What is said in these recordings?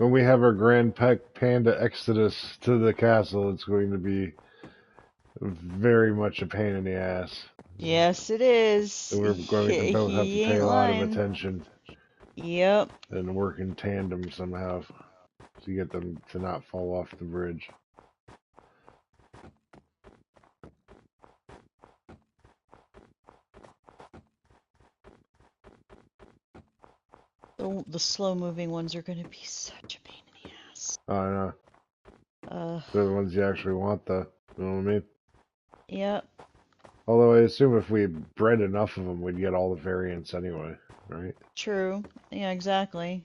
When we have our Grand Panda exodus to the castle, it's going to be very much a pain in the ass. Yes, it is. And we're going to both have to He pay ain't a lot of lying. attention Yep. and work in tandem somehow to get them to not fall off the bridge. The slow-moving ones are going to be such a pain in the ass. I know. They're the ones you actually want, though. You know what I mean? Yep. Although I assume if we bred enough of them, we'd get all the variants anyway, right? True. Yeah, exactly.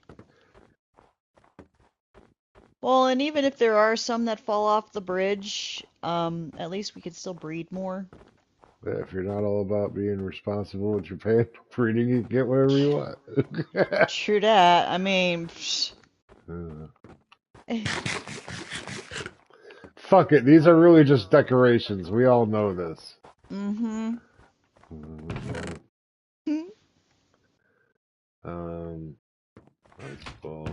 Well, and even if there are some that fall off the bridge, at least we could still breed more. Yeah, if you're not all about being responsible with your pet breeding, you can get whatever you want. True that. I mean, Fuck it. These are really just decorations. We all know this. mm-hmm. Let's go.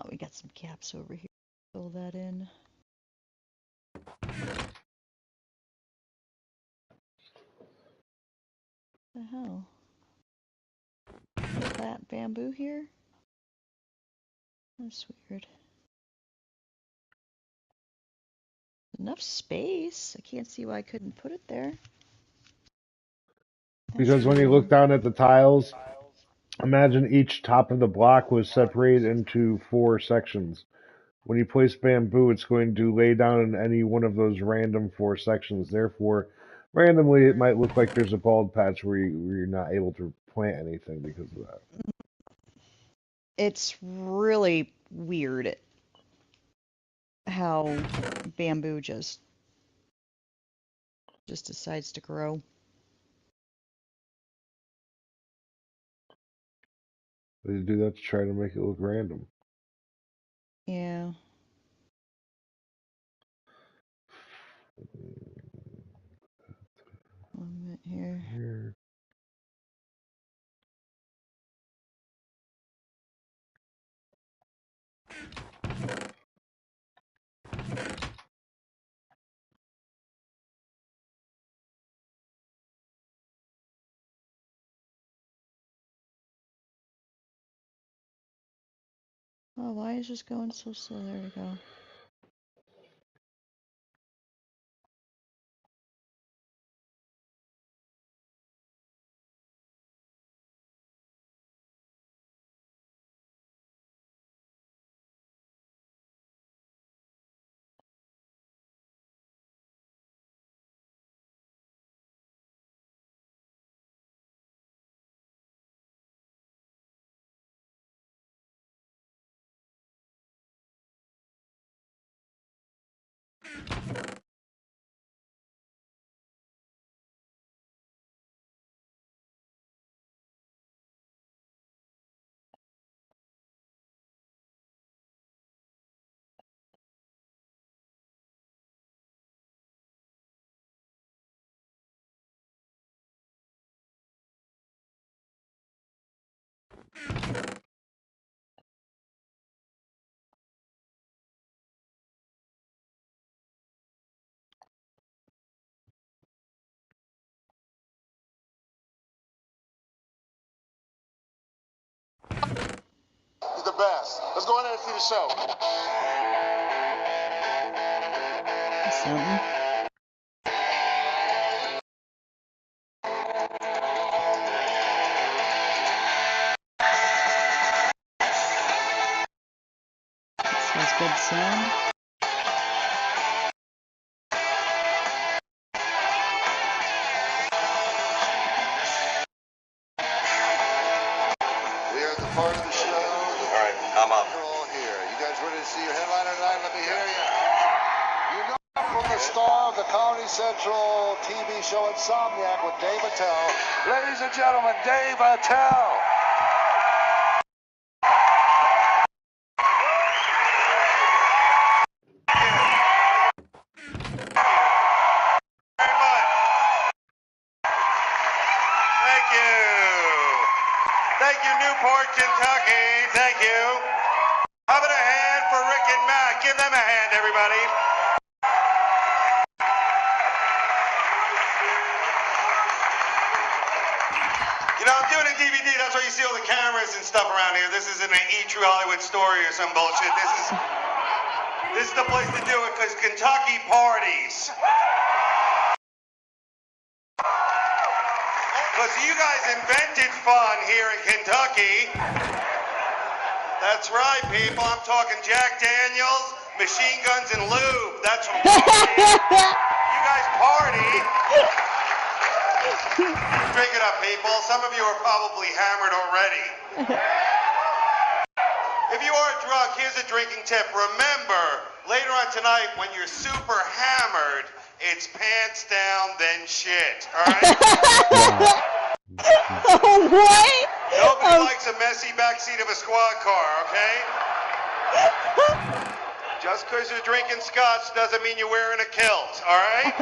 We got some caps over here. Fill that in. What the hell? Is that bamboo here? That's weird. Enough space. I can't see why I couldn't put it there. That's Because when you weird. look down at the tiles, imagine each top of the block was separated into 4 sections. When you place bamboo, it's going to lay down in any one of those random 4 sections. Therefore, randomly, it might look like there's a bald patch where you're not able to plant anything because of that. It's really weird how bamboo just decides to grow. They do that to try to make it look random. Yeah. One minute here. Here. Oh, why is this going so slow? There we go. He's the best. Let's go in there and see the show. Something. Sounds good sound. We are at the part of the show. All right, I'm up. You're all here. You guys ready to see your headliner tonight? Let me hear you. You know from the star of the Comedy Central TV show Insomniac with Dave Attell. Ladies and gentlemen, Dave Attell. Very Thank you, Newport, Kentucky. Thank you. How about a hand for Rick and Matt? Give them a hand, everybody. You know, I'm doing a DVD. That's why you see all the cameras and stuff around here. This isn't an E-True Hollywood story or some bullshit. This is the place to do it because Kentucky parties. Because you guys invented fun here in Kentucky. That's right, people. I'm talking Jack Daniels, machine guns, and lube. That's what I'm talking. You guys party. Drink it up, people. Some of you are probably hammered already. If you are drunk, here's a drinking tip. Remember, later on tonight, when you're super hammered, it's pants down, then shit. All right? What? Nobody likes a messy backseat of a squad car, okay? Just because you're drinking scotch doesn't mean you're wearing a kilt, all right?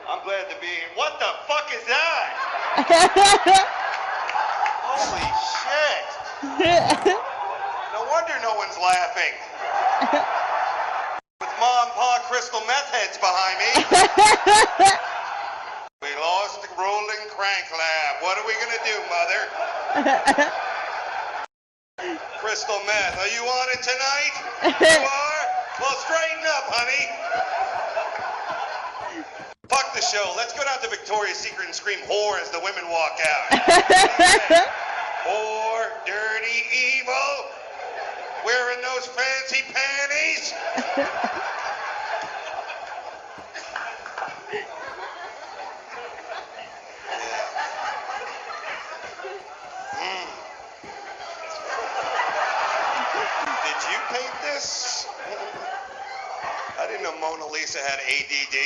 I'm glad to be here. What the fuck is that? Holy shit. No wonder no one's laughing. With Ma and Pa crystal meth heads behind me. We lost the rolling crank lab. What are we gonna do, Mother? Crystal meth. Are you on it tonight? You are? Well, straighten up, honey. Fuck the show. Let's go down to Victoria's Secret and scream whore as the women walk out. Whore, dirty, evil, wearing those fancy panties. Did you paint this? I didn't know Mona Lisa had ADD.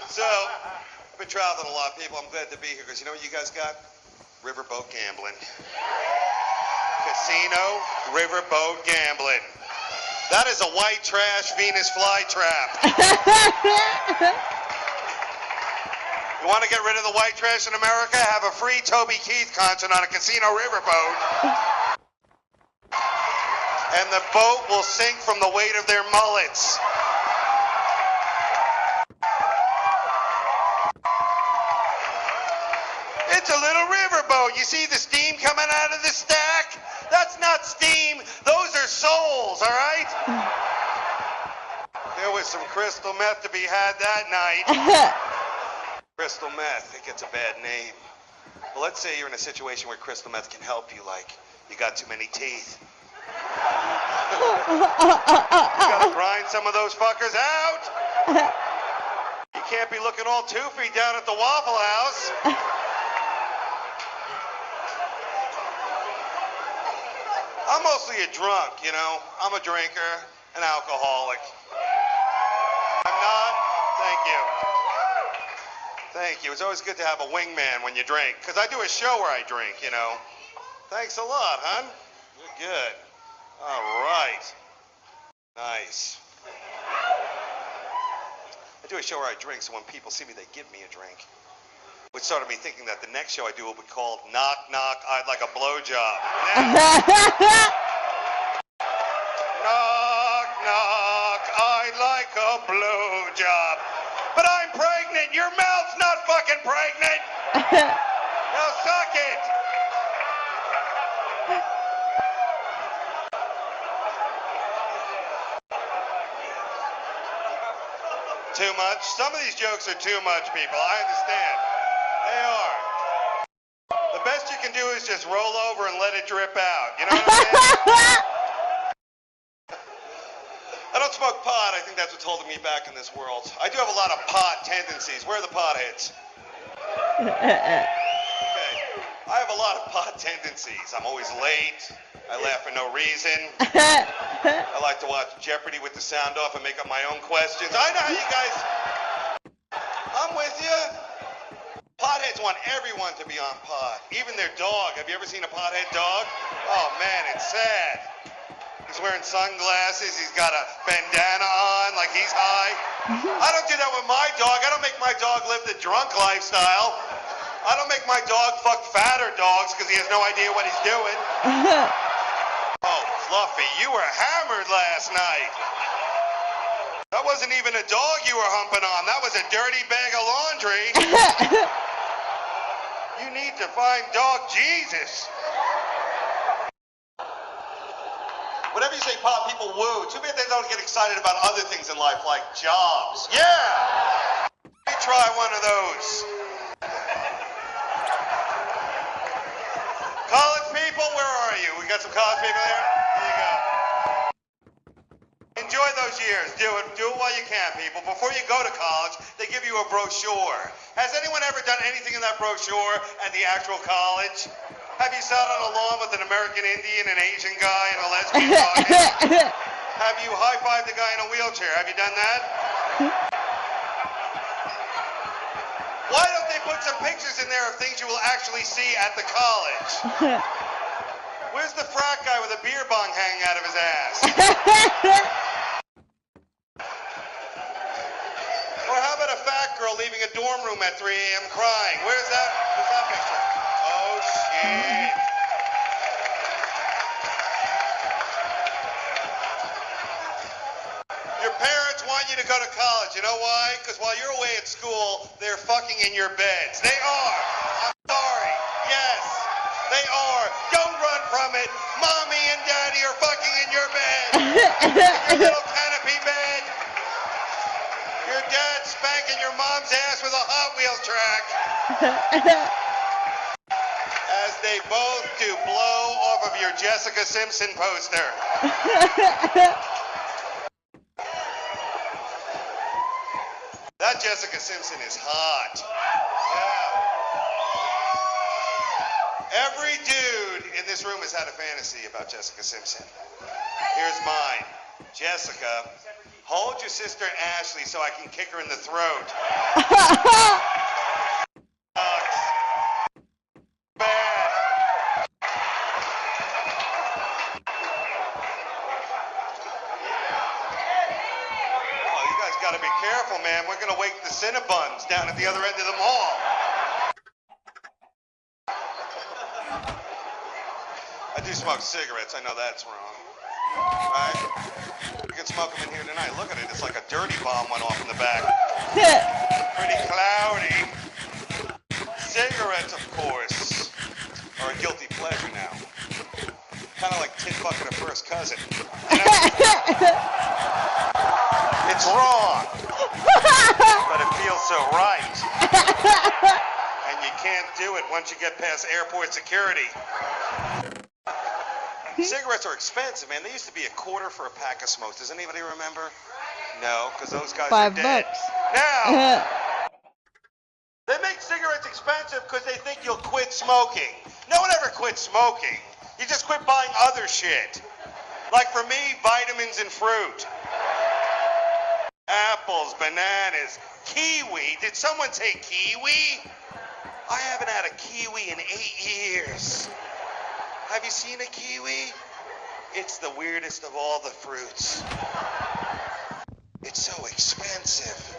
So, I've been traveling a lot, people. I'm glad to be here because you know what you guys got? Riverboat gambling. Casino, riverboat gambling. That is a white trash Venus flytrap. You want to get rid of the white trash in America? Have a free Toby Keith concert on a casino riverboat. And the boat will sink from the weight of their mullets. It's a little riverboat. You see the steam coming out of the stack? That's not steam. Those are souls, all right? There was some crystal meth to be had that night. Crystal meth, it gets a bad name. Well, let's say you're in a situation where crystal meth can help you, like you got too many teeth. You gotta grind some of those fuckers out. You can't be looking all toothy down at the Waffle House. I'm mostly a drunk, you know. I'm a drinker, an alcoholic. I'm not. Thank you. Thank you. It's always good to have a wingman when you drink, because I do a show where I drink, you know. Thanks a lot, hon. You're good. All right. Nice. I do a show where I drink, so when people see me, they give me a drink. Which started me thinking that the next show I do will be called Knock Knock, I'd Like a Blowjob. Knock Knock, I'd like a blowjob. But I'm pregnant. Your mouth's not fucking pregnant. Now suck it. Too much? Some of these jokes are too much, people. I understand. They are. The best you can do is just roll over and let it drip out. You know what I'm saying? I don't smoke pot. I think that's what's holding me back in this world. I do have a lot of pot tendencies. Where are the potheads? Okay. I have a lot of pot tendencies. I'm always late. I laugh for no reason. I like to watch Jeopardy with the sound off and make up my own questions. I know how you guys... I'm with you. Potheads want everyone to be on pot. Even their dog. Have you ever seen a pothead dog? Oh, man, it's sad. He's wearing sunglasses. He's got a bandana on like he's high. I don't do that with my dog. I don't make my dog live the drunk lifestyle. I don't make my dog fuck fatter dogs because he has no idea what he's doing. Oh, Fluffy, you were hammered last night. That wasn't even a dog you were humping on. That was a dirty bag of laundry. You need to find dog Jesus. Whenever you say pop, people woo. Too bad they don't get excited about other things in life like jobs. Yeah! Let me try one of those. College people, where are you? We got some college people there? There you go. Enjoy those years. Do it while you can, people. Before you go to college, they give you a brochure. Has anyone ever done anything in that brochure at the actual college? Have you sat on a lawn with an American Indian, an Asian guy, and a lesbian talking? Have you high-fived a guy in a wheelchair? Have you done that? Why don't they put some pictures in there of things you will actually see at the college? Where's the frat guy with a beer bong hanging out of his ass? Or how about a fat girl leaving a dorm room at 3 a.m. crying? Where's that picture? Oh, shit. Your parents want you to go to college. You know why? Because while you're away at school, they're fucking in your beds. They are. I'm sorry. Yes, they are. Don't run from it. Mommy and Daddy are fucking in your bed. Your little canopy bed. Your dad's spanking your mom's ass with a Hot Wheels track. As they both do blow off of your Jessica Simpson poster. That Jessica Simpson is hot. Yeah. Every dude in this room has had a fantasy about Jessica Simpson. Here's mine. Jessica, hold your sister Ashley so I can kick her in the throat. Gotta be careful, man. We're gonna wake the Cinnabons down at the other end of the mall. I do smoke cigarettes. I know that's wrong. Right? You can smoke them in here tonight. Look at it. It's like a dirty bomb went off in the back. Pretty cloudy. Cigarettes, of course, are a guilty pleasure now. Kind of like tit fucking a first cousin. You know? It's wrong, but it feels so right. And you can't do it once you get past airport security. Cigarettes are expensive, man. They used to be $0.25 for a pack of smokes. Does anybody remember? No, because those guys are dead. $5. Now, they make cigarettes expensive because they think you'll quit smoking. No one ever quits smoking. You just quit buying other shit. Like for me, vitamins and fruit. Apples, bananas, kiwi. Did someone say kiwi? I haven't had a kiwi in 8 years. Have you seen a kiwi? It's the weirdest of all the fruits. It's so expensive.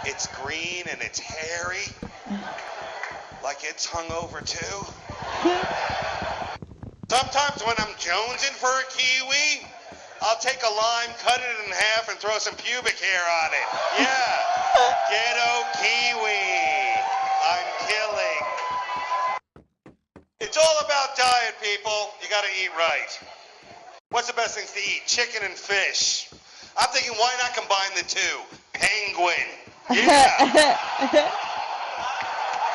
It's green and it's hairy. Like it's hungover too. Sometimes when I'm jonesing for a kiwi, I'll take a lime, cut it in half, and throw some pubic hair on it. Yeah. Ghetto kiwi. I'm killing. It's all about diet, people. You gotta eat right. What's the best things to eat? Chicken and fish. I'm thinking, why not combine the two? Penguin. Yeah.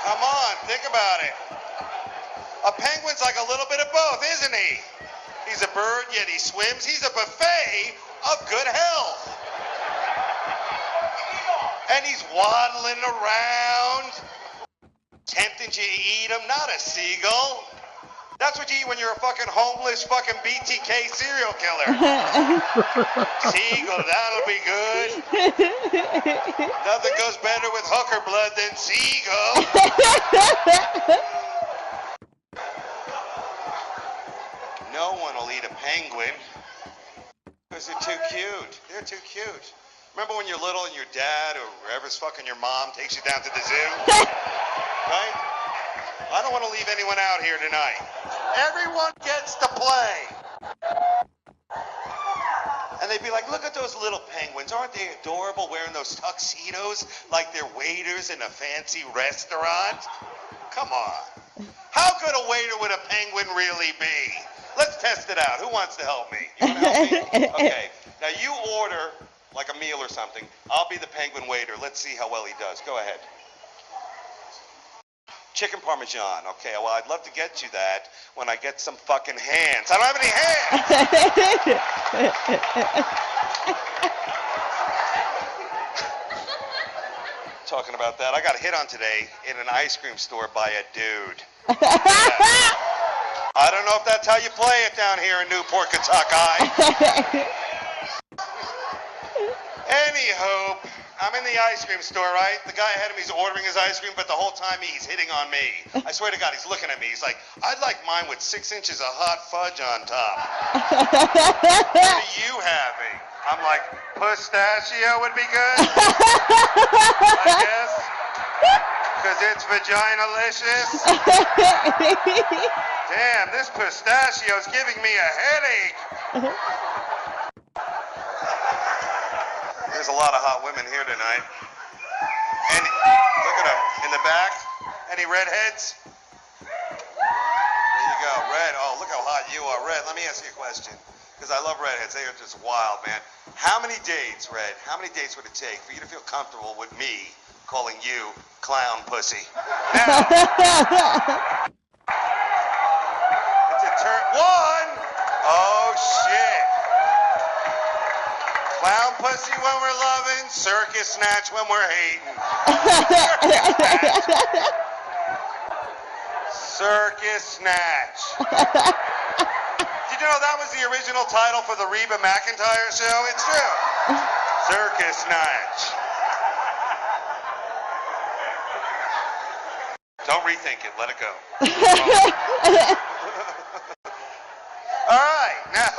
Come on, think about it. A penguin's like a little bit of both, isn't he? He's a bird, yet he swims. He's a buffet of good health. And he's waddling around, tempting you to eat him. Not a seagull. That's what you eat when you're a fucking homeless fucking BTK serial killer. Seagull, that'll be good. Nothing goes better with hooker blood than seagull. No one will eat a penguin because they're too cute. They're too cute. Remember when you're little and your dad or whoever's fucking your mom takes you down to the zoo? Right? I don't want to leave anyone out here tonight. Everyone gets to play. And they'd be like, look at those little penguins. Aren't they adorable wearing those tuxedos like they're waiters in a fancy restaurant? Come on. How good a waiter would a penguin really be? Let's test it out. Who wants to help me? You want to help me? Okay. Now you order like a meal or something. I'll be the penguin waiter. Let's see how well he does. Go ahead. Chicken Parmesan. Okay, well, I'd love to get you that when I get some fucking hands. I don't have any hands! Talking about that, I got hit on today in an ice cream store by a dude. Yeah. I don't know if that's how you play it down here in Newport, Kentucky. Anywho, I'm in the ice cream store, right? The guy ahead of me is ordering his ice cream, but the whole time he's hitting on me. I swear to God, he's looking at me. He's like, I'd like mine with 6 inches of hot fudge on top. What are you having? I'm like, pistachio would be good, I guess, because it's vagina-licious. Damn, this pistachio's giving me a headache. There's a lot of hot women here tonight. And look at them in the back. Any redheads? There you go, Red. Oh, look how hot you are, Red. Let me ask you a question, because I love redheads. They are just wild, man. How many dates, Red? How many dates would it take for you to feel comfortable with me calling you clown pussy? Now, it's a turn. 1. Oh shit. Clown pussy when we're loving, circus snatch when we're hating. Circus snatch. Did you know that was the original title for the Reba McEntire show? It's true. Circus snatch. Don't rethink it. Let it go. All right, now.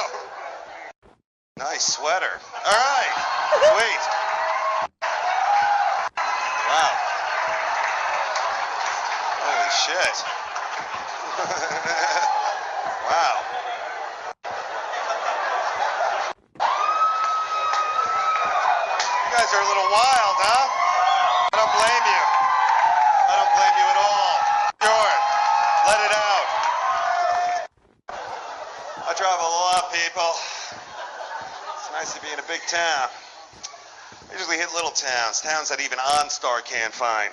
Nice sweater. All right. Sweet. Wow. Holy shit. Wow. You guys are a little wild, huh? I don't blame you. I don't blame you at all. Sure. Let it out. I travel a lot, people. Nice to be in a big town. I usually hit little towns that even OnStar can't find.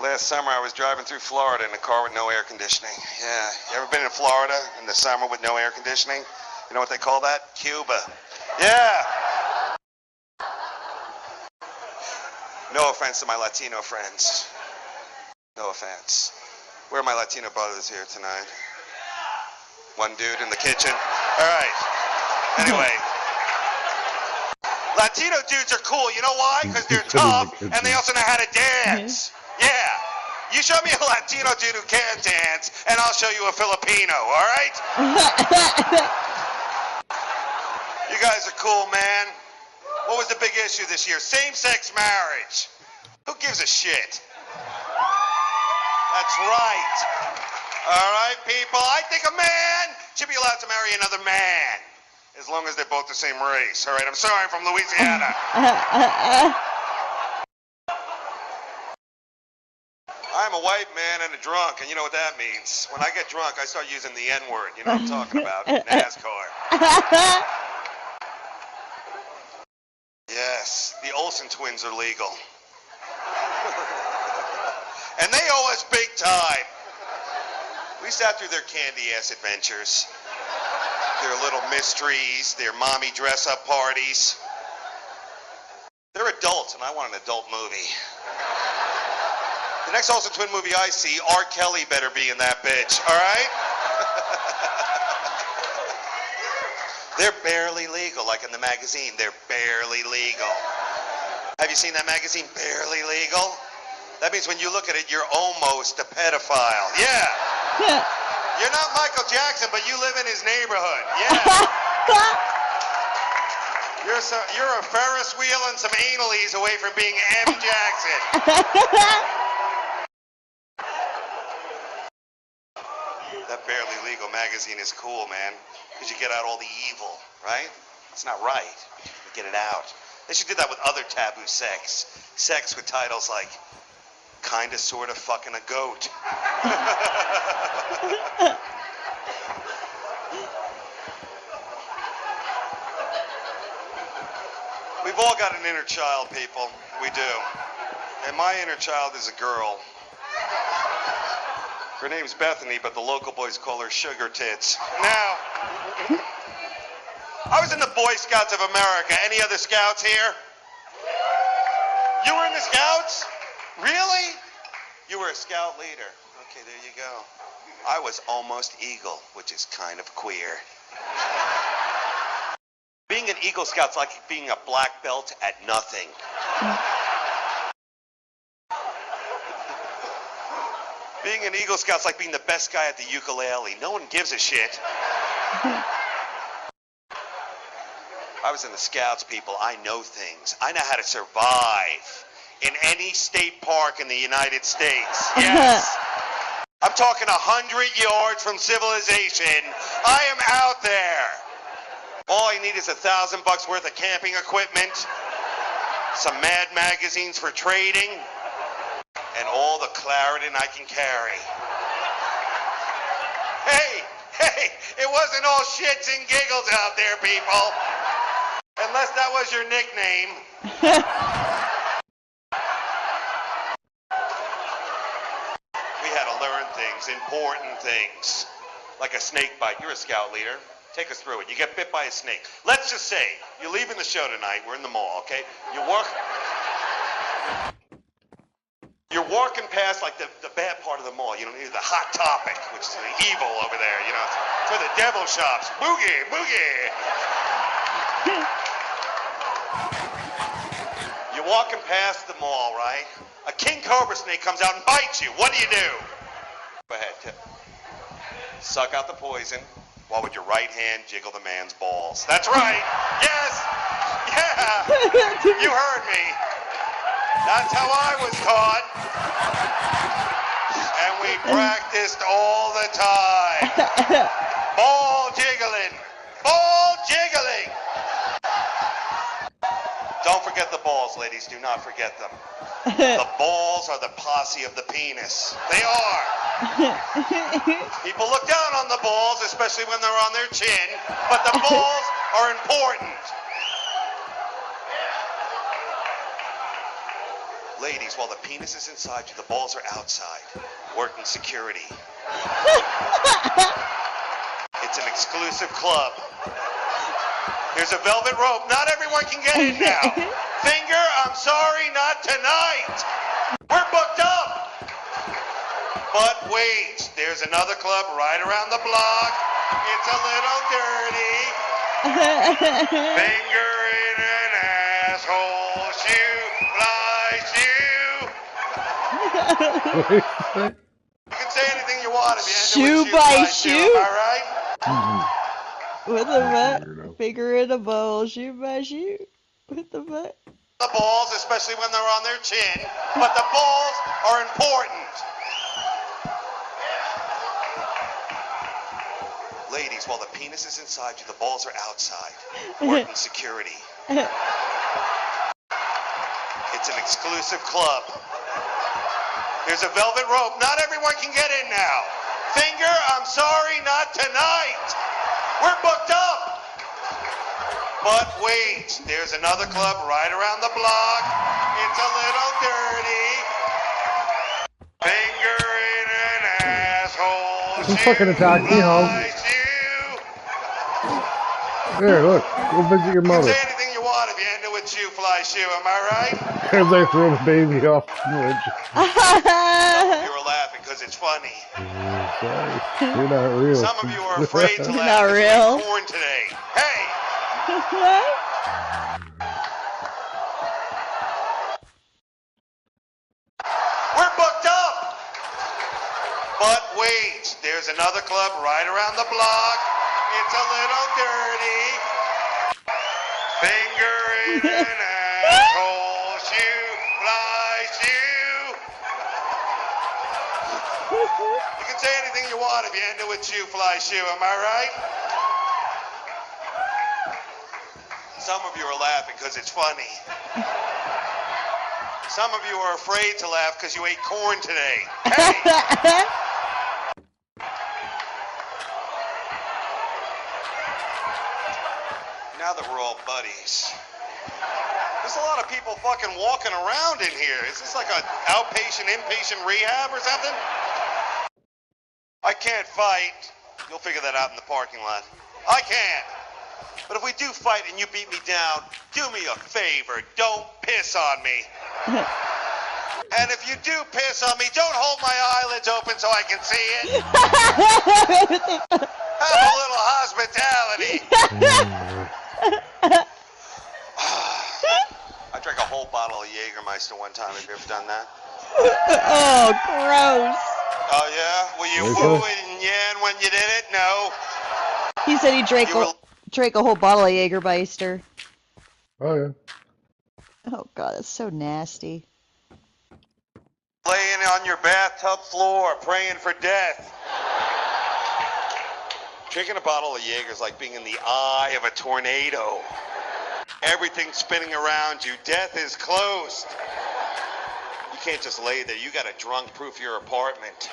Last summer I was driving through Florida in a car with no air conditioning. Yeah, you ever been in Florida in the summer with no air conditioning? You know what they call that? Cuba. Yeah. No offense to my Latino friends. No offense. Where are my Latino brothers here tonight? One dude in the kitchen. All right. Anyway. Latino dudes are cool. You know why? Because they're tough and they also know how to dance. Yeah. You show me a Latino dude who can dance and I'll show you a Filipino. All right? You guys are cool, man. What was the big issue this year? Same-sex marriage. Who gives a shit? That's right. All right, people. I think a man should be allowed to marry another man, as long as they're both the same race. All right, I'm sorry, I'm from Louisiana. I'm a white man and a drunk, and you know what that means. When I get drunk, I start using the N-word. You know what I'm talking about? NASCAR. Yes, the Olsen twins are legal. And they owe us big time. We sat through their candy-ass adventures, their little mysteries, their mommy dress-up parties. They're adults, and I want an adult movie. The next Olsen twin movie I see, R. Kelly better be in that bitch, all right? They're barely legal, like in the magazine. They're barely legal. Have you seen that magazine, Barely Legal? That means when you look at it, you're almost a pedophile. Yeah. You're not Michael Jackson, but you live in his neighborhood. Yeah. You're a Ferris wheel and some analies away from being M. Jackson. That Barely Legal magazine is cool, man, because you get out all the evil, right? It's not right. You get it out. They should do that with other taboo sex. Sex with titles like Kinda Sorta Fucking a Goat. We've all got an inner child, people. We do. And my inner child is a girl. Her name's Bethany, but the local boys call her Sugar Tits. Now, I was in the Boy Scouts of America. Any other scouts here? You were in the Scouts? Really? You were a scout leader. Okay, there you go. I was almost Eagle, which is kind of queer. Being an Eagle Scout's like being a black belt at nothing. Being an Eagle Scout's like being the best guy at the ukulele. No one gives a shit. I was in the Scouts, people. I know things. I know how to survive in any state park in the United States. Yes. I'm talking 100 yards from civilization. I am out there. All I need is $1,000 worth of camping equipment, some Mad magazines for trading, and all the Claritin I can carry. Hey, it wasn't all shits and giggles out there, people. Unless that was your nickname. We had to learn things, important things, like a snake bite. You're a scout leader. Take us through it. You get bit by a snake. Let's just say you're leaving the show tonight. We're in the mall, okay? You're walking past like the bad part of the mall. You know, the Hot Topic, which is the evil over there. You know, it's where the devil shops. Boogie, boogie. You're walking past the mall, right? A king cobra snake comes out and bites you. What do? Go ahead. Suck out the poison while with your right hand jiggle the man's balls. That's right. Yes. Yeah. You heard me. That's how I was taught. And we practiced all the time. Ball jiggling. Ball jiggling. Don't forget the balls, ladies. Do not forget them. The balls are the posse of the penis. They are. People look down on the balls, especially when they're on their chin, but the balls are important. Ladies, while the penis is inside you, the balls are outside, working security. It's an exclusive club. Here's a velvet rope. Not everyone can get in now. Finger, I'm sorry, not tonight. We're booked up. But wait, there's another club right around the block. It's a little dirty. Finger in an asshole, shoe, fly, shoe. You can say anything you want if you end it with shoe by shoe. Am I right? With the butt, finger in a bowl, shoe by shoe. With the butt. The balls, especially when they're on their chin, but the balls are important. Ladies, while the penis is inside you, the balls are outside, working security. It's an exclusive club. Here's a velvet rope. Not everyone can get in now. Finger, I'm sorry, not tonight. We're booked up. But wait, there's another club right around the block. It's a little dirty. Finger in an asshole. This is fucking attack me, huh? There, look. Go visit your mother. You can say anything you want if you end it with shoe, fly, shoe. Am I right? As I throw the baby off the bridge. You were laughing because it's funny. Sorry. You're not real. Some of you are afraid to laugh. Not real. Porn today. Hey! We're booked up! But wait, there's another club right around the block. It's a little dirty. Finger in an asshole shoe, fly shoe. You can say anything you want if you end it with shoe, fly shoe, am I right? Some of you are laughing because it's funny. Some of you are afraid to laugh because you ate corn today. Hey! Now that we're all buddies, there's a lot of people fucking walking around in here. Is this like an outpatient, inpatient rehab or something? I can't fight. You'll figure that out in the parking lot. I can't. But if we do fight and you beat me down, do me a favor. Don't piss on me. And if you do piss on me, don't hold my eyelids open so I can see it. Have a little hospitality. I drank a whole bottle of Jägermeister one time. Have you ever done that? Oh, gross. Oh, yeah? Were you woo and yan when you did it? No. He said he drank a whole bottle of Jägermeister. Oh, yeah. Oh, God, that's so nasty. Laying on your bathtub floor, praying for death. Drinking a bottle of Jaeger's like being in the eye of a tornado. Everything's spinning around you. Death is close. You can't just lay there. You got to drunk-proof your apartment.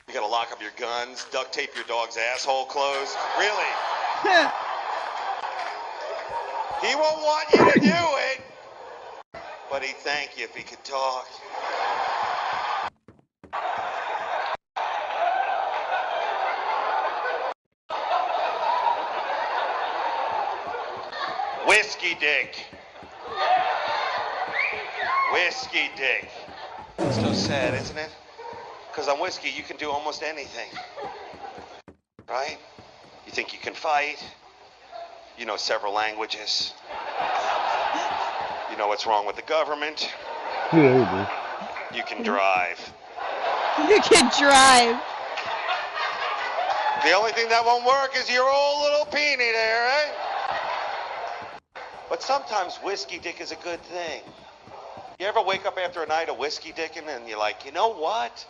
You got to lock up your guns, duct tape your dog's asshole closed. Really? He won't want you to do it, but he'd thank you if he could talk. Whiskey dick. Whiskey dick. It's so sad, isn't it? Because on whiskey, you can do almost anything. Right? You think you can fight. You know several languages. You know what's wrong with the government. Yeah, You can drive. You can drive. The only thing that won't work is your old little peenie there, eh? But sometimes whiskey dick is a good thing. You ever wake up after a night of whiskey dicking and you're like, you know what?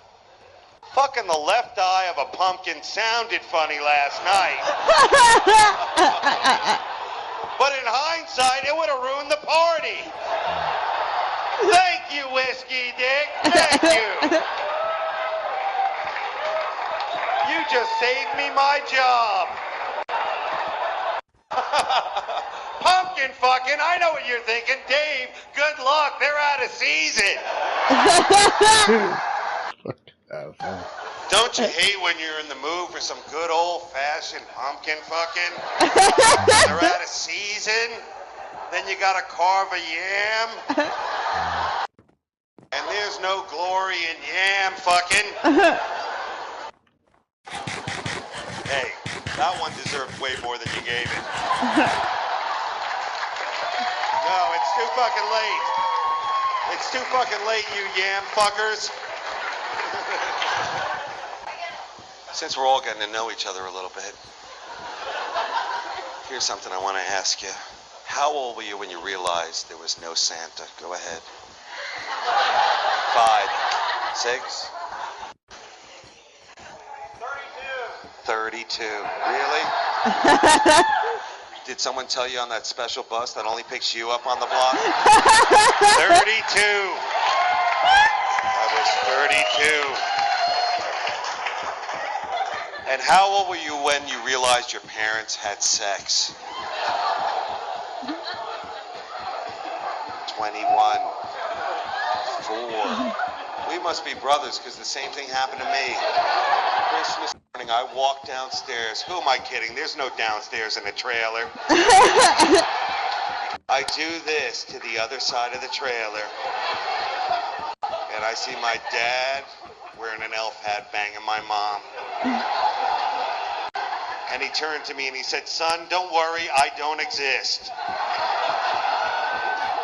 Fucking the left eye of a pumpkin sounded funny last night. But in hindsight, it would have ruined the party. Thank you, whiskey dick. Thank you. You just saved me my job. Pumpkin fucking, I know what you're thinking. Dave, good luck. They're out of season. Don't you hate when you're in the mood for some good old-fashioned pumpkin fucking? They're out of season. Then you gotta carve a yam. And there's no glory in yam fucking. Hey, that one deserved way more than you gave it. No, it's too fucking late. It's too fucking late, you yam fuckers. Since we're all getting to know each other a little bit, here's something I want to ask you. How old were you when you realized there was no Santa? Go ahead. 5, 6? 32. Really? Did someone tell you on that special bus that only picks you up on the block? 32. I was 32. And how old were you when you realized your parents had sex? 21. 4. We must be brothers because the same thing happened to me. Christmas morning, I walked downstairs. Who am I kidding? There's no downstairs in a trailer. I do this to the other side of the trailer. And I see my dad wearing an elf hat banging my mom. And he turned to me and he said, son, don't worry, I don't exist.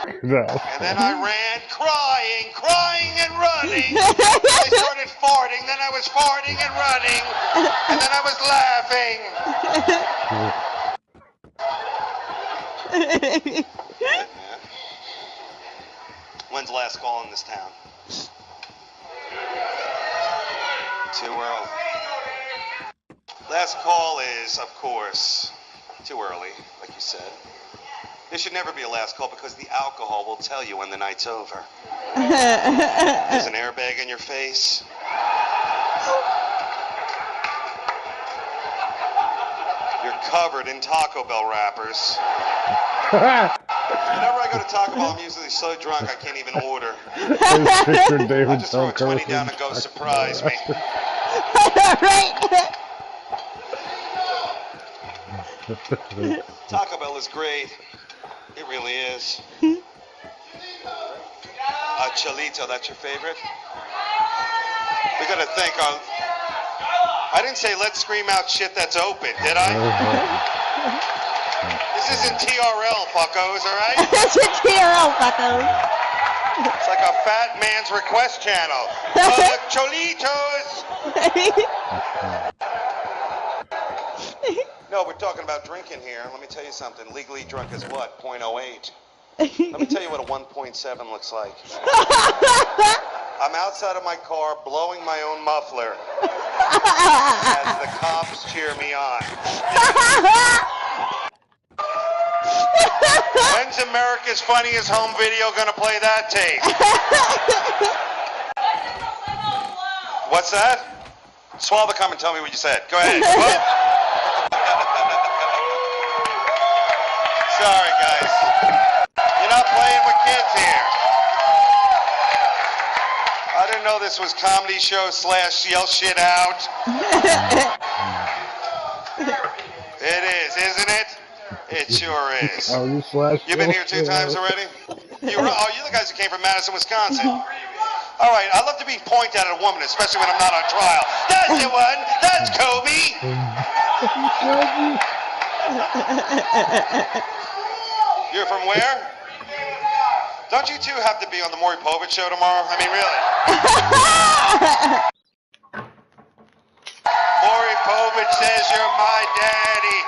And then I ran crying and running. I started farting, then I was farting and running, and then I was laughing. Man. When's the last call in this town? Too early. Last call is, of course, too early, like you said. There should never be a last call because the alcohol will tell you when the night's over. There's an airbag in your face. You're covered in Taco Bell wrappers. Whenever I go to Taco Bell, I'm usually so drunk I can't even order. I just throw a 20 down and go, surprise me. Right. Taco Bell is great. It really is. Cholito, that's your favorite? We gotta thank our... I didn't say let's scream out shit that's open, did I? This isn't TRL, fuckos, alright? That's your TRL, fuckos. It's like a fat man's request channel. Cholitos! No, we're talking about drinking here. Let me tell you something. Legally drunk is what? 0.08. Let me tell you what a 1.7 looks like. I'm outside of my car blowing my own muffler as the cops cheer me on. When's America's Funniest Home Video gonna play that tape? What's that? Swallow the cum and tell me what you said. Go ahead. Sorry, guys. You're not playing with kids here. I didn't know this was comedy show / yell shit out. It is, isn't it? It sure is. You've been here 2 times already? You're the guys who came from Madison, Wisconsin. All right, I love to be pointed at a woman, especially when I'm not on trial. That's the one. That's Kobe. You're from where? Don't you two have to be on the Maury Povich show tomorrow? I mean, really. Maury Povich says you're my daddy.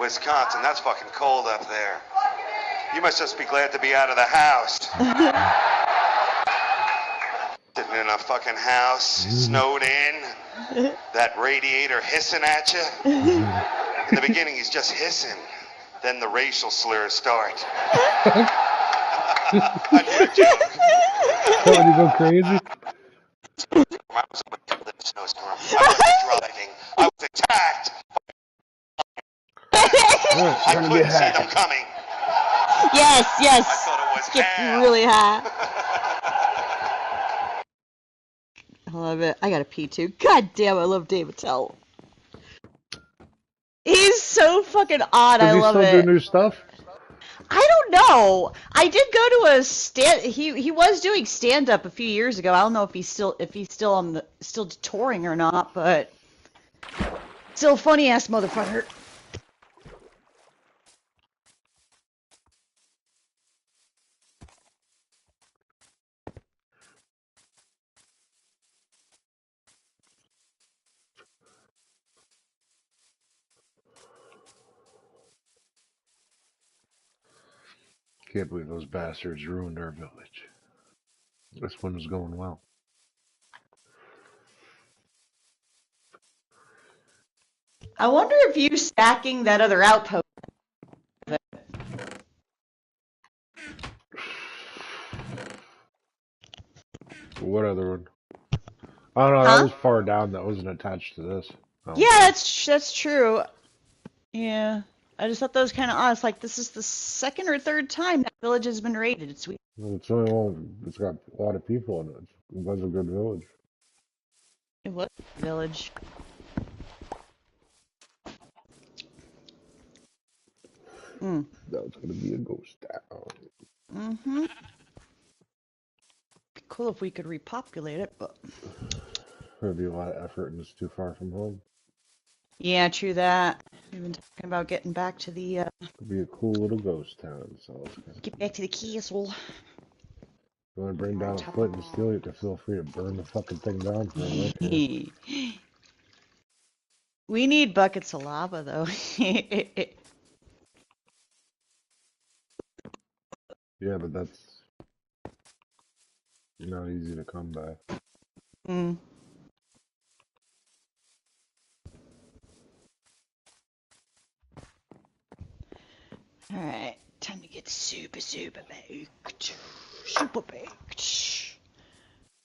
Wisconsin, that's fucking cold up there. You must just be glad to be out of the house. Sitting in a fucking house, snowed in, that radiator hissing at you. In the beginning, he's just hissing. Then the racial slurs start. I need a joke. Oh, you go crazy? I was in a snowstorm. I wasn't driving. I was attacked. I couldn't see them coming. Yes. I thought it was Gets hell. really hot. I love it. I gotta pee too. God damn, I love Dave Attell. He's so fucking odd. I love it. Does he still do new stuff? I don't know. I did go to a stand. He was doing stand up a few years ago. I don't know if he's still touring or not, but still funny ass motherfucker. Can't believe those bastards ruined our village. This one was going well. I wonder if you stacking that other outpost. What other one? Oh no, that was far down. That wasn't attached to this. Oh. Yeah, that's true. Yeah, I just thought that was kind of odd. It's like this is the 2nd or 3rd time that village has been raided. It's weird. It's only one. It's got a lot of people in it. It was a good village. It was a village. That was gonna be a ghost town. Mm-hmm. Be cool if we could repopulate it, but There'd be a lot of effort, and it's too far from home. yeah, true that. We've been talking about getting back to the It'd be a cool little ghost town. So get back to the castle. you want to bring down a flint and steel, you have to feel free to burn the fucking thing down for me. We need buckets of lava, though. Yeah, but that's not easy to come by. Mm. Alright, time to get super baked. Super baked.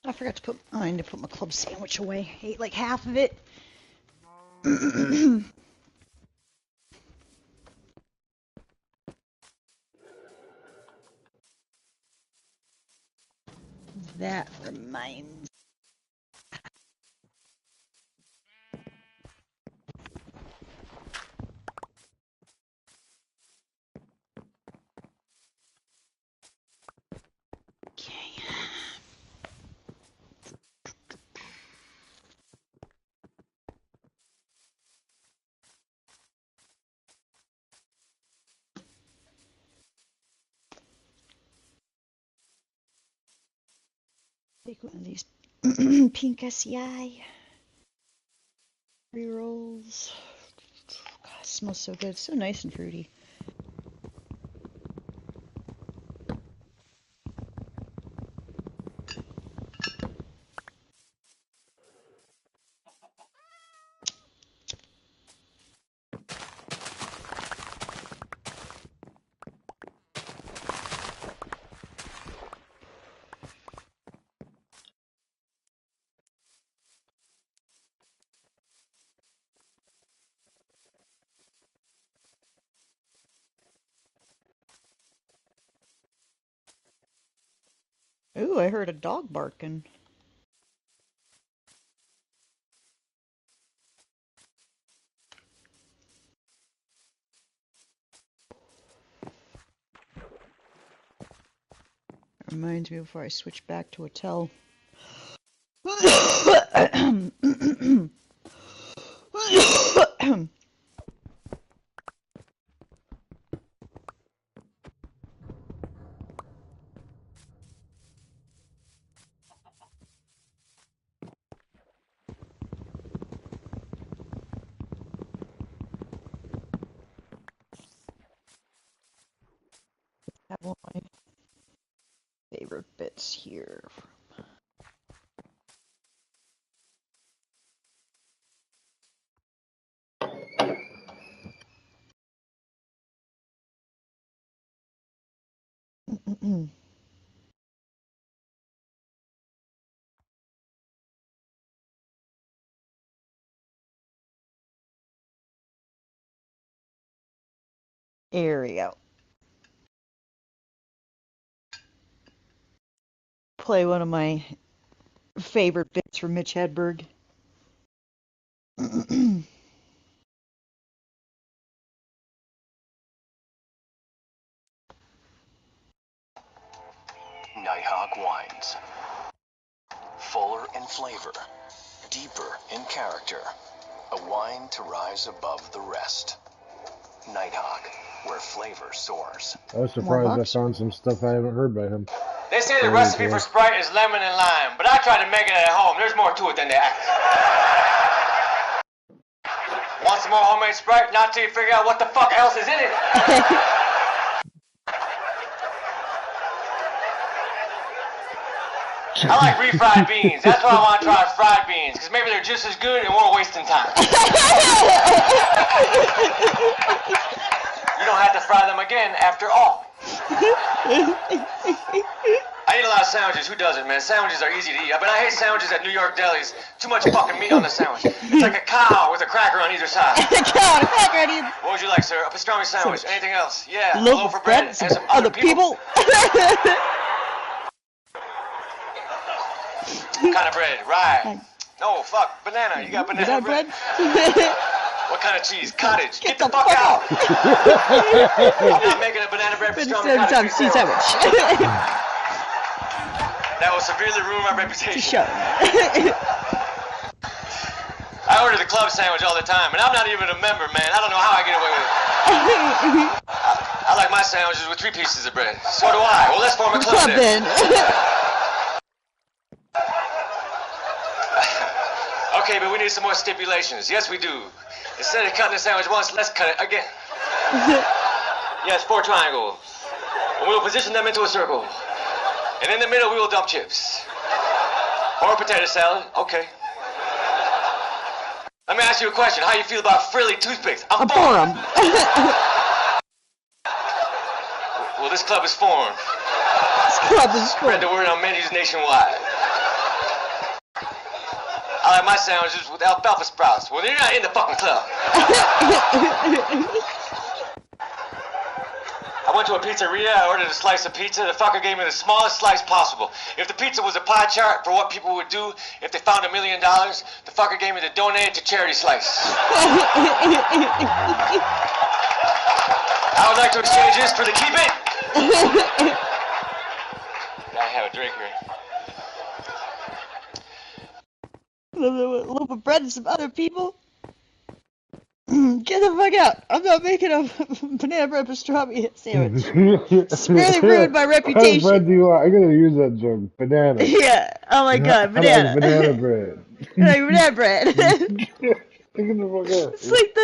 I forgot to put, I need to put my club sandwich away. I ate like half of it. That reminds. Okay. Take one of these pink SCI pre-rolls. God, it smells so good. So nice and fruity. Ooh, I heard a dog barking. Reminds me before I switch back to a tell. Have one of my favorite bits here. Here we go. Play one of my favorite bits from Mitch Hedberg. Nighthawk Wines. Fuller in flavor, deeper in character. A wine to rise above the rest. Nighthawk, where flavor soars. I was surprised I found some stuff I haven't heard by him. They say the recipe for Sprite is lemon and lime, but I tried to make it at home. There's more to it than they act. Want some more homemade Sprite? Not till you figure out what the fuck else is in it. I like refried beans. That's why I want to try fried beans, because maybe they're just as good and we're wasting time. You don't have to fry them again after all. I eat a lot of sandwiches. Who doesn't, man? Sandwiches are easy to eat. But I hate sandwiches at New York delis. Too much fucking meat on the sandwich. It's like a cow with a cracker on either side. What would you like, sir? A pastrami sandwich. Anything else? Yeah, a loaf of bread and some other people. What kind of bread? Rye. No, fuck. Banana. You got banana bread? What kind of cheese? Cottage. Get the fuck out. I'm not making a banana bread pastrami cottage sandwich. That will severely ruin my reputation. I order the club sandwich all the time, and I'm not even a member, man. I don't know how I get away with it. I like my sandwiches with 3 pieces of bread. So do I. Well, let's form a club then. Okay, but we need some more stipulations. Yes, we do. Instead of cutting the sandwich once, let's cut it again. Yes, 4 triangles. And we will position them into a circle. And in the middle, we will dump chips. Or a potato salad. Okay. Let me ask you a question. How you feel about frilly toothpicks? I'm for 'em. Well, this club is formed. Spread the word on menus nationwide. I like my sandwiches with alfalfa sprouts. Well, you're not in the fucking club. I went to a pizzeria, I ordered a slice of pizza. The fucker gave me the smallest slice possible. If the pizza was a pie chart for what people would do if they found $1 million, the fucker gave me the donate to charity slice. I would like to exchange this for the keep it. I have a drink here. A loaf of bread and some other people. Get the fuck out! I'm not making a banana bread pastrami sandwich. Severely ruined my reputation. What bread do you want? I'm gonna use that joke. Banana. Yeah. Oh my god, banana. I like banana bread. I like banana bread. It's like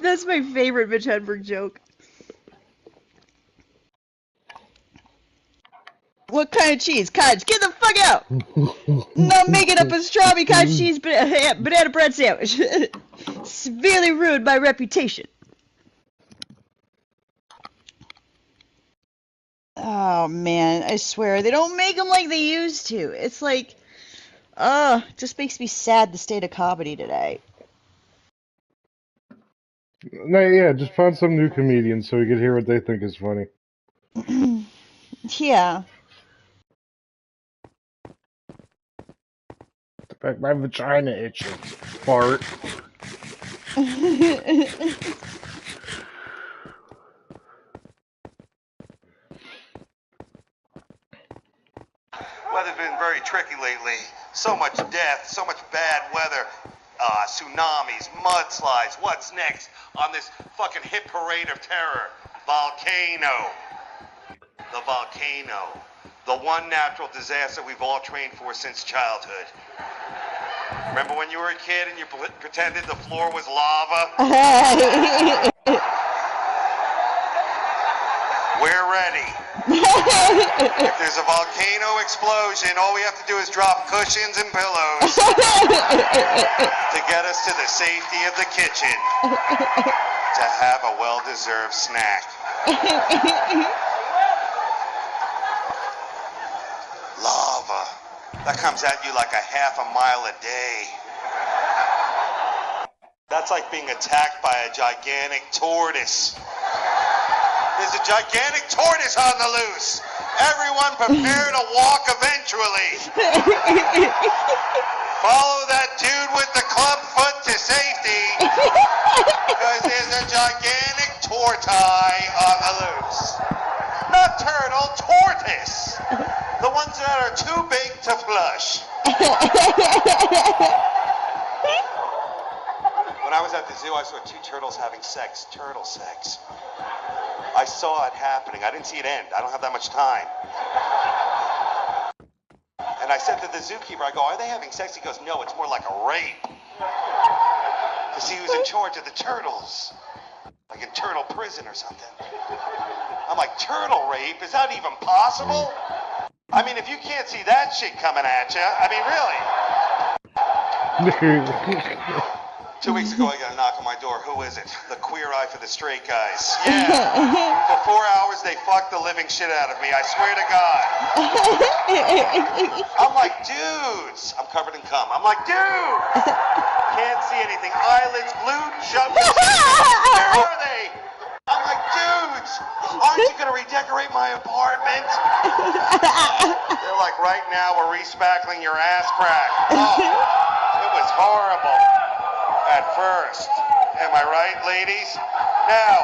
that's my favorite Mitch Hedberg joke. What kind of cheese? Cottage. Get the fuck out! Not making a pastrami cottage cheese banana bread sandwich. Severely ruined my reputation. Oh man, I swear they don't make them like they used to. It's like, it just makes me sad the state of comedy today. No, yeah, just find some new comedians so we can hear what they think is funny. Yeah. In fact, my vagina itches. Fart. Weather's been very tricky lately. So much death, so much bad weather. Tsunamis, mudslides. What's next on this fucking hit parade of terror? Volcano. The volcano. The one natural disaster we've all trained for since childhood. Remember when you were a kid and you pretended the floor was lava? We're ready. If there's a volcano explosion, all we have to do is drop cushions and pillows to get us to the safety of the kitchen to have a well-deserved snack. Lava. That comes at you like a half a mile a day. That's like being attacked by a gigantic tortoise. There's a gigantic tortoise on the loose. Everyone prepare to walk eventually. Follow that dude with the club foot to safety. Because there's a gigantic tortoise on the loose. Not turtle, tortoise. The ones that are too big to flush. When I was at the zoo, I saw 2 turtles having sex. Turtle sex. I saw it happening. I didn't see it end. I don't have that much time. And I said to the zookeeper, I go, are they having sex? He goes, no, it's more like a rape. Because he was in charge of the turtles. Like in turtle prison or something. I'm like, turtle rape? Is that even possible? I mean, if you can't see that shit coming at you, I mean, really. 2 weeks ago, I got a knock on my door. Who is it? The queer eye for the straight guys. Yeah. For 4 hours, they fucked the living shit out of me. I swear to God. I'm like, dudes. I'm covered in cum. I'm like, dude. Can't see anything. Eyelids glued shut. Where are they? I'm like, dudes. Aren't you going to redecorate my apartment? They're like, right now, we're respackling your ass crack. Oh, it was horrible. At first. Am I right, ladies? Now.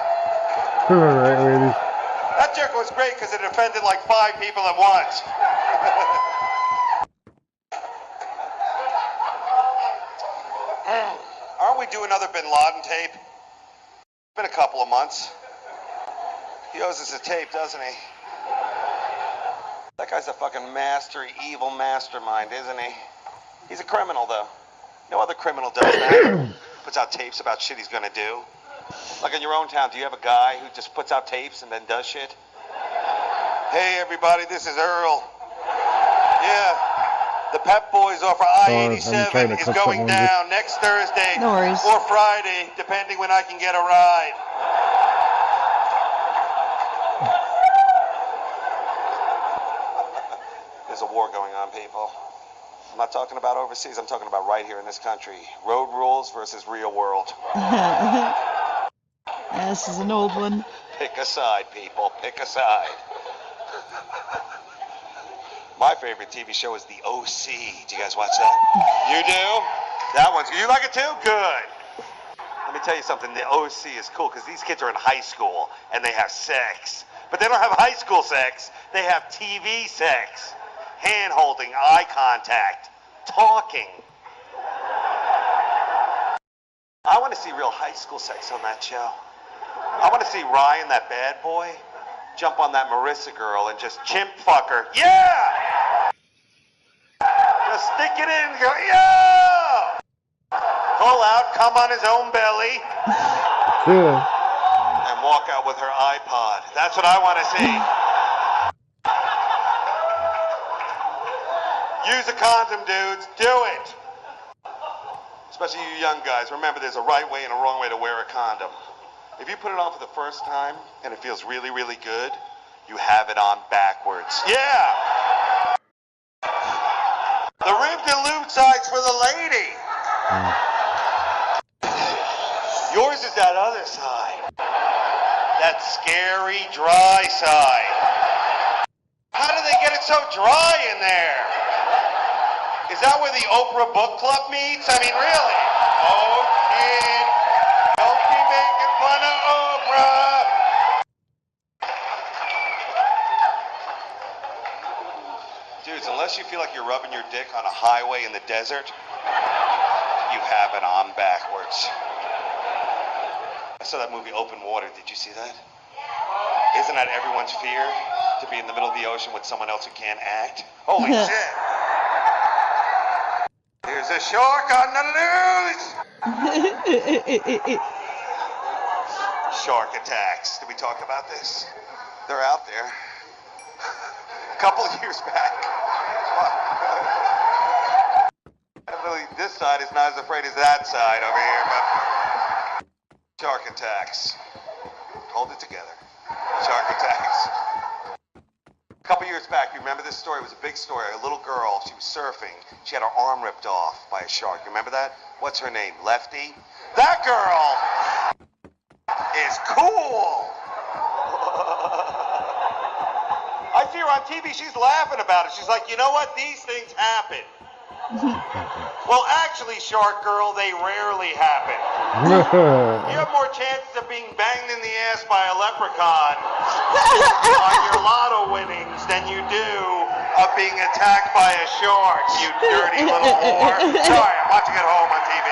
Am I right, ladies? That joke was great because it offended like 5 people at once. Aren't we doing another Bin Laden tape? It's been a couple of months. He owes us a tape, doesn't he? That guy's a fucking evil mastermind, isn't he? He's a criminal, though. No other criminal does that. Puts out tapes about shit he's gonna do. Like in your own town, do you have a guy who just puts out tapes and then does shit? Hey everybody, this is Earl. Yeah, the Pep Boys off of I-87 is going down next Thursday or Friday, depending when I can get a ride. There's a war going on, people. I'm not talking about overseas, I'm talking about right here in this country. Road rules versus real world. This is an old one. Pick a side, people. Pick a side. My favorite TV show is The OC. Do you guys watch that? You do? That one's... You like it too? Good. Let me tell you something. The OC is cool because these kids are in high school and they have sex. But they don't have high school sex. They have TV sex. Hand-holding, eye contact, talking. I want to see real high school sex on that show. I want to see Ryan, that bad boy, jump on that Marissa girl and just chimp fuck her. Yeah! Just stick it in and go, yeah! Pull out, come on his own belly, and walk out with her iPod. That's what I want to see. Use a condom, dudes. Do it. Especially you young guys. Remember, there's a right way and a wrong way to wear a condom. If you put it on for the first time and it feels really, really good, you have it on backwards. Yeah! The ribbed and lube side's for the lady. Yours is that other side. That scary, dry side. How do they get it so dry in there? Is that where the Oprah Book Club meets? I mean, really? Oh, kid, don't be making fun of Oprah. Dudes, unless you feel like you're rubbing your dick on a highway in the desert, you have it on backwards. I saw that movie Open Water. Did you see that? Isn't that everyone's fear? To be in the middle of the ocean with someone else who can't act? Holy shit. Here's a shark on the loose! Shark attacks. Did we talk about this? They're out there. A couple of years back. Really, this side is not as afraid as that side over here, but shark attacks. Hold it together. Shark attacks. A couple years back, you remember this story? It was a big story. A little girl, she was surfing. She had her arm ripped off by a shark. You remember that? What's her name? Lefty? That girl is cool. I see her on TV. She's laughing about it. She's like, you know what? These things happen. Well, actually, Shark Girl, they rarely happen. You have more chances of being banged in the ass by a leprechaun on your lotto winnings than you do of being attacked by a shark, you dirty little whore. Sorry, I'm watching it home on TV.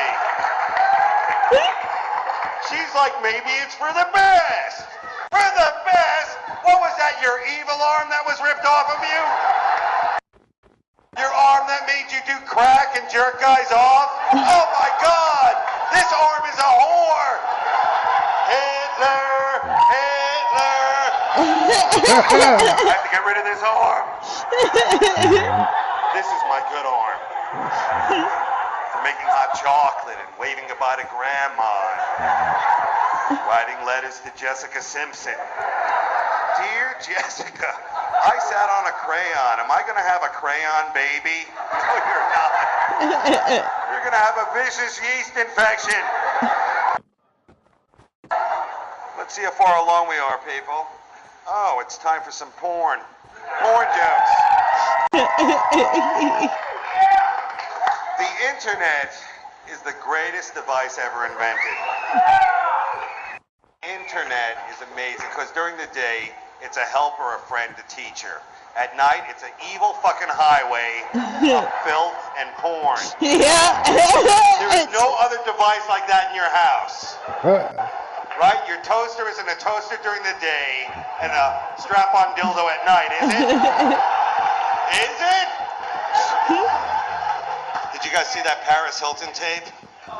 She's like, maybe it's for the best. For the best? What was that, your evil arm that was ripped off of you? Your arm that made you do crack and jerk guys off? Oh my God! This arm is a whore! Hitler! Hitler! I have to get rid of this arm. This is my good arm. For making hot chocolate and waving goodbye to Grandma. Writing letters to Jessica Simpson. Dear Jessica, I sat on a crayon. Am I going to have a crayon baby? No, you're not. You're going to have a vicious yeast infection. Let's see how far along we are, people. Oh, it's time for some porn. Porn jokes. The internet is the greatest device ever invented. Internet is amazing because during the day, it's a helper, a friend, a teacher. At night, it's an evil fucking highway of filth and porn. Yeah. There is no other device like that in your house. Right? Your toaster isn't a toaster during the day and a strap-on dildo at night, is it? Is it? Did you you guys see that Paris Hilton tape? Yeah.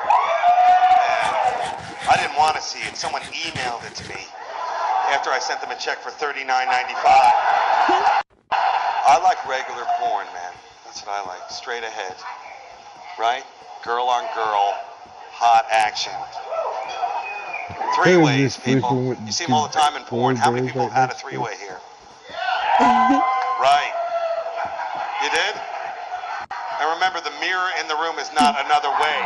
I didn't want to see it. Someone emailed it to me after I sent them a check for $39.95. I like regular porn, man. That's what I like. Straight ahead. Right? Girl on girl. Hot action. Three-ways, people. You see them all the time in porn. How many people have had a three-way here? Right. You did? And remember, the mirror in the room is not another way.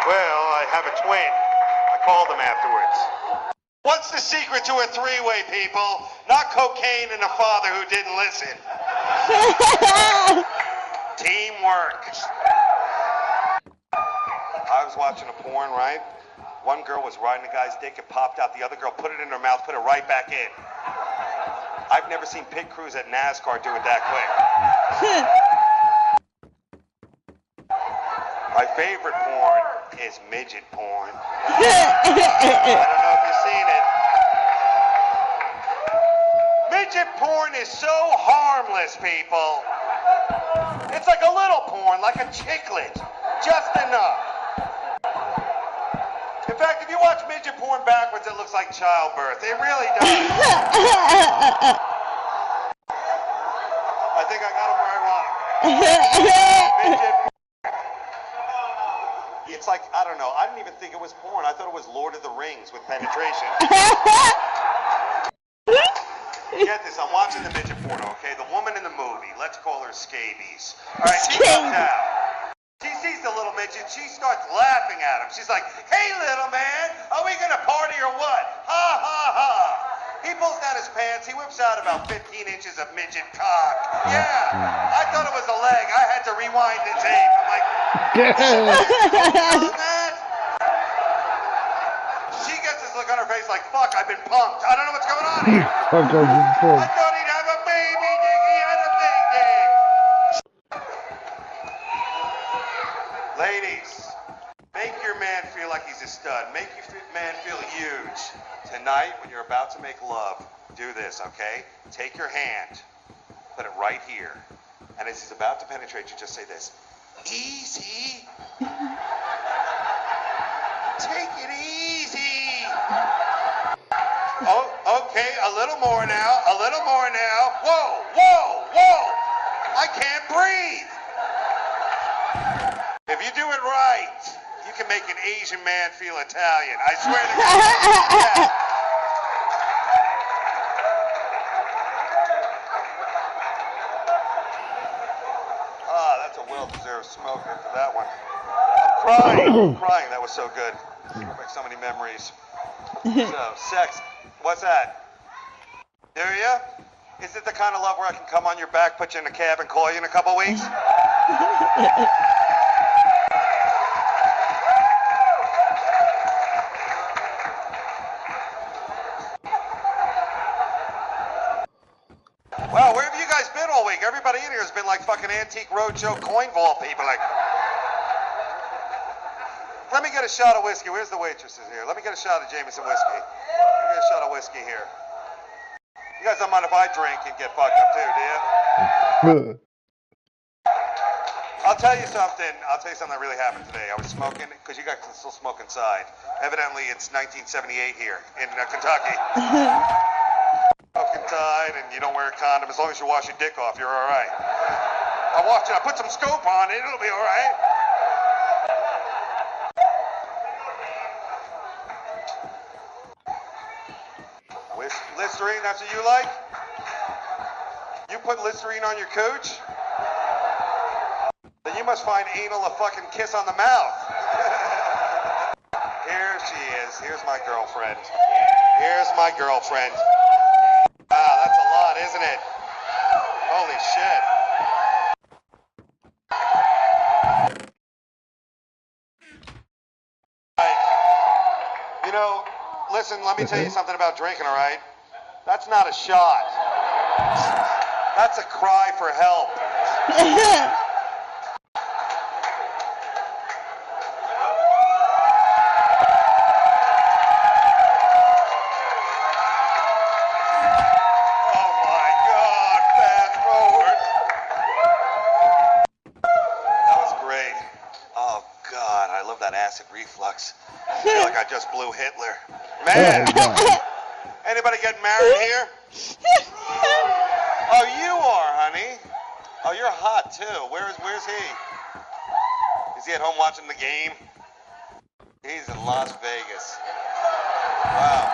Well, I have a twin. I called them afterwards. What's the secret to a three-way, people? Not cocaine and a father who didn't listen. Teamwork. I was watching a porn, right? One girl was riding a guy's dick, it popped out. The other girl put it in her mouth, put it right back in. I've never seen pit crews at NASCAR do it that quick. My favorite porn is midget porn. I don't know if you've seen it. Midget porn is so harmless, people. It's like a little porn, like a chicklet. Just enough. In fact, if you watch midget porn backwards, it looks like childbirth. It really does. I think I got him where I want him. Midget porn. It's like, I don't know. I didn't even think it was porn. I thought it was Lord of the Rings with penetration. Get this. I'm watching the midget porno, okay? The woman in the movie. Let's call her Scabies. All right, she comes out. She sees the little midget. She starts laughing at him. She's like, hey, little man, are we going to party or what? Ha, ha, ha. He pulls down his pants. He whips out about 15 inches of midget cock. Yeah, I thought it was a leg. I had to rewind the tape. I'm like, that? She gets this look on her face like, fuck, I've been punked. I don't know what's going on here. I thought he'd have a baby dick. He had a big dick. Ladies, make your man feel like he's a stud. Make your man feel huge. Tonight, when you're about to make love, do this, okay? Take your hand, put it right here, and as he's about to penetrate you, just say this. Easy. Take it easy. Oh, okay, a little more now, a little more now. Whoa, whoa, whoa. I can't breathe. If you do it right, you can make an Asian man feel Italian. I swear to God. Yeah. Ah, that's a well-deserved smoke after that one. I'm crying. I'm crying. That was so good. Brought back so many memories. So, sex. What's that? Do ya? Is it the kind of love where I can come on your back, put you in a cab, and call you in a couple weeks? Wow, where have you guys been all week? Everybody in here has been like fucking Antique Roadshow coin vault people. Like, let me get a shot of whiskey. Where's the waitresses here? Let me get a shot of Jameson whiskey. Let me get a shot of whiskey here. You guys don't mind if I drink and get fucked up too, do you? I'll tell you something. I'll tell you something that really happened today. I was smoking, because you guys can still smoke inside. Evidently, it's 1978 here in Kentucky. Smoke inside, and you don't wear a condom. As long as you wash your dick off, you're all right. I put some scope on it. It'll be all right. Listerine, that's what you like? You put Listerine on your cooch? Then you must find anal a fucking kiss on the mouth. Here she is. Here's my girlfriend. Here's my girlfriend. Wow, that's a lot, isn't it? Holy shit. You know, listen, let me tell you something about drinking, all right? That's not a shot. That's a cry for help. I just blew Hitler. Man! Anybody getting married here? Oh, you are, honey. Oh, you're hot too. Where's he? Is he at home watching the game? He's in Las Vegas. Wow.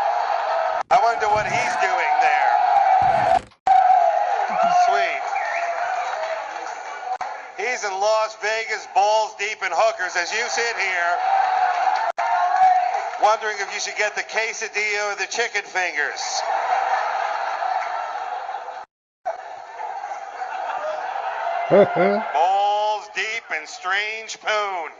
I wonder what he's doing there. Sweet. He's in Las Vegas, balls deep in hookers, as you sit here, wondering if you should get the quesadilla or the chicken fingers. Balls deep in strange poon.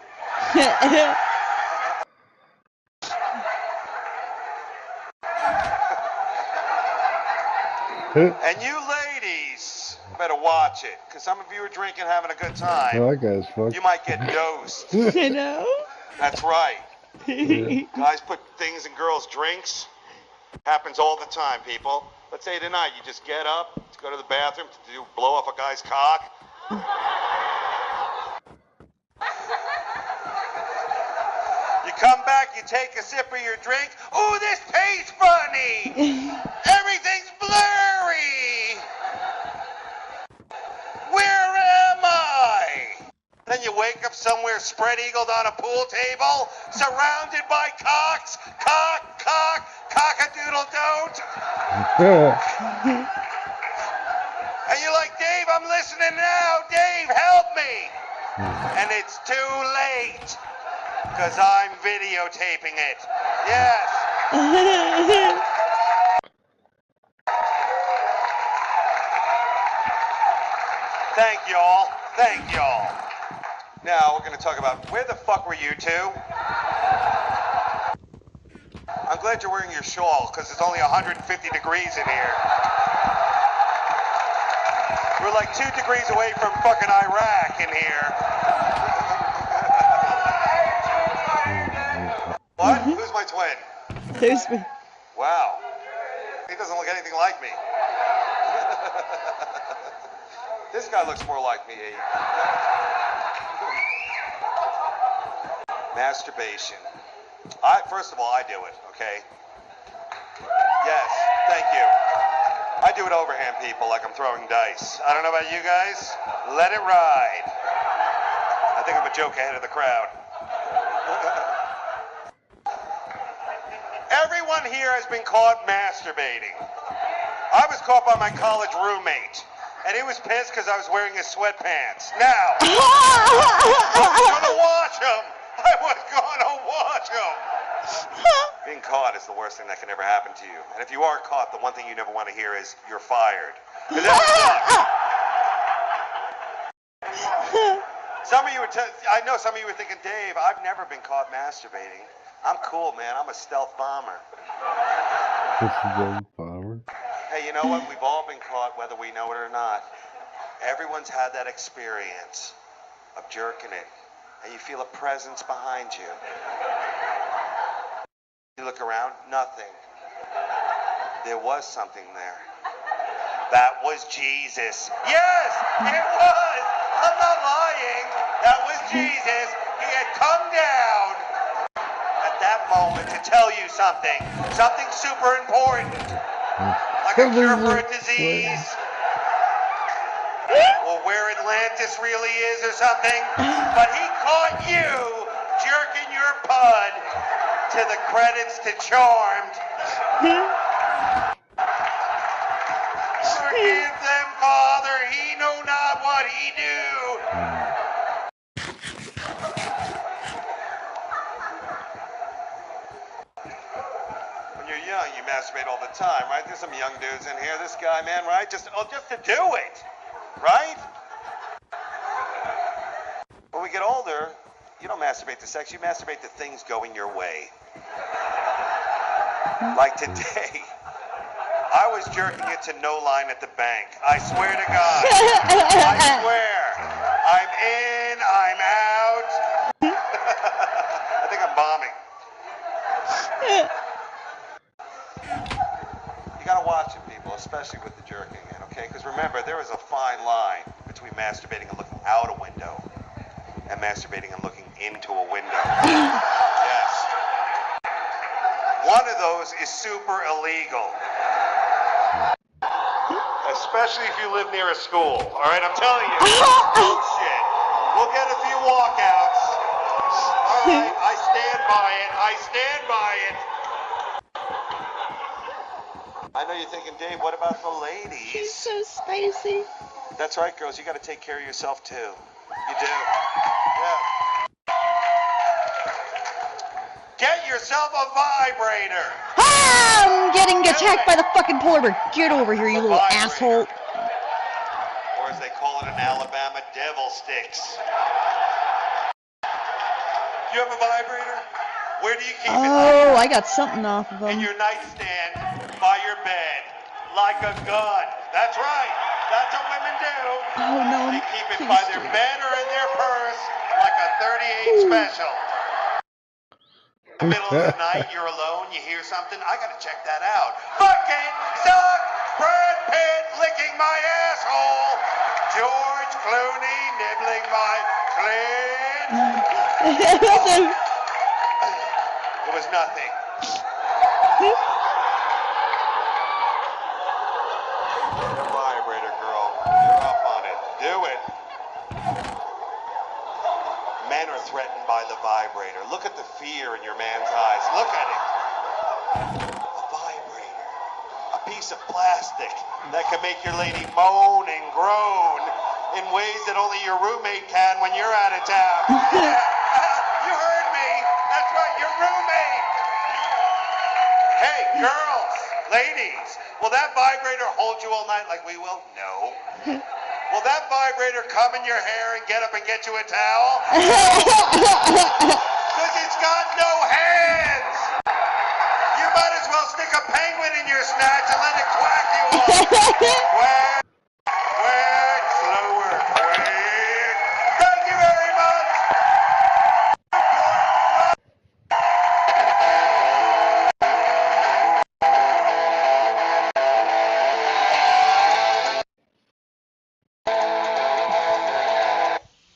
And you ladies better watch it, because some of you are drinking, having a good time. Oh, that guy's fucked. You might get dosed. I know. That's right. Yeah. Guys put things in girls' drinks. Happens all the time, people. Let's say tonight you just get up to go to the bathroom to blow off a guy's cock. You come back, you take a sip of your drink. Ooh, this tastes funny. Everything's blurry. Where am I? Then you wake up somewhere spread-eagled on a pool table, surrounded by cocks. Cock, cock-a-doodle-don't. And you're like, Dave, I'm listening now. Dave, help me. And it's too late, because I'm videotaping it. Yes. Thank y'all. Thank y'all. Now we're going to talk about where the fuck were you two? I'm glad you're wearing your shawl, because it's only 150 degrees in here. We're like 2 degrees away from fucking Iraq in here. What? Who's my twin? There's me. Wow. He doesn't look anything like me. This guy looks more like me. Masturbation. First of all, I do it, okay? Yes, thank you. I do it overhand, people, like I'm throwing dice. I don't know about you guys. Let it ride. I think I'm a joke ahead of the crowd. Everyone here has been caught masturbating. I was caught by my college roommate, and he was pissed because I was wearing his sweatpants. Now, I was gonna watch him. I was gonna watch him. Being caught is the worst thing that can ever happen to you. And if you are caught, the one thing you never want to hear is, you're fired. Because that sucks. Some of you I know some of you were thinking, Dave, I've never been caught masturbating. I'm cool, man. I'm a stealth bomber. Hey, you know what? We've all been caught, whether we know it or not. Everyone's had that experience of jerking it, and you feel a presence behind you. You look around, nothing. There was something there. That was Jesus. Yes, it was. I'm not lying. That was Jesus. He had come down at that moment to tell you something super important, like a cure for a disease, or where Atlantis really is or something. But he caught you jerking your pud to the credits to Charmed. Forgive them, Father, he know not what he do. When you're young, you masturbate all the time, right? There's some young dudes in here. This guy, man, right? Just to do it, right? When we get older, you don't masturbate to sex, you masturbate to things going your way. Like today, I was jerking it to No Line at the Bank. I swear to God. I swear. I'm in, I'm out. I think I'm bombing. You gotta watch it, people, especially with the jerking it, okay? Because remember, there is a fine line between masturbating and looking out a window and masturbating and looking into a window. Yes. One of those is super illegal. Especially if you live near a school. All right, I'm telling you. Oh, shit. We'll get a few walkouts. All right, I stand by it. I stand by it. I know you're thinking, Dave, what about the ladies? He's so spicy. That's right, girls. You got to take care of yourself, too. You do. Yeah. Get yourself a vibrator. Ah, I'm getting attacked by the fucking polar bear. Get over here, you little asshole. Or as they call it in Alabama, devil sticks. You have a vibrator? Where do you keep it? Oh, I got something off of In him. your nightstand, by your bed, like a gun. That's right. That's what women do. Oh no. They keep it by their bed or in their purse, like a 38 special. In the middle of the night, you're alone, you hear something, I gotta check that out. Fucking suck! Brad Pitt licking my asshole! George Clooney nibbling my clit! It was nothing. The vibrator, girl. You're up on it. Do it. Men are threatened by the vibrator. Look at the fear in your man's eyes. Look at it. A vibrator. A piece of plastic that can make your lady moan and groan in ways that only your roommate can when you're out of town. Yeah. You heard me. That's right, your roommate. Hey, girls, ladies, will that vibrator hold you all night like we will? No. Will that vibrator come in your hair and get up and get you a towel? Because it's got no hands. You might as well stick a penguin in your snatch and let it quack you off. Quack, quack, slower, quack. Thank you very much.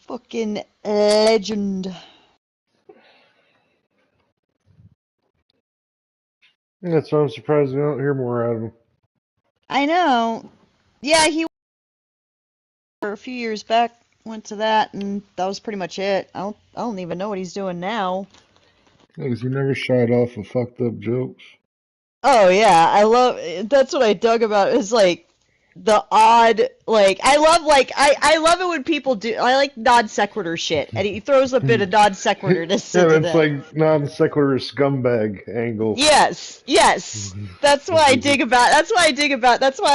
Fucking legend. That's why I'm surprised we don't hear more out of him. I know. Yeah, he a few years back went to that, and that was pretty much it. I don't even know what he's doing now. Because he never shied off of fucked up jokes. Oh yeah, that's what I dug about is like the odd I love it when people do I like non sequitur shit, and he throws a bit of non sequiturness Yeah, into that's that. like non sequitur scumbag angle. Yes. That's what I dig about. That's why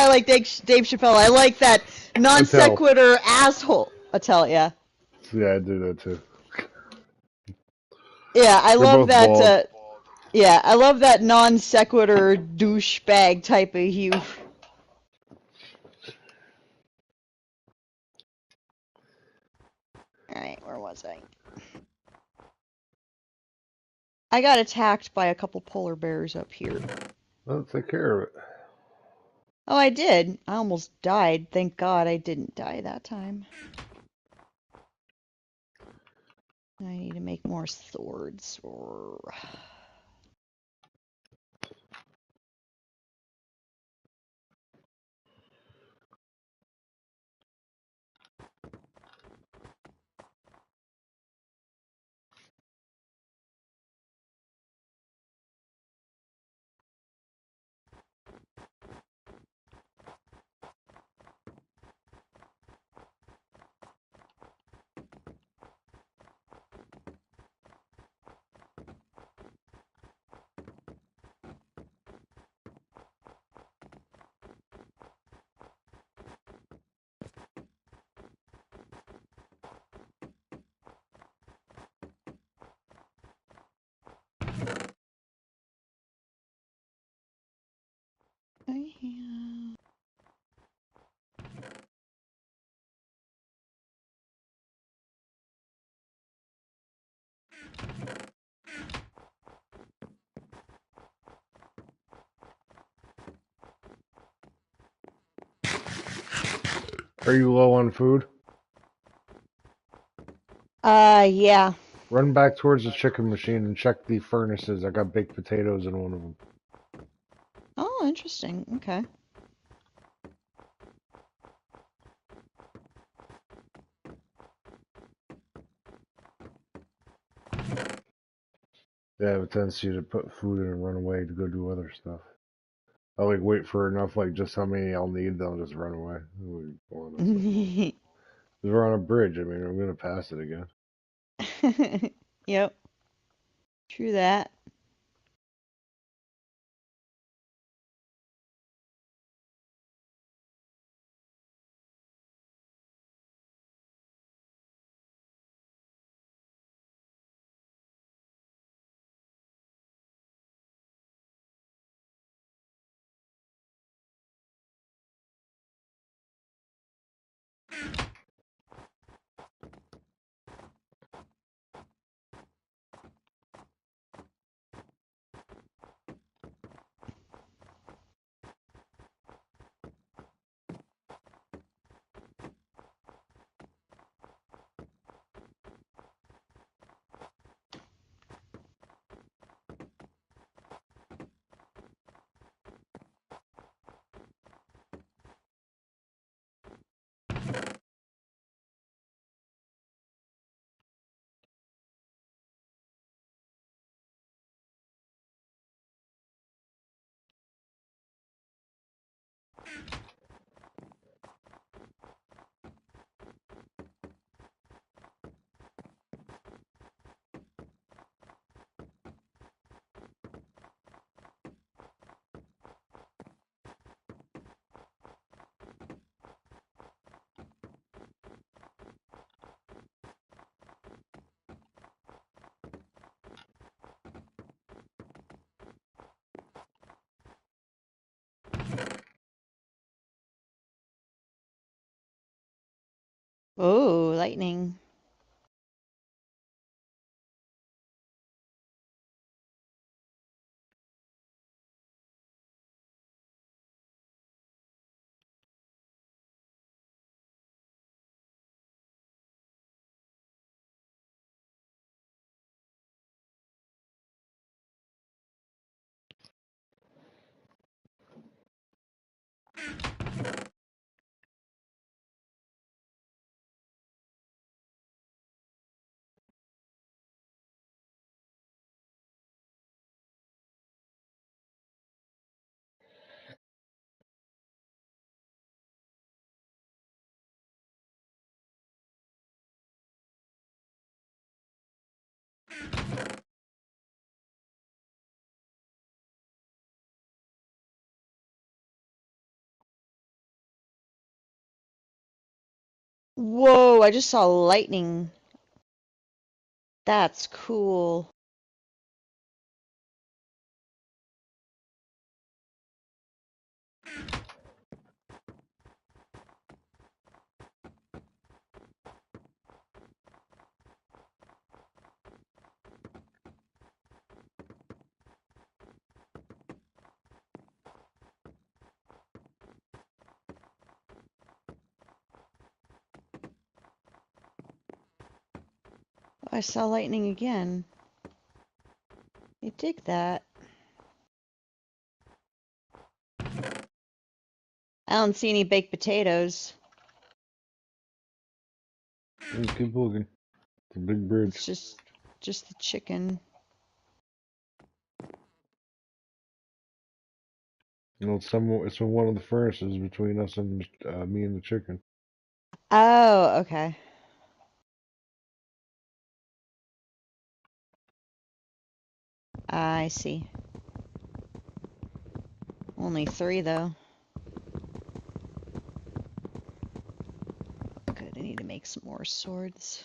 I like Dave Chappelle. I like that non sequitur asshole. Attell, yeah. Yeah, I do that too. Yeah, I They're love both that. bald. Yeah, I love that non sequitur douchebag type of hue. Alright, where was I? I got attacked by a couple polar bears up here. Well, take care of it. Oh, I did. I almost died. Thank God I didn't die that time. I need to make more swords. Are you low on food? Yeah. Run back towards the chicken machine and check the furnaces. I got baked potatoes in one of them. Oh, interesting. Okay. They have a tendency to put food in and run away to go do other stuff. I'll like wait for enough, like just how many I'll need, then I'll just run away. Because we're on a bridge. I mean, I'm gonna pass it again. Yep. True that. Oh, lightning. Whoa, I just saw lightning. That's cool. I saw lightning again. I dig that. I don't see any baked potatoes. Just keep looking. It's a big bridge. It's just the chicken. You know, it's in one of the furnaces between us and me and the chicken. Oh, okay. I see. Only 3 though. Good, I need to make some more swords.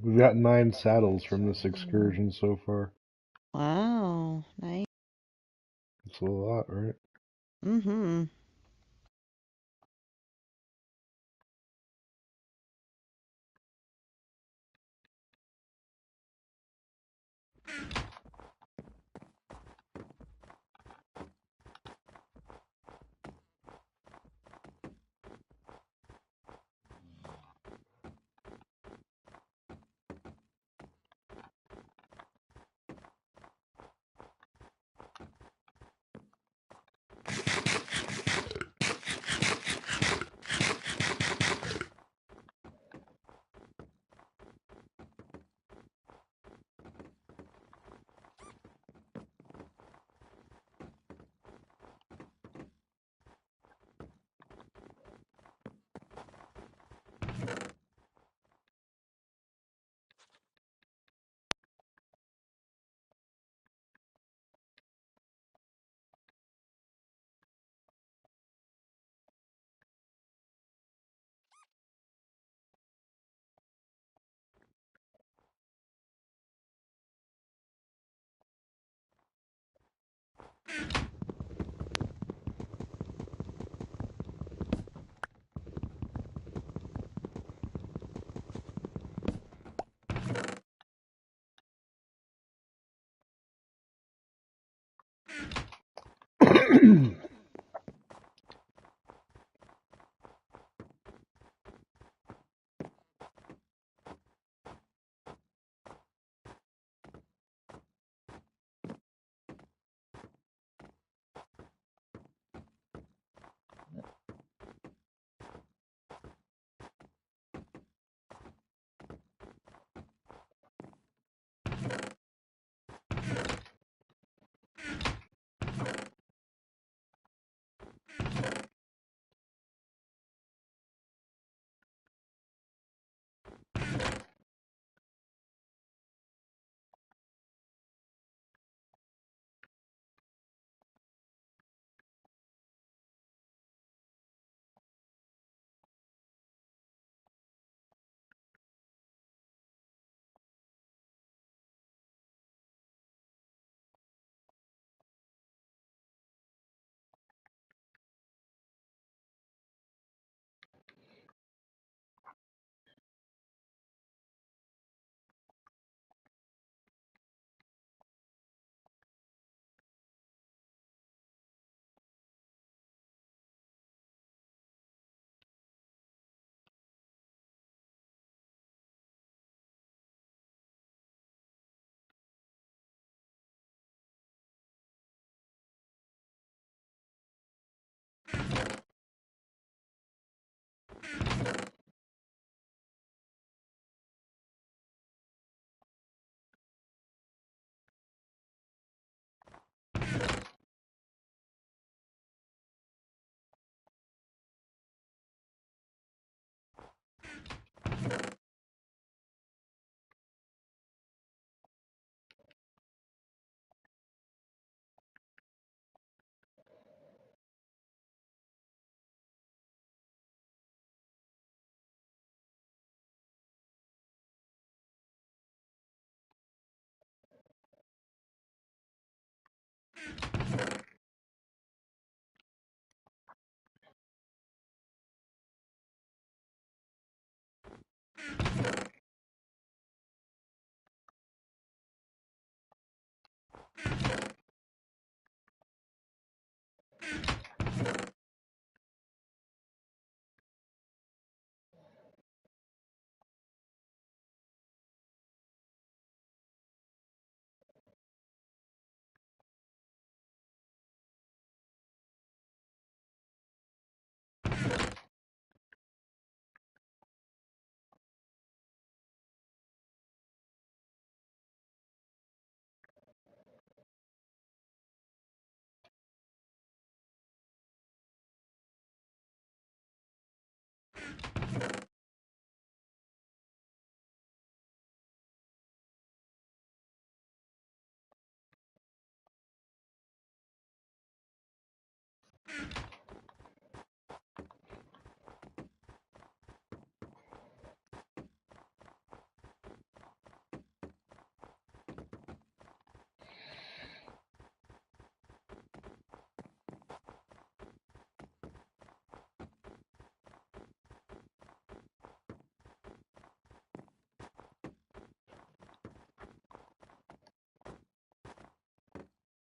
We've got 9 saddles from this excursion so far. Wow, nice. It's a lot, right? Mm-hmm.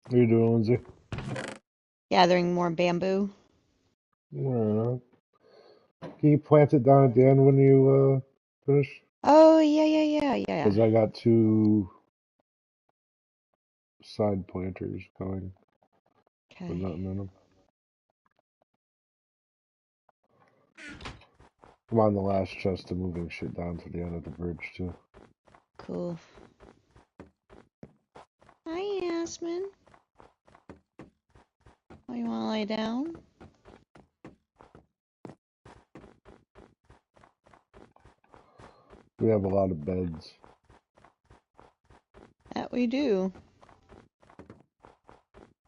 What are you doing, Lindsay? Gathering more bamboo. Can you plant it down at the end when you finish? Oh, yeah. Because I got 2 side planters going with Okay. nothing in them. I'm on the last chest of moving shit down to the end of the bridge, too. Cool. Hi, Yasmin. Oh, you want to lay down? We have a lot of beds. That we do.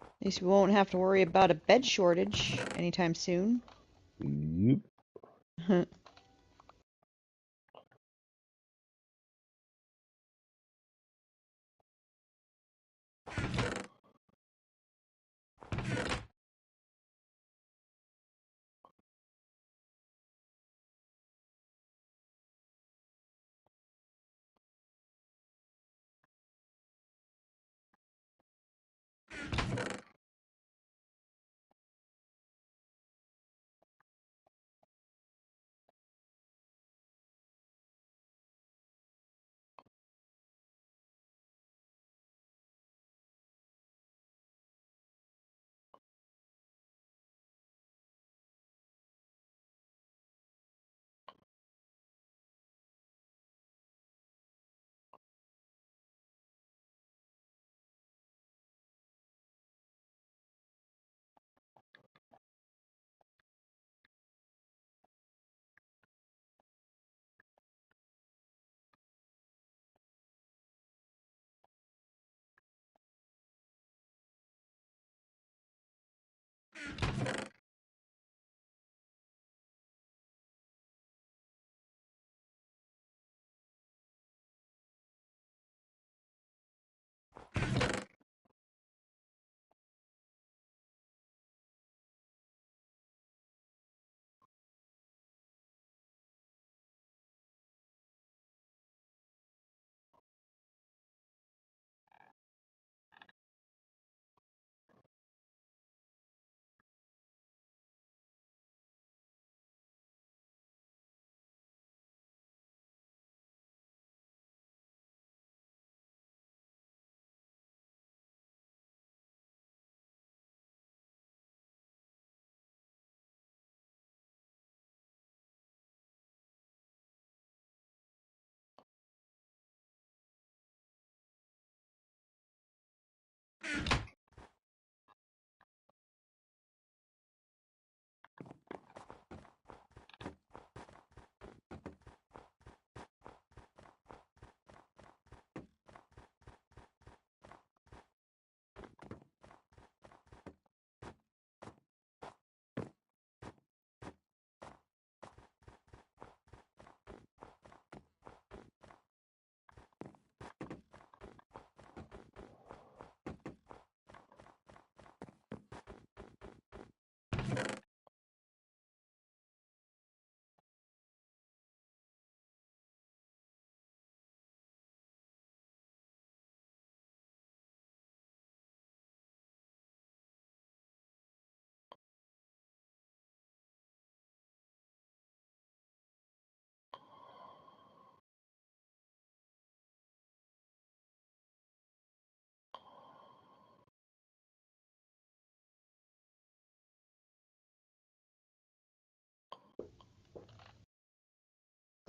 At least we won't have to worry about a bed shortage anytime soon. Yep.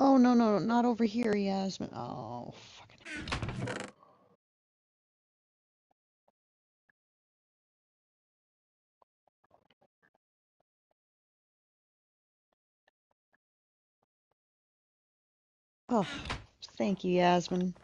Oh, no, not over here, Yasmin. Oh, fucking. Oh, thank you, Yasmin.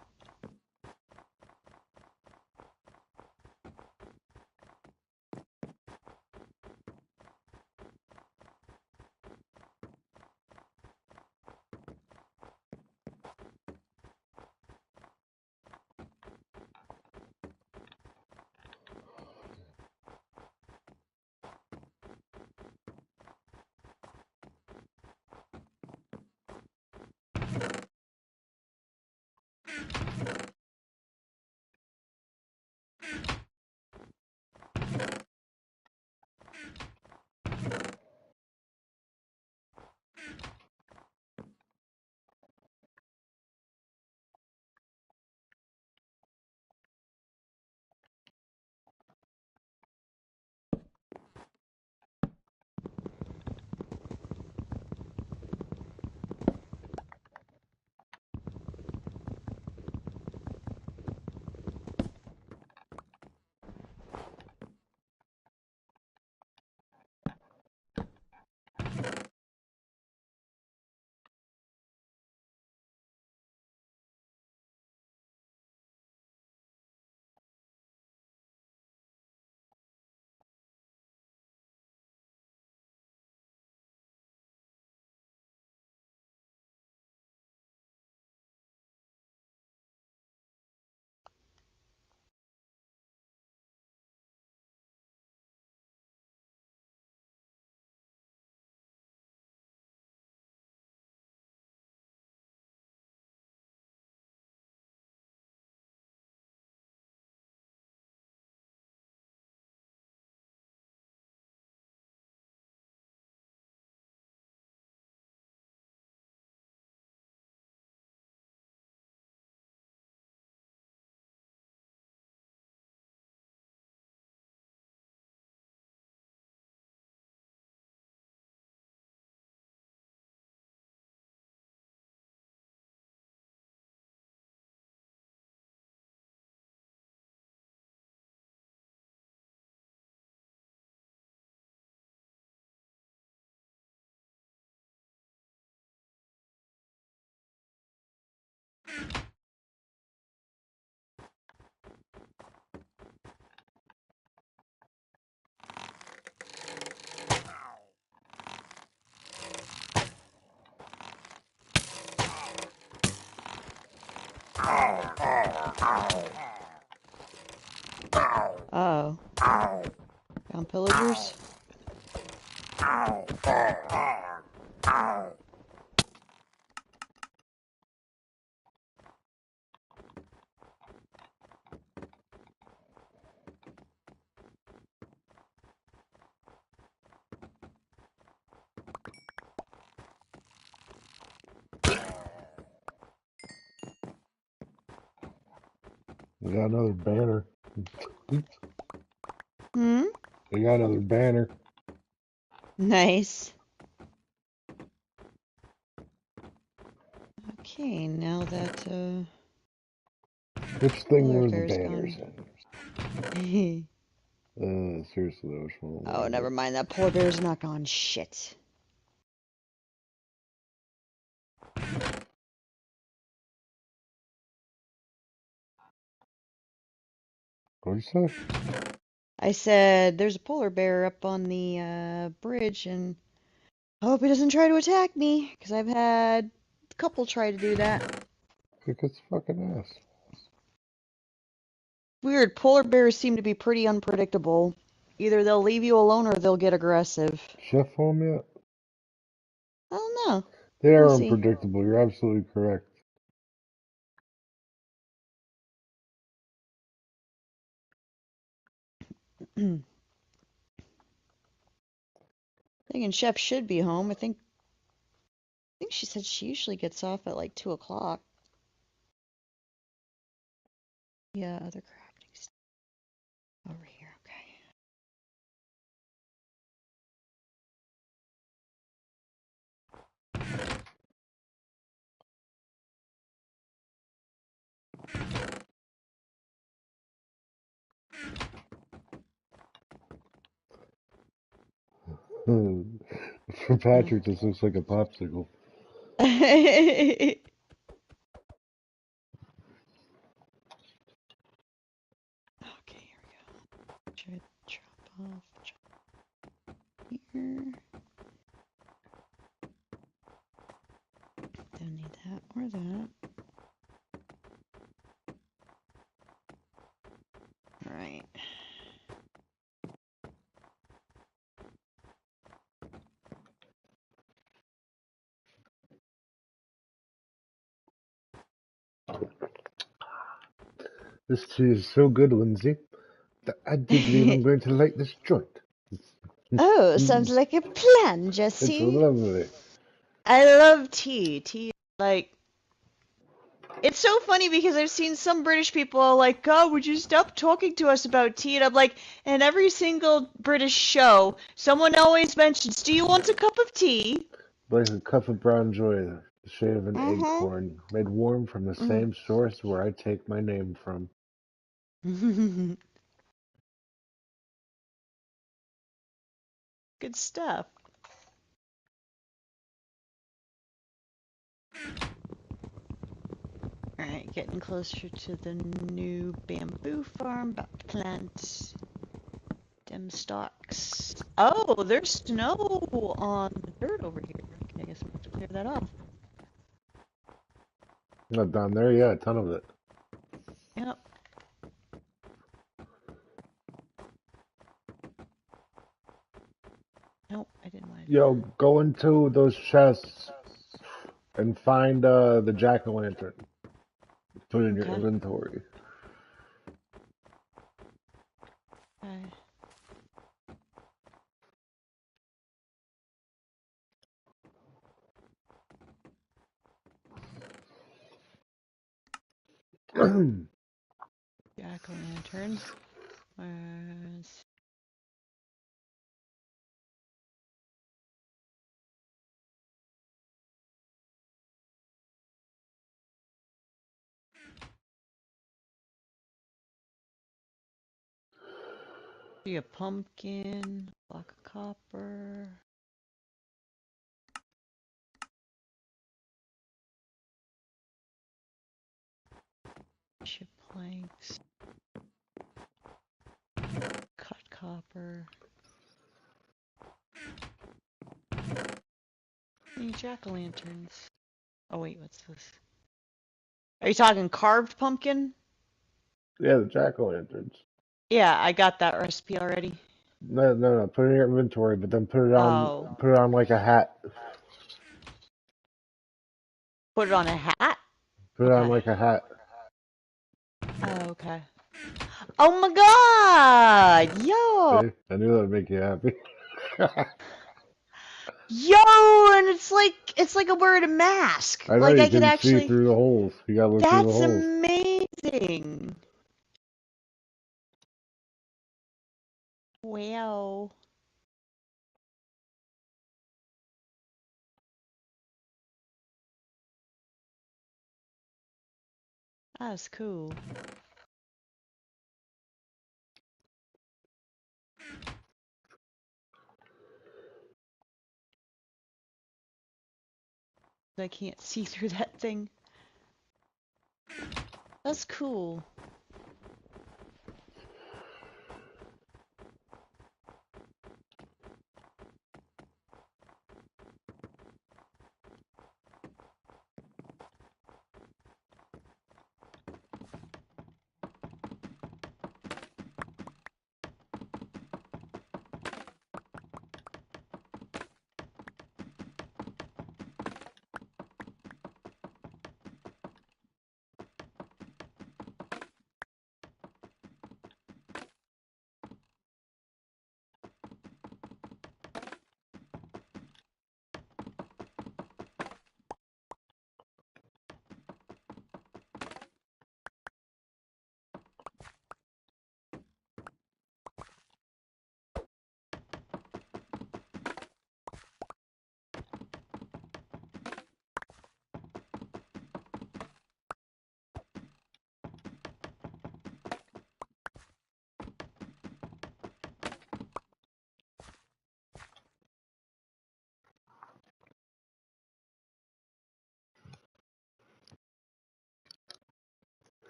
Oh. Found pillagers? We got another banner. Hmm? We got another banner. Nice. Okay, now that, Which thing polar were the bear's banners gone. in? Seriously, though, which one Oh, was never it? mind. That polar bear's not gone. Shit. What'd you say? I said, there's a polar bear up on the, bridge, and I hope he doesn't try to attack me, because I've had a couple try to do that. Kick its fucking ass. Weird. Polar bears seem to be pretty unpredictable. Either they'll leave you alone or they'll get aggressive. Chef home yet? I don't know. They are We'll see. unpredictable. You're absolutely correct. Thinking Chef should be home. I think she said she usually gets off at like 2 o'clock. Yeah, other crafting stuff over here. Okay. For Patrick, this looks like a popsicle. Okay, here we go. Try to chop off here. Don't need that or that. All right. This tea is so good, Lindsay, that I do believe I'm going to light this joint. Oh, sounds like a plan, It's Jesse. lovely. I love tea. Tea, like, it's so funny because I've seen some British people like, God, would you stop talking to us about tea? And I'm like, in every single British show, someone always mentions, do you want a cup of tea? Like a cup of brown joy, the shade of an Mm-hmm. acorn, made warm from the same source where I take my name from. Good stuff. Alright, getting closer to the new bamboo farm. About to plant them stalks. Oh, there's snow on the dirt over here. Okay, I guess I'm going to clear that off. Not down there, yeah, a ton of it. Yep. Nope, I didn't want to do Yo, that. go into those chests and find the jack-o'-lantern. Put it in your Okay. inventory. Okay. Jack-o'-lanterns. Where's... See a pumpkin, block of copper. Ship planks. Cut copper. Any jack-o'-lanterns? Oh wait, what's this? Are you talking carved pumpkin? Yeah, the jack-o'-lanterns. Yeah, I got that recipe already. No. Put it in your inventory, but then Oh. put it on like a hat. Put it on a hat? Put it on Okay. like a hat. Oh, okay. Oh my god! Yo! See? I knew that would make you happy. Yo! And it's like a wearing a mask. I know Like you I could can see actually. through the holes. You gotta look through the That's holes. amazing. Wow. That's cool. I can't see through that thing. That's cool.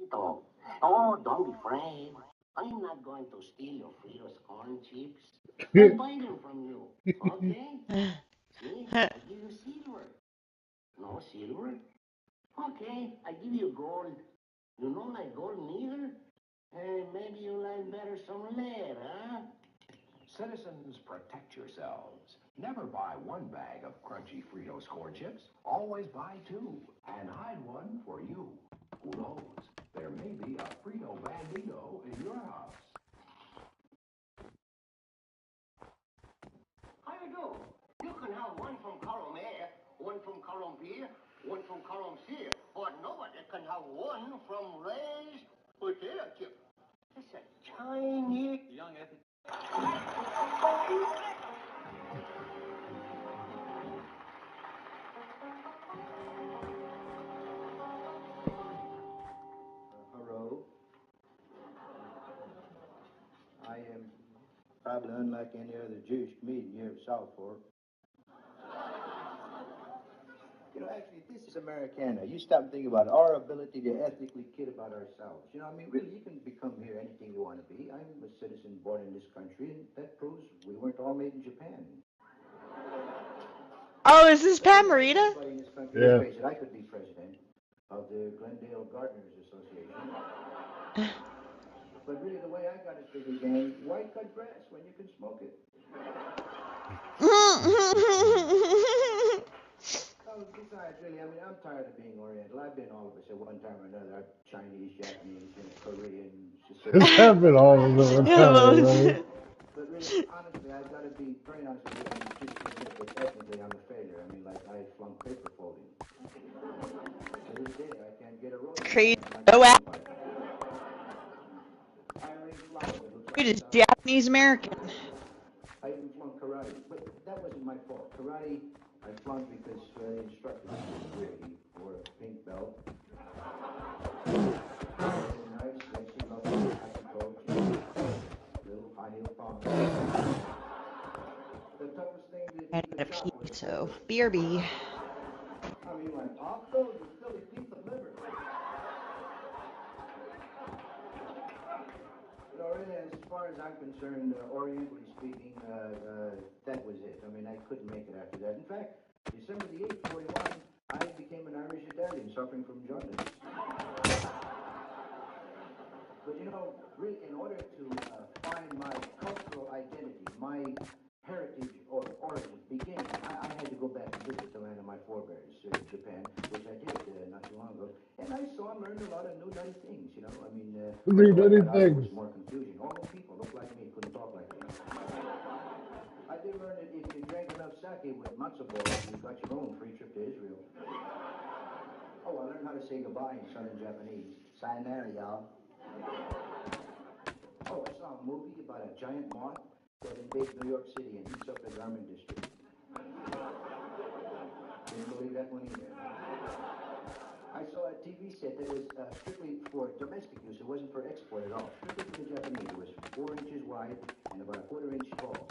Carlito. Oh, don't be afraid. I'm not going to steal your Fritos corn chips. I'll buy them from you. Okay? See, I give you silver. No silver? Okay, I give you gold. You don't like gold neither? Hey, maybe you like better some lead, huh? Citizens, protect yourselves. Never buy one bag of crunchy Fritos corn chips. Always buy two, and hide one for you. Who knows? There may be a Frito Bandito in your house. How you do? You can have one from column A, one from column B, one from column C, but nobody can have one from Ray's potato chip. It's a Chinese young ethic. Hello. I am probably unlike any other Jewish comedian here at South Fork. You know, actually, this is Americana. You stop and think about it. Our ability to ethnically kid about ourselves. You know, I mean, really, you can become here anything you want to be. I'm a citizen born in this country, and that proves we weren't all made in Japan. Oh, is this Pat Morita? Everybody in this country, let's face it, I could be president of the Glendale Gardeners Association. But really, the way I got it figured, gang, why cut grass when you can smoke it? Oh, besides, really, I mean, I'm tired of being Oriental. I've been all of us at one time or another. Chinese, Japanese, Korean. It's happened all of them. Right? But really, honestly, I've got to be very honest with you. I mean, just admit that technically I'm a failure. I mean, like, I flunked paper folding. To this day, I can't get a road. Crazy. No app. It is Japanese American. I even flunked karate, but that wasn't my fault. Karate, I flunked because the instructor was weird. He wore a pink belt. Nice, sexy, lovely, happy coach, little high heel thong. The toughest thing I had a pee, so BRB. I mean, like pop those with Philly piece of liver. You know, really, as far as I'm concerned, orientally speaking, that was it. I mean, I couldn't make it after that. In fact, December the 8th, 41, I became an Irish Italian suffering from jaundice. But you know, really, in order to find my cultural identity, my heritage or origin, beginning, I had to go back and visit the land of my forebears, Japan, which I did not too long ago. And I saw and learned a lot of new nutty things, you know. I mean, new nutty things. More confusion. All those people looked like me, couldn't talk like me. I did learn that if you drank enough sake with matzo balls, you got your own free trip to Israel. Oh, I learned how to say goodbye in Southern Japanese. Sayonara, y'all. Oh, I saw a movie about a giant moth that invades New York City and eats up the garment district. Didn't believe that one either. I saw a TV set that was strictly for domestic use. It wasn't for export at all. Strictly for the Japanese. It was 4 inches wide and about a quarter-inch tall.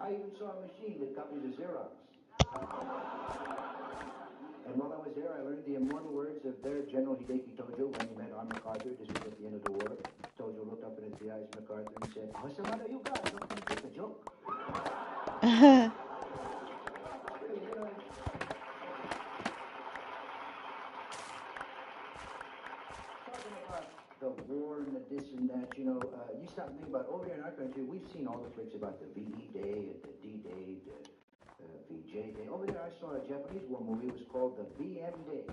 I even saw a machine that copies a Xerox. And while I was there, I learned the immortal words of their General Hideki Tojo when he met on MacArthur. This was at the end of the war. Tojo looked up into the eyes of MacArthur and said, "What's the matter, you guys? Don't think it's a joke." Talking about the war and the this and that, you know, you stop and think about over here in our country, we've seen all the flicks about the VE Day and the D-Day, the VJ Day. Over there, I saw a Japanese war movie. It was called the VM Day.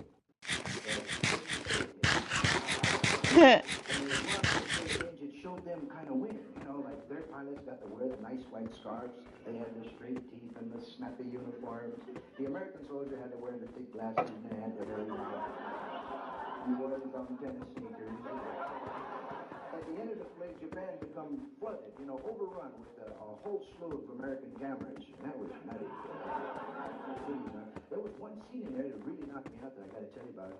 It showed them kind of winning, you know, like their pilots got to wear the nice white scarves. They had the straight teeth and the snappy uniforms. The American soldier had to wear the thick glasses and they had the very New Orleans on tennis sneakers. At the end of the flick, Japan become flooded, you know, overrun with a whole slew of American cameras. And that was nutty. There was one scene in there that really knocked me out that I got to tell you about.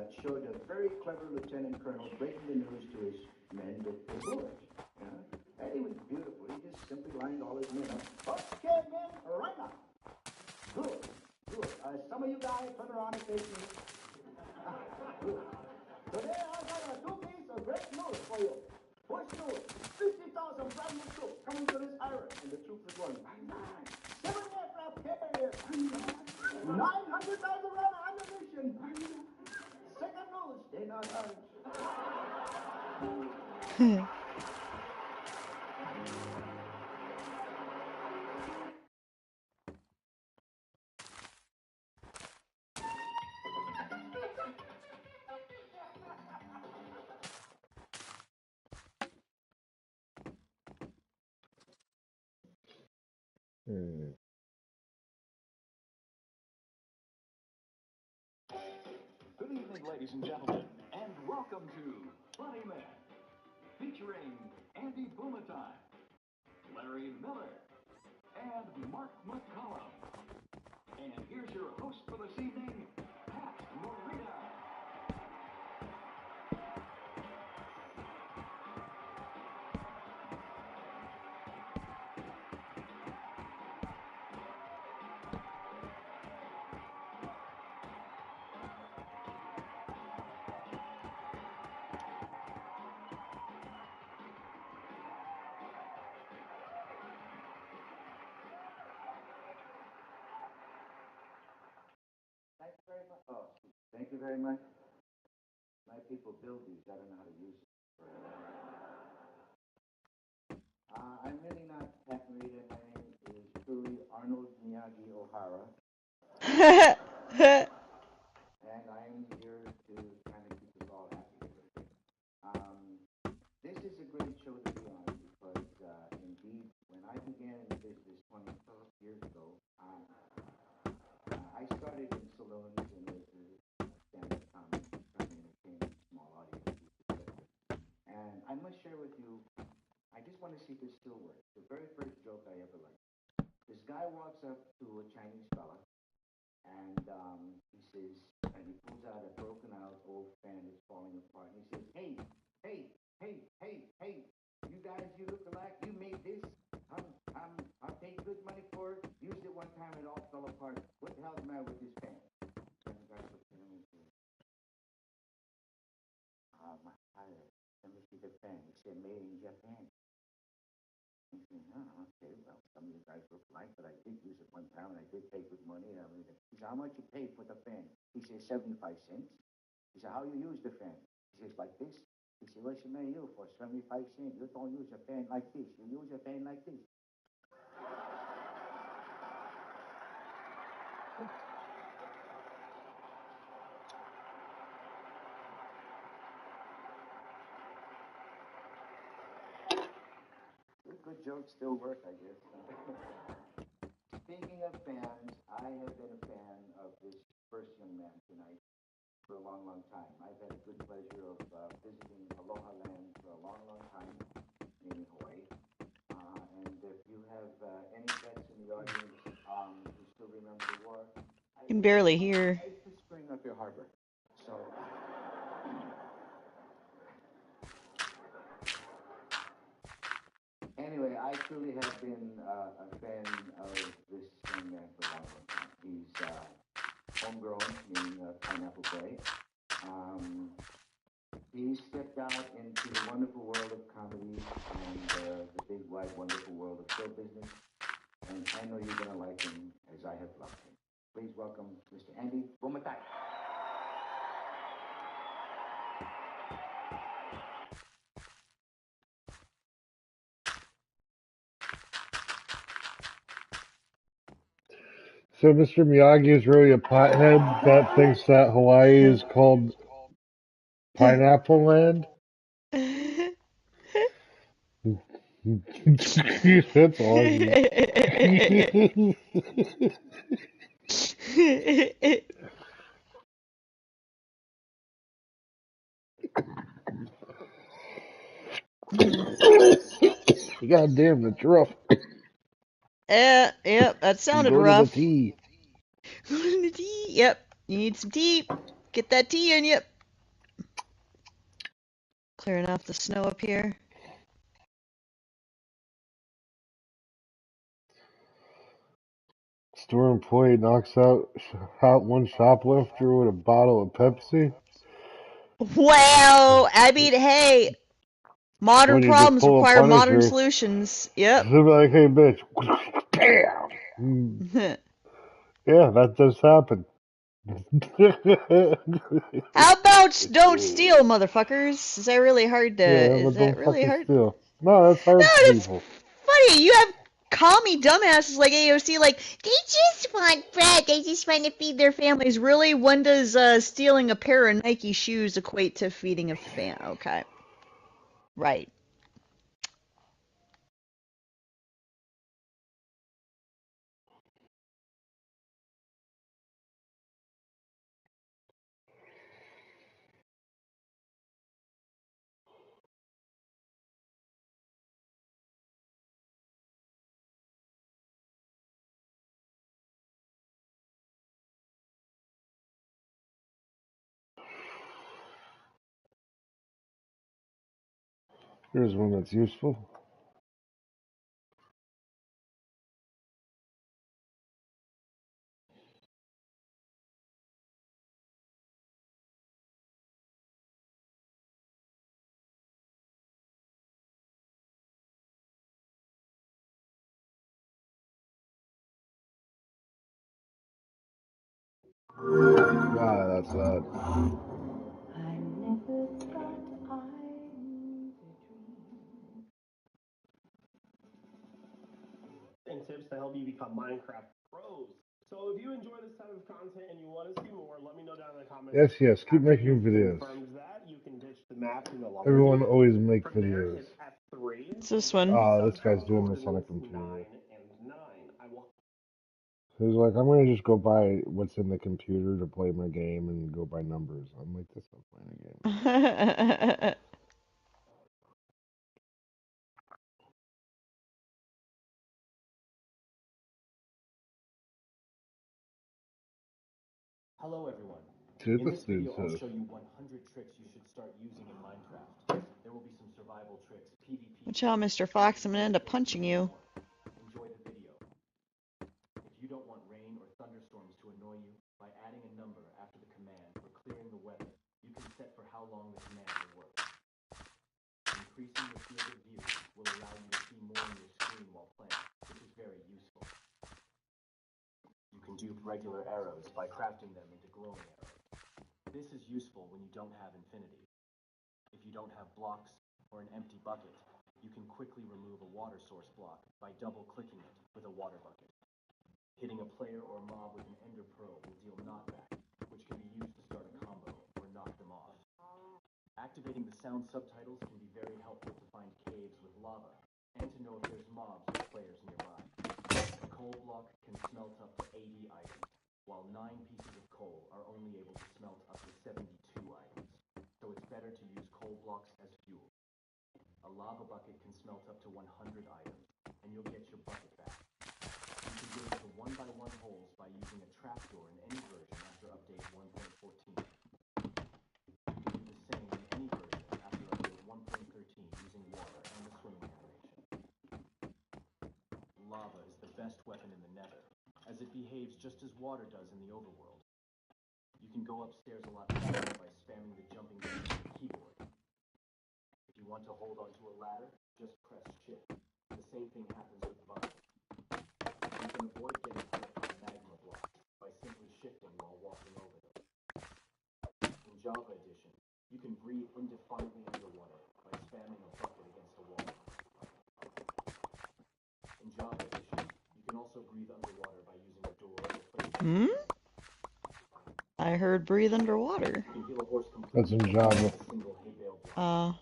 It showed a very clever lieutenant colonel breaking the news to his men that they blew it. You know? And it was beautiful. He just simply lined all his men up. Okay, men, right now. Good, good. Some of you guys turn around and face me. They're not ours. Good evening, ladies and gentlemen, and welcome to Funny Men, featuring Andy Bumatine, Larry Miller, and Mark McCollum. And here's your host for this evening, Pat Morita. Thank you very much. Oh, thank you very much. My people build these. I don't know how to use it. I'm really not Pat Morita. My name is truly Arnold Miyagi O'Hara. And I'm here to kind of keep us all happy. This is a great show to be on because, indeed, when I began in the business 20 years ago, I started in saloons and as a stand-up comic, trying to entertain small audiences, etc. And I must share with you, I just want to see if this still works. The very first joke I ever liked. This guy walks up to a Chinese fella, and he says, and he pulls out a broken out old fan that's falling apart, and he says, hey, you guys, you look alike, you made this. I paid good money for it, used it one time, it all fell apart. What the hell's the matter with this fan? And the guy looks at him and says, let me see the fan. He said, made in Japan. He said, oh, okay, well, some of you guys look alike, but I did use it one time, and I did pay good money. He said, how much you paid for the fan? He said, 75 cents. He said, how you use the fan? He says, like this. He said, what's the man you for 75 cents? You don't use a fan like this. You use a fan like this. Good jokes still work, I guess. Speaking of fans, I have been a fan of this first young man tonight for a long, long time. I've had a good pleasure of visiting Aloha Land for a long, long time in Hawaii. And if you have any vets in the audience who still remember the war, I can barely hear. I used to spring up your harbor. So. Anyway, I truly have been a fan of this young man for a long, long time. He's homegrown, meaning Pineapple Bay. He stepped out into the wonderful world of comedy and the big, wide, wonderful world of show business. And I know you're going to like him as I have loved him. Please welcome Mr. Andy Bumatine. So Mr. Miyagi is really a pothead that thinks that Hawaii is called Pineapple Land? That's awesome. God damn, that's rough. Yep, that sounded Go rough. To the tea. Go to the tea. Yep, you need some tea. Get that tea in you. Clearing off the snow up here. Store employee knocks out one shoplifter with a bottle of Pepsi. Well, I mean, hey, modern problems require modern solutions. Yep. They'll be like, hey, bitch. Bam! Yeah, that does happen. How about don't steal, motherfuckers? Is that really hard to? Yeah, Is but that don't really fucking hard? steal. No, that's No, hard for that's people. funny. You have commie dumbasses like AOC, like they just want bread. They just want to feed their families. Really, when does stealing a pair of Nike shoes equate to feeding a fan? Okay, right. Here's one that's useful. Ah, that's that. I never thought I'd dream. And tips to help you become Minecraft pros. So if you enjoy this type of content and you want to see more, let me know down in the comments. Yes, yes. Keep After making you've videos. confirmed that, you can ditch the map you no longer Everyone need. always make From there, videos. hit F3. It's this one. Oh, this guy's doing Subtotal this on a coordinates 9 computer. and 9. I will So he's like, I'm gonna just go buy what's in the computer to play my game and go by numbers. I'm like, this is not playing a game. Hello everyone. Dude, In this this video, I'll dude's show you 100 tricks you should start using in Minecraft. There will be some survival tricks, PvP. Watch out, Mr. Fox. I'm gonna end up punching you. Enjoy the video. If you don't want rain or thunderstorms to annoy you, by adding a number after the command for clearing the weather, you can set for how long the command will work. Increasing your field of view will allow you to see more on your screen while playing, which is very useful. You can dupe regular arrows by crafting them into glowing arrows. This is useful when you don't have infinity. If you don't have blocks or an empty bucket, you can quickly remove a water source block by double-clicking it with a water bucket. Hitting a player or mob with an ender pearl will deal knockback, which can be used to start a combo or knock them off. Activating the sound subtitles can be very helpful to find caves with lava, and to know if there's mobs or players nearby. A coal block can smelt up to 80 items, while 9 pieces of coal are only able to smelt up to 72 items, so it's better to use coal blocks as fuel. A lava bucket can smelt up to 100 items, and you'll get your bucket back. You can get into 1x1 holes by using a trapdoor in any version after update 1.14. You can do the same in any version after update 1.13 using water and the swimming animation. Lava is the best weapon in the Nether, as it behaves just as water does in the overworld. You can go upstairs a lot faster by spamming the jumping button on the keyboard. If you want to hold onto a ladder, just press shift. The same thing happens with vines. You can avoid getting hit by magma blocks by simply shifting while walking over them. In Java Edition, you can breathe indefinitely underwater by spamming a bucket against a wall. In Java Edition, you can also breathe underwater by using a door or Hmm? I heard breathe underwater. You can heal a horse That's completely in Java. with a single hay bale block.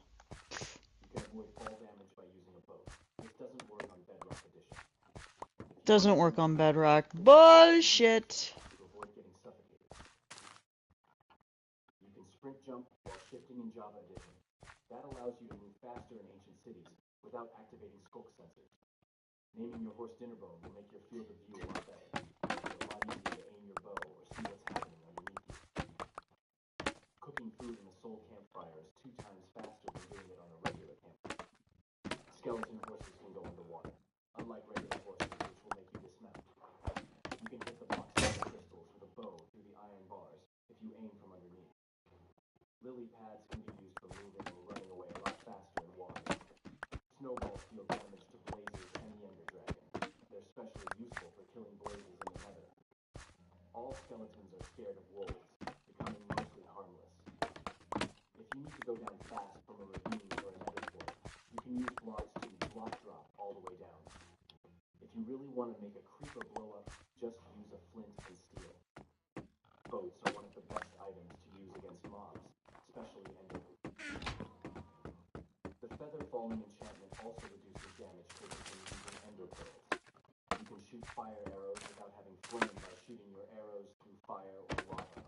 You can avoid fall damage by using a boat. This doesn't work on Bedrock Edition. Doesn't work on Bedrock. Bullshit. To avoid getting suffocated. You can sprint jump while shifting in Java Edition. That allows you to move faster in ancient cities without activating skulk sensors. Naming your horse Dinnerbone will make your field of view a lot better. It's a lot easier to aim your bow or see what's happening underneath you. Cooking food in a soul campfire is 2 times faster than doing it on a regular campfire. Skeleton horses can go underwater, unlike regular horses, which will make you dismount. You can hit the box of crystals with a bow through the iron bars if you aim from underneath. Lily pads can be used for moving or running away a lot faster in water. Snowballs deal damage to blazes and the ender dragon. They're especially useful for killing blazes in the Nether. All skeletons are scared of fast from a ravine or a nether portal, you can use blocks to block drop all the way down. If you really want to make a creeper blow up, just use a flint and steel. Boats are one of the best items to use against mobs, especially ender. The feather falling enchantment also reduces damage taken from using ender pearls. You can shoot fire arrows without having flame by shooting your arrows through fire or lava.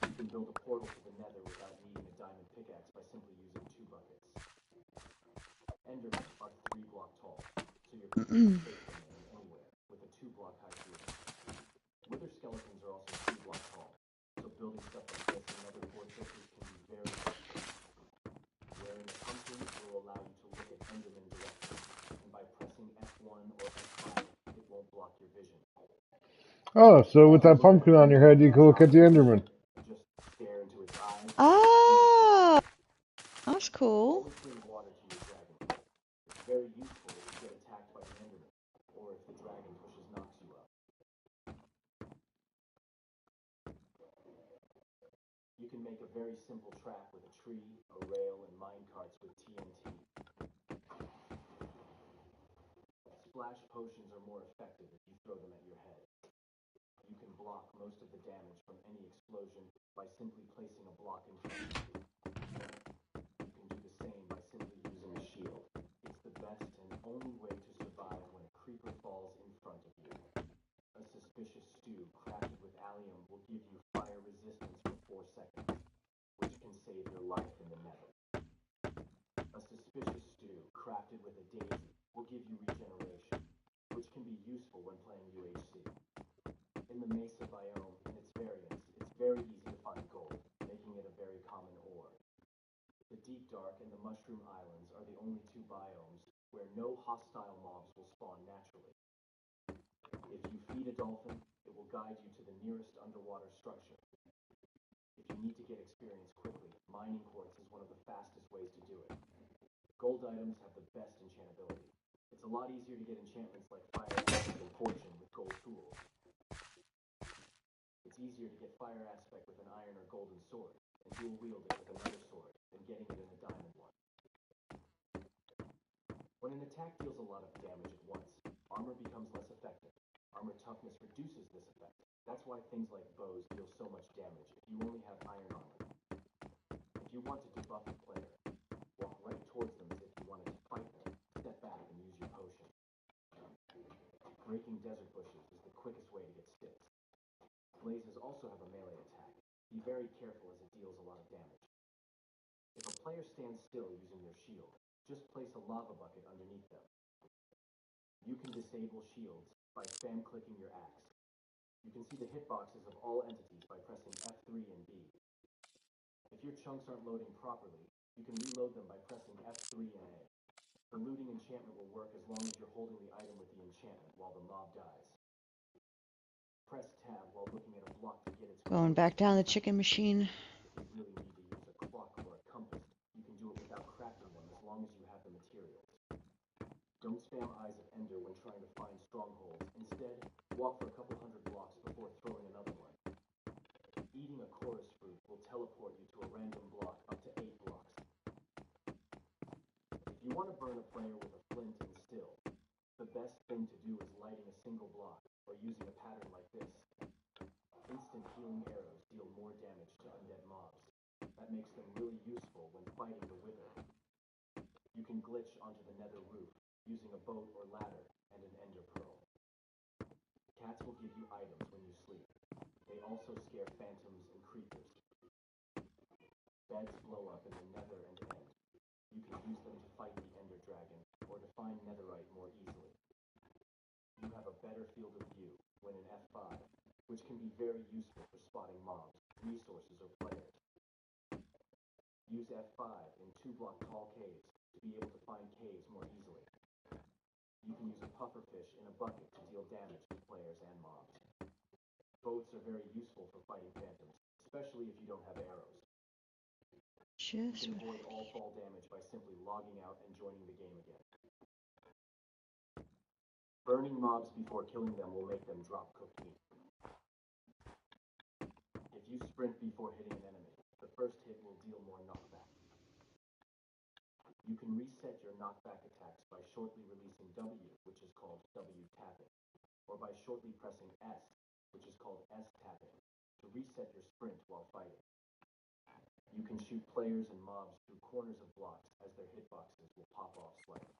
You can build a portal to the nether without needing a diamond pickaxe by simply using 2 buckets. Endermen are 3 block tall, so your creeper can safe from them anywhere with a 2 block high ceiling. Wither skeletons are also 3 block tall, so building stuff like this and other fortresses can be very useful. Wearing a pumpkin will allow you to look at Endermen directly, and by pressing F1 or F5, it won't block your vision. Oh, so with that pumpkin on your head, you can look at the Enderman. Just stare into its eyes. Oh, that's cool. Always bring water to your dragon. It's very useful if you get attacked by an Enderman, or if the dragon knocks you up. You can make a very simple track with a tree, a rail, and mine carts with TNT. Splash potions are more effective if you throw them at your head. You can block most of the damage from any explosion by simply placing a block in front of you. You can do the same by simply using a shield. It's the best and only way to survive when a creeper falls in front of you. A suspicious stew crafted with allium will give you fire resistance for 4 seconds, which can save your life in the nether. A suspicious stew crafted with a daisy will give you regeneration, which can be useful when playing UHC. In the Mesa biome and its variants, it's very easy to find gold, making it a very common ore. The Deep Dark and the Mushroom Islands are the only 2 biomes where no hostile mobs will spawn naturally. If you feed a dolphin, it will guide you to the nearest underwater structure. If you need to get experience quickly, mining quartz is one of the fastest ways to do it. Gold items have the best enchantability. It's a lot easier to get enchantments like Fire Aspect and Fortune with gold tools. It's easier to get Fire Aspect with an iron or golden sword, and dual wield it with another sword, than getting it in a diamond one. When an attack deals a lot of damage at once, armor becomes less effective. Armor toughness reduces this effect. That's why things like bows deal so much damage if you only have iron armor. If you want to debuff a player, walk right towards them as if you wanted to fight them. Step back and use your potion. Breaking desert bushes is the quickest way to get sticks. Blazes also have a melee attack. Be very careful as it deals a lot of damage. If a player stands still using their shield, just place a lava bucket underneath them. You can disable shields by spam clicking your axe. You can see the hitboxes of all entities by pressing F3 and B. If your chunks aren't loading properly, you can reload them by pressing F3 and A. The looting enchantment will work as long as you're holding the item with the enchantment while the mob dies. Press tab while looking at a block to get its Going back down the chicken machine. If you really need to use a clock or a compass, you can do it without crafting them as long as you have the materials. Don't spam Eyes of Ender when trying to find strongholds. Instead, walk for a couple hundred blocks before throwing another one. Eating a chorus fruit will teleport you to a random block up to 8 blocks. If you want to burn a player with a flint and still, the best thing to do is lighting a single block or using a pattern like this. Instant healing arrows deal more damage to undead mobs. That makes them really useful when fighting the Wither. You can glitch onto the nether roof using a boat or ladder and an ender pearl. Cats will give you items when you sleep. They also scare phantoms and creepers. Beds blow up in the nether and end. You can use them to fight the ender dragon or to find netherite more easily. You have a better field of view when in F5, which can be very useful for spotting mobs, resources, or players. Use F5 in 2-block tall caves to be able to find caves more easily. You can use a pufferfish in a bucket to deal damage to players and mobs. Boats are very useful for fighting phantoms, especially if you don't have arrows. You can avoid all fall damage by simply logging out and joining the game again. Burning mobs before killing them will make them drop cooked meat. If you sprint before hitting an enemy, the first hit will deal more knockback. reset your knockback attacks by shortly releasing W, which is called W tapping, or by shortly pressing S, which is called S tapping, to reset your sprint while fighting. You can shoot players and mobs through corners of blocks as their hitboxes will pop off slightly.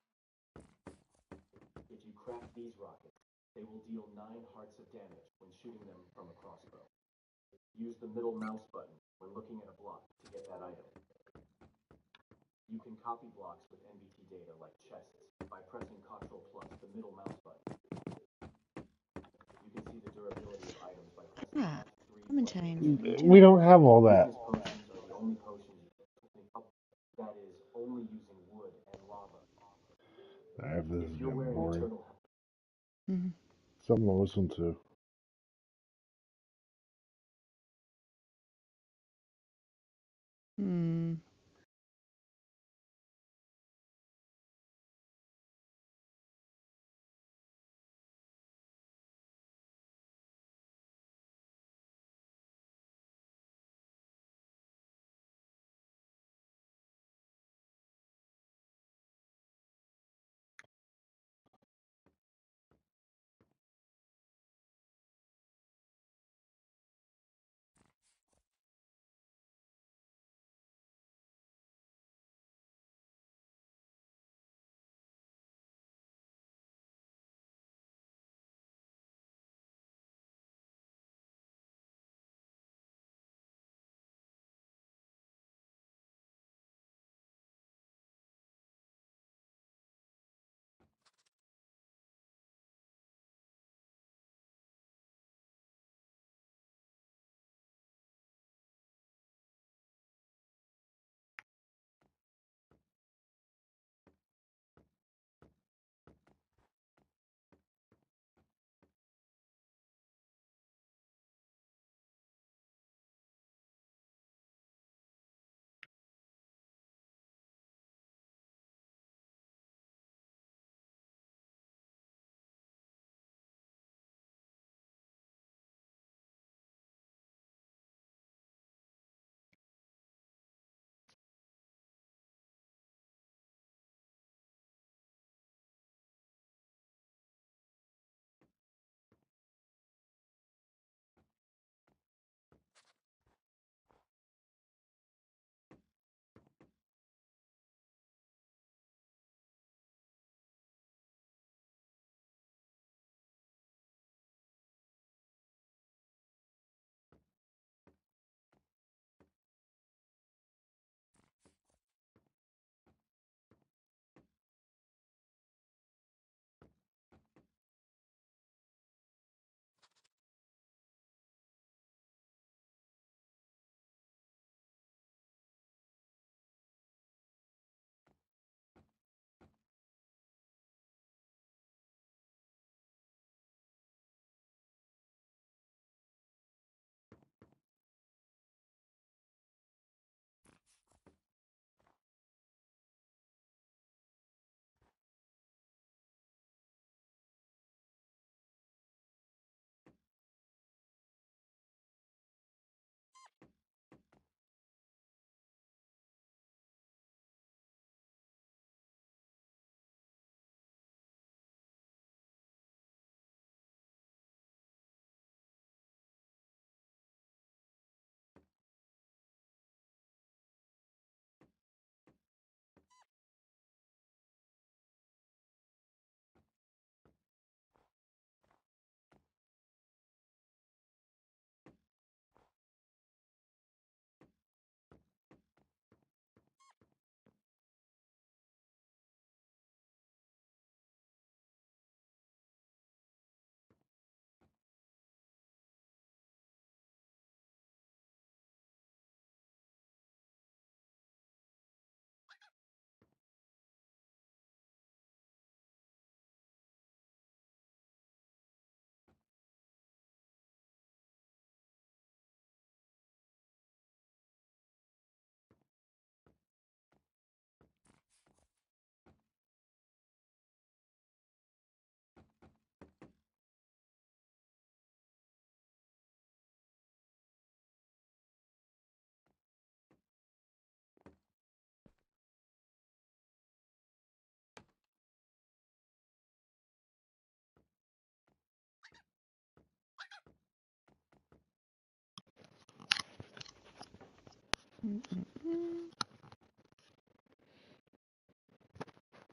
If you craft these rockets, they will deal 9 hearts of damage when shooting them from a crossbow. Use the middle mouse button when looking at a block to get that item. You can copy blocks with NBT data like chests by pressing Ctrl plus the middle mouse button. You can see the durability of items by pressing F3. Clementine. We don't have all that. Potions are the only potions that is only using wood and lava. This is If you're getting wearing boring. eternal Something to listen to. Hmm.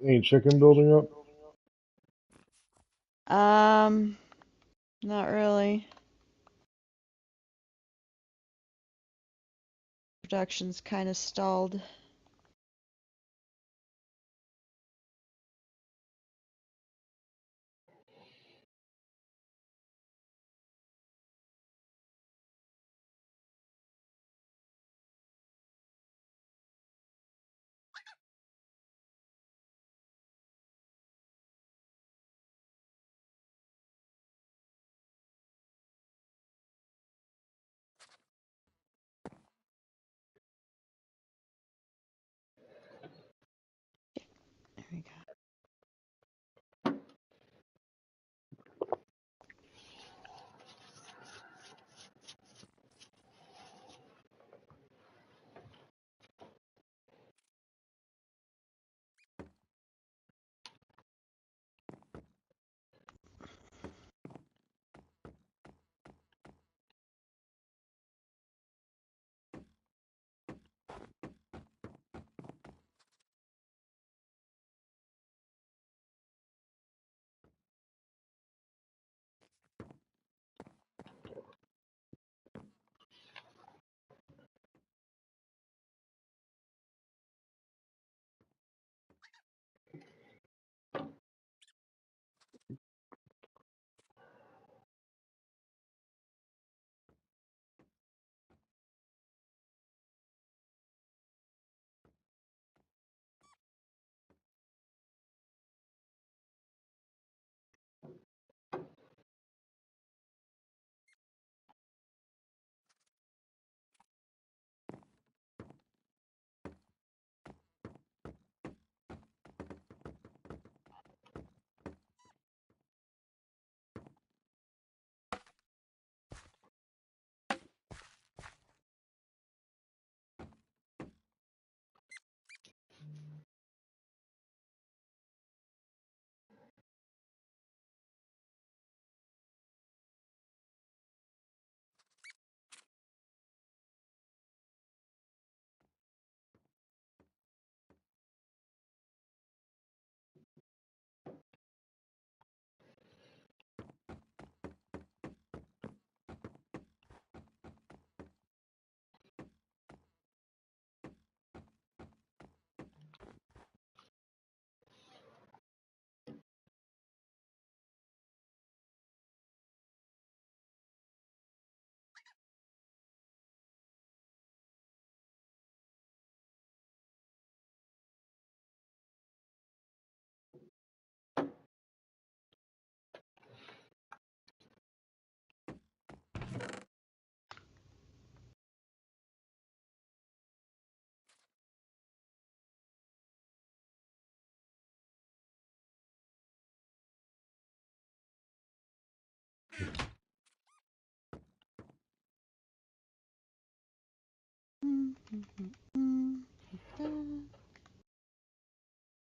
Ain't chicken building up? Not really. Production's kind of stalled. There we go.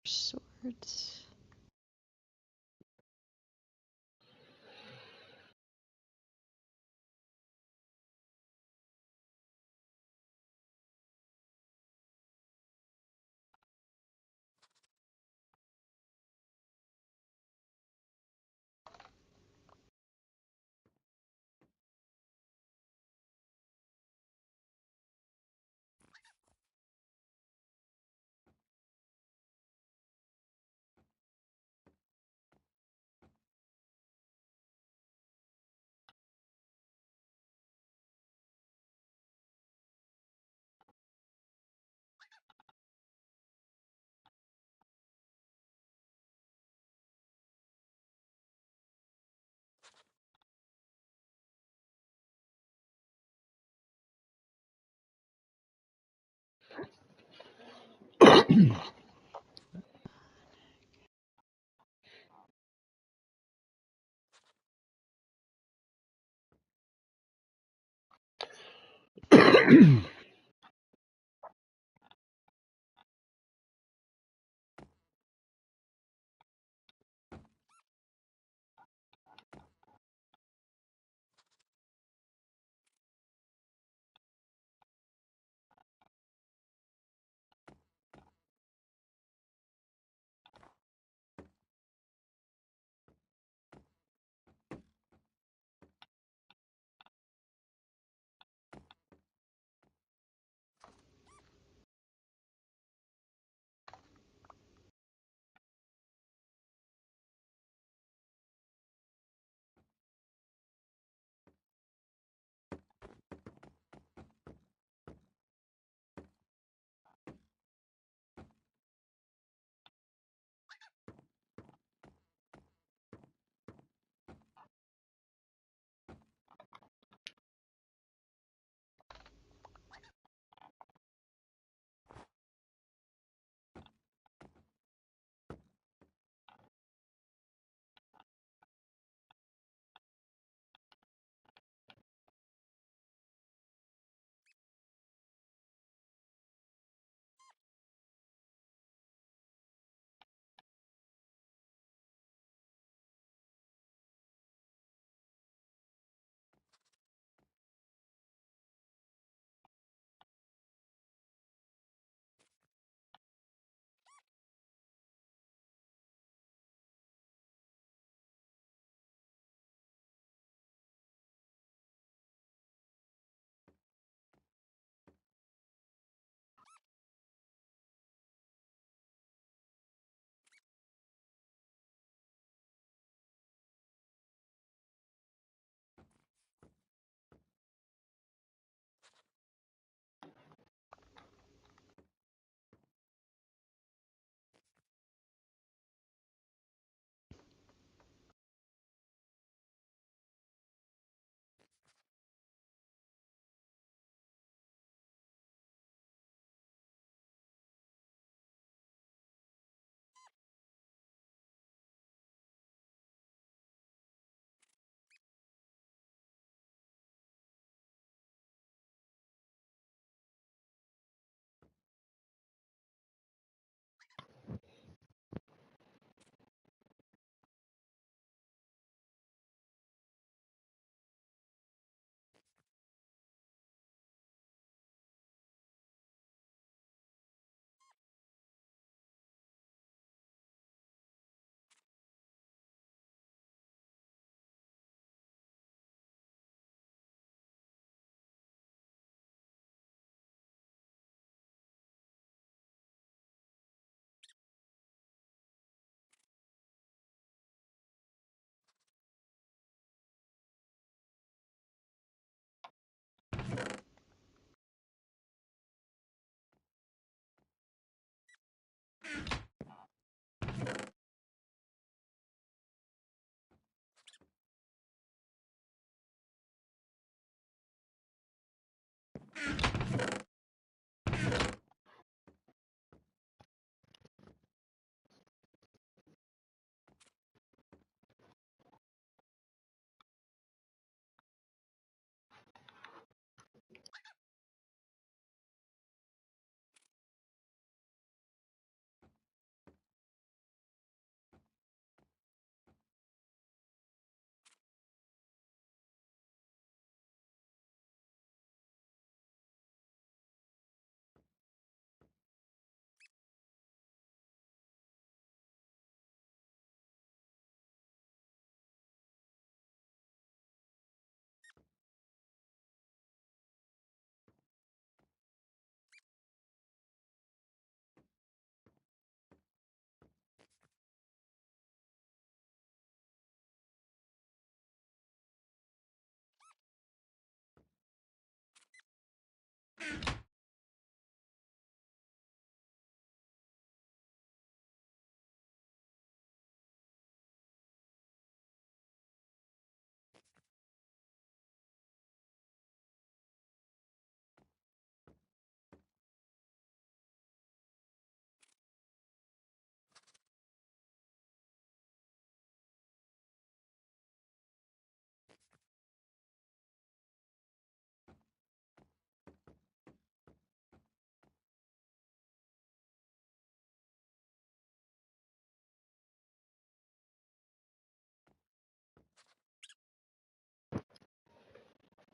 Swords.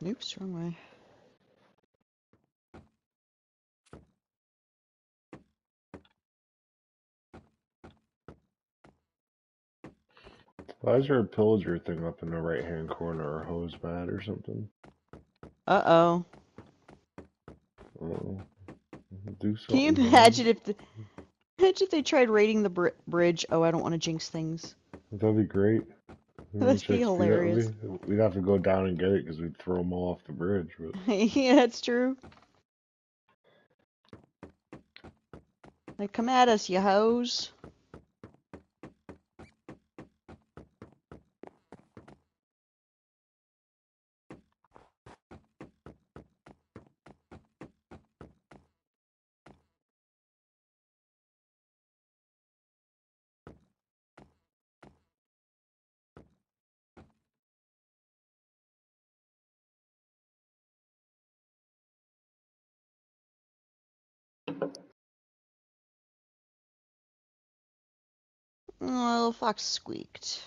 Oops, wrong way. Why is there a pillager thing up in the right-hand corner, a hose mat or something? Uh-oh. Oh, do Can you something. imagine imagine if they tried raiding the bridge? Oh, I don't want to jinx things. That'd be great. That'd be hilarious. We'd have to go down and get it because we'd throw them all off the bridge. But Yeah, that's true. Like, come at us, you hoes. Oh, little fox squeaked.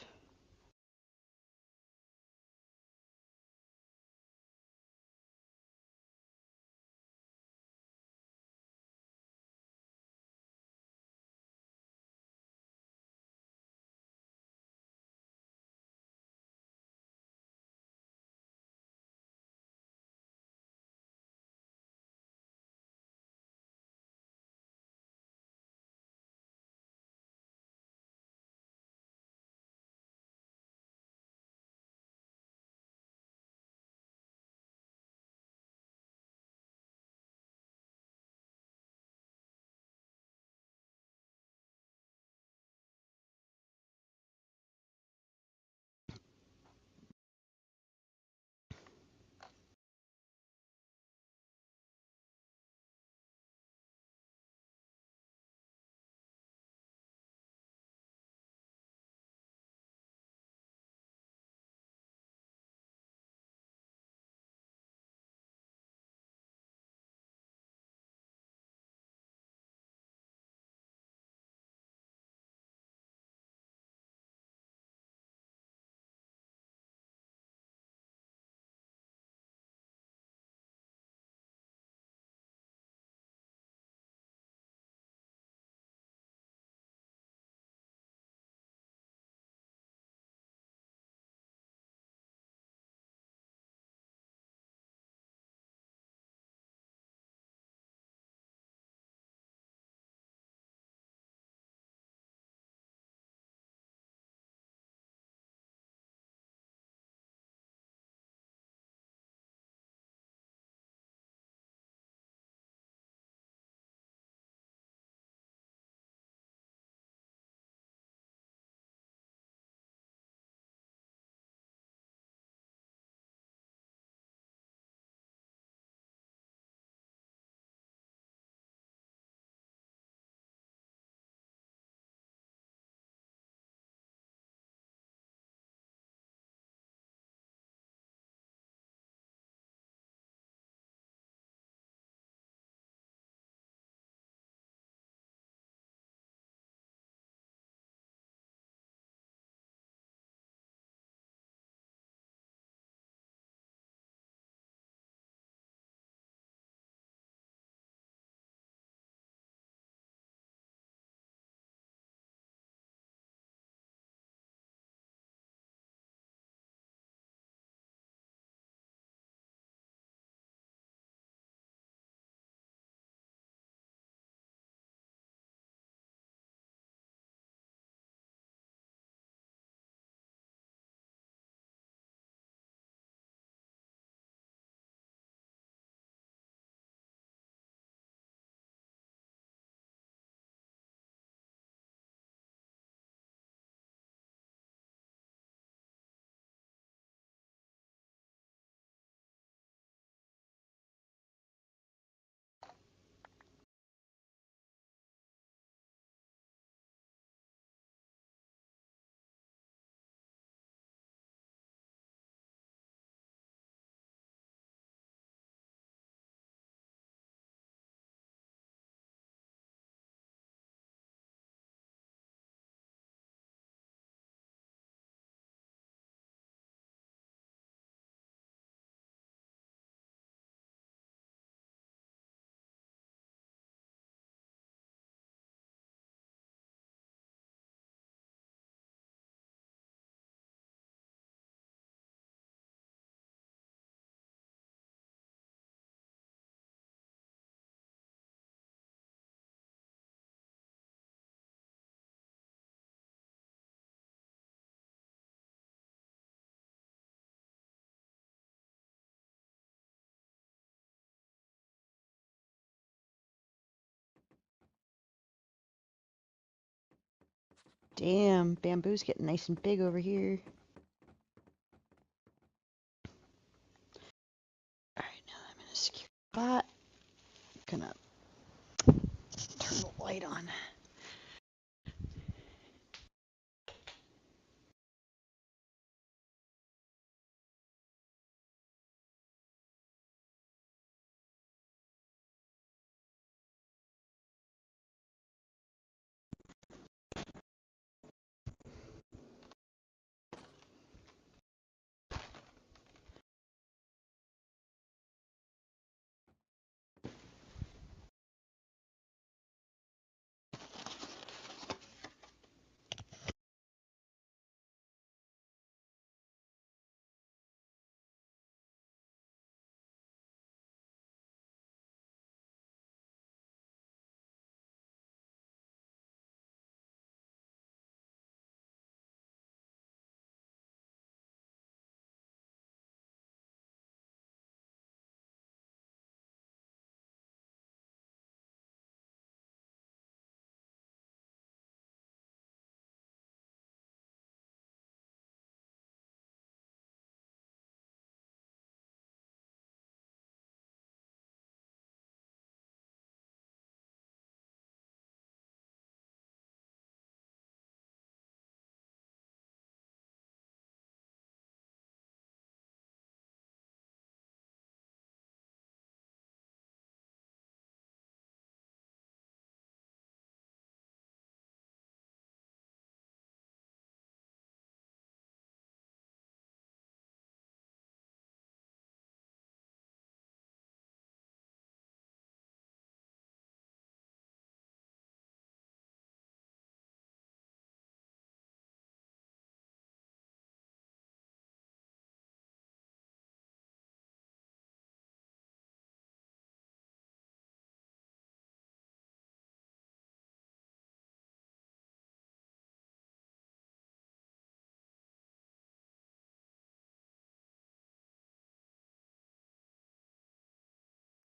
Damn, bamboo's getting nice and big over here. Alright, now I'm in a secure spot. I'm gonna turn the light on.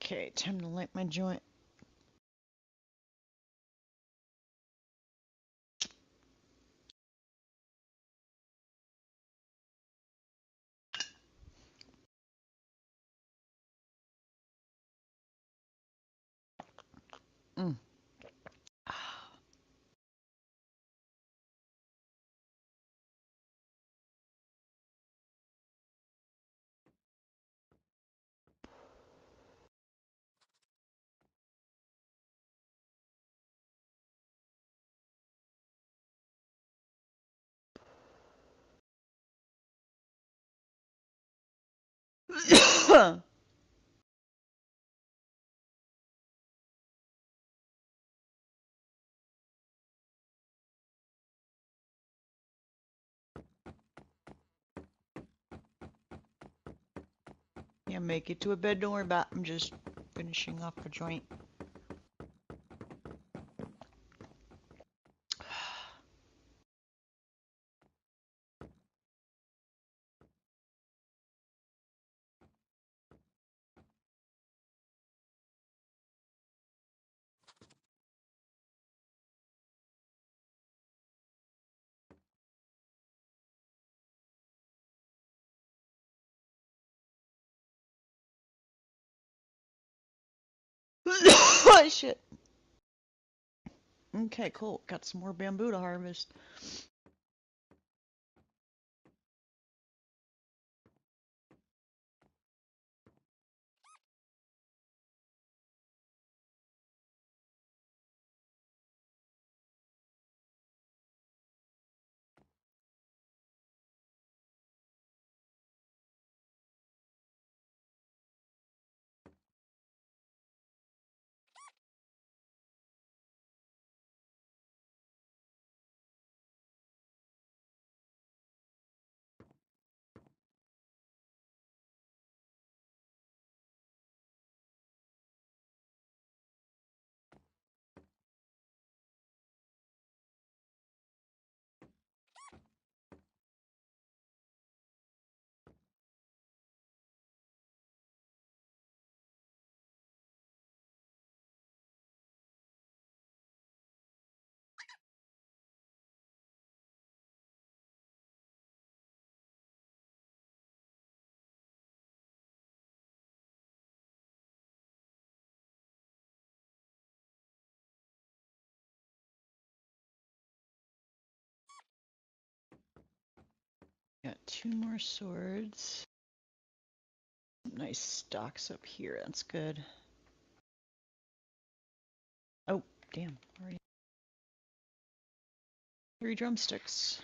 Okay, time to light my joint. Mm. Yeah, make it to a bed, don't worry about it. I'm just finishing off a joint. Oh, shit. Okay, cool. Got some more bamboo to harvest. 2 more swords. Nice stocks up here. That's good. Oh, damn. Already. 3 drumsticks.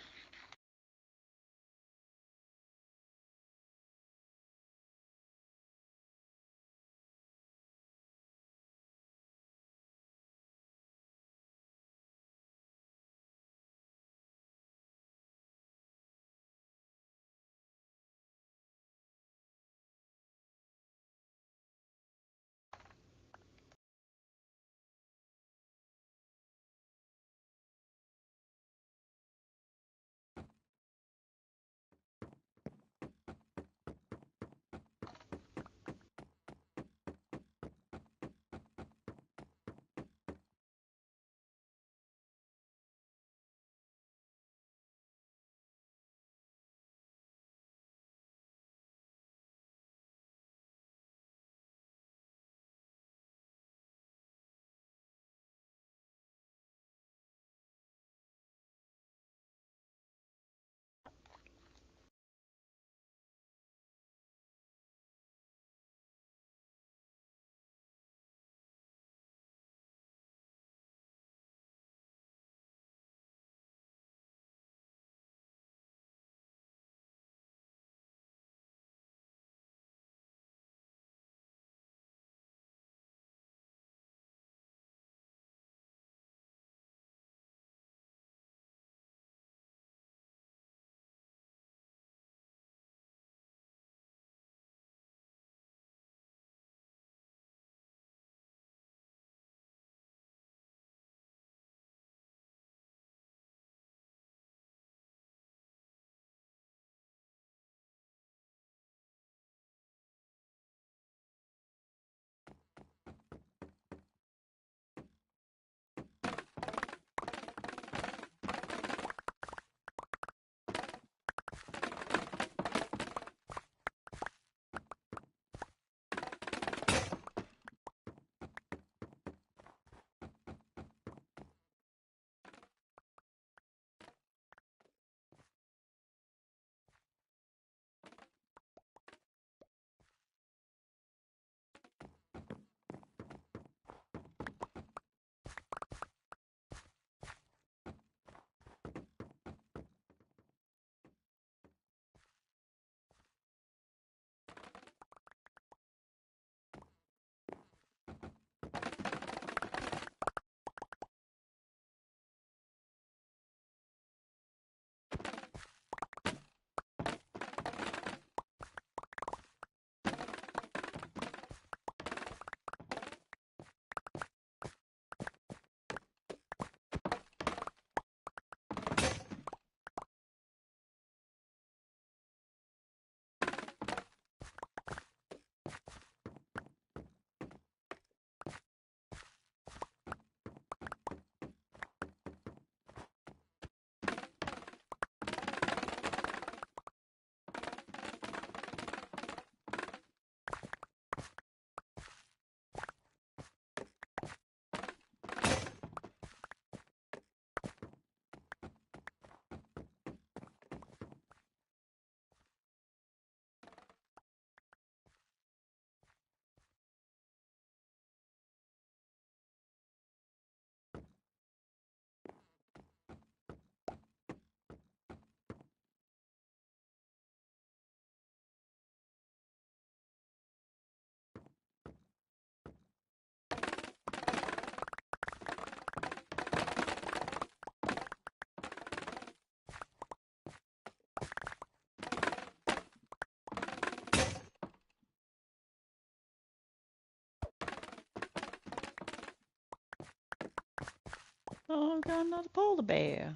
Oh, I've got another polar bear.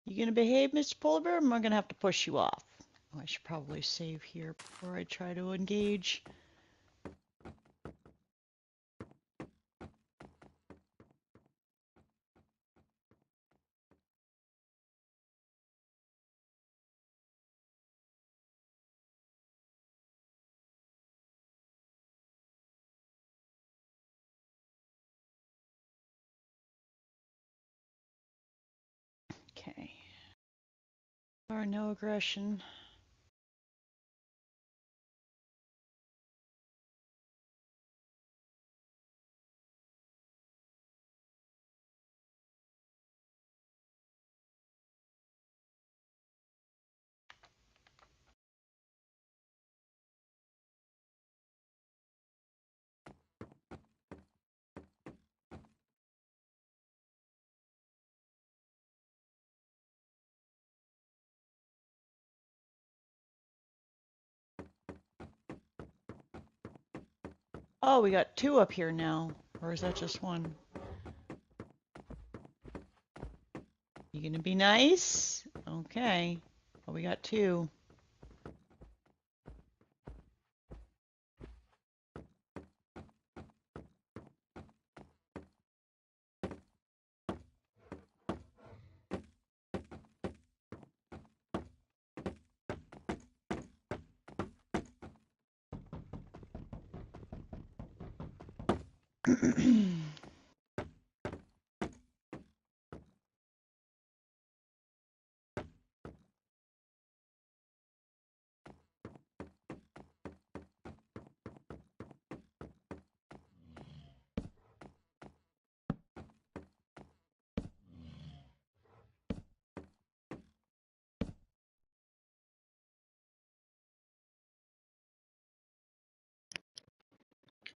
You gonna behave, Mr. Polar Bear, or am I gonna have to push you off? Oh, I should probably save here before I try to engage. Okay. Or no aggression. Oh, we got 2 up here now. Or is that just 1? You gonna be nice? Okay. Well, we got 2.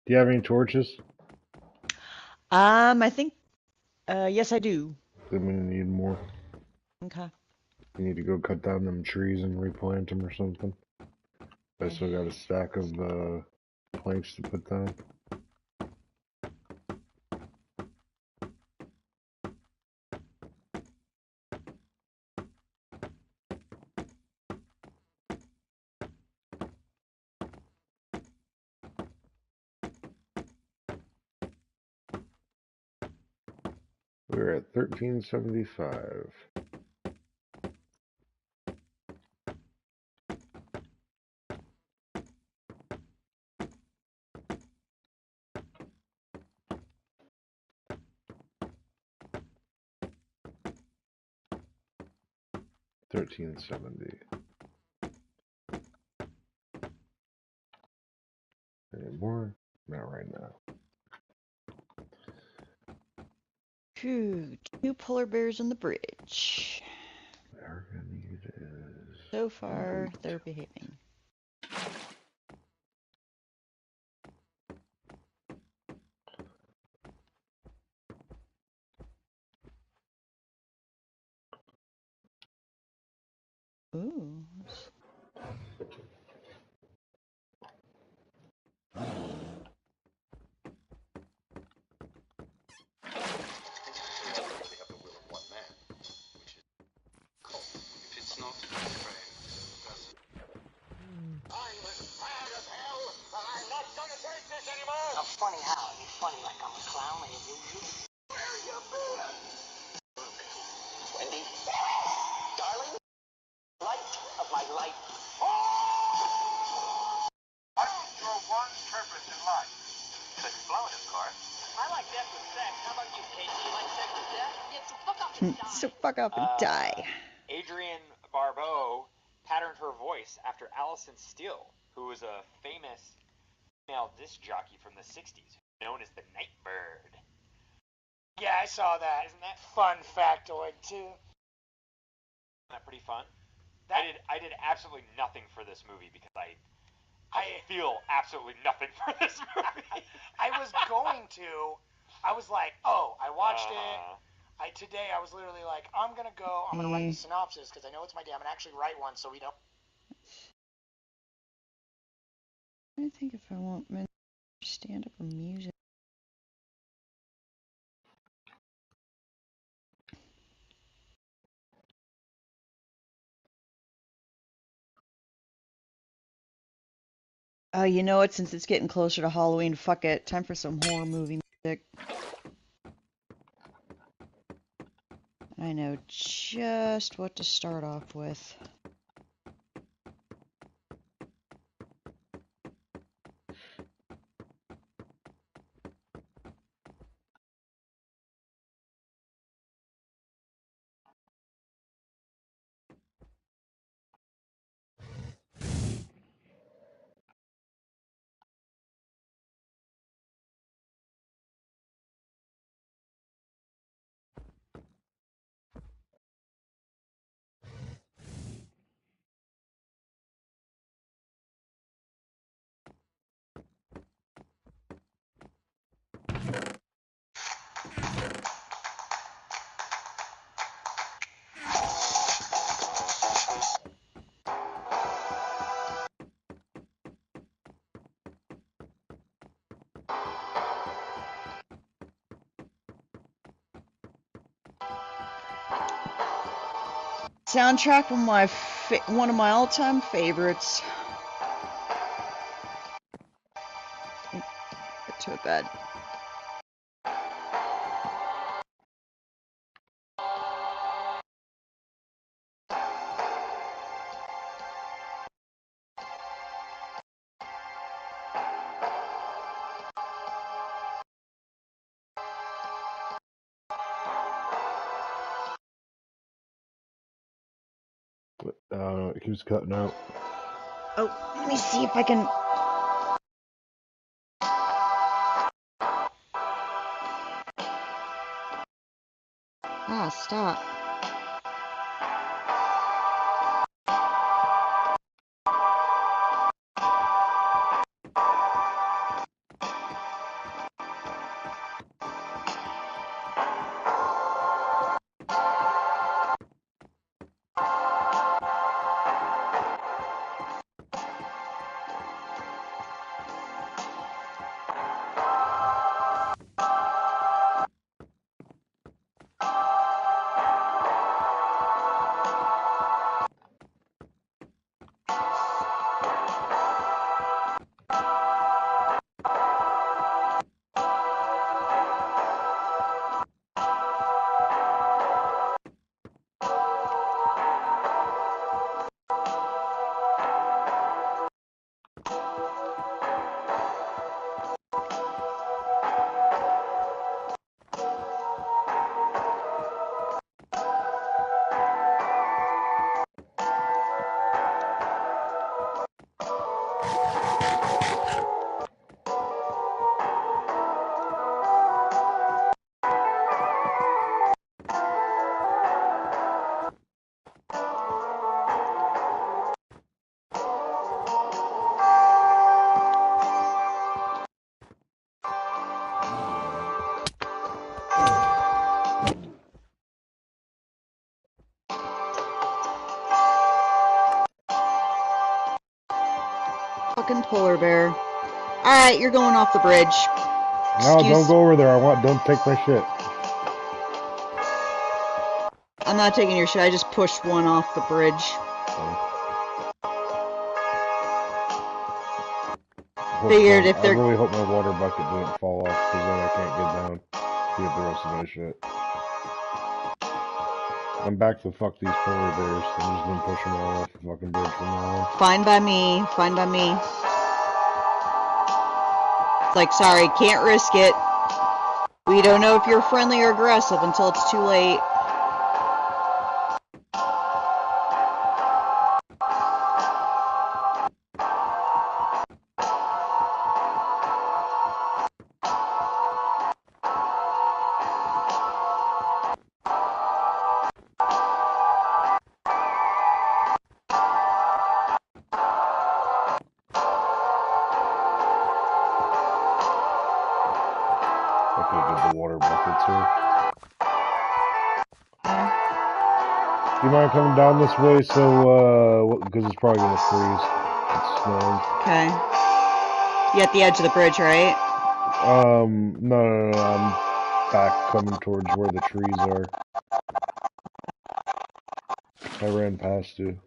Do you have any torches? I think, yes, I do. I'm gonna need more. Okay. You need to go cut down them trees and replant them or something. I still got a stack of planks to put down. We're at 1375. $13.70. Any more? Not right now. Phew, 2 polar bears on the bridge. Our need is... So far, they're behaving. Ooh. I'm funny how? I mean, funny like I'm a clown, like you. Where you been? Wendy, darling, light of my life. I don't throw one purpose in life. To explode, of course. I like death with sex. How about you, Kate? Do you like sex with death? Yeah, so fuck up and die. So fuck off and die. Adrienne Barbeau patterned her voice after Alison Steele, who was a famous female disc jockey from the 60s, known as the Nightbird. Yeah, I saw that. Isn't that fun factoid too? Isn't that pretty fun? I did absolutely nothing for this movie because I feel absolutely nothing for this movie. I was going to. I was like, oh, I watched it. Today I was literally like, I'm gonna write the synopsis because I know it's my day. I'm gonna actually write one so we don't. I think if I want stand up or music. You know what? Since it's getting closer to Halloween, fuck it. Time for some horror movie music. I know just what to start off with. soundtrack from one of my all-time favorites. Get to bed. It keeps cutting out. Oh, let me see if I can. Ah, stop. Fucking polar bear. Alright, you're going off the bridge. No, don't go over there. Don't take my shit. I'm not taking your shit, I just pushed one off the bridge. Figured if they're... I really hope my water bucket didn't fall off, because then I can't get down to get the rest of my shit. I'm back to fuck these polar bears. I'm just gonna push them all off the fucking bridge from now on. Fine by me. Fine by me. It's like, sorry, can't risk it. We don't know if you're friendly or aggressive until it's too late. Do you mind coming down this way so, because it's probably gonna freeze. It's snowing. Okay. You at the edge of the bridge, right? No, I'm back coming towards where the trees are. I ran past you.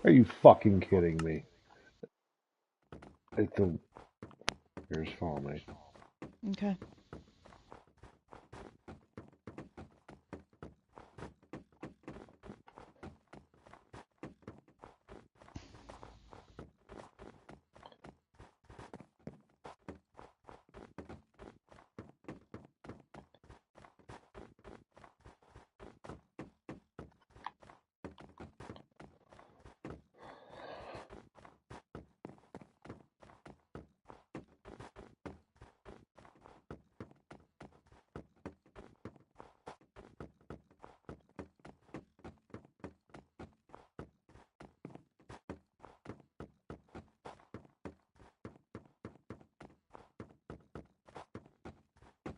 Are you fucking kidding me? Here's follow me. Okay.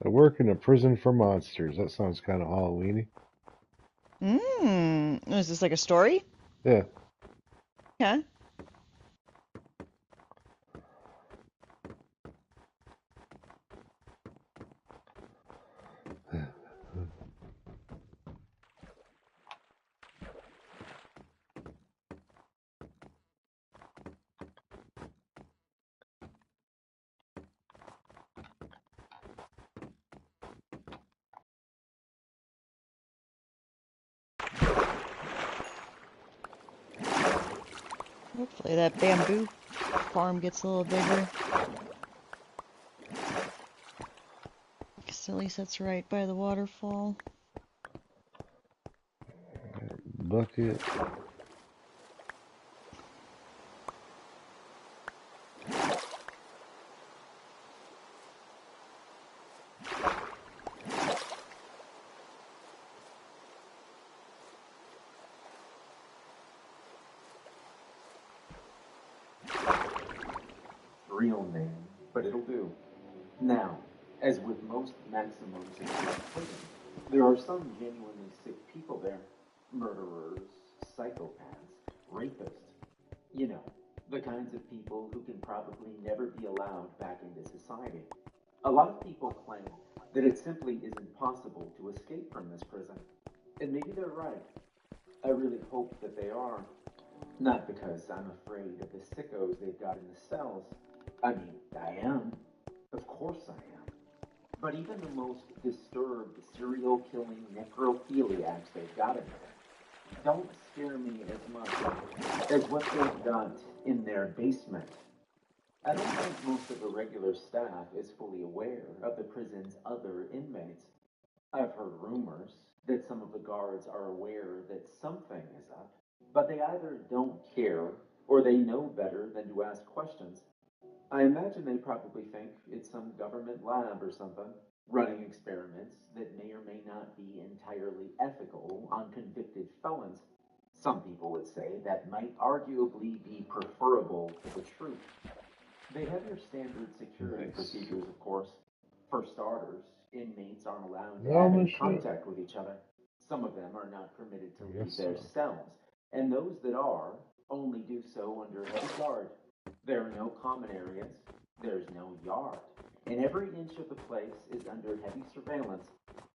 I work in a prison for monsters. That sounds kind of Halloween-y. Is this like a story? Yeah. Okay. Hopefully that bamboo farm gets a little bigger. At least that's right by the waterfall. Bucket. Real name, but it'll do. Now, as with most maximum security prisons, there are some genuinely sick people there. Murderers, psychopaths, rapists. You know, the kinds of people who can probably never be allowed back into society. A lot of people claim that it simply isn't possible to escape from this prison. And maybe they're right. I really hope that they are. Not because I'm afraid of the sickos they've got in the cells. I mean, I am. Of course I am. But even the most disturbed, serial-killing necrophiliacs they've got in there don't scare me as much as what they've got in their basement. I don't think most of the regular staff is fully aware of the prison's other inmates. I've heard rumors that some of the guards are aware that something is up, but they either don't care or they know better than to ask questions. I imagine they probably think it's some government lab or something, running experiments that may or may not be entirely ethical on convicted felons. Some people would say that might arguably be preferable to the truth. They have your standard security procedures, of course. For starters, inmates aren't allowed to have any contact with each other. Some of them are not permitted to leave their cells, and those that are only do so under heavy guard. There are no common areas, there's no yard, and every inch of the place is under heavy surveillance.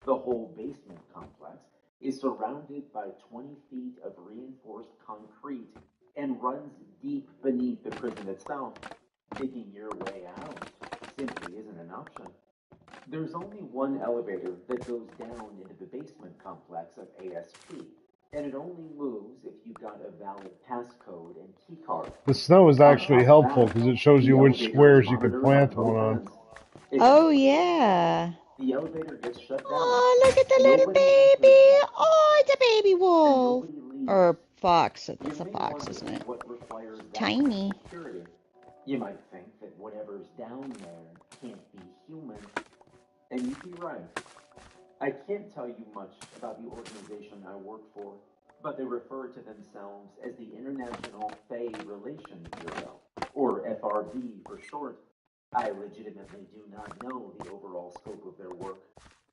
The whole basement complex is surrounded by 20 feet of reinforced concrete and runs deep beneath the prison itself. Digging your way out simply isn't an option. There's only one elevator that goes down into the basement complex of ASP, and it only moves if you've got a valid passcode and keycard. The snow is actually helpful because it shows you which squares you could plant one on. Oh, yeah. The elevator gets shut down. Oh, look at the little baby. Oh, it's a baby wolf. Or fox. It's a fox, isn't it? Tiny. You might think that whatever's down there can't be human. And you'd be right. I can't tell you much about the organization I work for, but they refer to themselves as the International Fey Relations Bureau, or FRB for short. I legitimately do not know the overall scope of their work.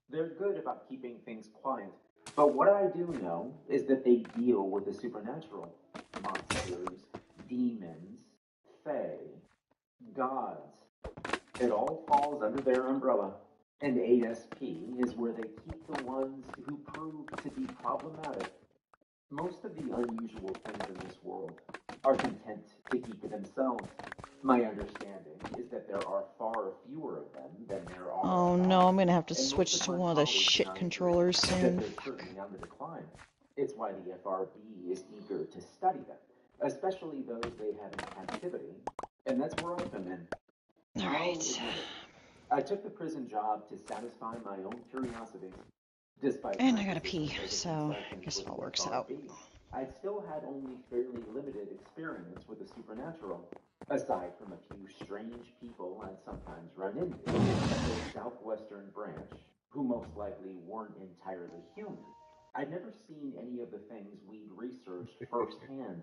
They're good about keeping things quiet, but what I do know is that they deal with the supernatural. Monsters, demons, Fey, gods. It all falls under their umbrella, and ASP is where they keep the ones who prove to be problematic. Most of the unusual things in this world are content to keep to themselves. My understanding is that there are far fewer of them than there are. Oh no, I'm gonna have to switch to one of the shit controllers soon. They're certainly on the decline. It's why the FRB is eager to study them, especially those they have in captivity, and that's where I come in. Alright. I took the prison job to satisfy my own curiosities. Despite And I gotta pee, so I guess it all works out. I still had only fairly limited experience with the supernatural, aside from a few strange people I'd sometimes run into in the southwestern branch, who most likely weren't entirely human. I'd never seen any of the things we'd researched firsthand.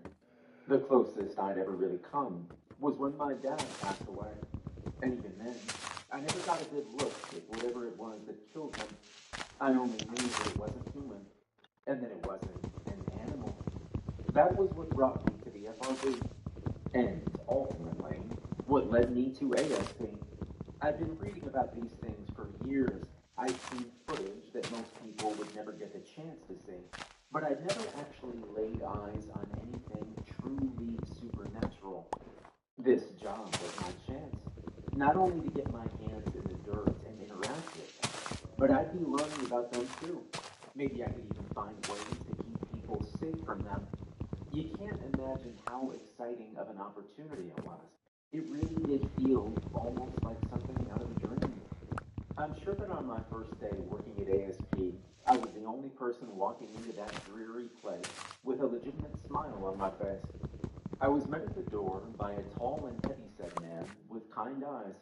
The closest I'd ever really come was when my dad passed away. And even then, I never got a good look at whatever it was that killed him. I only knew that it wasn't human, and that it wasn't an animal. That was what brought me to the FRB, and ultimately, what led me to ASP. I've been reading about these things for years. I've seen footage that most people would never get the chance to see, but I'd never actually laid eyes on anything truly supernatural. This job was my chance, not only to get my hands in the dirt and interact with them, but I'd be learning about them too. Maybe I could even find ways to keep people safe from them. You can't imagine how exciting of an opportunity it was. It really did feel almost like something out of a dream. I'm sure that on my first day working at ASP, I was the only person walking into that dreary place with a legitimate smile on my face. I was met at the door by a tall and heavy-set man with kind eyes.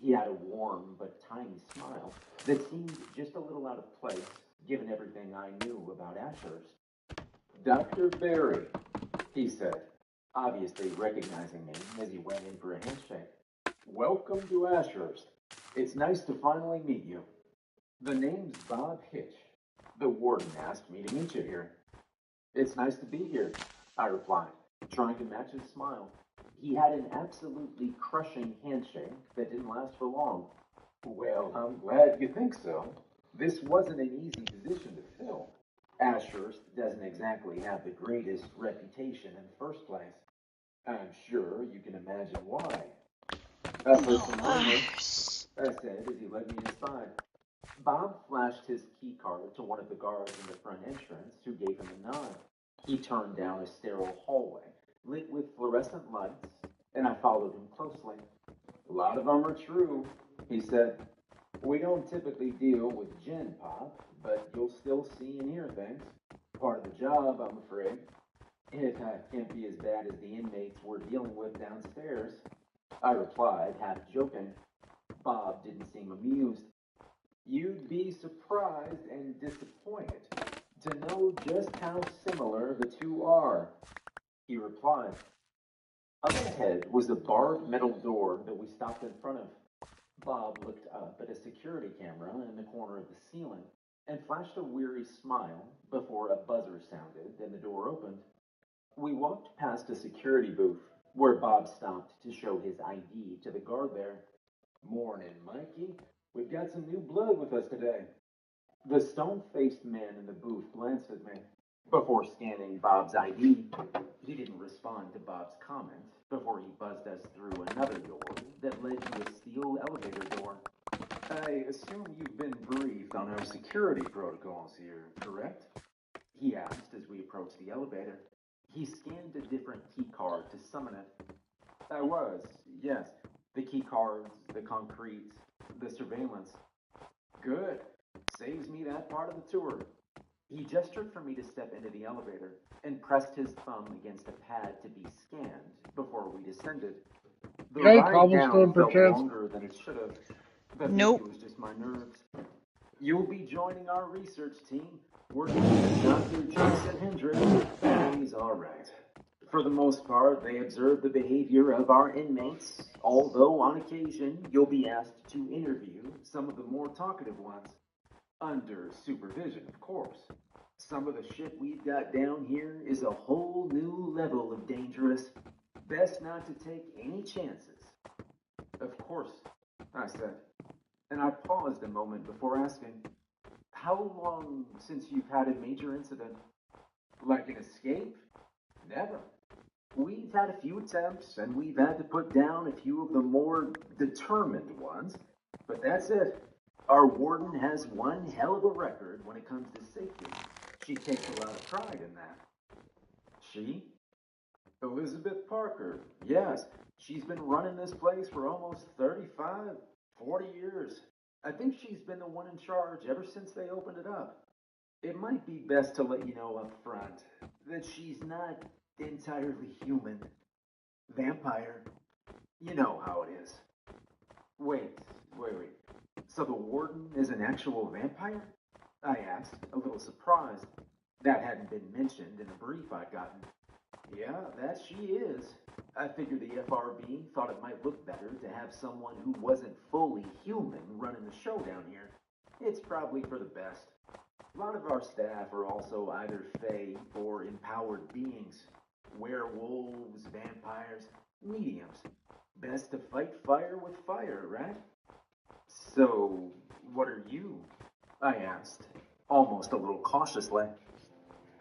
He had a warm but tiny smile that seemed just a little out of place, given everything I knew about Ashurst. "Dr. Berry," he said, obviously recognizing me as he went in for a handshake. "Welcome to Ashurst. It's nice to finally meet you. The name's Bob Hitch. The warden asked me to meet you here." "It's nice to be here," I replied, trying to match his smile. He had an absolutely crushing handshake that didn't last for long. "Well, I'm glad you think so. This wasn't an easy position to fill. Ashurst doesn't exactly have the greatest reputation in the first place. I'm sure you can imagine why." "I've heard some rumors," I said as he led me inside. Bob flashed his key card to one of the guards in the front entrance, who gave him a nod. He turned down a sterile hallway, lit with fluorescent lights, and I followed him closely. "A lot of them are true," he said. "We don't typically deal with Gen Pop, but you'll still see and hear things. Part of the job, I'm afraid. It can't be as bad as the inmates we're dealing with downstairs," I replied, half joking. Bob didn't seem amused. "You'd be surprised and disappointed to know just how similar the two are," he replied. Up ahead was a barred metal door that we stopped in front of. Bob looked up at a security camera in the corner of the ceiling and flashed a weary smile before a buzzer sounded and the door opened. We walked past a security booth where Bob stopped to show his ID to the guard there. "Morning, Mikey. We've got some new blood with us today." The stone-faced man in the booth glanced at me. Before scanning Bob's ID, he didn't respond to Bob's comment before he buzzed us through another door that led to a steel elevator door. "I assume you've been briefed on our security protocols here, correct?" he asked as we approached the elevator. He scanned a different key card to summon it. "I was, yes. The key cards, the concrete, the surveillance." "Good. Saves me that part of the tour." He gestured for me to step into the elevator and pressed his thumb against a pad to be scanned before we descended. The ride down felt longer than it should have, but maybe it was just my nerves. "You'll be joining our research team, working with Dr. Jason Hendricks." "He's all right. For the most part, they observe the behavior of our inmates, although on occasion you'll be asked to interview some of the more talkative ones. Under supervision, of course. Some of the shit we've got down here is a whole new level of dangerous. Best not to take any chances." "Of course," I said, and I paused a moment before asking, "How long since you've had a major incident?" "Like an escape? Never. We've had a few attempts, and we've had to put down a few of the more determined ones, but that's it. Our warden has one hell of a record when it comes to safety. She takes a lot of pride in that." "She?" "Elizabeth Parker. Yes, she's been running this place for almost 35, 40 years. I think she's been the one in charge ever since they opened it up. It might be best to let you know up front that she's not entirely human. Vampire. You know how it is." Wait. So the warden is an actual vampire?" I asked, a little surprised. That hadn't been mentioned in the brief I'd gotten. Yeah, that she is. I figured the FRB thought it might look better to have someone who wasn't fully human running the show down here. It's probably for the best. A lot of our staff are also either fae or empowered beings. Werewolves, vampires, mediums. Best to fight fire with fire, right? So, what are you? I asked, almost a little cautiously.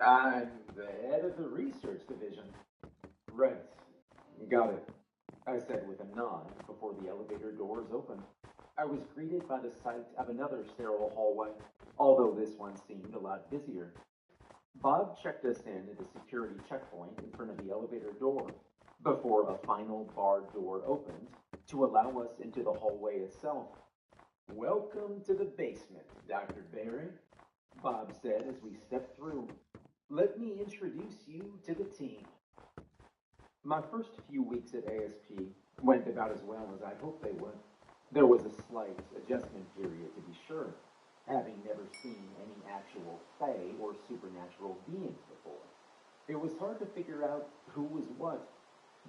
I'm the head of the research division. Right. Got it. I said with a nod before the elevator doors opened. I was greeted by the sight of another sterile hallway, although this one seemed a lot busier. Bob checked us in at a security checkpoint in front of the elevator door before a final barred door opened to allow us into the hallway itself. Welcome to the basement, Dr. Barry, Bob said as we stepped through. Let me introduce you to the team. My first few weeks at ASP went about as well as I hoped they would. There was a slight adjustment period, to be sure, having never seen any actual fae or supernatural beings before. It was hard to figure out who was what.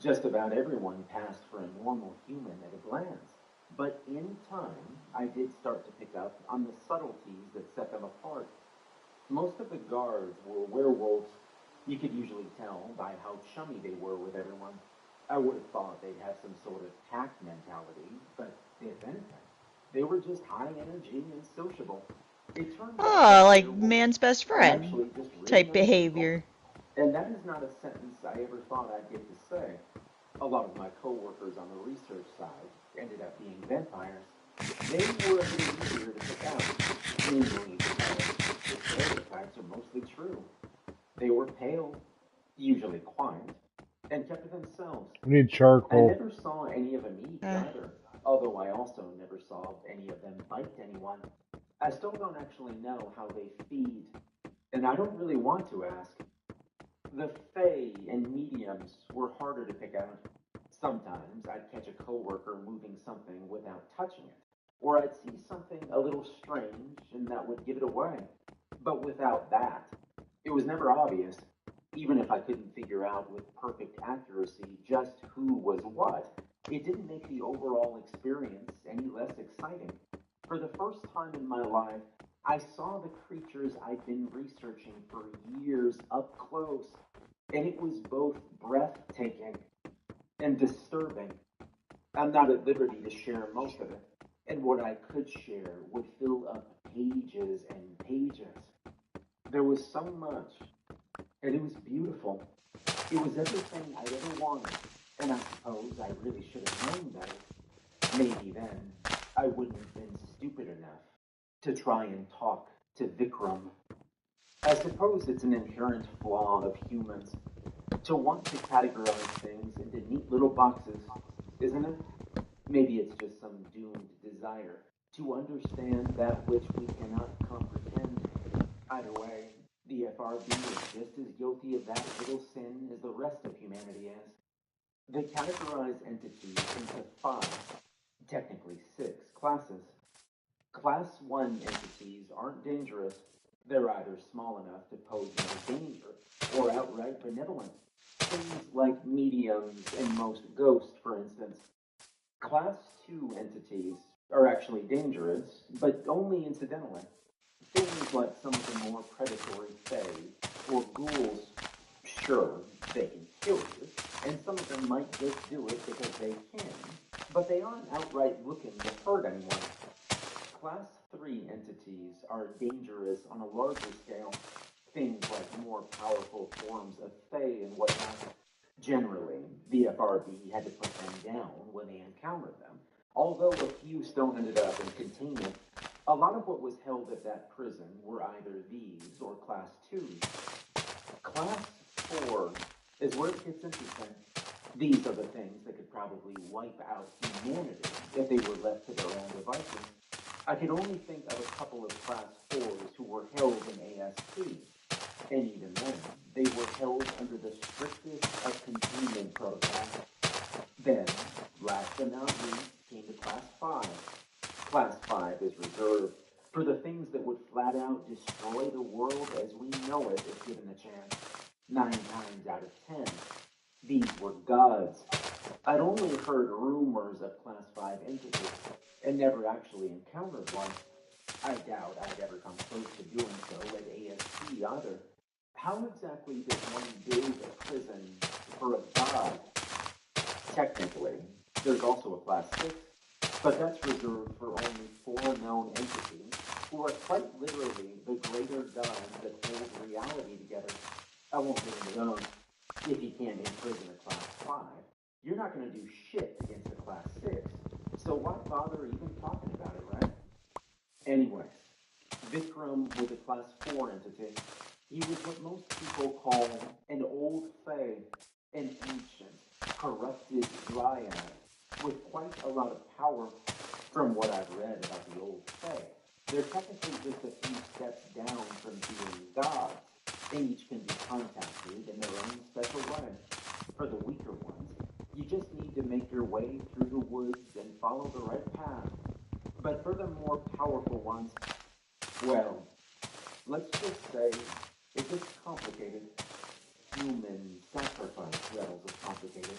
Just about everyone passed for a normal human at a glance. But in time, I did start to pick up on the subtleties that set them apart. Most of the guards were werewolves. You could usually tell by how chummy they were with everyone. I would have thought they'd have some sort of pack mentality, but if anything, they were just high energy and sociable. It turned Oh, like man's best friend type behavior. And that is not a sentence I ever thought I'd get to say. A lot of my coworkers on the research side ended up being vampires. They were a little easier to pick out, namely because the stereotypes are mostly true. They were pale, usually quiet, and kept to themselves. We need charcoal. I never saw any of them eat either, although I also never saw any of them bite anyone. I still don't actually know how they feed, and I don't really want to ask. The fae and mediums were harder to pick out. Sometimes I'd catch a coworker moving something without touching it, or I'd see something a little strange and that would give it away. But without that, it was never obvious, even if I couldn't figure out with perfect accuracy just who was what. It didn't make the overall experience any less exciting. For the first time in my life, I saw the creatures I'd been researching for years up close, and it was both breathtaking and disturbing. I'm not at liberty to share most of it, and what I could share would fill up pages and pages. There was so much, and it was beautiful. It was everything I'd ever wanted, and I suppose I really should have known better. Maybe then I wouldn't have been stupid enough to try and talk to Vikram. I suppose it's an inherent flaw of humans to want to categorize things into neat little boxes, isn't it? Maybe it's just some doomed desire to understand that which we cannot comprehend. Either way, the FRB is just as guilty of that little sin as the rest of humanity is. They categorize entities into 5, technically 6, classes. Class 1 entities aren't dangerous. They're either small enough to pose no danger or outright benevolent. Things like mediums and most ghosts, for instance. Class 2 entities are actually dangerous, but only incidentally. Things like some of the more predatory fae or ghouls. Sure, they can kill you, and some of them might just do it because they can, but they aren't outright looking to hurt anyone. Class 3 entities are dangerous on a larger scale. Things like more powerful forms of fae and whatnot. Generally, the FRB had to put them down when they encountered them, although a few still ended up in containment. A lot of what was held at that prison were either these or Class 2s. Class 4 is where it gets interesting. These are the things that could probably wipe out humanity if they were left to their own devices. I can only think of a couple of Class 4s who were held in ASP, and even then, they were held under the strictest of containment protocols. Then, last but not least, came to Class 5. Class 5 is reserved for the things that would flat out destroy the world as we know it if given the chance. 9 times out of 10, these were gods. I'd only heard rumors of Class 5 entities and never actually encountered one. I doubt I'd ever come close to doing so at ASP either. How exactly does one build a prison for a god? Technically, there's also a Class 6, but that's reserved for only 4 known entities who are quite literally the greater gods that hold reality together. I won't get into those. If you can't imprison a Class 5, you're not going to do shit against a Class 6, so why bother even talking about it, right? Anyways, Vikram was a Class 4 entity. He was what most people call an old fae, an ancient, corrupted dryad with quite a lot of power. From what I've read about the old fae, they're technically just a few steps down from being gods, and each can be contacted in their own special way. For the weaker ones, you just need to make your way through the woods and follow the right path. But for the more powerful ones, well, let's just say it gets complicated. Human sacrifice levels of complicated.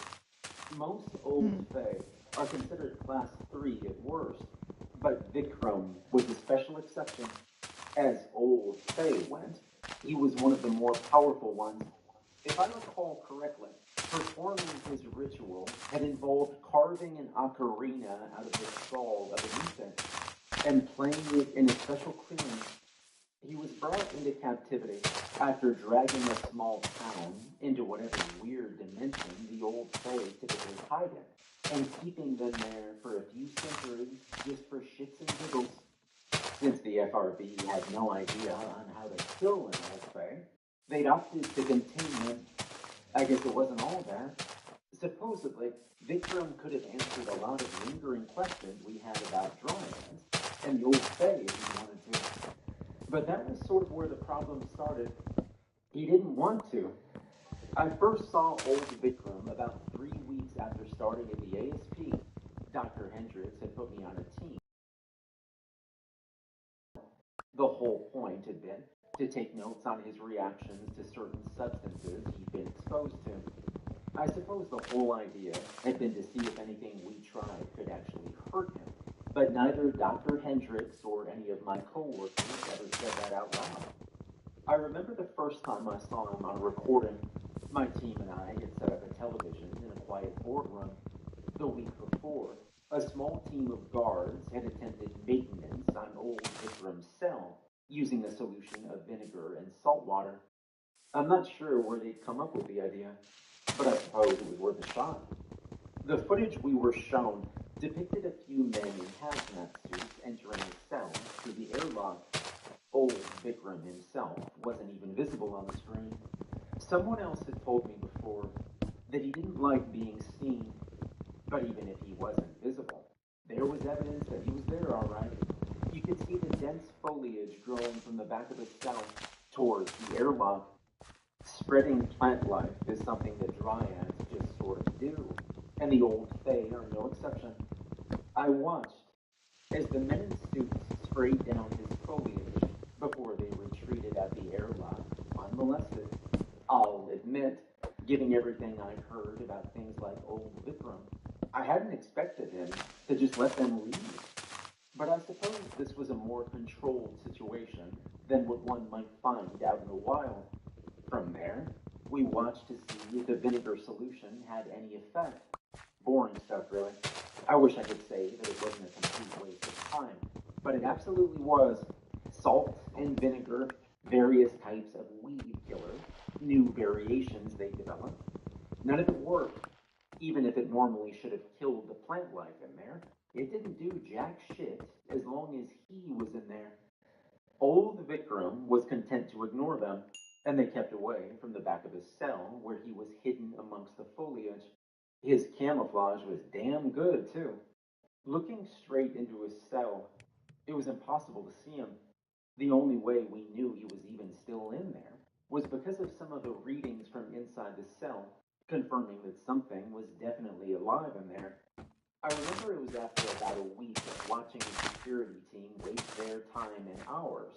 Most old fae are considered Class 3 at worst, but Vikram was a special exception. As old fae went, he was one of the more powerful ones. If I recall correctly, performing his ritual had involved carving an ocarina out of the skull of an infant and playing it in a special clearing. He was brought into captivity after dragging a small town into whatever weird dimension the old fae typically hide in, and keeping them there for a few centuries just for shits and giggles. Since the FRB had no idea on how to kill an old fae, they'd opted to contain them. I guess it wasn't all that. Supposedly, Vikram could have answered a lot of lingering questions we had about dryads, and the old fae if he wanted to. But that was sort of where the problem started. He didn't want to. I first saw old Vikram about 3 weeks after starting at the ASP. Dr. Hendricks had put me on a team. The whole point had been to take notes on his reactions to certain substances he'd been exposed to. I suppose the whole idea had been to see if anything we tried could actually hurt him. But neither Dr. Hendricks or any of my coworkers ever said that out loud. I remember the first time I saw him on a recording. My team and I had set up a television in a quiet boardroom. The week before, a small team of guards had attempted maintenance on old Vikram's cell using a solution of vinegar and salt water. I'm not sure where they'd come up with the idea, but I suppose it was worth a shot. The footage we were shown depicted a few men in hazmat suits entering the cell through the airlock. Old Vikram himself wasn't even visible on the screen. Someone else had told me before that he didn't like being seen, but even if he wasn't visible, there was evidence that he was there all right. You could see the dense foliage growing from the back of the cell towards the airlock. Spreading plant life is something that dryads just sort of do, and the old fae are no exception. I watched as the men in suits sprayed down his foliage before they retreated at the airlock unmolested. I'll admit, given everything I'd heard about things like old Vikram, I hadn't expected him to just let them leave. But I suppose this was a more controlled situation than what one might find out in the wild. From there, we watched to see if the vinegar solution had any effect. Boring stuff, really. I wish I could say that it wasn't a complete waste of time, but it absolutely was. Salt and vinegar, various types of weed killers, new variations they developed. None of it worked. Even if it normally should have killed the plant life in there, it didn't do jack shit as long as he was in there. Old Vikram was content to ignore them, and they kept away from the back of his cell where he was hidden amongst the foliage. His camouflage was damn good, too. Looking straight into his cell, it was impossible to see him. The only way we knew he was even still in there was because of some of the readings from inside the cell, confirming that something was definitely alive in there. I remember it was after about a week of watching the security team waste their time and hours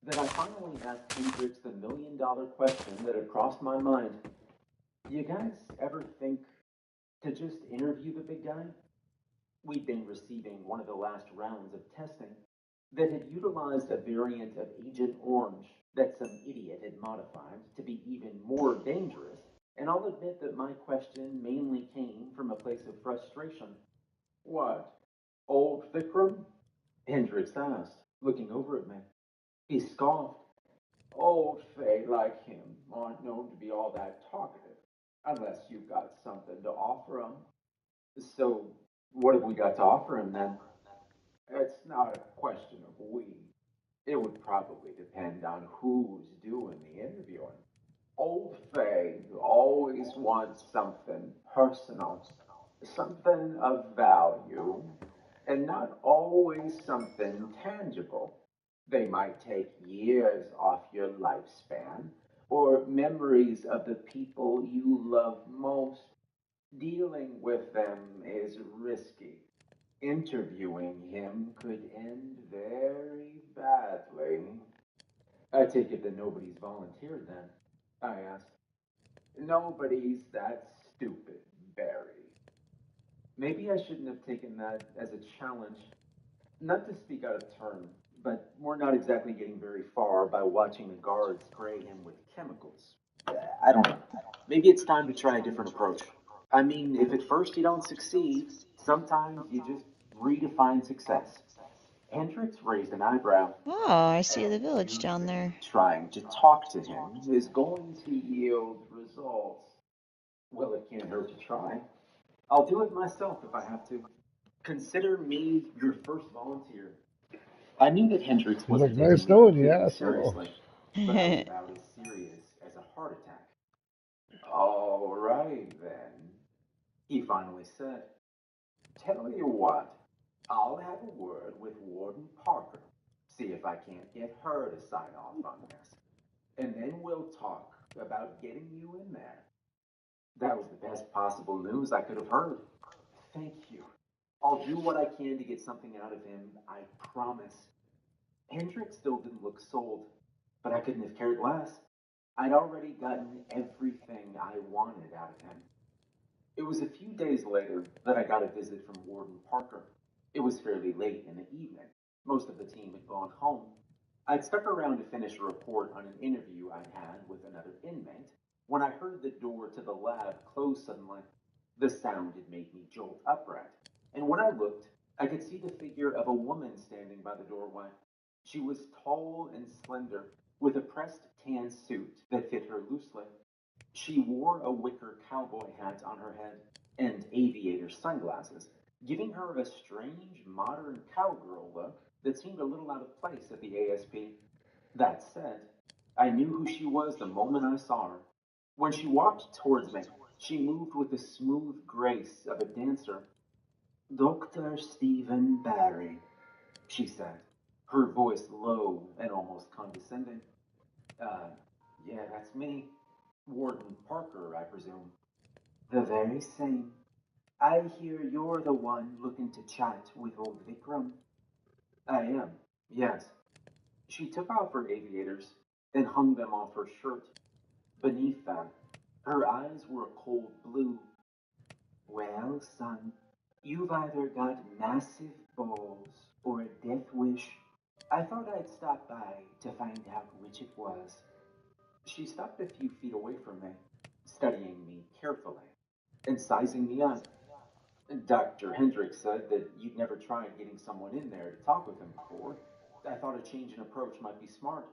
that I finally asked Hendrix the million-dollar question that had crossed my mind. You guys ever think to just interview the big guy? We'd been receiving one of the last rounds of testing that had utilized a variant of Agent Orange that some idiot had modified to be even more dangerous, and I'll admit that my question mainly came from a place of frustration. What? Old Vikram? Hendrix asked, looking over at me. He scoffed. Old Fae like him aren't known to be all that talkative, unless you've got something to offer him. So, what have we got to offer him then? It's not a question of we. It would probably depend on who's doing the interviewing. Old Faye always wants something personal, something of value, and not always something tangible. They might take years off your lifespan, or memories of the people you love most. Dealing with them is risky. Interviewing him could end very badly. I take it that nobody's volunteered then, I asked. Nobody's that stupid, Barry. Maybe I shouldn't have taken that as a challenge. Not to speak out of turn, but we're not exactly getting very far by watching the guards spray him with chemicals. I don't know. Maybe it's time to try a different approach. I mean, if at first you don't succeed, sometimes you just redefine success. Hendrix raised an eyebrow. Oh, I see the village down there. Trying to talk to him is going to yield results. Well, it can't hurt to try. I'll do it myself if I have to. Consider me your first volunteer. I knew that Hendrix wasn't taking Nice knowing you, me asshole. seriously, but I was about as serious as a heart attack. All right, then, he finally said. Tell you what, I'll have a word with Warden Parker, see if I can't get her to sign off on this, and then we'll talk about getting you in there. That was the best possible news I could have heard. Thank you. I'll do what I can to get something out of him, I promise. Hendrix still didn't look sold, but I couldn't have cared less. I'd already gotten everything I wanted out of him. It was a few days later that I got a visit from Warden Parker. It was fairly late in the evening. Most of the team had gone home. I'd stuck around to finish a report on an interview I'd had with another inmate when I heard the door to the lab close suddenly. The sound had made me jolt upright, and when I looked, I could see the figure of a woman standing by the doorway. She was tall and slender, with a pressed tan suit that fit her loosely. She wore a wicker cowboy hat on her head and aviator sunglasses, giving her a strange modern cowgirl look that seemed a little out of place at the ASP. That said, I knew who she was the moment I saw her. When she walked towards me, she moved with the smooth grace of a dancer. Dr. Stephen Barry, she said, her voice low and almost condescending. Yeah, that's me. Warden Parker, I presume. The very same. I hear you're the one looking to chat with old Vikram. I am, yes. She took off her aviators and hung them off her shirt. Beneath them, her eyes were a cold blue. Well, son, you've either got massive balls or a death wish. I thought I'd stop by to find out which it was. She stopped a few feet away from me, studying me carefully and sizing me up. Dr. Hendrix said that you'd never tried getting someone in there to talk with him before. I thought a change in approach might be smart.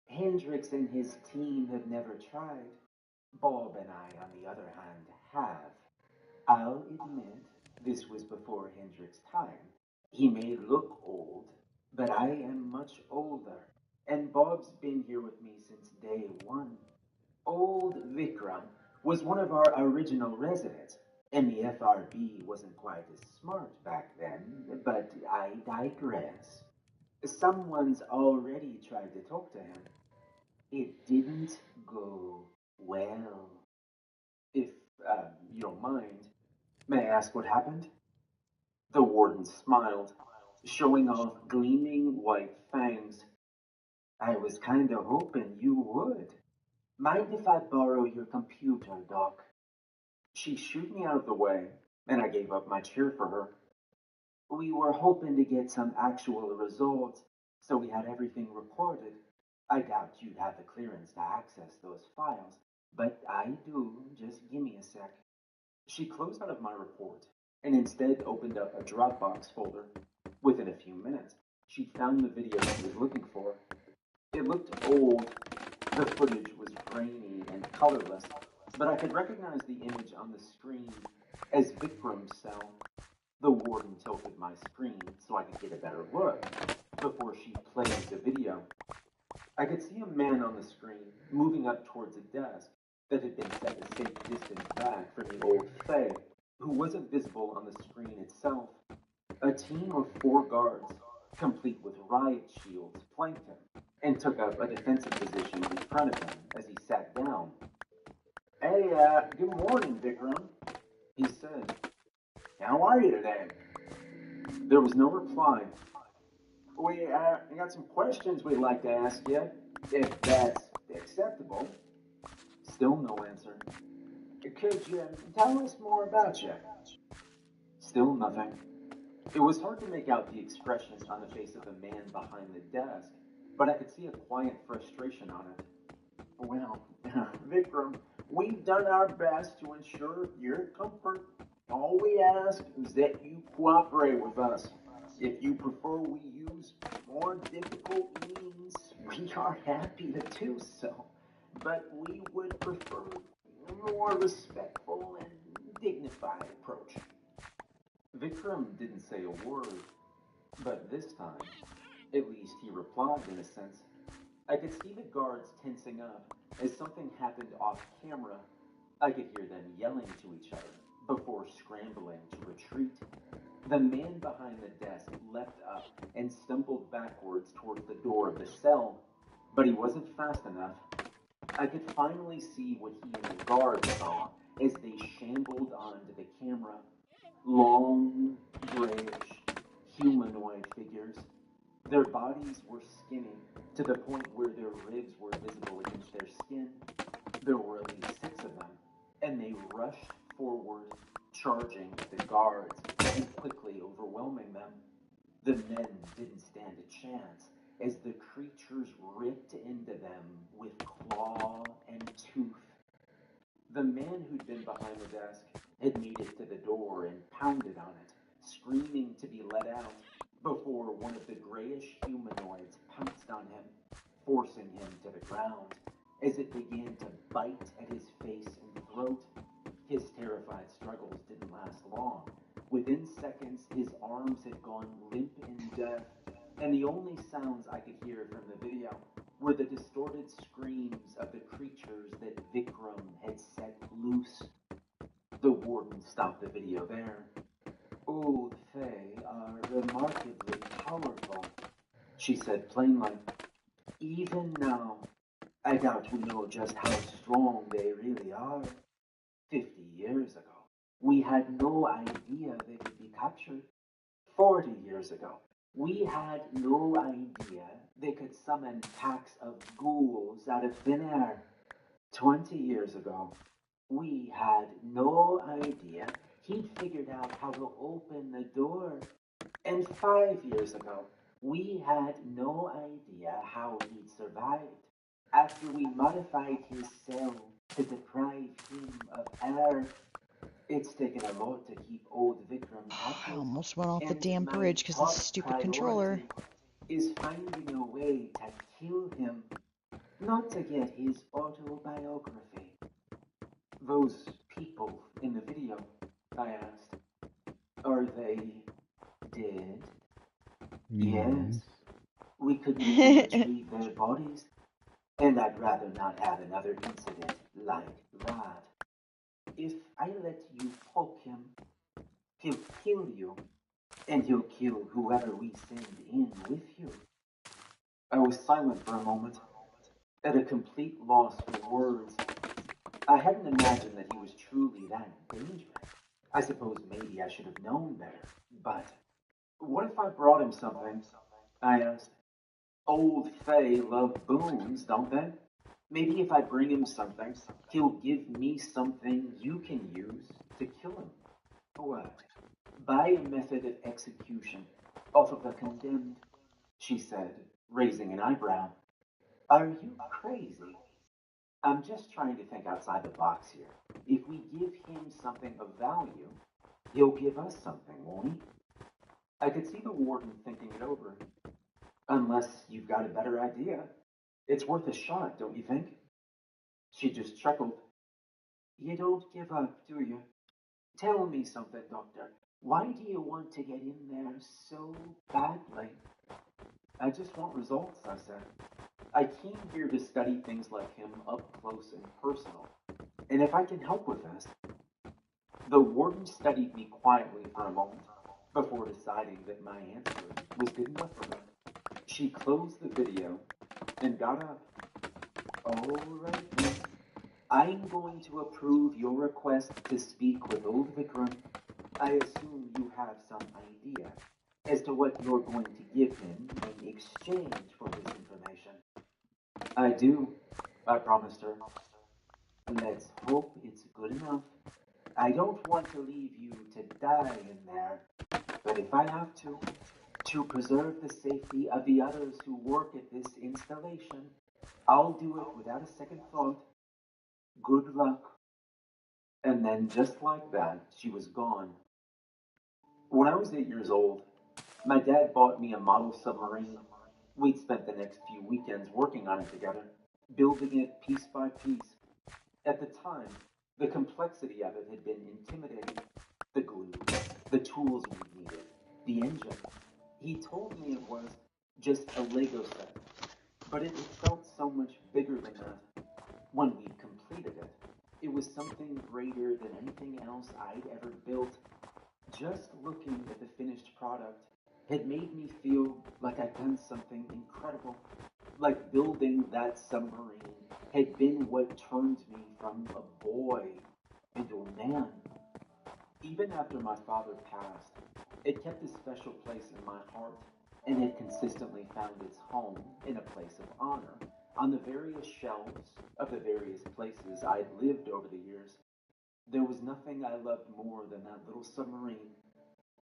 Hendrix and his team have never tried. Bob and I, on the other hand, have. I'll admit, this was before Hendrix's time. He may look old, but I am much older, and Bob's been here with me since day one. Old Vikram was one of our original residents, and the FRB wasn't quite as smart back then, but I digress. Someone's already tried to talk to him. It didn't go well. If you don't mind, may I ask what happened? The warden smiled, showing off gleaming white fangs. I was kinda hoping you would. Mind if I borrow your computer, Doc? She shooed me out of the way, and I gave up my chair for her. We were hoping to get some actual results, so we had everything recorded. I doubt you'd have the clearance to access those files, but I do. Just give me a sec. She closed out of my report, and instead opened up a Dropbox folder. Within a few minutes, she found the video she was looking for. It looked old. The footage was grainy and colorless, but I could recognize the image on the screen as Vikram's cell. The warden tilted my screen so I could get a better look before she played the video. I could see a man on the screen moving up towards a desk that had been set a safe distance back from the old Faye, who wasn't visible on the screen itself. A team of 4 guards, complete with riot shields, flanked him and took up a defensive position in front of him as he sat down. Hey, good morning, Vikram, he said. How are you today? There was no reply. We got some questions we'd like to ask you, if that's acceptable. Still no answer. Could you tell us more about you? Still nothing. It was hard to make out the expression on the face of the man behind the desk, but I could see a quiet frustration on it. Well, Vikram, we've done our best to ensure your comfort. All we ask is that you cooperate with us. If you prefer we use more difficult means, we are happy to do so. But we would prefer a more respectful and dignified approach. Vikram didn't say a word, but this time, at least he replied in a sense. I could see the guards tensing up as something happened off camera. I could hear them yelling to each other before scrambling to retreat. The man behind the desk leapt up and stumbled backwards towards the door of the cell, but he wasn't fast enough. I could finally see what he and the guards saw as they shambled onto the camera. Long, grayish, humanoid figures. Their bodies were skinny to the point where their ribs were visible against their skin. There were at least 6 of them, and they rushed forward, charging the guards and quickly overwhelming them. The men didn't stand a chance as the creatures ripped into them with claw and tooth. The man who'd been behind the desk had made it to the door and pounded on it, screaming to be let out, before one of the grayish humanoids pounced on him, forcing him to the ground as it began to bite at his face and throat. His terrified struggles didn't last long. Within seconds, his arms had gone limp in death, and the only sounds I could hear from the video were the distorted screams of the creatures that Vikram had set loose. The warden stopped the video there. Old Fae are remarkably powerful, she said plainly. Even now, I doubt we know just how strong they really are. 50 years ago, we had no idea they could be captured. 40 years ago, we had no idea they could summon packs of ghouls out of thin air. 20 years ago, we had no idea he'd figured out how to open the door. And 5 years ago, we had no idea how he'd survived after we modified his cell to deprive him of air. It's taken a lot to keep old Vikram happy. I almost went off the damn bridge because of the stupid controller. Is finding a way to kill him, not to get his autobiography. Those people in the video, I asked, are they dead? Yes. We could retrieve their bodies, and I'd rather not have another incident like that. If I let you poke him, he'll kill you, and he'll kill whoever we send in with you. I was silent for a moment, at a complete loss for words. I hadn't imagined that he was truly that dangerous. I suppose maybe I should have known better, but what if I brought him something? I asked. Old Faye love boons, don't they? Maybe if I bring him something, he'll give me something you can use to kill him. What? By a method of execution off of the condemned, she said, raising an eyebrow. Are you crazy? I'm just trying to think outside the box here. If we give him something of value, he'll give us something, won't he? I could see the warden thinking it over. Unless you've got a better idea. It's worth a shot, don't you think? She just chuckled. You don't give up, do you? Tell me something, Doctor. Why do you want to get in there so badly? I just want results, I said. I came here to study things like him up close and personal. And if I can help with this. The warden studied me quietly for a moment before deciding that my answer was good enough for her. She closed the video and got up. All right, then. I'm going to approve your request to speak with old Vikram. I assume you have some idea as to what you're going to give him in exchange for this information. I do, I promised her. Let's hope it's good enough. I don't want to leave you to die in there, but if I have to preserve the safety of the others who work at this installation, I'll do it without a second thought. Good luck. And then just like that, she was gone. When I was 8 years old, my dad bought me a model submarine. We'd spent the next few weekends working on it together, building it piece by piece. At the time, the complexity of it had been intimidating. The glue, the tools we needed, the engine. He told me it was just a Lego set, but it felt so much bigger than that. When we completed it, it was something greater than anything else I'd ever built. Just looking at the finished product had made me feel like I'd done something incredible. Like building that submarine had been what turned me from a boy into a man. Even after my father passed, it kept a special place in my heart, and it consistently found its home in a place of honor on the various shelves of the various places I'd lived over the years. There was nothing I loved more than that little submarine,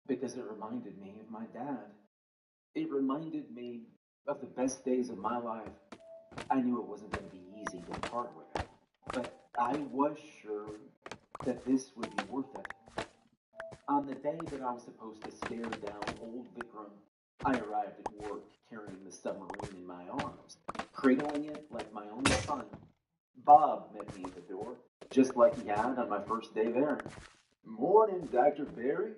because it reminded me of my dad. It reminded me of the best days of my life. I knew it wasn't going to be easy to part with it, but I was sure that this would be worth it. On the day that I was supposed to stare down old Vikram, I arrived at work carrying the submarine in my arms, cradling it like my own son. Bob met me at the door, just like he had on my first day there. Morning, Dr. Barry,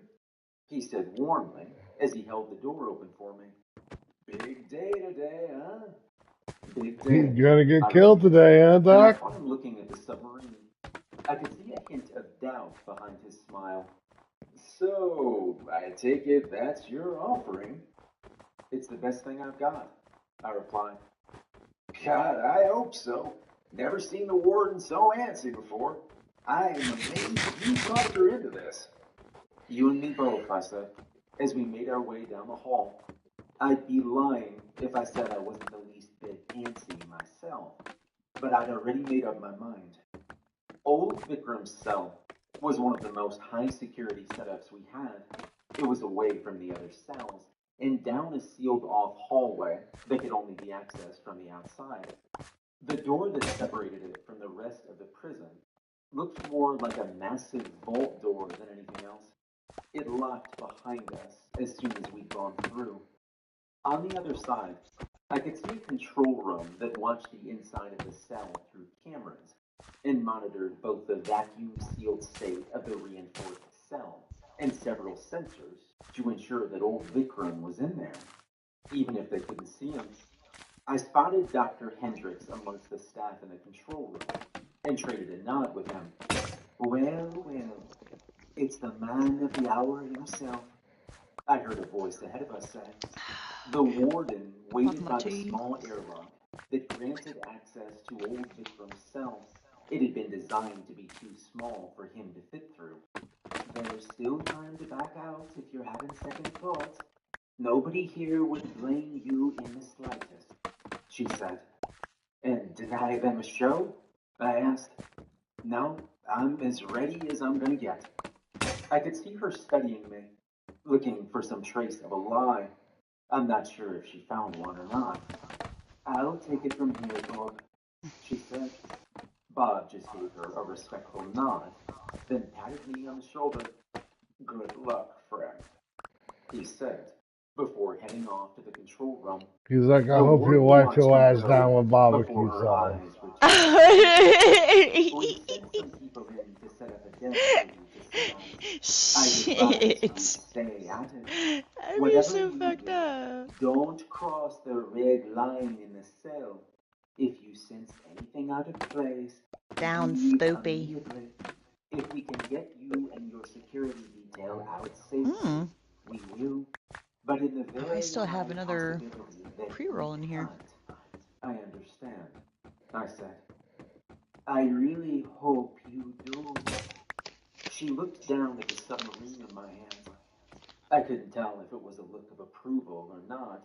he said warmly as he held the door open for me. Big day today, huh? Big day. You're gonna get killed today, huh, Doc? While I'm looking at the submarine, I could see a hint of doubt behind his smile. So, I take it that's your offering? It's the best thing I've got, I replied. God, I hope so. Never seen the warden so antsy before. I am amazed you talked her into this. You and me both, I said, as we made our way down the hall. I'd be lying if I said I wasn't the least bit antsy myself, but I'd already made up my mind. Old Vikram's cell was one of the most high-security setups we had. It was away from the other cells, and down a sealed-off hallway that could only be accessed from the outside. The door that separated it from the rest of the prison looked more like a massive vault door than anything else. It locked behind us as soon as we'd gone through. On the other side, I could see a control room that watched the inside of the cell through cameras and monitored both the vacuum-sealed state of the reinforced cell and several sensors to ensure that old Vikram was in there, even if they couldn't see him. I spotted Dr. Hendricks amongst the staff in the control room and traded a nod with him. Well, it's the man of the hour himself, I heard a voice ahead of us say. The warden waited by the small airlock that granted access to old Vikram's cell. It had been designed to be too small for him to fit through. There's still time to back out if you're having second thoughts. Nobody here would blame you in the slightest. she said. And deny them a show? I asked. No, I'm as ready as I'm gonna get. I could see her studying me, looking for some trace of a lie. I'm not sure if she found one or not. I'll take it from here, Bob, she said. Bob just gave her a respectful nod, then patted me on the shoulder. Good luck, friend, he said, before heading off to the control room. He's like, I The hope you warden wipe your watched me ass go down with before barbecue her sauce. eyes returned. We sent some people in to set up a desk for you to sit on. I advise you stay at it. I'd be Whatever so you fucked do, up. don't cross the red line in the cell. If you sense anything out of place, Down, leave Spoopy. immediately. If we can get you and your security detail out safely, we will. But in the Oh, very I still have high another possibility that pre-roll in here. I understand, I said. I really hope you do. She looked down at the submarine in my hands. I couldn't tell if it was a look of approval or not.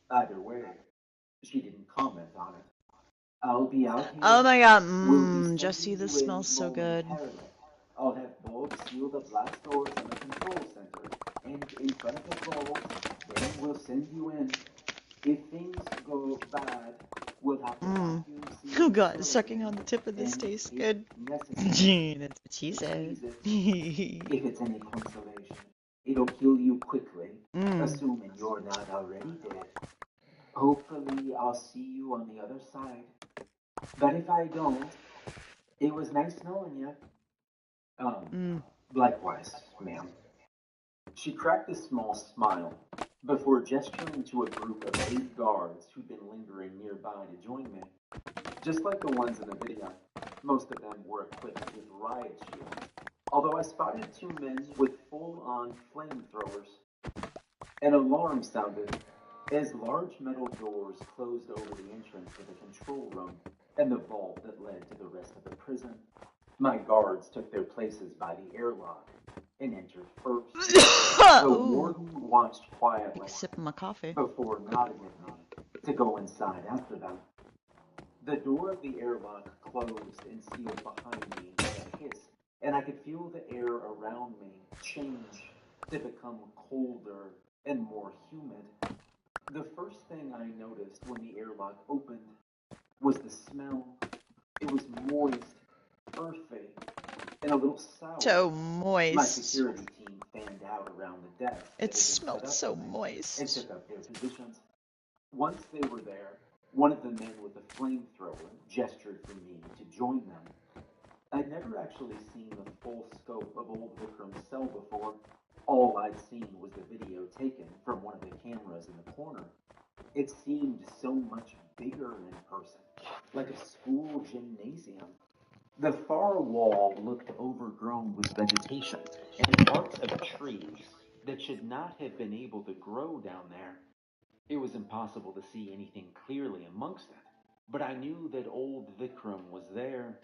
Either way, she didn't comment on it. I'll be out here. Oh my god, We'll be Jesse, sending this you in smells so good. momentarily. I'll have Bob seal the blast doors in the control center and in front of the doors. Then we'll send you in. If things go bad, we'll have to vacuum seal Oh the god, facility, sucking on the tip of this and tastes if good. necessary, That's what she said. if it's any consolation, it'll kill you quickly, Mm. assuming you're not already dead. Hopefully, I'll see you on the other side. But if I don't, it was nice knowing you. Likewise, ma'am. She cracked a small smile before gesturing to a group of 8 guards who'd been lingering nearby to join me. Just like the ones in the video, most of them were equipped with riot shields, although I spotted 2 men with full-on flamethrowers. An alarm sounded as large metal doors closed over the entrance to the control room and the vault that led to the rest of the prison. My guards took their places by the airlock and entered first. The warden watched quietly Sipping my coffee. before nodding at me to go inside after them. The door of the airlock closed and sealed behind me with a hiss, and I could feel the air around me change to become colder and more humid. The first thing I noticed when the airlock opened was the smell. It was moist, earthy, and a little sour. So My moist. security team fanned out around the desk. It smelled so And moist. took up their positions. Once they were there, one of the men with the flamethrower gestured for me to join them. I'd never actually seen the full scope of old Vikram's cell before. All I'd seen was the video taken from one of the cameras in the corner. It seemed so much bigger in person, like a school gymnasium. The far wall looked overgrown with vegetation and parts of trees that should not have been able to grow down there. It was impossible to see anything clearly amongst it, but I knew that old Vikram was there,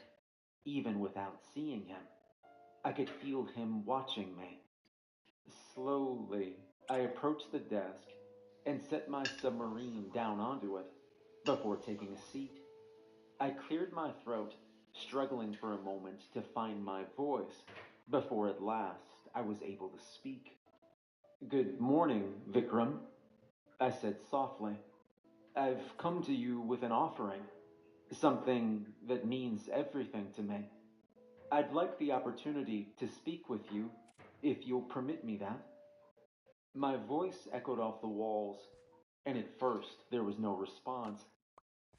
even without seeing him. I could feel him watching me. Slowly, I approached the desk and set my submarine down onto it before taking a seat. I cleared my throat, struggling for a moment to find my voice, before at last I was able to speak. Good morning, Vikram, I said softly. I've come to you with an offering, something that means everything to me. I'd like the opportunity to speak with you, if you'll permit me that. My voice echoed off the walls, and at first there was no response.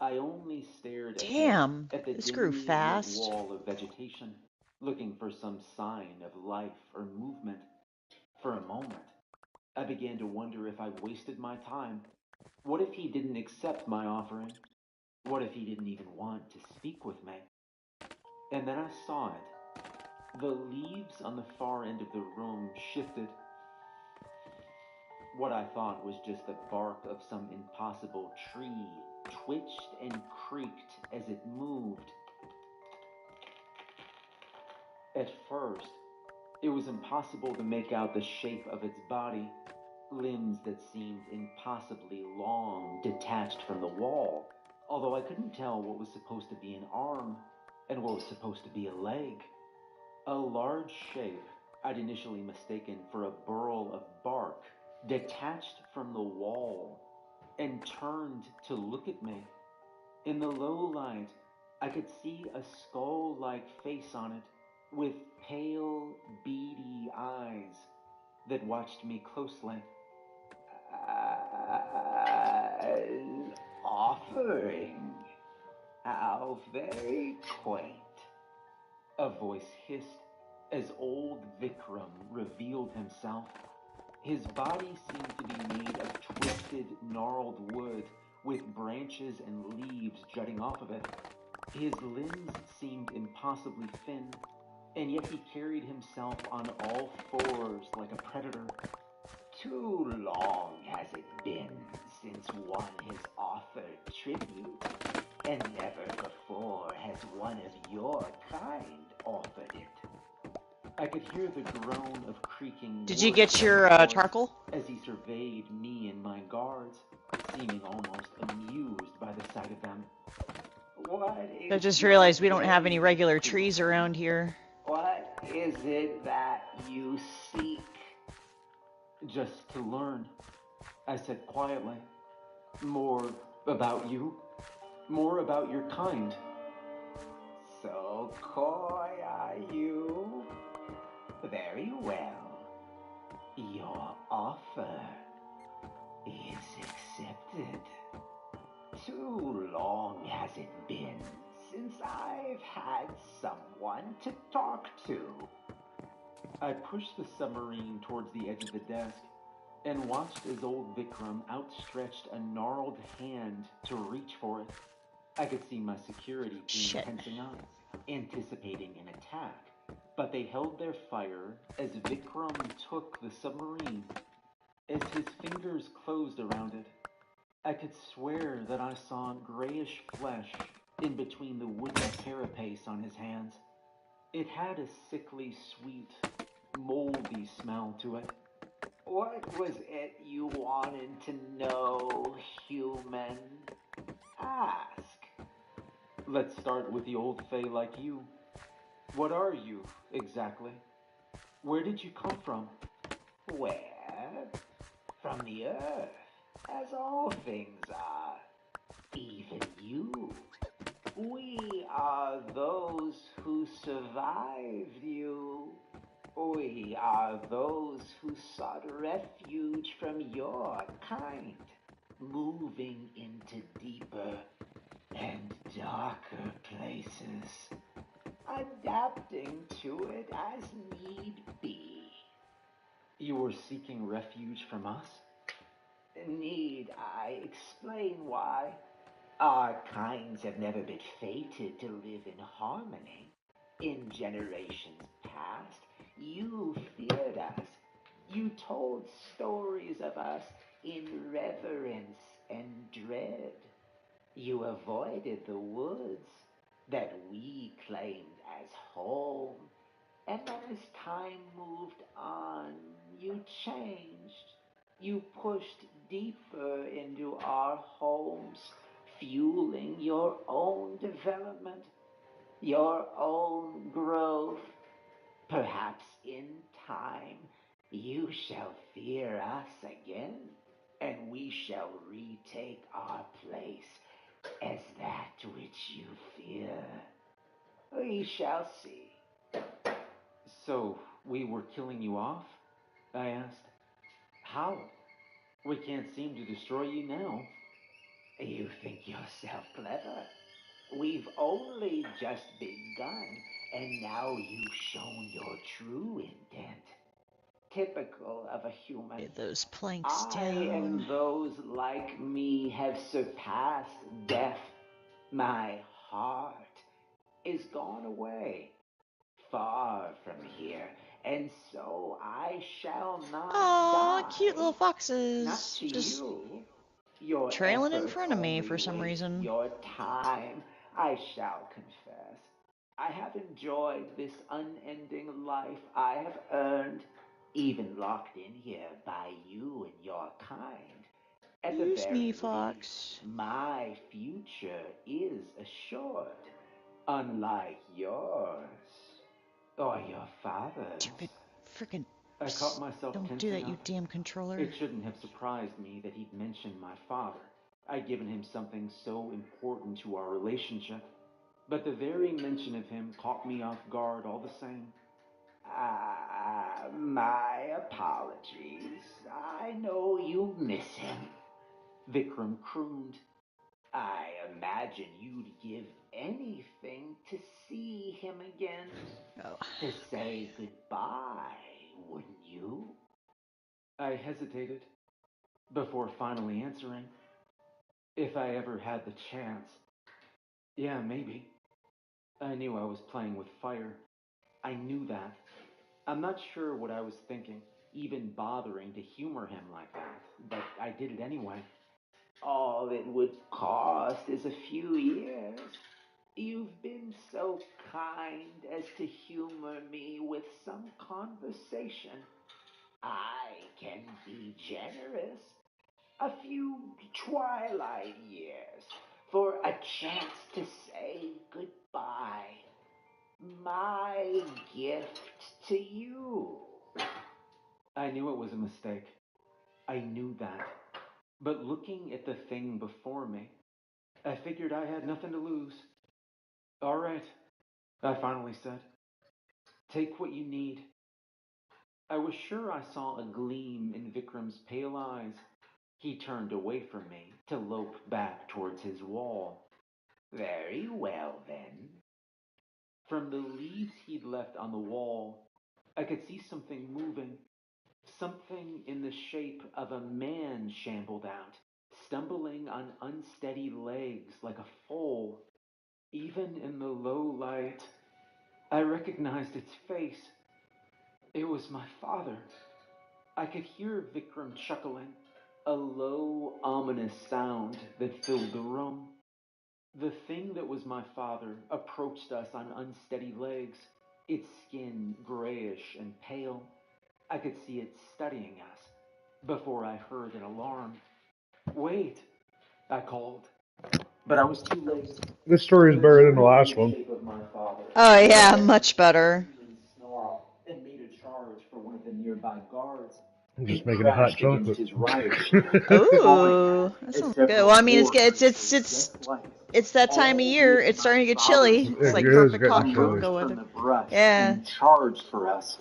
I only stared Damn, at the this grew dimly lit fast. wall of vegetation, looking for some sign of life or movement. For a moment, I began to wonder if I wasted my time. What if he didn't accept my offering? What if he didn't even want to speak with me? And then I saw it. The leaves on the far end of the room shifted. What I thought was just the bark of some impossible tree twitched and creaked as it moved. At first, it was impossible to make out the shape of its body. Limbs that seemed impossibly long detached from the wall, although I couldn't tell what was supposed to be an arm and what was supposed to be a leg. A large shape I'd initially mistaken for a burl of bark detached from the wall and turned to look at me. In the low light, I could see a skull-like face on it with pale, beady eyes that watched me closely. An offering. How very quaint. A voice hissed as old Vikram revealed himself. His body seemed to be made of twisted, gnarled wood with branches and leaves jutting off of it. His limbs seemed impossibly thin, and yet he carried himself on all fours like a predator. Too long has it been since one has offered tribute, and never before has one of your kind offered it. I could hear the groan of creaking Did you wood get your from his voice charcoal? as he surveyed me and my guards, seeming almost amused by the sight of them. What I is just your realized we don't have any game, regular Cooper? trees around here. What is it that you seek? Just to learn, I said quietly. More about you, more about your kind. So coy are you? Very well. Your offer is accepted. Too long has it been since I've had someone to talk to. I pushed the submarine towards the edge of the desk and watched as old Vikram outstretched a gnarled hand to reach for it. I could see my security team tensing up, anticipating an attack, but they held their fire as Vikram took the submarine. As his fingers closed around it, I could swear that I saw grayish flesh in between the wooden carapace on his hands. It had a sickly sweet, moldy smell to it. What was it you wanted to know, human? Ask. Let's start with the old Fae like you. What are you, exactly? Where did you come from? Where? From the earth, as all things are. Even you. We are those who survived you. We are those who sought refuge from your kind, moving into deeper and darker places, adapting to it as need be. You were seeking refuge from us? Need I explain why? Our kinds have never been fated to live in harmony. In generations past, you feared us. You told stories of us in reverence and dread. You avoided the woods that we claimed as home. And then as time moved on, you changed. You pushed deeper into our homes, fueling your own development, your own growth. Perhaps in time you shall fear us again, and we shall retake our place as that which you fear. We shall see. So, we were killing you off? I asked. How? We can't seem to destroy you now. You think yourself clever? We've only just begun, and now you've shown your true intent. Typical of a human. Get those planks I and down. those like me have surpassed death. My heart is gone away, far from here, and so I shall not Aw, die. cute little foxes. Not to Just you. Your trailing in efforts front of me only for some waste reason. your time. I shall confess. I have enjoyed this unending life I have earned, even locked in here by you and your kind. At the Use very me, least, Fox. my future is assured, unlike yours or your father's. Stupid freaking. I caught myself Don't do tensing that, you up. damn controller. It shouldn't have surprised me that he'd mentioned my father. I'd given him something so important to our relationship. But the very mention of him caught me off guard all the same. My apologies. I know you miss him. Vikram crooned. I imagine you'd give anything to see him again. Oh. To say goodbye, wouldn't you? I hesitated before finally answering. If I ever had the chance. Yeah, maybe. I knew I was playing with fire. I knew that. I'm not sure what I was thinking, even bothering to humor him like that, but I did it anyway. All it would cost is a few years. You've been so kind as to humor me with some conversation. I can be generous. A few twilight years for a chance to say goodbye. My gift to you. I knew it was a mistake. I knew that. But looking at the thing before me, I figured I had nothing to lose. All right, I finally said. Take what you need. I was sure I saw a gleam in Vikram's pale eyes. He turned away from me to lope back towards his wall. Very well, then. From the leaves he'd left on the wall, I could see something moving. Something in the shape of a man shambled out, stumbling on unsteady legs like a foal. Even in the low light, I recognized its face. It was my father. I could hear Vikram chuckling, a low, ominous sound that filled the room. The thing that was my father approached us on unsteady legs, its skin grayish and pale. I could see it studying us before I heard an alarm. Wait, I called. But I was too late. This story is better than the last one. Oh yeah, much better. And made a charge for one of the nearby guards. I'm just making a hot chocolate. Ooh, that sounds good. Well, I mean, it's that time of year. It's starting to get chilly. It's like perfect cocktail to go with it. Yeah. Charged for us.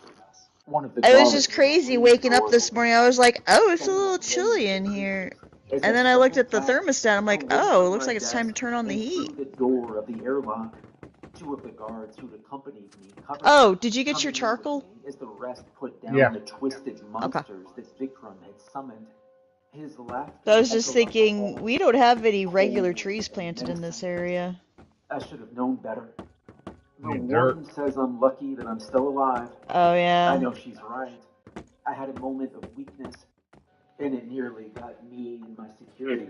One of the It was just crazy waking up this morning. I was like, oh, it's a little chilly in here. And then I looked at the thermostat. I'm like, oh, it looks like it's time to turn on the heat. The door of the airlock. Two of the guards who'd accompanied me covered Oh, did you get your charcoal? as the rest put down Yeah. the twisted monsters that Vikram had summoned. His laughter. I was just thinking, we don't have any regular trees planted in this area. I should have known better. The Need warden says I'm lucky that I'm still alive. Oh, yeah. I know she's right. I had a moment of weakness, and it nearly got me and my security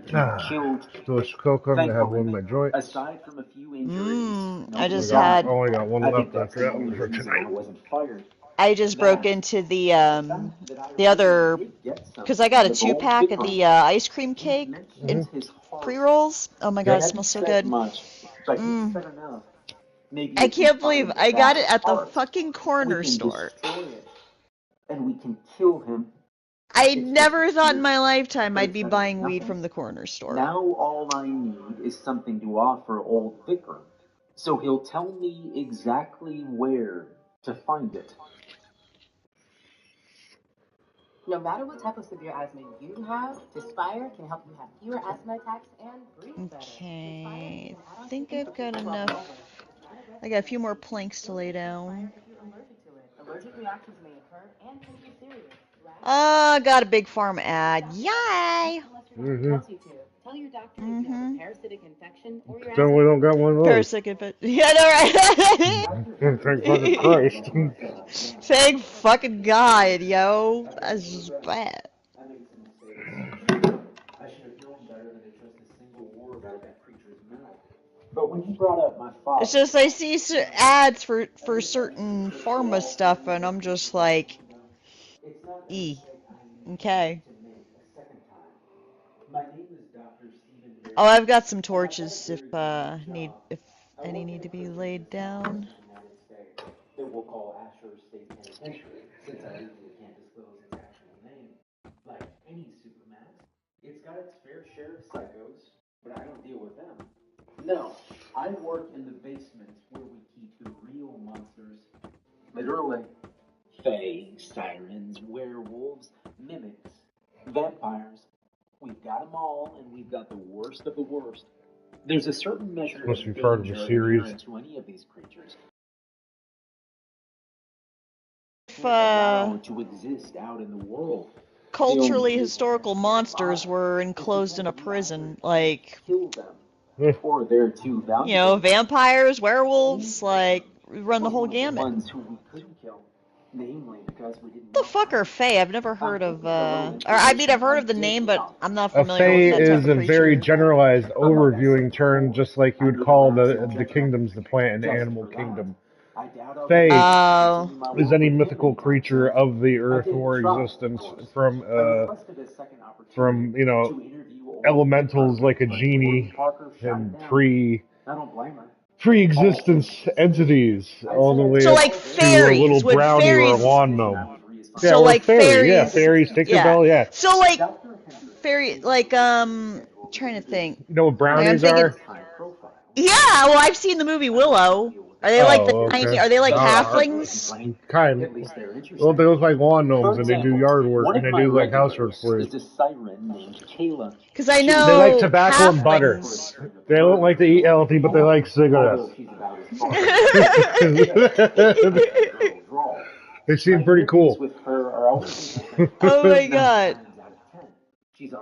killed. Delicious Coke. I'm gonna have one of my joints. Aside from a few injuries, I just had. Only got one I left think that's after the that only one for reason tonight. I wasn't fired. I just broke into the other, because I got a 2-pack of the ice cream cake and pre-rolls. Oh my god, it smells so good. I can't believe I got it at the fucking corner store. And we can kill him. I never thought in my lifetime I'd be buying weed from the corner store. Now all I need is something to offer old Vikram, so he'll tell me exactly where to find it. No matter what type of severe asthma you have, Aspire can help you have fewer asthma attacks and breathe better. Okay, I think I've got enough. I got a few more planks to lay down. Allergic reactions may occur and can be serious. Got a big farm ad. Yay! Tell your doctor if you have a parasitic infection or your Tell them we don't got one of those. Parasitic infection. Yeah, I know, right? Thank fucking Christ. Thank fucking God, yo. That's just bad. I should have known better than to trust a single word out of that creature's mouth. But when he brought up my father, It's just I see ads for certain pharma stuff, and I'm just like, okay. My name is Dr. Stephen. Oh, I've got some torches if any need to be laid down. That we'll call Asher State Penitentiary, since I legally can't disclose its actual name. Like any Supermax, it's got its fair share of psychos, but I don't deal with them. No, I work in the basement where we keep the real monsters. Literally. Fae, sirens, werewolves, mimics, vampires. We've got them all, and we've got the worst of the worst. There's a certain measure Must of be part of danger a series. inherent to any of these creatures. If, To exist out in the world. culturally historical monsters were enclosed in a prison, like, Or they're too valuable. you know, vampires, werewolves, like, run the whole gamut. Ones who we couldn't kill, namely because we didn't. What the fuck are Fae? I've never heard of, or I mean, I've heard of the name, but I'm not A familiar fae with that type is of a very creature. generalized overviewing term, just like you would call the kingdoms, the plant and animal kingdom. Fae Oh. is any mythical creature of the earth or existence from you know, elementals like a genie and pre-existence entities, all the way So, up like, to a fairies, little would brownie or a fairies- lawn gnome. Yeah, So, or like, fairy, yeah, fairies. fairies, Tinkerbell, yeah. So, like, fairy, like, trying to think. You know what brownies thinking- are? Yeah, well, I've seen the movie Willow. Are they like the okay. tiny? Are they like halflings? Kind of. Well, they look like lawn gnomes and they do yard work and they do like housework for you. Because I know They like tobacco and butter. halflings. They don't like to eat healthy, but they like cigarettes. They seem pretty cool. Oh my god.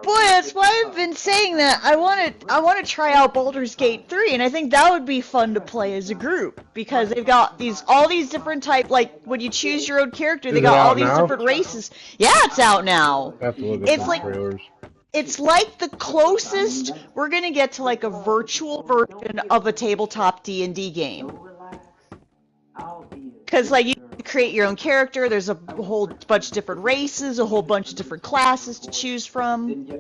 Boy, that's why I've been saying that I want to try out Baldur's Gate 3, and I think that would be fun to play as a group because they've got all these different type, like when you choose your own character, they Is it got all out these now? different races. Yeah, it's out now. I have to look at It's some like trailers. it's like the closest we're gonna get to like a virtual version of a tabletop D&D game. Because like you create your own character, there's a whole bunch of different races, a whole bunch of different classes to choose from. And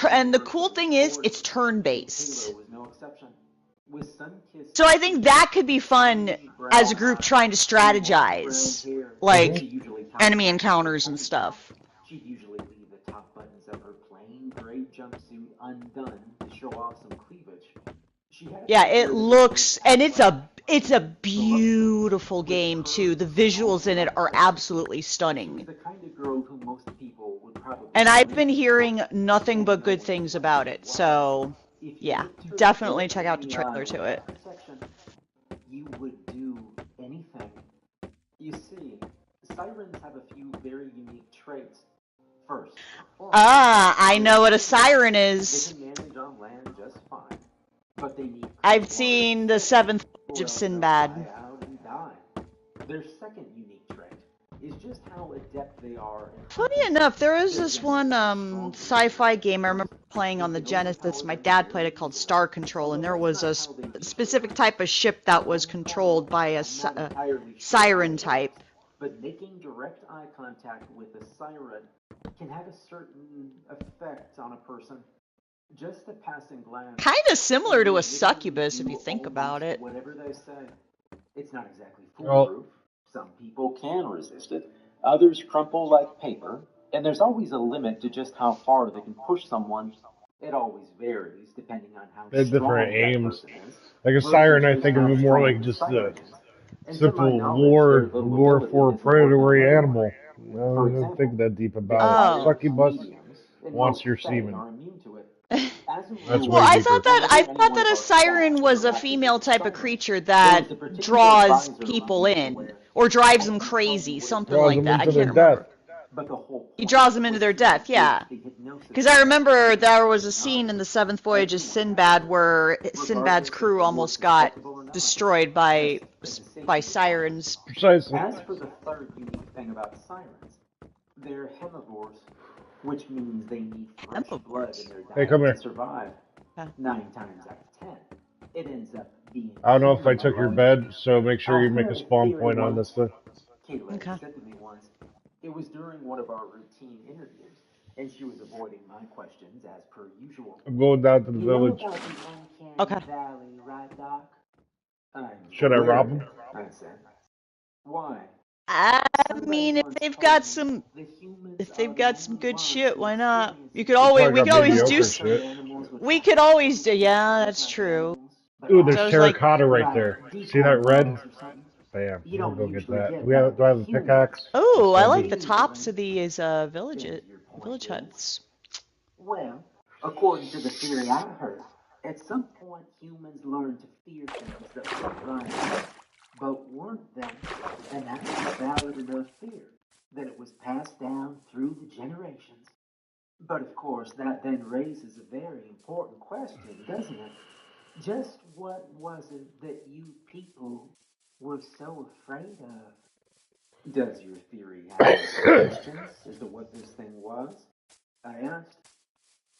and the cool thing is it's turn-based. So I think that could be fun as a group trying to strategize, like enemy encounters and stuff. She'd usually leave the top buttons of her plain gray jumpsuit undone to show off some cleavage. Yeah, it looks, and it's a beautiful game too. The visuals in it are absolutely stunning. And I've been hearing nothing but good things about it. So, yeah, definitely check out the trailer to it. You would do anything. You see, sirens have a few very unique traits. First, I know what a siren is. they can manage on land just fine, but they need I've seen the Seventh Voyage of Sinbad. Their second unique trait is just how adept they are in Funny enough, there was this one sci-fi game I remember playing on the Genesis. My dad played it called Star Control, and there was a specific type of ship that was controlled by a siren type. But making direct eye contact with a siren can have a certain effect on a person. Just a passing glance. Kind of similar to a succubus if you think about it. Whatever they say, it's not exactly Well- foolproof. Some people can resist it. Others crumple like paper. And there's always a limit to just how far they can push someone. It always varies depending on how They have strong different that aims. person is. Like a siren, I think of it more like just a simple lure for a predatory animal. I don't think that deep about it. Oh. Succubus wants your semen. That's Well, way I deeper. thought that a siren was a female type of creature that draws people in or drives them crazy, something Draws like them that. I into can't their remember. death. He draws them into their death, yeah. Because I remember there was a scene in the Seventh Voyage of Sinbad where Sinbad's crew almost got destroyed by sirens. Precisely. As for the third unique thing about sirens, they're herbivores, which means they need fresh blood in their diet Hey, come here. to survive. 9 times out of 10, it ends up being. I don't know if I took your bed, so make sure you make a spawn point on this thing. Caitlin said to me once, It was during one of our routine interviews, and she was avoiding my questions as per usual. I'm going down to the You know village. about the Uncanny Okay. Valley, right, Doc? I'm Should I aware rob of him? it, I said. Why? I Somebody mean, once told me the humans if are they've the got some only good ones shit, who why not? experience You it. could They always, probably we got could always do, mediocre Some shit. animals would we have could always do, feelings yeah, just that's like true. animals, but Ooh, I there's So I was don't. like, terracotta right Like there. See decon that red? bronze or something. Bam. You I'm don't gonna go get usually that. get Do I that have a with humans. pickaxe? ooh, Yes, I I like do. the tops of these villages. There's your point, Village Bill. huts. Well, according to the theory I heard, at some point humans learned to fear things that weren't right, but weren't them, and that's a valid enough fear that it was passed down through the generations. But of course, that then raises a very important question, doesn't it? Just what was it that you people were so afraid of? Does your theory have any suggestions as to what this thing was? I asked.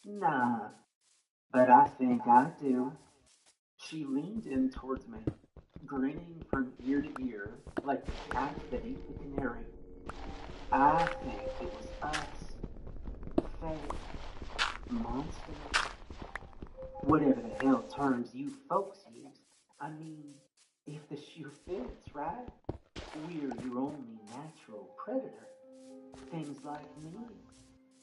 Nah, but I think I do. She leaned in towards me, grinning from ear to ear like the cat that ate the canary. I think it was us. Fake. Monsters. Whatever the hell terms you folks use. I mean, if the shoe fits, right? We're your only natural predator. Things like me.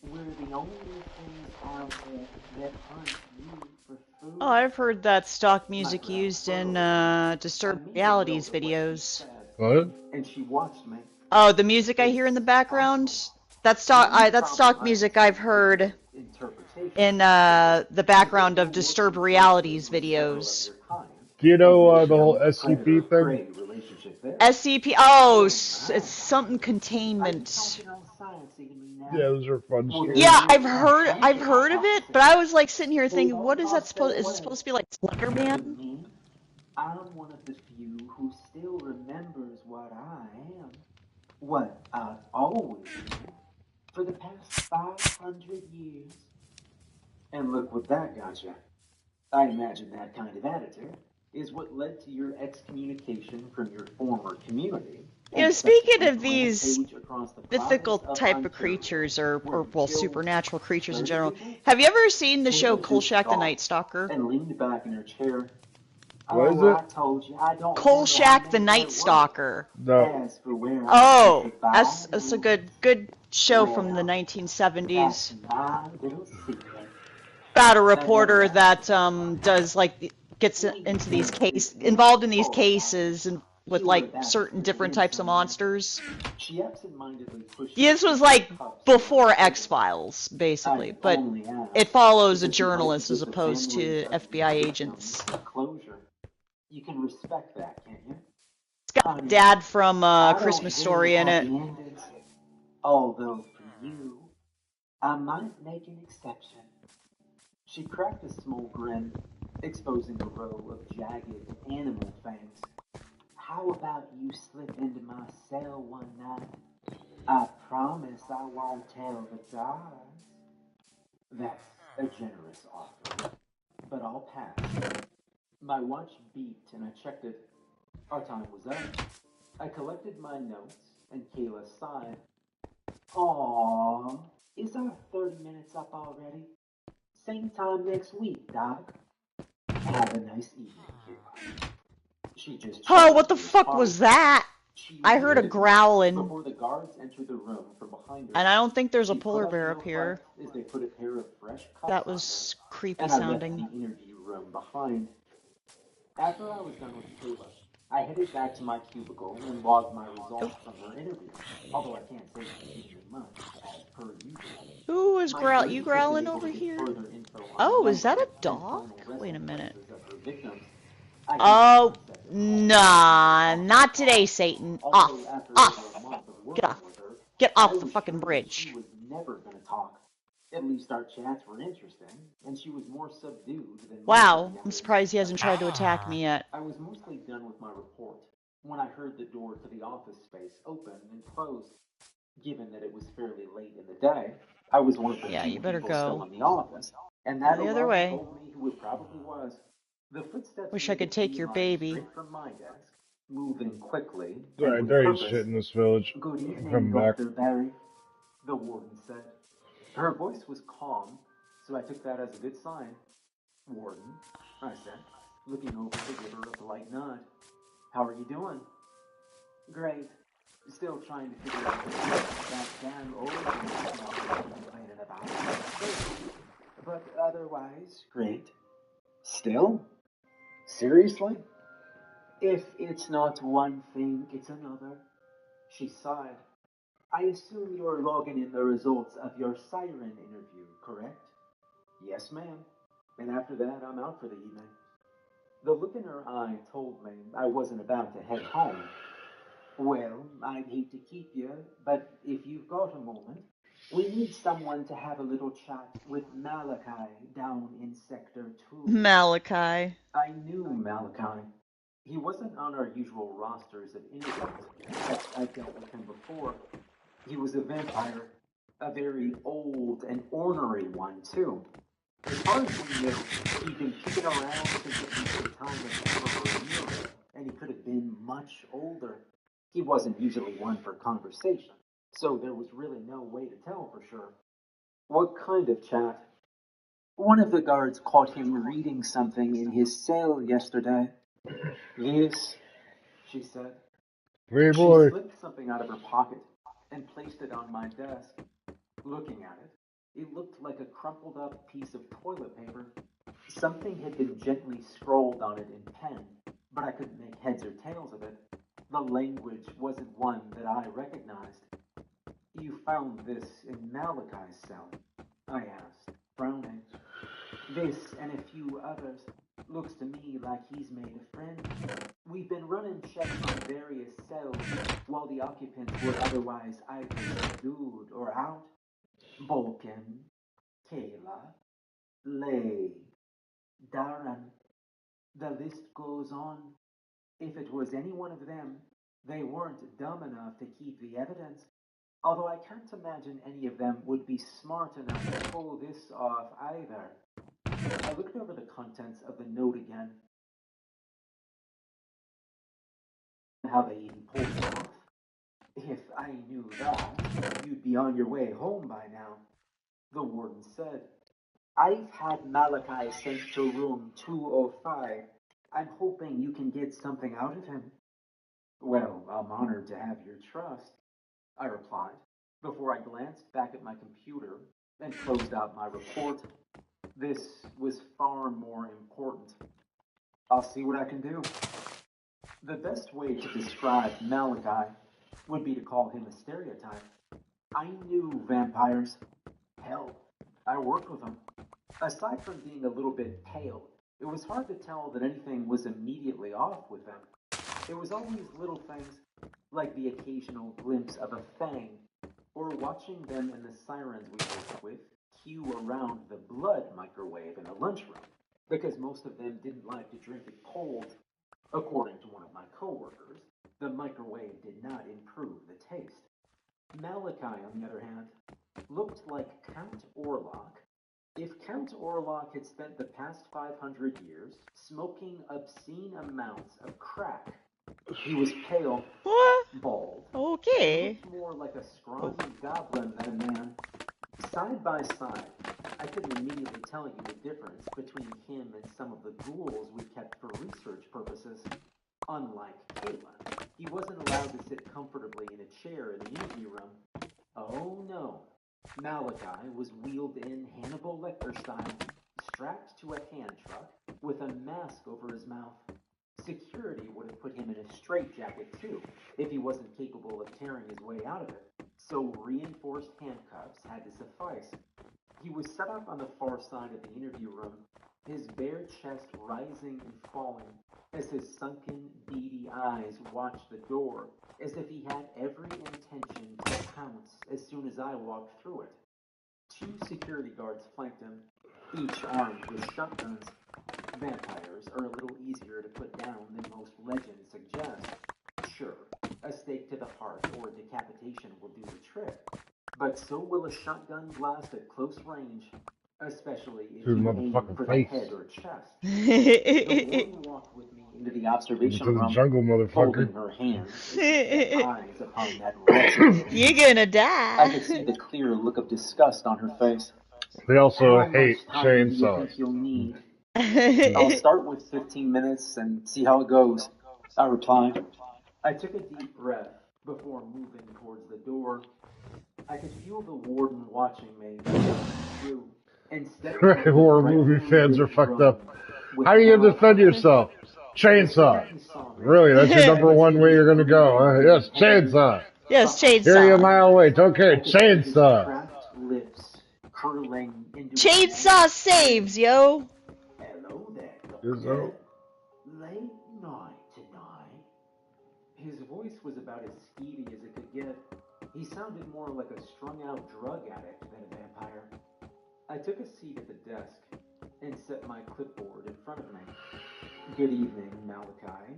We're the only things out there that hunt you for food. Oh, I've heard that stock My music brow used in furrowed. Disturbed I made a Realities note of what she videos. said, What? and she watched me. Oh, the music I hear in It's the background? possible. That's Now, you that's probably stock might music have I've some heard weird interpretation in of the it, but background you're of Disturbed working Realities closely with several of videos. your kind, Do you as know there's the whole no SCP thing? predator-prey relationship there. SCP. Oh, Oh it's my. something Are you containment. talking all sciencey to me now? Yeah, those are fun Well, stories. then Yeah, here's my I've counter heard of it, hypothesis. but I was like sitting here They thinking, don't what is all that stay supposed? Is it away. supposed to be like Slender With Man? me, I'm one of the few who still remembers what I am. What I've always been for the past 500 years. And look what that got you. I imagine that kind of attitude is what led to your excommunication from your former community. You know, And speaking of subsequent these rampage across the mythical province of type of Ontario, creatures, where or you well, killed supernatural creatures in 30 general, people. have you ever seen the show Kayla just Kolchak the Night scoffed Stalker? and leaned back in her chair. What is Oh, it? I told you, I don't remember how Kolchak the many Night there were. Stalker. No. As for where I Oh, keep it by, that's a good show from the well, 1970s. that's my little secret. About a Now, reporter don't that does like gets into these involved in these cases and with you were like about to certain slip different it in types of somewhere. monsters. She absentmindedly pushed Yeah, this was like before X-Files, basically, I but only asked it follows a because you'd like to journalist give as the opposed families to of FBI your agents. victims closure. You can respect that, can't you? It's got Honey, Dad from I Christmas don't Story really in it. happy endings. Although for you, I might make an exception. She cracked a small grin, exposing a row of jagged animal fangs. How about you slip into my cell one night? I promise I won't tell the guards. That's a generous offer, but I'll pass. My watch beeped and I checked it. Our time was up. I collected my notes and Kayla sighed. Aww, is our 30 minutes up already? Same time next week, Doc. Have a nice evening, Kayla. She just Oh, what the fuck was that? I heard a growling. Before the guards entered the room from behind her, And I don't think there's a she put polar up bear no up here. fight as they put a pair of fresh cuffs That on was her, creepy and I left sounding. the interview room behind. After I was done with Kayla, I headed back to my cubicle and logged my results from her interview. Although I can't say she gave me much, as per usual. Who is My you grades had been growling able over to get here? further info on Oh, the is that a number and dog? final Wait a resting minute. places of her victims. I didn't Oh, set them nah, not today, Satan. Off, Also, after off. over a month of Get working off. with her, Get I off the was fucking sure that bridge. she was never going to talk. At least our chats were interesting, and she was more subdued than most of Wow, the I'm others. surprised he hasn't tried to attack me yet. I was mostly done with my report when I heard the door to the office space open and close. Given that it was fairly late in the day, I was one of the Yeah, few you better people still go. in the office, and that Go the other alone way. told me who it probably was. The footsteps Wish I made could it take seem your like baby. straight from my desk, moving quickly and Alright, with there is purpose. shit in this village. Good I'm evening, coming back. Dr. Barry, the warden said. Her voice was calm, so I took that as a good sign. Warden, I said, looking over to give her a polite nod. How are you doing? Great. Still trying to figure out that damn old thing complaining about. But otherwise, great. Still? Seriously? If it's not one thing, it's another. She sighed. I assume you're logging in the results of your siren interview, correct? Yes, ma'am. And after that, I'm out for the evening. The look in her eye told me I wasn't about to head home. Well, I'd hate to keep you, but if you've got a moment, we need someone to have a little chat with Malachi down in Sector 2. Malachi. I knew Malachi. He wasn't on our usual rosters of interviews. I've dealt with him before. He was a vampire, a very old and ornery one, too. As far as we knew, he'd been kicking around since at least the time of over a year, and he could have been much older. He wasn't usually one for conversation, so there was really no way to tell for sure. What kind of chat? One of the guards caught him reading something in his cell yesterday. This, she said. Hey, She boy. slipped something out of her pocket and placed it on my desk. Looking at it, it looked like a crumpled up piece of toilet paper. Something had been gently scrawled on it in pen, but I couldn't make heads or tails of it. The language wasn't one that I recognized. You found this in Malachi's cell? I asked, frowning. This and a few others. Looks to me like he's made a friend. We've been running checks on various cells while the occupants were otherwise either subdued or out. Vulcan, Kayla, Lay, Darren. The list goes on. If it was any one of them, they weren't dumb enough to keep the evidence. Although I can't imagine any of them would be smart enough to pull this off either. I looked over the contents of the note again. How they even pulled it off. If I knew that, you'd be on your way home by now, the warden said. I've had Malachi sent to room 205. I'm hoping you can get something out of him. Well, I'm honored to have your trust, I replied, before I glanced back at my computer and closed out my report. This was far more important. I'll see what I can do. The best way to describe Malachi would be to call him a stereotype. I knew vampires. Hell, I worked with them. Aside from being a little bit pale, it was hard to tell that anything was immediately off with them. It was always little things, like the occasional glimpse of a fang, or watching them and the sirens we worked with queue around the blood microwave in a lunchroom, because most of them didn't like to drink it cold. According to one of my coworkers, the microwave did not improve the taste. Malachi, on the other hand, looked like Count Orlok. If Count Orlok had spent the past 500 years smoking obscene amounts of crack, he was pale, bald, Okay. looked more like a scrawny goblin than a man. Side by side, I couldn't immediately tell you the difference between him and some of the ghouls we kept for research purposes. Unlike Caitlin, he wasn't allowed to sit comfortably in a chair in the interview room. Oh no. Malachi was wheeled in Hannibal Lecter style, strapped to a hand truck with a mask over his mouth. Security would have put him in a straitjacket too, if he wasn't capable of tearing his way out of it. So reinforced handcuffs had to suffice. He was set up on the far side of the interview room, his bare chest rising and falling as his sunken, beady eyes watched the door, as if he had every intention to pounce as soon as I walked through it. 2 security guards flanked him, each armed with shotguns. Vampires are a little easier to put down than most legends suggest. Sure, a stake to the heart or decapitation will do the trick, but so will a shotgun blast at close range, especially if you aim for the head or chest. The warden walked with me into the observation To the room, jungle, folding motherfucker. her hands, eyes upon that wretched. You're gonna I could see die. the clear look of disgust on her face. They also How hate much time do you chainsaws. think you'll need? I'll start with 15 minutes and see how it goes, I replied. I took a deep breath before moving towards the door. I could feel the warden watching me. Through. Instead of Horror movie fans are fucked up. How are you gonna defend yourself? Chainsaw. Really, that's your number one way you're gonna go, huh? Yes, chainsaw. Yes, Hear you a chainsaw. mile away. Okay, chainsaw. cracked lips curling into Chainsaw saves, yo. Hello there, Is that- late night tonight. His voice was about as skeevy as it could get. He sounded more like a strung-out drug addict than a vampire. I took a seat at the desk and set my clipboard in front of me. Good evening, Malachi.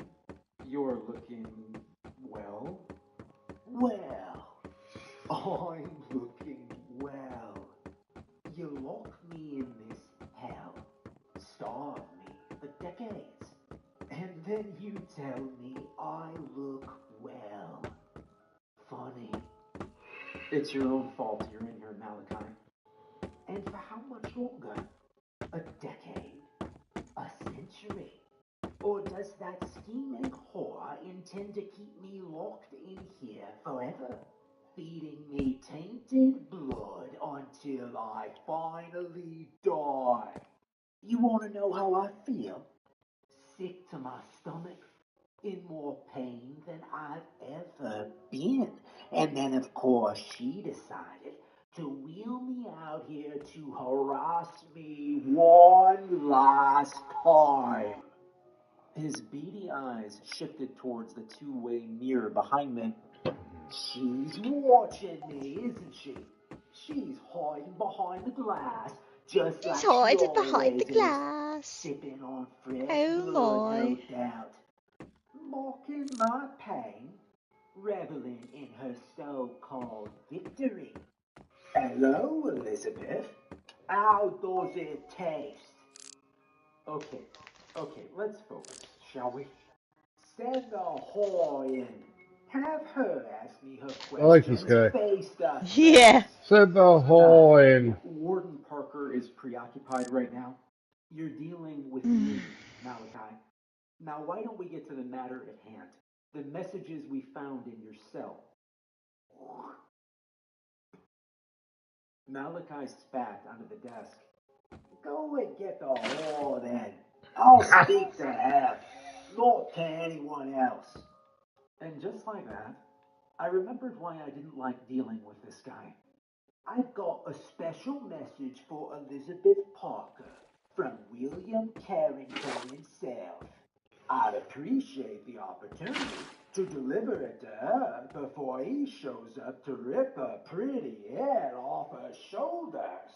You're looking, well? Well, I'm looking well. You locked me in this hell, starved me for decades, and then you tell me I look well. Funny. It's your own fault you're in here, Malachi. And for how much longer? A decade? A century? Or does that scheming whore intend to keep me locked in here forever? Feeding me tainted blood until I finally die. You want to know how I feel? Sick to my stomach, in more pain than I've ever been. And then, of course, she decided to wheel me out here to harass me one last time. His beady eyes shifted towards the two-way mirror behind me. She's watching me, isn't she? She's hiding behind the glass, just like She's hiding she behind always the is, glass. sipping on fresh Oh blood, no my. doubt. Mocking my pain, reveling in her so-called victory. Hello, Elizabeth. How does it taste? Okay, let's focus, shall we? Send the whore in. Have her ask me her questions. I like this guy. Face to face. Yeah. Said the whole in. Warden Parker is preoccupied right now. You're dealing with me, Malachi. Now, why don't we get to the matter at hand? The messages we found in your cell. Malachi spat under the desk. Go and get the whore then. I'll speak to her, not to anyone else. And just like that, I remembered why I didn't like dealing with this guy. I've got a special message for Elizabeth Parker from William Carrington himself. I'd appreciate the opportunity to deliver it to her before he shows up to rip her pretty head off her shoulders.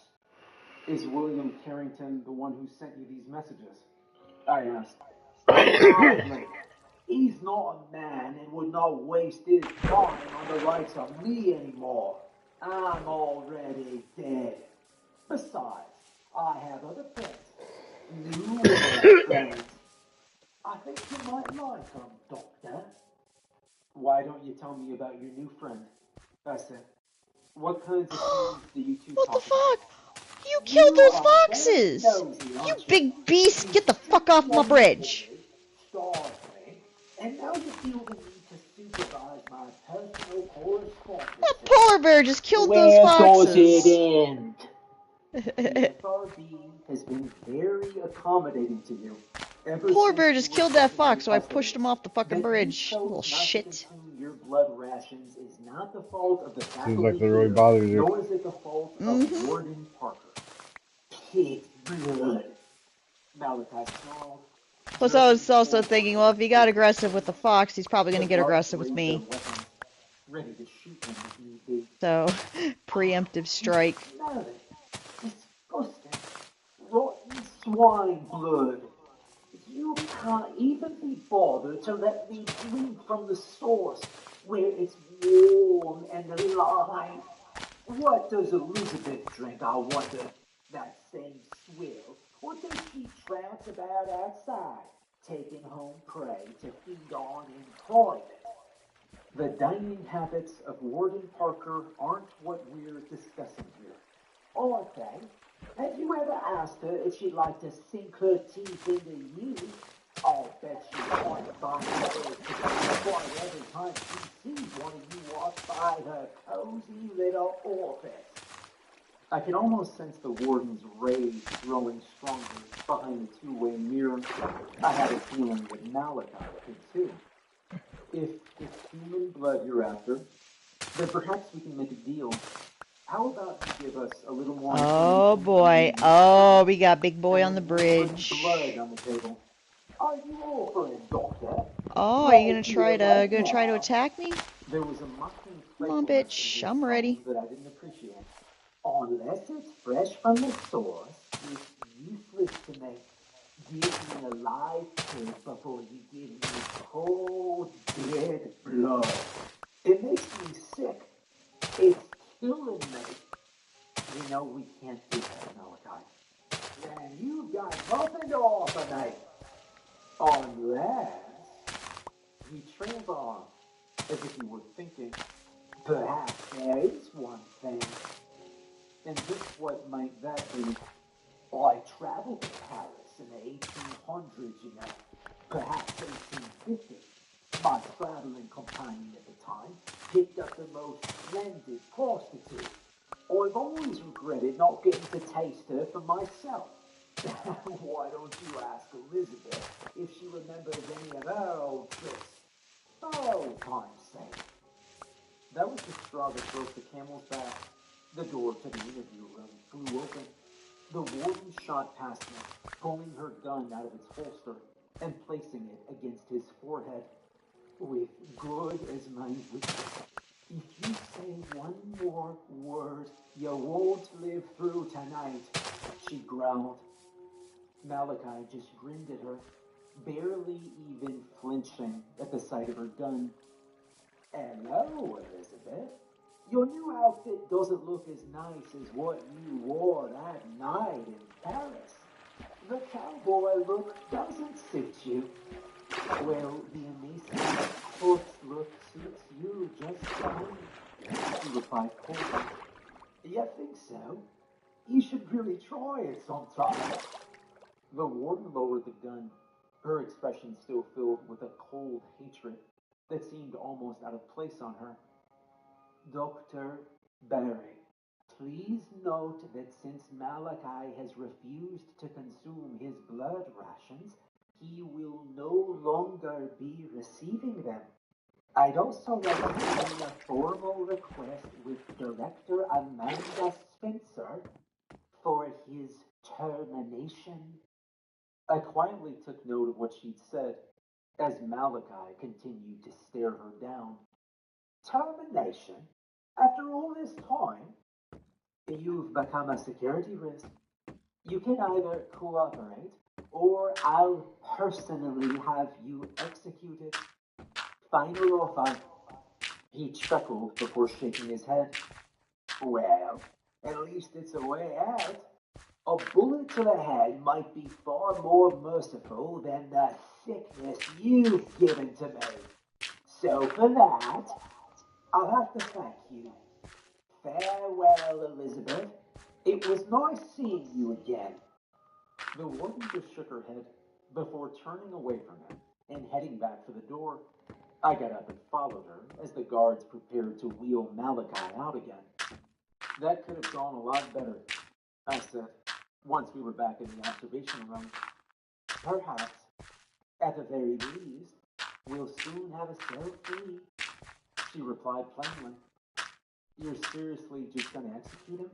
Is William Carrington the one who sent you these messages? I asked. Hardly. He's not a man and would not waste his time on the likes of me anymore. I'm already dead. Besides, I have other friends. New friends. I think you might like them, Doctor. Why don't you tell me about your new friend? I said. What kinds of things do you two What the talk about? fuck? You killed those foxes! You big beast! Get the fuck off my bridge! And now you feel the need to supervise my personal correspondence. That polar bear just killed those Where foxes! does it end? The FRB has been very accommodating to you. Polar bear just killed that fox, so I pushed him off the fucking bridge. Little shit. Your blood rations is not the fault of the Seems like faculty they really here, bothered you. nor is it the fault of Warden Parker. Pig blood. Malachi snarled. Plus, I was also thinking, well, if he got aggressive with the fox, he's probably gonna get aggressive with me. Ready to shoot him if need be. So, preemptive strike. Smell it. Disgusting. Rotten swine blood. You can't even be bothered to let me drink from the source where it's warm and alive. What does Elizabeth drink, I wonder? That same swill? Or does she trance about outside, taking home prey to feed on in private. The dining habits of Warden Parker aren't what we're discussing here. Are they? Have you ever asked her if she'd like to sink her teeth into you? I'll bet she might find it quite every time she sees one of you walk by her cozy little office. I can almost sense the warden's rage growing stronger behind the two-way mirror. I had a feeling that Malachi could too. If it's human blood you're after, then perhaps we can make a deal. How about you give us a little more Oh boy. Oh, we got Big Boy on the bridge. blood on the table? Are you offering, Doctor? Oh, are you gonna try to attack me? There was a mocking Come on, bitch. I'm ready. that I didn't appreciate. Unless it's fresh from the source, it's useless to me. Give me a live pig before you give me cold, dead blood. It makes me sick. It's killing me. You know we can't do that, Malachi. And you've got nothing to offer me. Unless he trailed off as if he were thinking, perhaps there is one thing. And just what might that be? I traveled to Paris in the 1800s, you know, perhaps 1850. My traveling companion at the time picked up the most splendid prostitute. I've always regretted not getting to taste her for myself. Why don't you ask Elizabeth if she remembers any of her old tricks? For old time's sake. That was the straw that broke the camel's back. The door to the interview room flew open. The warden shot past me, pulling her gun out of its holster and placing it against his forehead. With good as my witness, if you say one more word, you won't live through tonight, she growled. Malachi just grinned at her, barely even flinching at the sight of her gun. Hello, Elizabeth. Your new outfit doesn't look as nice as what you wore that night in Paris. The cowboy look doesn't suit you. Well, the emaciated corpse look suits you just fine, she replied coldly. You think so? You should really try it sometime. The warden lowered the gun, her expression still filled with a cold hatred that seemed almost out of place on her. Dr. Barry, please note that since Malachi has refused to consume his blood rations, he will no longer be receiving them. I'd also like to make a formal request with Director Amanda Spencer for his termination. I quietly took note of what she'd said as Malachi continued to stare her down. Termination? After all this time? You've become a security risk. You can either cooperate, or I'll personally have you executed. Final offer. He chuckled before shaking his head. Well, at least it's a way out. A bullet to the head might be far more merciful than the sickness you've given to me. So for that, I'll have to thank you. Farewell, Elizabeth. It was nice seeing you again. The warden just shook her head before turning away from him and heading back for the door. I got up and followed her as the guards prepared to wheel Malachi out again. That could have gone a lot better, I said, once we were back in the observation room. Perhaps, at the very least, we'll soon have a cell free, she replied plainly. You're seriously just going to execute him?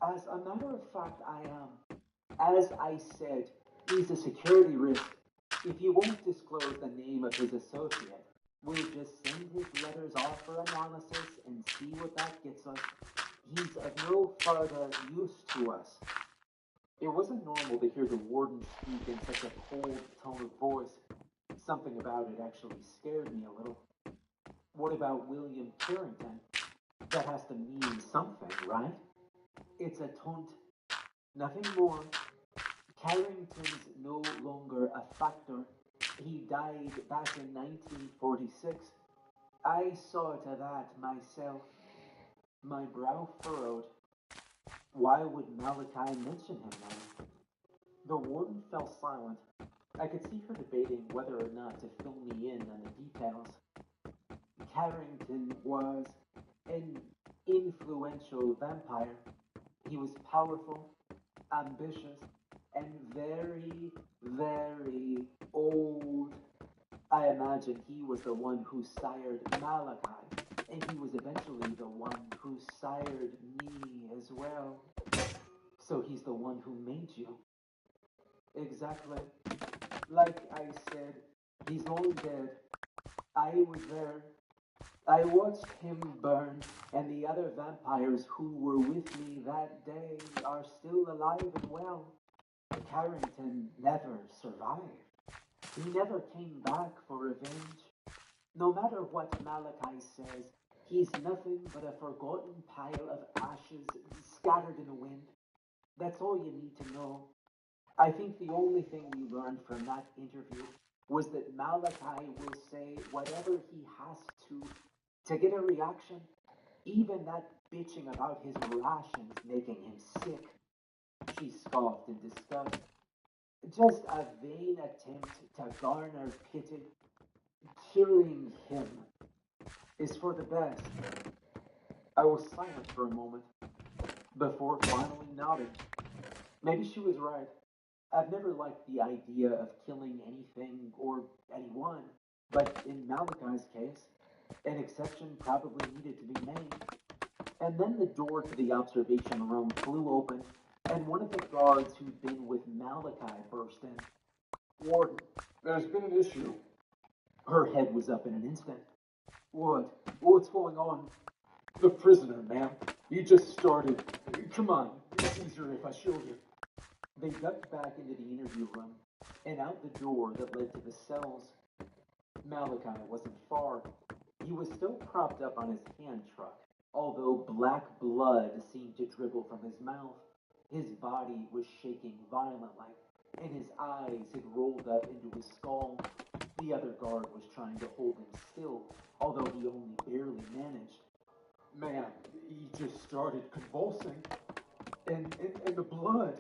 As a matter of fact, I am. As I said, he's a security risk. If you won't disclose the name of his associate, we'll just send his letters off for analysis and see what that gets us. He's of no further use to us. It wasn't normal to hear the warden speak in such a cold tone of voice. Something about it actually scared me a little. What about William Carrington? That has to mean something, right? It's a taunt. Nothing more. Carrington's no longer a factor. He died back in 1946. I saw to that myself. My brow furrowed. Why would Malachi mention him now? The warden fell silent. I could see her debating whether or not to fill me in on the details. Carrington was an influential vampire. He was powerful, ambitious, and very, very old. I imagine he was the one who sired Malachi, and he was eventually the one who sired me as well. So he's the one who made you. Exactly. Like I said, he's long dead. I was there. I watched him burn, and the other vampires who were with me that day are still alive and well. Carrington never survived. He never came back for revenge. No matter what Malachi says, he's nothing but a forgotten pile of ashes scattered in the wind. That's all you need to know. I think the only thing we learned from that interview was that Malachi will say whatever he has to get a reaction. Even that bitching about his rations making him sick. She scoffed in disgust. Just a vain attempt to garner pity. Killing him is for the best. I was silent for a moment before finally nodding. Maybe she was right. I've never liked the idea of killing anything or anyone, but in Malachi's case, an exception probably needed to be made. And then the door to the observation room flew open, and one of the guards who'd been with Malachi burst in. Warden, there's been an issue. Her head was up in an instant. What? What's going on? The prisoner, ma'am. He just started. Come on, it's easier if I show you. They ducked back into the interview room and out the door that led to the cells. Malachi wasn't far. He was still propped up on his hand truck, although black blood seemed to dribble from his mouth. His body was shaking violently, and his eyes had rolled up into his skull. The other guard was trying to hold him still, although he only barely managed. Ma'am, he just started convulsing. And the blood.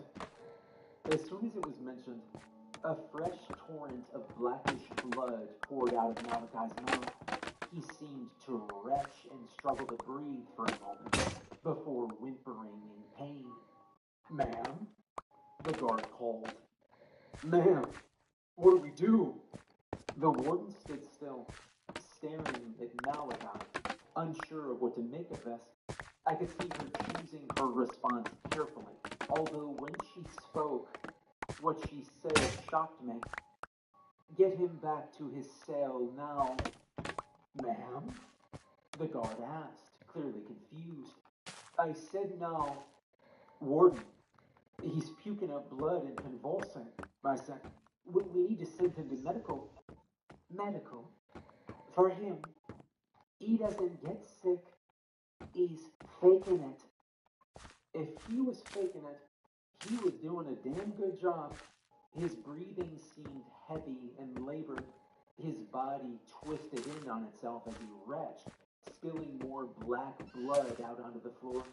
As soon as it was mentioned, a fresh torrent of blackish blood poured out of Malachi's mouth. He seemed to retch and struggle to breathe for a moment before whimpering in pain. Ma'am? The guard called. Ma'am, what do we do? The warden stood still, staring at Malachi, unsure of what to make of this. I could see her choosing her response carefully, although when she spoke, what she said shocked me. Get him back to his cell now. Ma'am? The guard asked, clearly confused. I said now. Warden, he's puking up blood and convulsing. I said, we need to send him to medical. Medical? For him. He doesn't get sick. He's faking it. If he was faking it, he was doing a damn good job. His breathing seemed heavy and labored. His body twisted in on itself as he retched, spilling more black blood out onto the floor.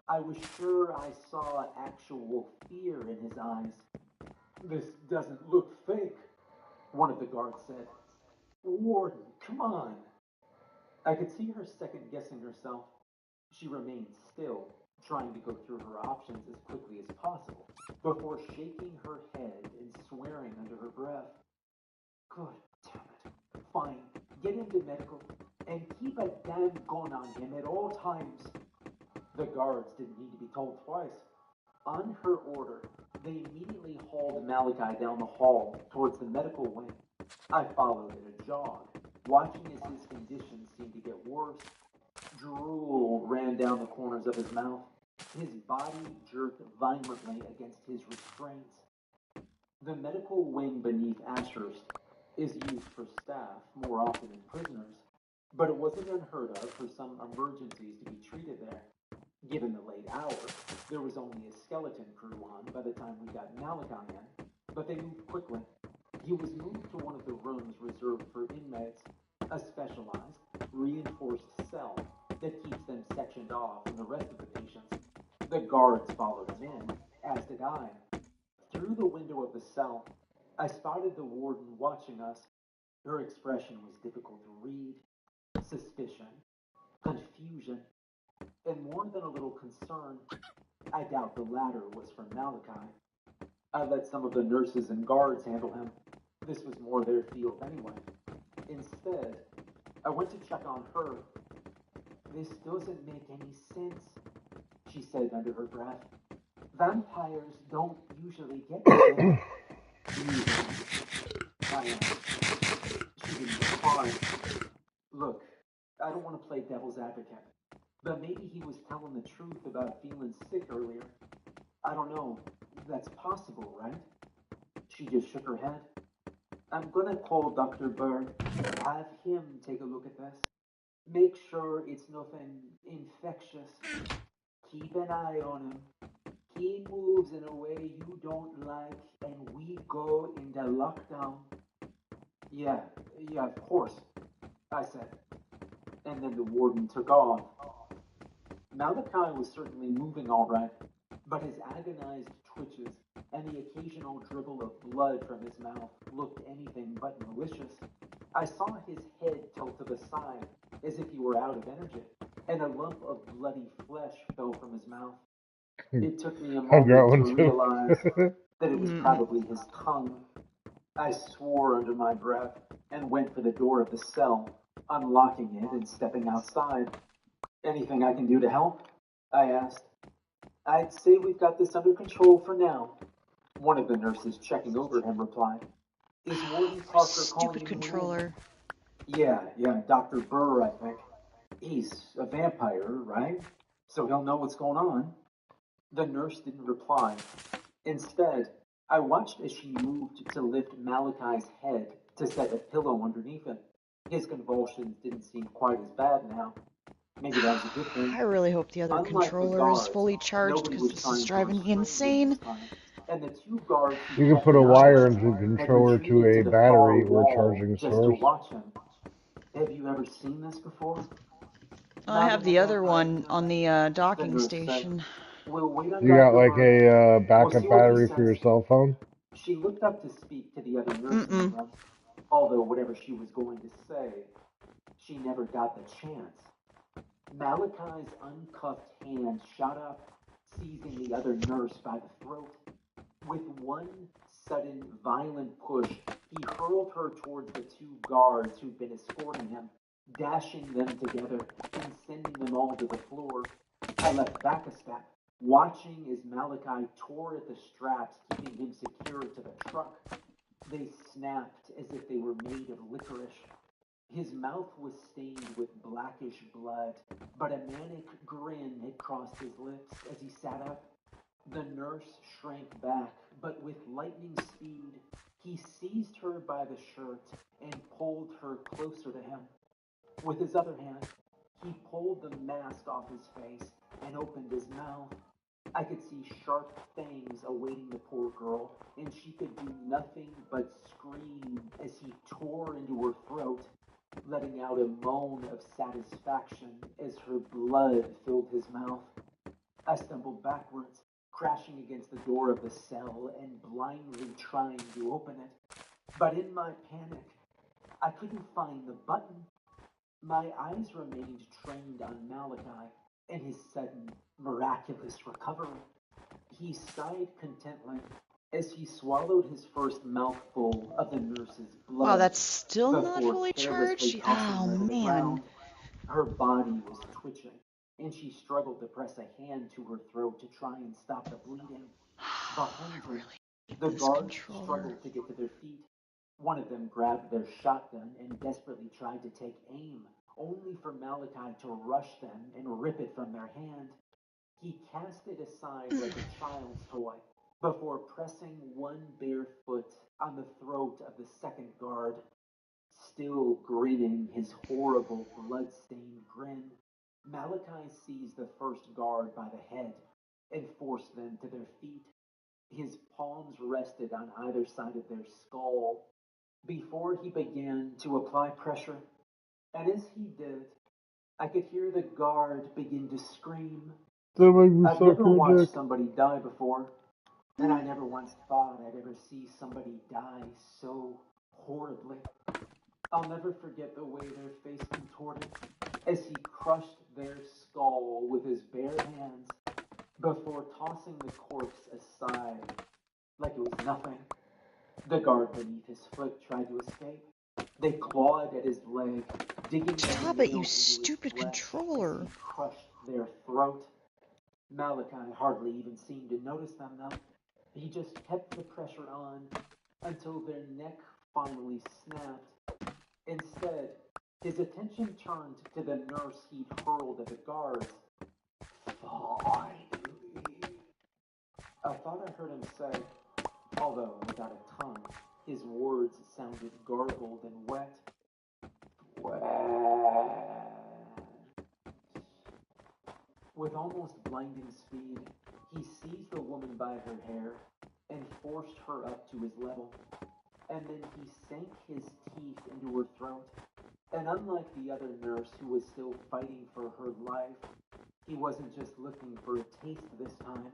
I was sure I saw actual fear in his eyes. This doesn't look fake, one of the guards said. Warden, come on. I could see her second-guessing herself. She remained still, trying to go through her options as quickly as possible, before shaking her head and swearing under her breath. Good damn it. Fine, get him to medical, and keep a damn gun on him at all times. The guards didn't need to be told twice. On her order, they immediately hauled Malachi down the hall towards the medical wing. I followed at a jog, watching as his condition seemed to get worse. Drool ran down the corners of his mouth. His body jerked violently against his restraints. The medical wing beneath Ashurst is used for staff more often than prisoners, but it wasn't unheard of for some emergencies to be treated there. Given the late hour, there was only a skeleton crew on by the time we got Malachi in, but they moved quickly. He was moved to one of the rooms reserved for inmates, a specialized, reinforced cell that keeps them sectioned off from the rest of the patients. The guards followed him in, as did I. Through the window of the cell, I spotted the warden watching us. Her expression was difficult to read. Suspicion, confusion, and more than a little concern. I doubt the latter was from Malachi. I let some of the nurses and guards handle him. This was more their field anyway. Instead, I went to check on her. This doesn't make any sense, she said under her breath. Vampires don't usually get together. I asked. She didn't respond. Look, I don't want to play devil's advocate, but maybe he was telling the truth about feeling sick earlier. I don't know. That's possible, right? She just shook her head. I'm gonna call Dr. Burr, have him take a look at this. Make sure it's nothing infectious. Keep an eye on him. He moves in a way you don't like, and we go into lockdown. Yeah, of course, I said. And then the warden took off. Malachi was certainly moving all right, but his agonized twitches and the occasional dribble of blood from his mouth looked anything but malicious. I saw his head tilt to the side as if he were out of energy, and a lump of bloody flesh fell from his mouth. It took me a I've got moment one to too. realize that it was probably his tongue. I swore under my breath and went for the door of the cell, unlocking it and stepping outside. Anything I can do to help? I asked. I'd say we've got this under control for now. One of the nurses checking over him replied. Is Warden Parker calling Stupid you controller. Yeah, Dr. Burr, I think. He's a vampire, right? So he'll know what's going on. The nurse didn't reply. Instead, I watched as she moved to lift Malachi's head to set a pillow underneath him. His convulsions didn't seem quite as bad now. Maybe that was a good thing. I really hope the other Unlike the controller is guards, fully charged nobody because was this trying is to driving me restrain him insane. this time. And the two guards who You can kept put a an eye wire on into him the had controller to retreated to a the far battery or wall charging just to source. watch him. Have you ever seen this before? I have the other one on the docking station. We'll wait on You got Dr. like Burr. a We'll see backup what he battery for says. your cell phone? She looked up to speak to the other nurse in the room. Although whatever she was going to say, she never got the chance. Malachi's uncuffed hand shot up, seizing the other nurse by the throat. With one sudden, violent push, he hurled her towards the two guards who'd been escorting him, dashing them together and sending them all to the floor. I leapt back a step, watching as Malachi tore at the straps, keeping him secure to the truck. They snapped as if they were made of licorice. His mouth was stained with blackish blood, but a manic grin had crossed his lips as he sat up. The nurse shrank back, but with lightning speed, he seized her by the shirt and pulled her closer to him. With his other hand, he pulled the mask off his face and opened his mouth. I could see sharp fangs awaiting the poor girl, and she could do nothing but scream as he tore into her throat, letting out a moan of satisfaction as her blood filled his mouth. I stumbled backwards, crashing against the door of the cell and blindly trying to open it. But in my panic, I couldn't find the button. My eyes remained trained on Malachi and his sudden, miraculous recovery. He sighed contently as he swallowed his first mouthful of the nurse's blood. Wow, that's still not before fully carelessly charged? tossing Oh, her to the man. ground. Her body was twitching, and she struggled to press a hand to her throat to try and stop the bleeding. Behind her, the guards struggled to get to their feet. One of them grabbed their shotgun and desperately tried to take aim, only for Malachi to rush them and rip it from their hand. He cast it aside like a child's toy before pressing one bare foot on the throat of the second guard. Still grinning his horrible blood-stained grin, Malachi seized the first guard by the head and forced them to their feet. His palms rested on either side of their skull before he began to apply pressure. And as he did, I could hear the guard begin to scream. That makes me I've suck never your watched dick. somebody die before, and I never once thought I'd ever see somebody die so horribly. I'll never forget the way their face contorted as he crushed their skull with his bare hands before tossing the corpse aside like it was nothing. The guard beneath his foot tried to escape. They clawed at his leg, digging Stop their it, you nails into his stupid flesh controller. as he crushed their throat. Malachi hardly even seemed to notice them, though. He just kept the pressure on until their neck finally snapped. Instead, his attention turned to the nurse he'd hurled at the guards. Finally, I thought I heard him say, although without a tongue, his words sounded garbled and wet. With almost blinding speed, he seized the woman by her hair and forced her up to his level. And then he sank his teeth into her throat. And unlike the other nurse who was still fighting for her life, he wasn't just looking for a taste this time.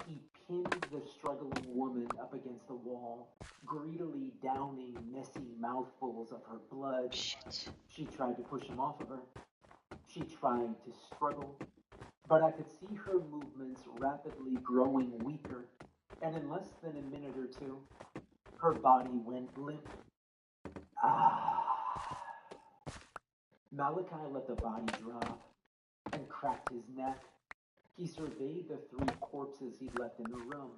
He pinned the struggling woman up against the wall, greedily downing messy mouthfuls of her blood. Shit. She tried to push him off of her. She tried to struggle, but I could see her movements rapidly growing weaker, and in less than a minute or two, her body went limp. Malachi let the body drop and cracked his neck. He surveyed the 3 corpses he'd left in the room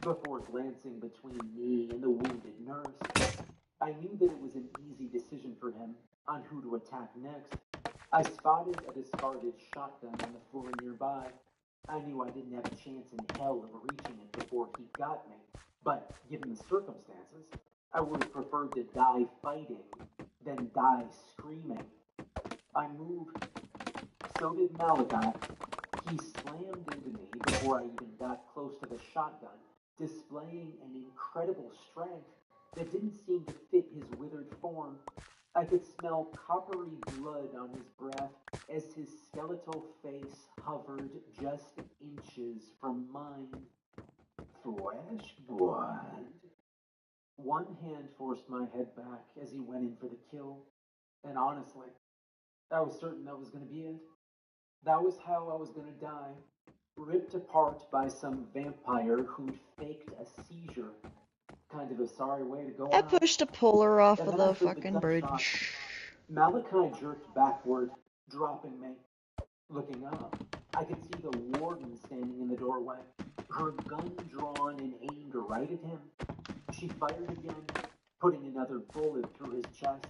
before glancing between me and the wounded nurse. I knew that it was an easy decision for him on who to attack next. I spotted a discarded shotgun on the floor nearby. I knew I didn't have a chance in hell of reaching it before he got me, but given the circumstances, I would have preferred to die fighting than die screaming. I moved. So did Malachi. He slammed into me before I even got close to the shotgun, displaying an incredible strength that didn't seem to fit his withered form. I could smell coppery blood on his breath as his skeletal face hovered just inches from mine. Flesh blood. One hand forced my head back as he went in for the kill, and honestly, I was certain that was going to be it. That was how I was going to die, ripped apart by some vampire who'd faked a seizure. Kind of a sorry way to go I out. pushed a puller off And of then I the heard the fucking gunshot. bridge. Malachi jerked backward, dropping me. Looking up, I could see the warden standing in the doorway, her gun drawn and aimed right at him. She fired again, putting another bullet through his chest.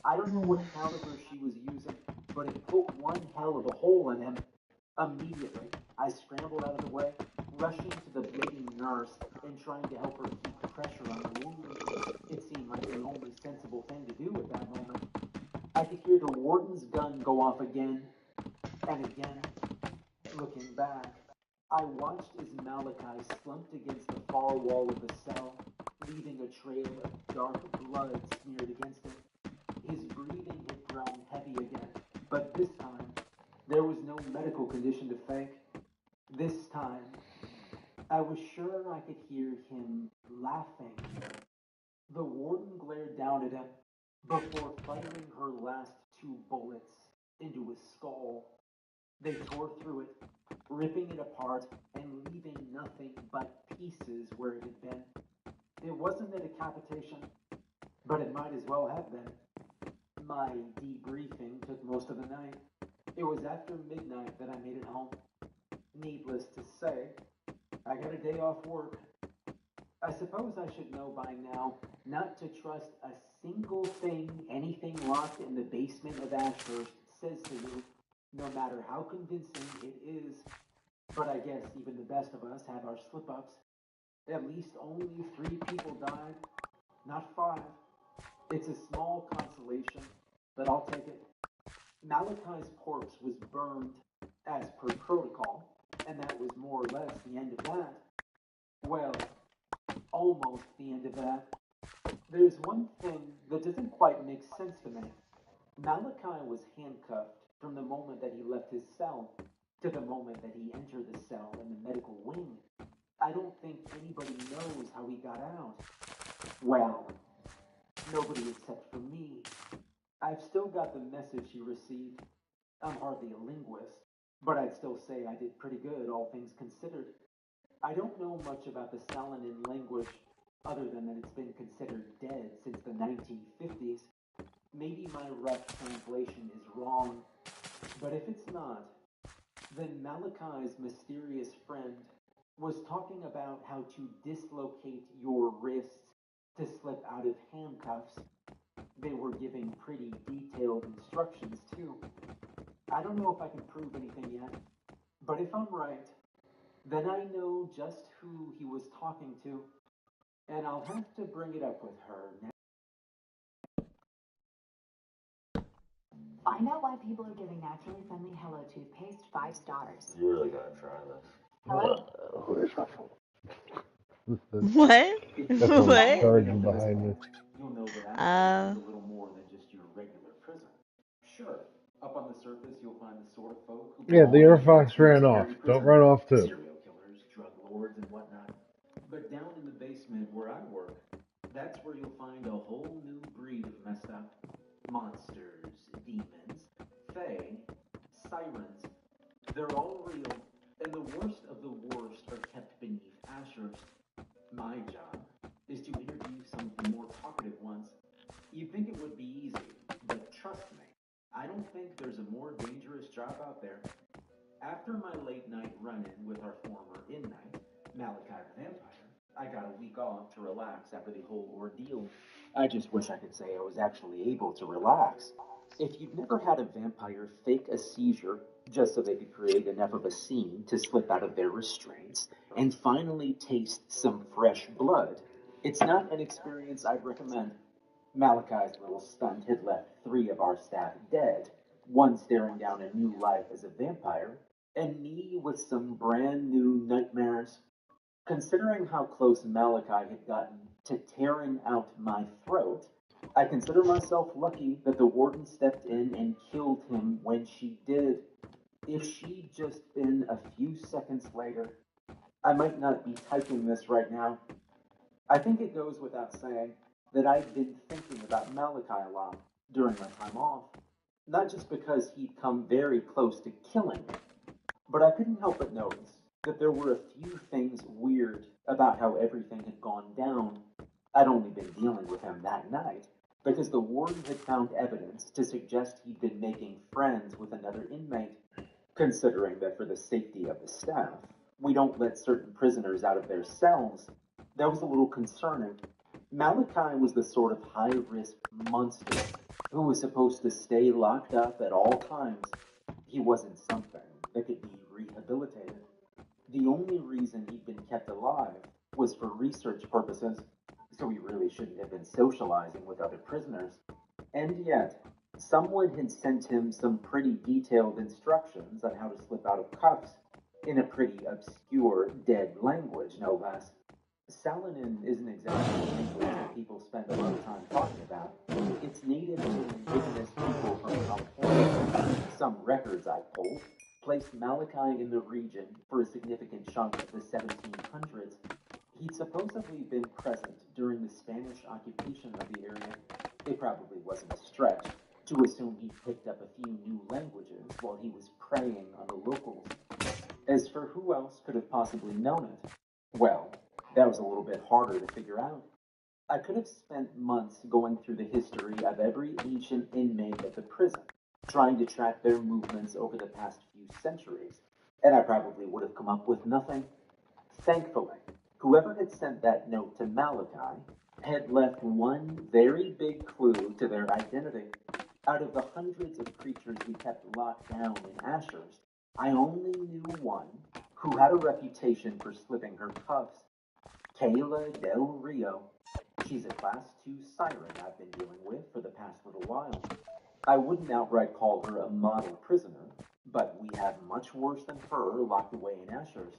I don't know what caliber she was using, but it put one hell of a hole in him. Immediately, I scrambled out of the way, rushing to the bleeding nurse and trying to help her keep the pressure on the wound. It seemed like the only sensible thing to do at that moment. I could hear the warden's gun go off again and again. Looking back, I watched as Malachi slumped against the far wall of the cell, leaving a trail of dark blood smeared against it. His breathing had grown heavy again, but this time, there was no medical condition to fake. This time, I was sure I could hear him laughing. The warden glared down at him before firing her last 2 bullets into his skull. They tore through it, ripping it apart and leaving nothing but pieces where it had been. It wasn't a decapitation, but it might as well have been. My debriefing took most of the night. It was after midnight that I made it home. Needless to say, I got a day off work. I suppose I should know by now not to trust a single thing anything locked in the basement of Ashurst says to you, no matter how convincing it is. But I guess even the best of us have our slip-ups. At least only 3 people died, not 5. It's a small consolation, but I'll take it. Malachi's corpse was burned as per protocol, and that was more or less the end of that. Well, almost the end of that. There's one thing that doesn't quite make sense to me. Malachi was handcuffed from the moment that he left his cell to the moment that he entered the cell in the medical wing. I don't think anybody knows how he got out. Well, nobody except for me. I've still got the message he received. I'm hardly a linguist, but I'd still say I did pretty good, all things considered. I don't know much about the Salinan language, other than that it's been considered dead since the 1950s. Maybe my rough translation is wrong, but if it's not, then Malachi's mysterious friend was talking about how to dislocate your wrists to slip out of handcuffs. They were giving pretty detailed instructions, too. I don't know if I can prove anything yet, but if I'm right, then I know just who he was talking to, and I'll have to bring it up with her now. Find out why people are giving Naturally Friendly Hello toothpaste 5 stars. You really gotta try this. Hello? What? That's a What? sergeant behind me. You'll know that Ashford is a little more than just your regular prison. Sure, up on the surface you'll find the sort of folk who Yeah, the Air Fox ran off. Don't run off too. serial killers, drug lords, and whatnot. But down in the basement where I work, that's where you'll find a whole new breed of messed up. Monsters, demons, fae, sirens. They're all real, and the worst of the worst are kept beneath Ashurst. My job is to interview some of the more talkative ones. You'd think it would be easy, but trust me, I don't think there's a more dangerous job out there. After my late night run-in with our former inmate, Malachi the Vampire, I got a week off to relax after the whole ordeal. I just wish I could say I was actually able to relax. If you've never had a vampire fake a seizure just so they could create enough of a scene to slip out of their restraints and finally taste some fresh blood, it's not an experience I'd recommend. Malachi's little stunt had left 3 of our staff dead, one staring down a new life as a vampire, and me with some brand new nightmares. Considering how close Malachi had gotten to tearing out my throat, I consider myself lucky that the warden stepped in and killed him when she did. If she'd just been a few seconds later, I might not be typing this right now. I think it goes without saying that I've been thinking about Malachi a lot during my time off, not just because he'd come very close to killing me, but I couldn't help but notice that there were a few things weird about how everything had gone down. I'd only been dealing with him that night because the warden had found evidence to suggest he'd been making friends with another inmate. Considering that for the safety of the staff, we don't let certain prisoners out of their cells, that was a little concerning. Malachi was the sort of high-risk monster who was supposed to stay locked up at all times. He wasn't something that could be rehabilitated. The only reason he'd been kept alive was for research purposes, so he really shouldn't have been socializing with other prisoners. And yet, someone had sent him some pretty detailed instructions on how to slip out of cuffs, in a pretty obscure, dead language, no less. Salinan isn't exactly a language that people spend a lot of time talking about. It's native to indigenous people from California. Some records I pulled placed Malachi in the region for a significant chunk of the 1700s. He'd supposedly been present during the Spanish occupation of the area. It probably wasn't a stretch to assume he picked up a few new languages while he was preying on the locals. As for who else could have possibly known it, well, that was a little bit harder to figure out. I could have spent months going through the history of every ancient inmate at the prison, trying to track their movements over the past few centuries, and I probably would have come up with nothing. Thankfully, whoever had sent that note to Malachi had left one very big clue to their identity. Out of the hundreds of creatures we kept locked down in Ashurst, I only knew one who had a reputation for slipping her cuffs. Kayla Del Rio. She's a Class 2 siren I've been dealing with for the past little while. I wouldn't outright call her a model prisoner, but we have much worse than her locked away in Ashurst.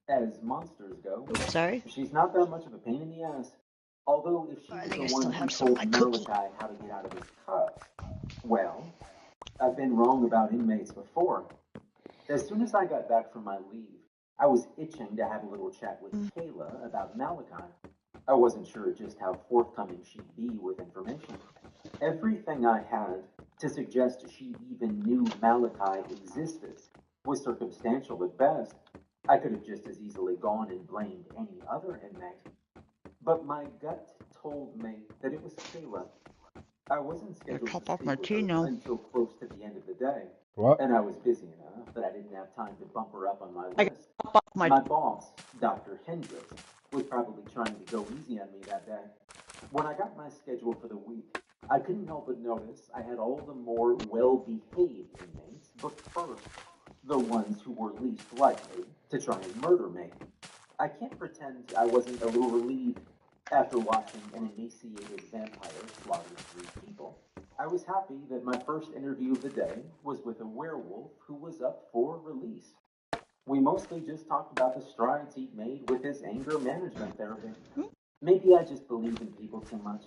As monsters go, Sorry? she's not that much of a pain in the ass. Although if she was the one who told Malachi how to get out of his cuffs, well, I've been wrong about inmates before. As soon as I got back from my leave, I was itching to have a little chat with Kayla about Malachi. I wasn't sure just how forthcoming she'd be with information. Everything I had to suggest she even knew Malachi existed was circumstantial at best. I could have just as easily gone and blamed any other inmate. But my gut told me that it was Kayla. I wasn't scheduled to speak with her until close to the end of the day. What? And I was busy enough that I didn't have time to bump her up on my I list. pop off My boss, Dr. Hendricks, was probably trying to go easy on me that day. When I got my schedule for the week, I couldn't help but notice I had all the more well-behaved inmates, but first, the ones who were least likely to try and murder me. I can't pretend I wasn't a little relieved after watching an emaciated vampire slaughter 3 people. I was happy that my first interview of the day was with a werewolf who was up for release. We mostly just talked about the strides he'd made with his anger management therapy. Maybe I just believe in people too much,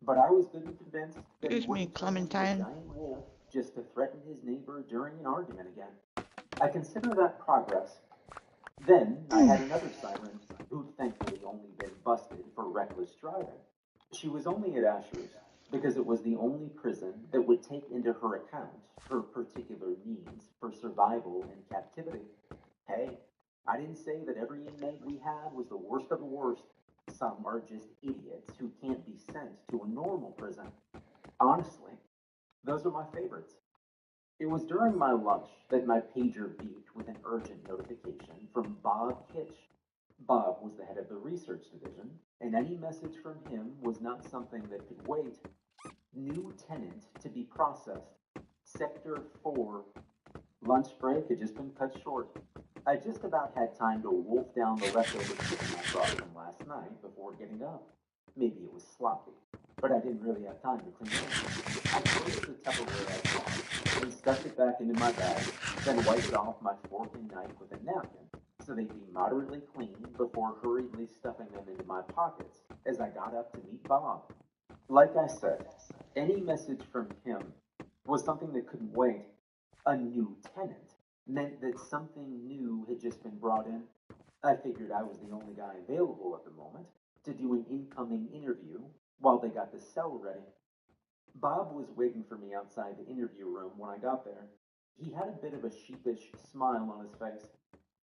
but I was good and convinced that he wouldn't turn into a giant wolf just to threaten his neighbor during an argument again. I consider that progress. Then I had another siren who'd thankfully only been busted for reckless driving. She was only at Asher's because it was the only prison that would take into her account her particular needs for survival in captivity. Hey, I didn't say that every inmate we had was the worst of the worst. Some are just idiots who can't be sent to a normal prison. Honestly, those are my favorites. It was during my lunch that my pager beeped with an urgent notification from Bob Hitch. Bob was the head of the research division, and any message from him was not something that could wait. New tenant to be processed. Sector 4. Lunch break had just been cut short. I just about had time to wolf down the leftover chicken I brought from last night before getting up. Maybe it was sloppy, but I didn't really have time to clean it up. I closed the Tupperware I bought and stuffed it back into my bag, then wiped off my fork and knife with a napkin so they'd be moderately clean before hurriedly stuffing them into my pockets as I got up to meet Bob. Like I said, any message from him was something that couldn't wait. A new tenant meant that something new had just been brought in. I figured I was the only guy available at the moment to do an incoming interview while they got the cell ready. Bob was waiting for me outside the interview room when I got there. He had a bit of a sheepish smile on his face,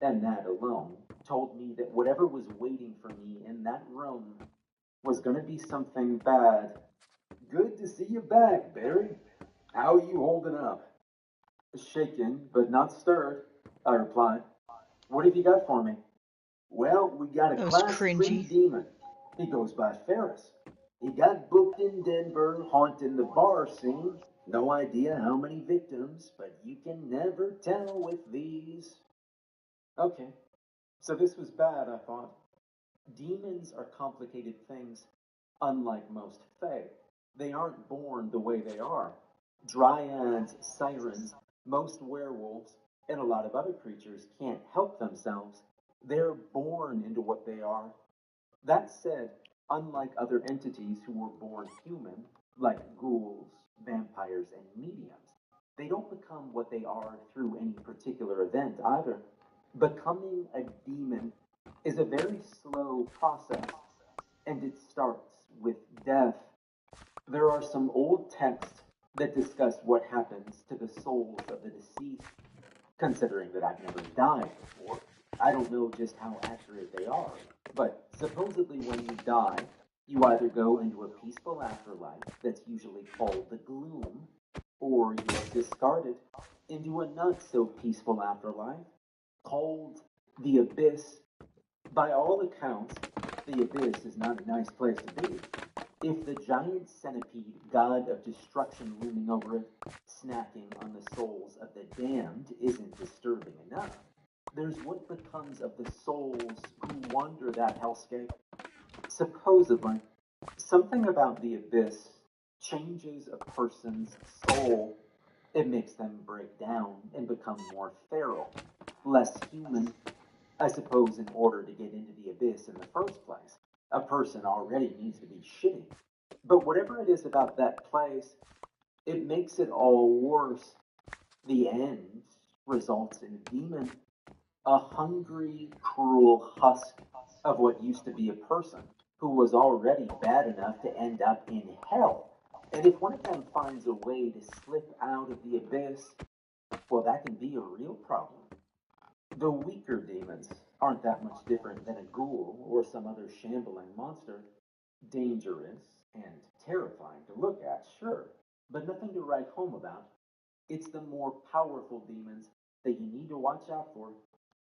and that alone told me that whatever was waiting for me in that room was going to be something bad. Good to see you back, Barry. How are you holding up? Shaken, but not stirred, I replied. What have you got for me? Well, we got a class 3 demon. He goes by Ferris. He got booked in Denver, haunting the bar scene. No idea how many victims, but you can never tell with these. Okay, so this was bad, I thought. Demons are complicated things, unlike most fae. They aren't born the way they are. Dryads, sirens, most werewolves, and a lot of other creatures can't help themselves. They're born into what they are. That said, unlike other entities who were born human, like ghouls, vampires, and mediums, they don't become what they are through any particular event either. Becoming a demon is a very slow process, and it starts with death. There are some old texts that discuss what happens to the souls of the deceased. Considering that I've never died before, I don't know just how accurate they are, but supposedly when you die, you either go into a peaceful afterlife that's usually called the gloom, or you are discarded into a not so peaceful afterlife called the abyss. By all accounts, the abyss is not a nice place to be. If the giant centipede, god of destruction looming over it, snacking on the souls of the damned isn't disturbing enough, there's what becomes of the souls who wander that hellscape. Supposedly, something about the abyss changes a person's soul. It makes them break down and become more feral, less human. I suppose in order to get into the abyss in the first place, A person already needs to be shitting. But whatever it is about that place, it makes it all worse. The end results in a demon, a hungry, cruel husk of what used to be a person who was already bad enough to end up in hell. And if one of them finds a way to slip out of the abyss, well, that can be a real problem. The weaker demons aren't that much different than a ghoul or some other shambling monster. Dangerous and terrifying to look at, sure, but nothing to write home about. It's the more powerful demons that you need to watch out for.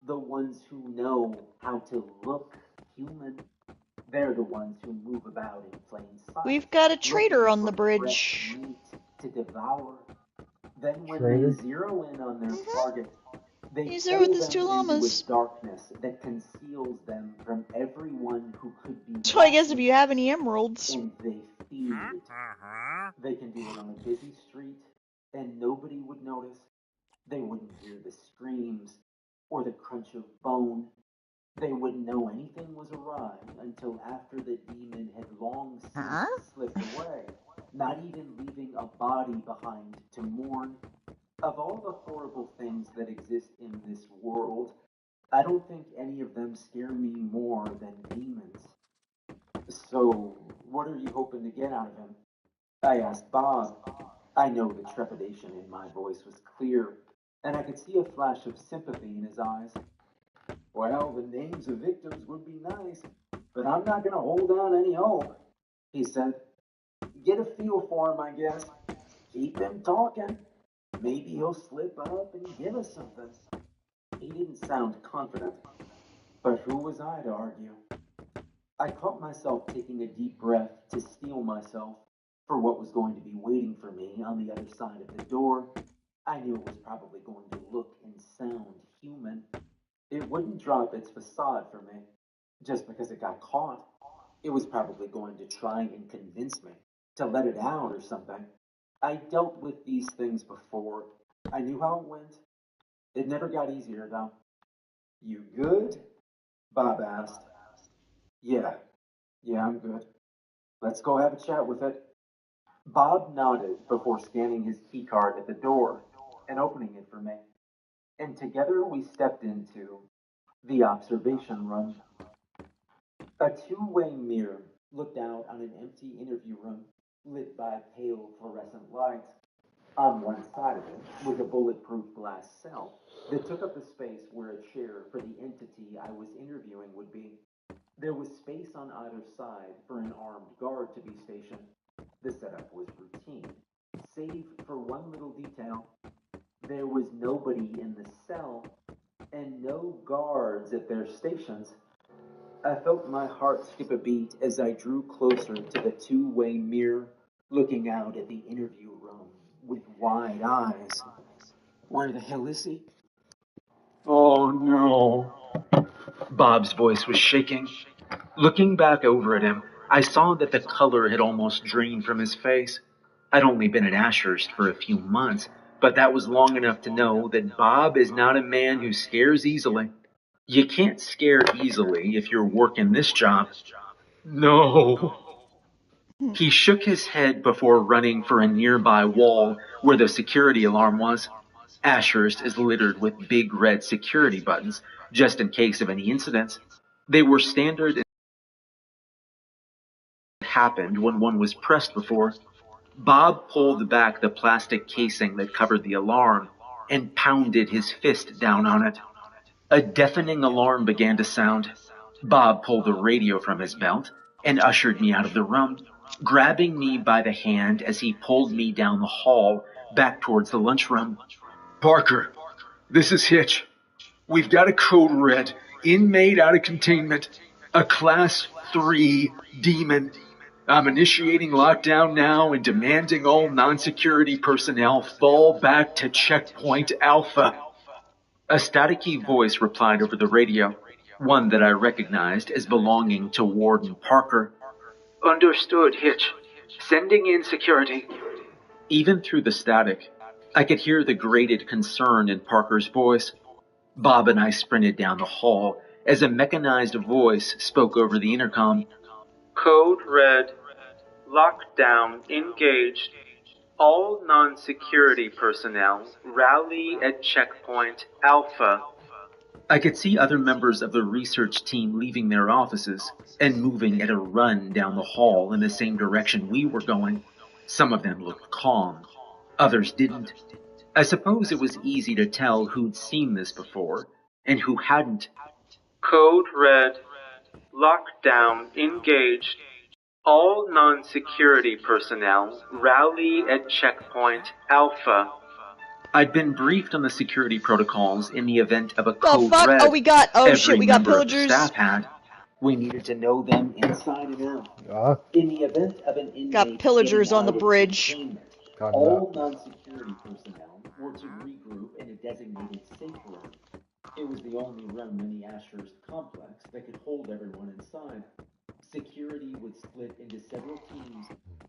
The ones who know how to look human. They're the ones who move about in plain sight. We've got a traitor on the fresh bridge. meat to devour. Then when Traitor? they zero in on their target, they He's there with pull his them two into llamas. a darkness that conceals them from everyone who could be. So I guess if you have any emeralds. And they feed it. They can do it on a busy street, and nobody would notice. They wouldn't hear the screams or the crunch of bone. They wouldn't know anything was awry until after the demon had long since slipped away, not even leaving a body behind to mourn. Of all the horrible things that exist in this world, I don't think any of them scare me more than demons. So, what are you hoping to get out of him? I asked Bob. I know the trepidation in my voice was clear, and I could see a flash of sympathy in his eyes. Well, the names of victims would be nice, but I'm not going to hold out any hope, he said. Get a feel for him, I guess. Keep him talking. Maybe he'll slip up and give us something. He didn't sound confident, but who was I to argue? I caught myself taking a deep breath to steel myself for what was going to be waiting for me on the other side of the door. I knew it was probably going to look and sound human. It wouldn't drop its facade for me just because it got caught. It was probably going to try and convince me to let it out or something. I dealt with these things before. I knew how it went. It never got easier, though. You good? Bob asked. Yeah, I'm good. Let's go have a chat with it. Bob nodded before scanning his keycard at the door and opening it for me. And together we stepped into the observation room. A two-way mirror looked out on an empty interview room lit by pale fluorescent lights. On one side of it was a bulletproof glass cell that took up the space where a chair for the entity I was interviewing would be. There was space on either side for an armed guard to be stationed. The setup was routine, save for one little detail. There was nobody in the cell and no guards at their stations. I felt my heart skip a beat as I drew closer to the two-way mirror, looking out at the interview room with wide eyes. Where the hell is he? Oh no. Bob's voice was shaking. Looking back over at him, I saw that the color had almost drained from his face. I'd only been at Ashurst for a few months, but that was long enough to know that Bob is not a man who scares easily. You can't scare easily if you're working this job. No. He shook his head before running for a nearby wall where the security alarm was. Ashurst is littered with big red security buttons, just in case of any incidents. They were standard and happened when one was pressed before. Bob pulled back the plastic casing that covered the alarm and pounded his fist down on it. A deafening alarm began to sound. Bob pulled the radio from his belt and ushered me out of the room, grabbing me by the hand as he pulled me down the hall back towards the lunchroom. Parker, this is Hitch. We've got a code red, inmate out of containment, a class 3 demon. I'm initiating lockdown now and demanding all non-security personnel fall back to checkpoint Alpha. A staticky voice replied over the radio, one that I recognized as belonging to Warden Parker. Understood, Hitch. Sending in security. Even through the static, I could hear the grated concern in Parker's voice. Bob and I sprinted down the hall as a mechanized voice spoke over the intercom. Code Red. Lockdown engaged. All non-security personnel rally at Checkpoint Alpha. I could see other members of the research team leaving their offices and moving at a run down the hall in the same direction we were going. Some of them looked calm. Others didn't. I suppose it was easy to tell who'd seen this before and who hadn't. Code Red. Lockdown engaged. All non-security personnel rally at Checkpoint Alpha. I'd been briefed on the security protocols in the event of a Code Red. Oh, we got pillagers. pillagers. Staff had. We needed to know them inside and out. In the event of an inmate Got pillagers getting on the out of bridge. containment, all non-security personnel were to regroup in a designated safe room. It was the only room in the Ashurst complex that could hold everyone inside. Security would split into several teams.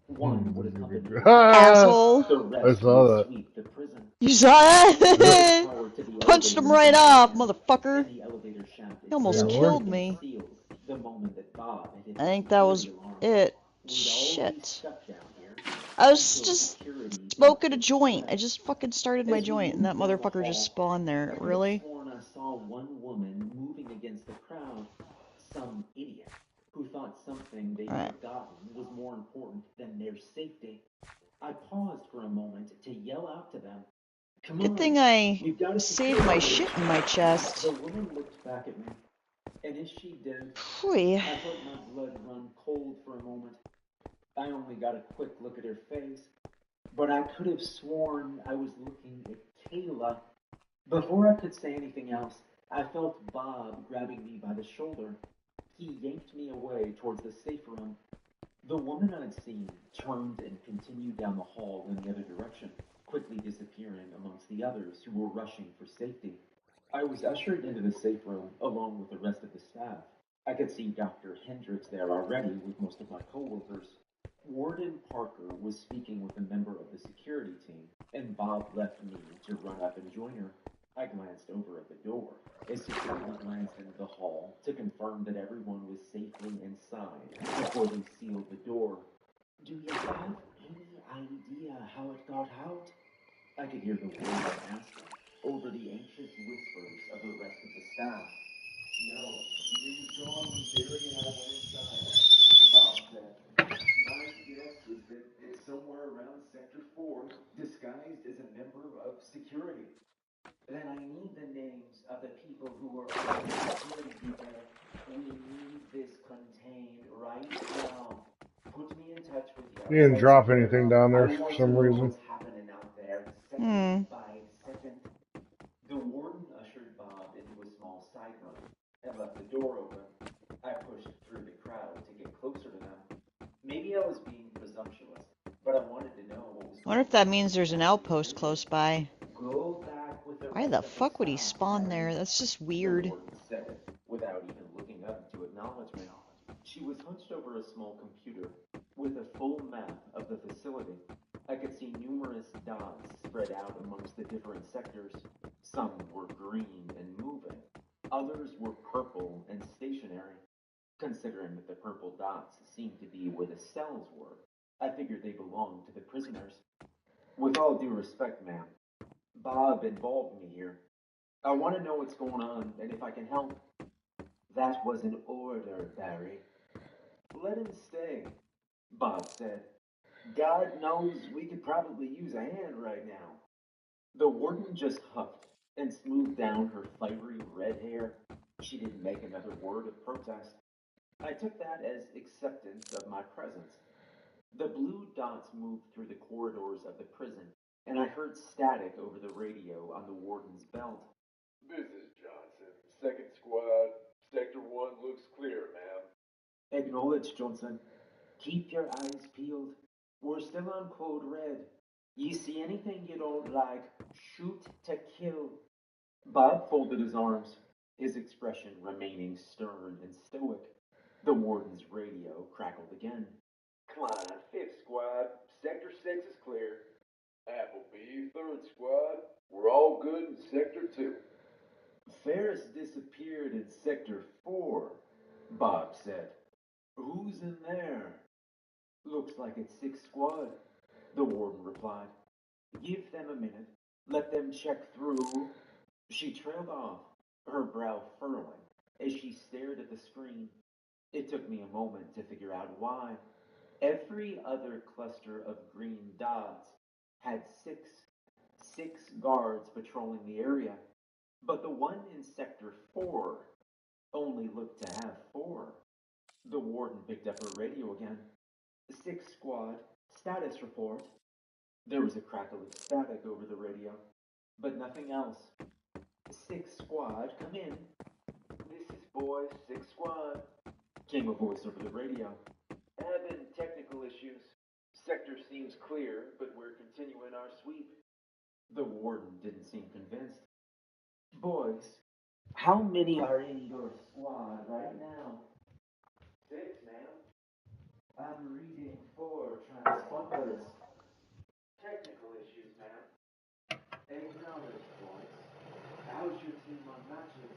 One would accompany Asshole. the rest I saw would that. sweep the prison. You saw that? Punched him right off, motherfucker. The elevator shaft He almost Yeah, killed me. sealed the moment that Bob had hit I the think that was security alarm. it. We'd all be Shit. stuck down here I was until just security smoking a could joint. I split. just fucking started my As we joint, and that moved down the motherfucker just hall, spawned there. I could Really? have sworn I saw one woman moving against the crowd. Some idiot who thought something they'd Alright. forgotten was more important than their safety. I paused for a moment to yell out to them, "Come Good on, thing I we've got a saved my security." shit in my chest. The woman looked back at me, and as she did, Phew. I felt my blood run cold for a moment. I only got a quick look at her face, but I could have sworn I was looking at Kayla. Before I could say anything else, I felt Bob grabbing me by the shoulder. He yanked me away towards the safe room. The woman I'd seen turned and continued down the hall in the other direction, quickly disappearing amongst the others who were rushing for safety. I was ushered into the safe room along with the rest of the staff. I could see Dr. Hendricks there already with most of my coworkers. Warden Parker was speaking with a member of the security team, and Bob left me to run up and join her. I glanced over at the door as security glanced into the hall to confirm that everyone was safely inside before they sealed the door. "Do you have any idea how it got out?" I could hear the warden asking over the anxious whispers of the rest of the staff. "No, it was gone when Barry and I went inside," Bob said. "My guess is that it's somewhere around Sector 4, disguised as a member of security." "Then I need the names of the people who were on the security detail. We need this contained right now. Put me in touch with you." He didn't drop anything down there for some reason. What's happening out there, second by second. The warden ushered Bob into a small side room and left the door open. I pushed through the crowd to get closer to them. Maybe I was being presumptuous, but I wanted to know what was I wonder if that means there's an outpost close by. Go back with the Why the fuck would he spawn there? That's just weird. The warden said it without even looking up to acknowledge me. She was hunched over a small computer with a full map of the facility. I could see numerous dots spread out amongst the different sectors. Some were green and moving. Others were purple and stationary. Considering that the purple dots seemed to be where the cells were, I figured they belonged to the prisoners. "With all due respect, ma'am, Bob involved me here. I want to know what's going on and if I can help." "That was an order, Barry." "Let him stay," Bob said. "God knows we could probably use a hand right now." The warden just huffed and smoothed down her fiery red hair. She didn't make another word of protest. I took that as acceptance of my presence. The blue dots moved through the corridors of the prison, and I heard static over the radio on the warden's belt. "This is Johnson. Second squad. Sector 1 looks clear, ma'am." "Acknowledged, Johnson. Keep your eyes peeled. We're still on Code Red. You see anything you don't like, shoot to kill." Bob folded his arms, his expression remaining stern and stoic. The warden's radio crackled again. "Klein, 5th squad. Sector 6 is clear. Appleby, 3rd squad. We're all good in Sector 2. "Ferris disappeared in Sector 4, Bob said. Who's in there? Looks like it's 6 Squad, the warden replied. Give them a minute. Let them check through. She trailed off, her brow furrowing, as she stared at the screen. It took me a moment to figure out why. Every other cluster of green dots had six guards patrolling the area, but the one in Sector 4 only looked to have 4. The warden picked up her radio again. 6 Squad, status report. There was a crackle of static over the radio, but nothing else. 6 Squad, come in. This is Boy 6 Squad, came a voice over the radio. Having technical issues. Sector seems clear, but we're continuing our sweep. The warden didn't seem convinced. Boys, how many are in your squad right now? 6, ma'am. I'm reading 4 transponders. Technical issues, ma'am. Acknowledged, boys. How's your team on matches?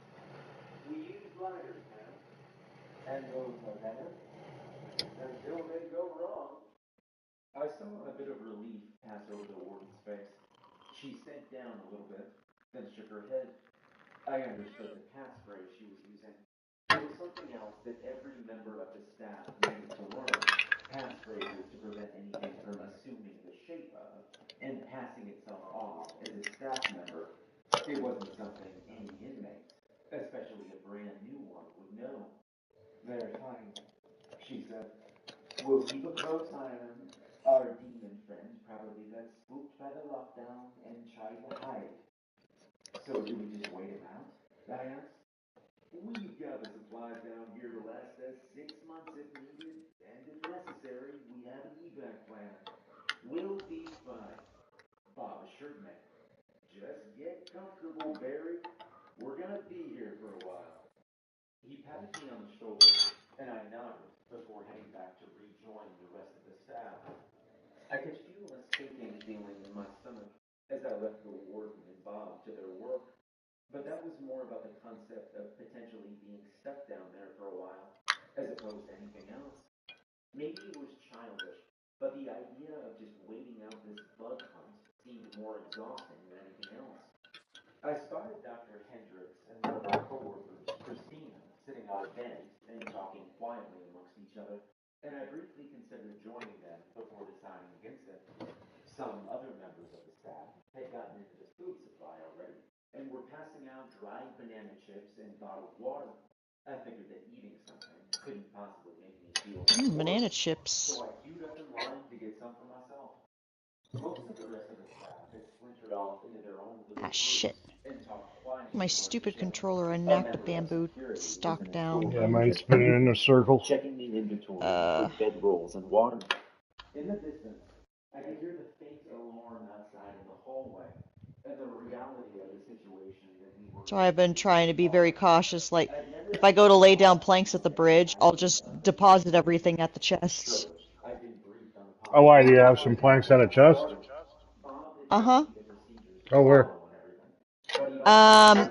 We use lighters, ma'am. And those are better? Until they go wrong. I saw a bit of relief pass over the warden's face. She sank down a little bit, then shook her head. I understood the passphrase she was using. It was something else that every member of the staff needed to learn. Passphrases to prevent anything from assuming the shape of and passing itself off as a staff member. It wasn't something any inmate, especially a brand new one, would know. They're fine, she said. We'll keep a close eye on them. Our demon friend probably got spooked by the lockdown and tried to hide. So do we just wait him out? I asked. We've got the supplies down here to last us 6 months if needed, and if necessary, we have an evac plan. We'll be fine. Bob assured me. Just get comfortable, Barry. We're gonna be here for a while. He patted me on the shoulder, and I nodded before heading back to rejoin the rest of the staff. I could feel a sinking feeling in my stomach as I left the warden and Bob to their work, but that was more about the concept of potentially being stuck down there for a while, as opposed to anything else. Maybe it was childish, but the idea of just waiting out this bug hunt seemed more exhausting than anything else. I spotted Dr. Hendricks and one of our coworkers, Christina, sitting on a bench and talking quietly amongst each other, and I briefly considered joining them before deciding against it. Some other members of the staff had gotten into the food supply already, and were passing out dried banana chips and bottled water. I figured that eating something couldn't possibly make me feel banana chips. So I queued up in line to get some for myself. Most of the rest of the staff had splintered off into their own little groups Shit. and talked quietly. My stupid controller, I knocked the bamboo stock down. Yeah, mine's spinning in a circle. Checking the inventory with bedrolls and water. In the distance, I could hear the faint alarm outside in the hallway, and the reality of the situation that we were. So I've been trying to be very cautious. Like, if I go to lay down planks at the bridge, I'll just deposit everything at the chests. Oh, why? Do you have some planks at a chest? Uh-huh. Oh, where?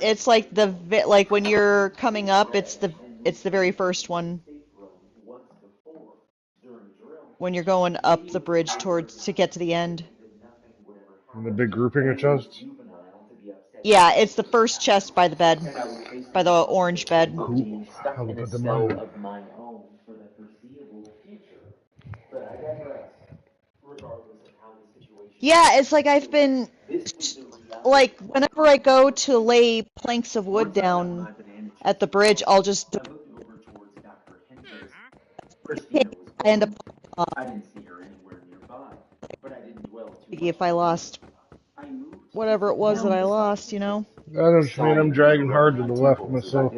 It's like like when you're coming up, it's the very first one. When you're going up the bridge to get to the end. In the big grouping of chests? Yeah, it's the first chest by the bed, by the orange bed. Cool. I'll put them on. Yeah, it's like I've been, like, whenever I go to lay planks of wood down at the bridge, I'll just I end up if I lost whatever it was that I lost, you know? I don't mean I'm dragging hard to the left myself.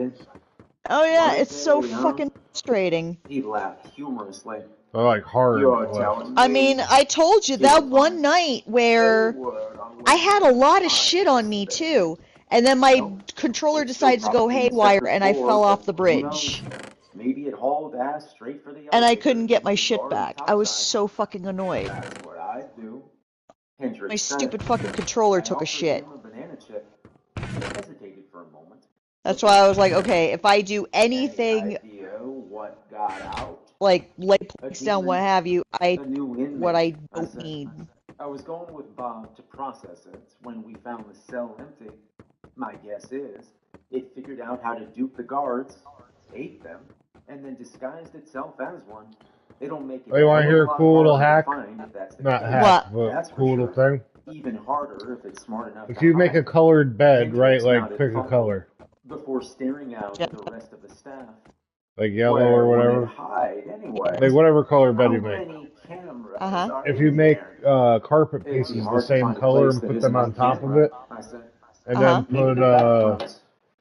Oh yeah, it's so fucking frustrating. He laughed humorously. I like hard left. I mean, I told you that one night where I had a lot of shit on me too, and then my controller decides to go haywire and I fell off the bridge. Maybe it hauled ass straight for the and I couldn't get my shit back. I was so fucking annoyed. That's what I do. My stupid fucking controller took a shit. That's why I was like, okay, if I do anything... What got out? like lay A points down, what demon, have you. a new inmate, What I I don't said. need. I was going with Bob to process it when we found the cell empty. My guess is it figured out how to dupe the guards, ate them, and then disguised itself as one. It'll make it Oh, you want to a hear a lot cool little harder hack? to find if that's the Not case. hack, but That's for cool little sure. thing. Even harder if it's smart enough If to you make a hide. colored bed, right, Hendrix like nodded pick a thoughtfully color. before staring out at the rest of the staff. Like yellow Where or would it whatever. hide anyway? Like whatever color bed How you make. many cameras Uh-huh. are If you in make there? carpet It'd be pieces the hard to same find a color place and that put isn't them on on top of camera, it, I said. and Uh-huh. then Maybe put the back rooms.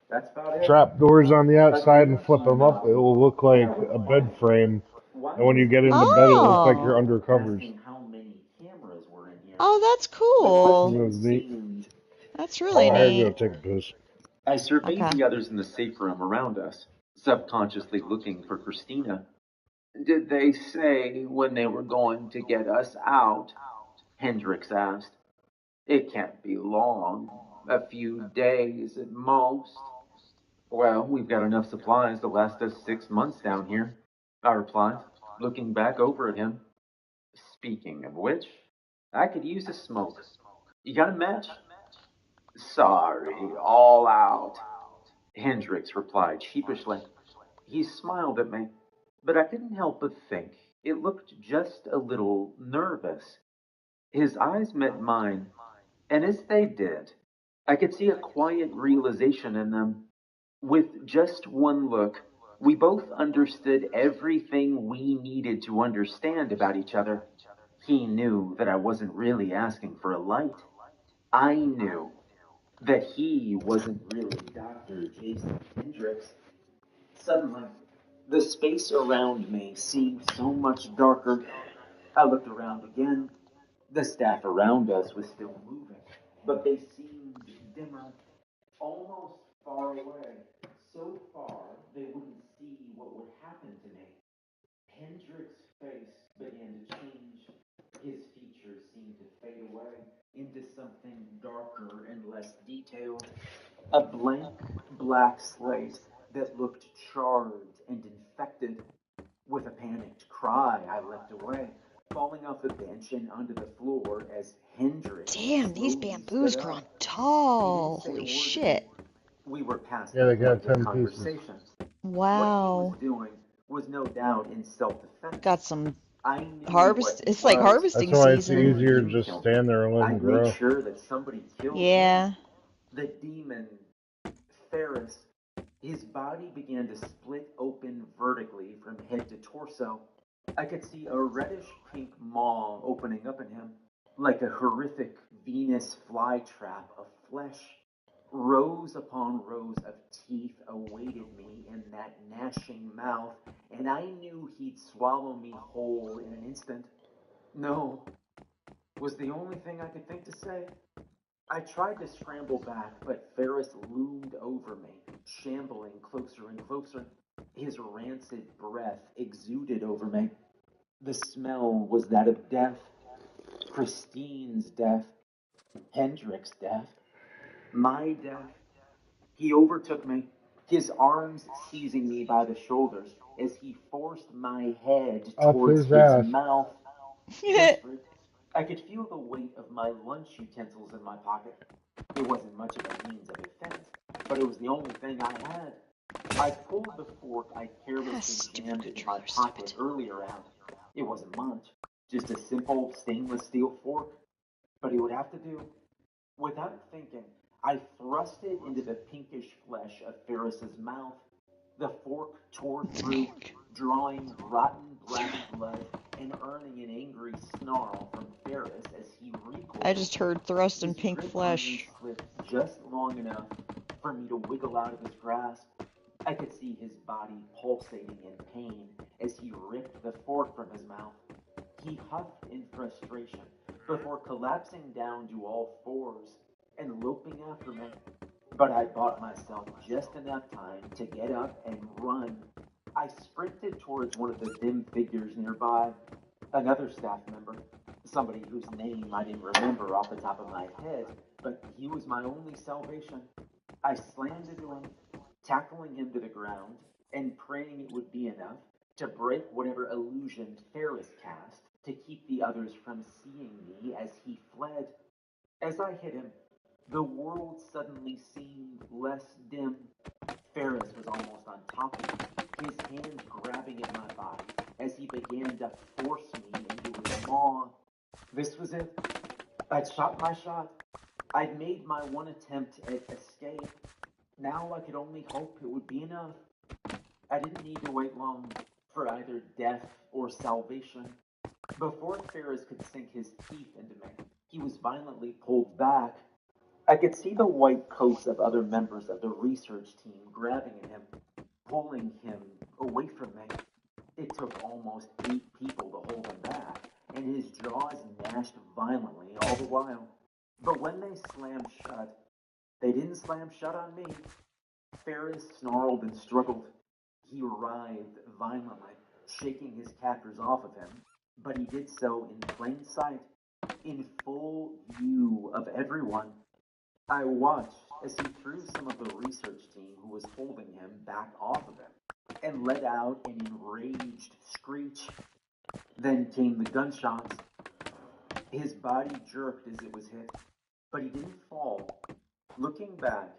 That's about it. trap doors on the outside and flip But them up, it will look like a bed frame. And when you get into bed, it looks like you're under covers. asking how many cameras were in here. Oh, that's The cool. That question was neat. seemed That's really I gotta go neat. take a piss. I surveyed Okay. the others in the safe room around us, subconsciously looking for Christina. Did they say when they were going to get us out? Hendrix asked. It can't be long. A few days at most. Well, we've got enough supplies to last us 6 months down here, I replied, looking back over at him. Speaking of which, I could use a smoke. You got a match? Sorry, all out. Hendrix replied sheepishly. He smiled at me, but I couldn't help but think it looked just a little nervous. His eyes met mine, and as they did, I could see a quiet realization in them. With just one look, we both understood everything we needed to understand about each other. He knew that I wasn't really asking for a light. I knew that he wasn't really Dr. Jason Hendrix. Suddenly, the space around me seemed so much darker. I looked around again. The staff around us was still moving, but they seemed dimmer, almost far away, so far they wouldn't see what would happen to me. Hendrix's face began to change. His features seemed to fade away into something darker and less detailed. A blank black slate that looked charred and infected. With a panicked cry, I leapt away, falling off the bench and onto the floor as Hendrix Damn, these slowly bamboos stood grown up. tall. He didn't say a Holy word to shit. me. We were past Yeah, they the got point of 10 conversation. Wow. What he was doing was no doubt in self-defense. Got some I knew harvest. what It's he like was. harvesting That's why it's season. easier to just stand there and let them I'd grow. make sure that somebody killed Yeah. him. The demon, Ferris, his body began to split open vertically from head to torso. I could see a reddish-pink maw opening up in him, like a horrific Venus flytrap of flesh. Rows upon rows of teeth awaited me in that gnashing mouth, and I knew he'd swallow me whole in an instant. No, was the only thing I could think to say. I tried to scramble back, but Ferris loomed over me, shambling closer and closer. His rancid breath exuded over me. The smell was that of death. Christine's death. Hendrix's death. My death. He overtook me, his arms seizing me by the shoulders as he forced my head Up towards his his ass. mouth. Desperate, I could feel the weight of my lunch utensils in my pocket. It wasn't much of a means of defense, but it was the only thing I had. I pulled the fork I carelessly jammed in my pocket earlier out. It wasn't much, just a simple stainless steel fork, but it would have to do. Without thinking, I thrust it into the pinkish flesh of Ferris's mouth. The fork tore through, drawing rotten black blood and earning an angry snarl from Ferris as he recoiled. I just heard thrust in pink Grip on me flesh. slipped just long enough for me to wiggle out of his grasp. I could see his body pulsating in pain as he ripped the fork from his mouth. He huffed in frustration before collapsing down to all fours and loping after me. But I bought myself just enough time to get up and run. I sprinted towards one of the dim figures nearby, another staff member, somebody whose name I didn't remember off the top of my head, but he was my only salvation. I slammed into him, tackling him to the ground and praying it would be enough to break whatever illusion Ferris cast to keep the others from seeing me as he fled. As I hit him, the world suddenly seemed less dim. Ferris was almost on top of me, his hand grabbing at my body as he began to force me into his maw. This was it. I'd shot my shot. I'd made my one attempt at escape. Now I could only hope it would be enough. I didn't need to wait long for either death or salvation. Before Ferris could sink his teeth into me, he was violently pulled back. I could see the white coats of other members of the research team grabbing at him, pulling him away from me. It took almost 8 people to hold him back, and his jaws gnashed violently all the while. But when they slammed shut, they didn't slam shut on me. Ferris snarled and struggled. He writhed violently, shaking his captors off of him, but he did so in plain sight, in full view of everyone. I watched as he threw some of the research team who was holding him back off of him and let out an enraged screech. Then came the gunshots. His body jerked as it was hit, but he didn't fall. Looking back,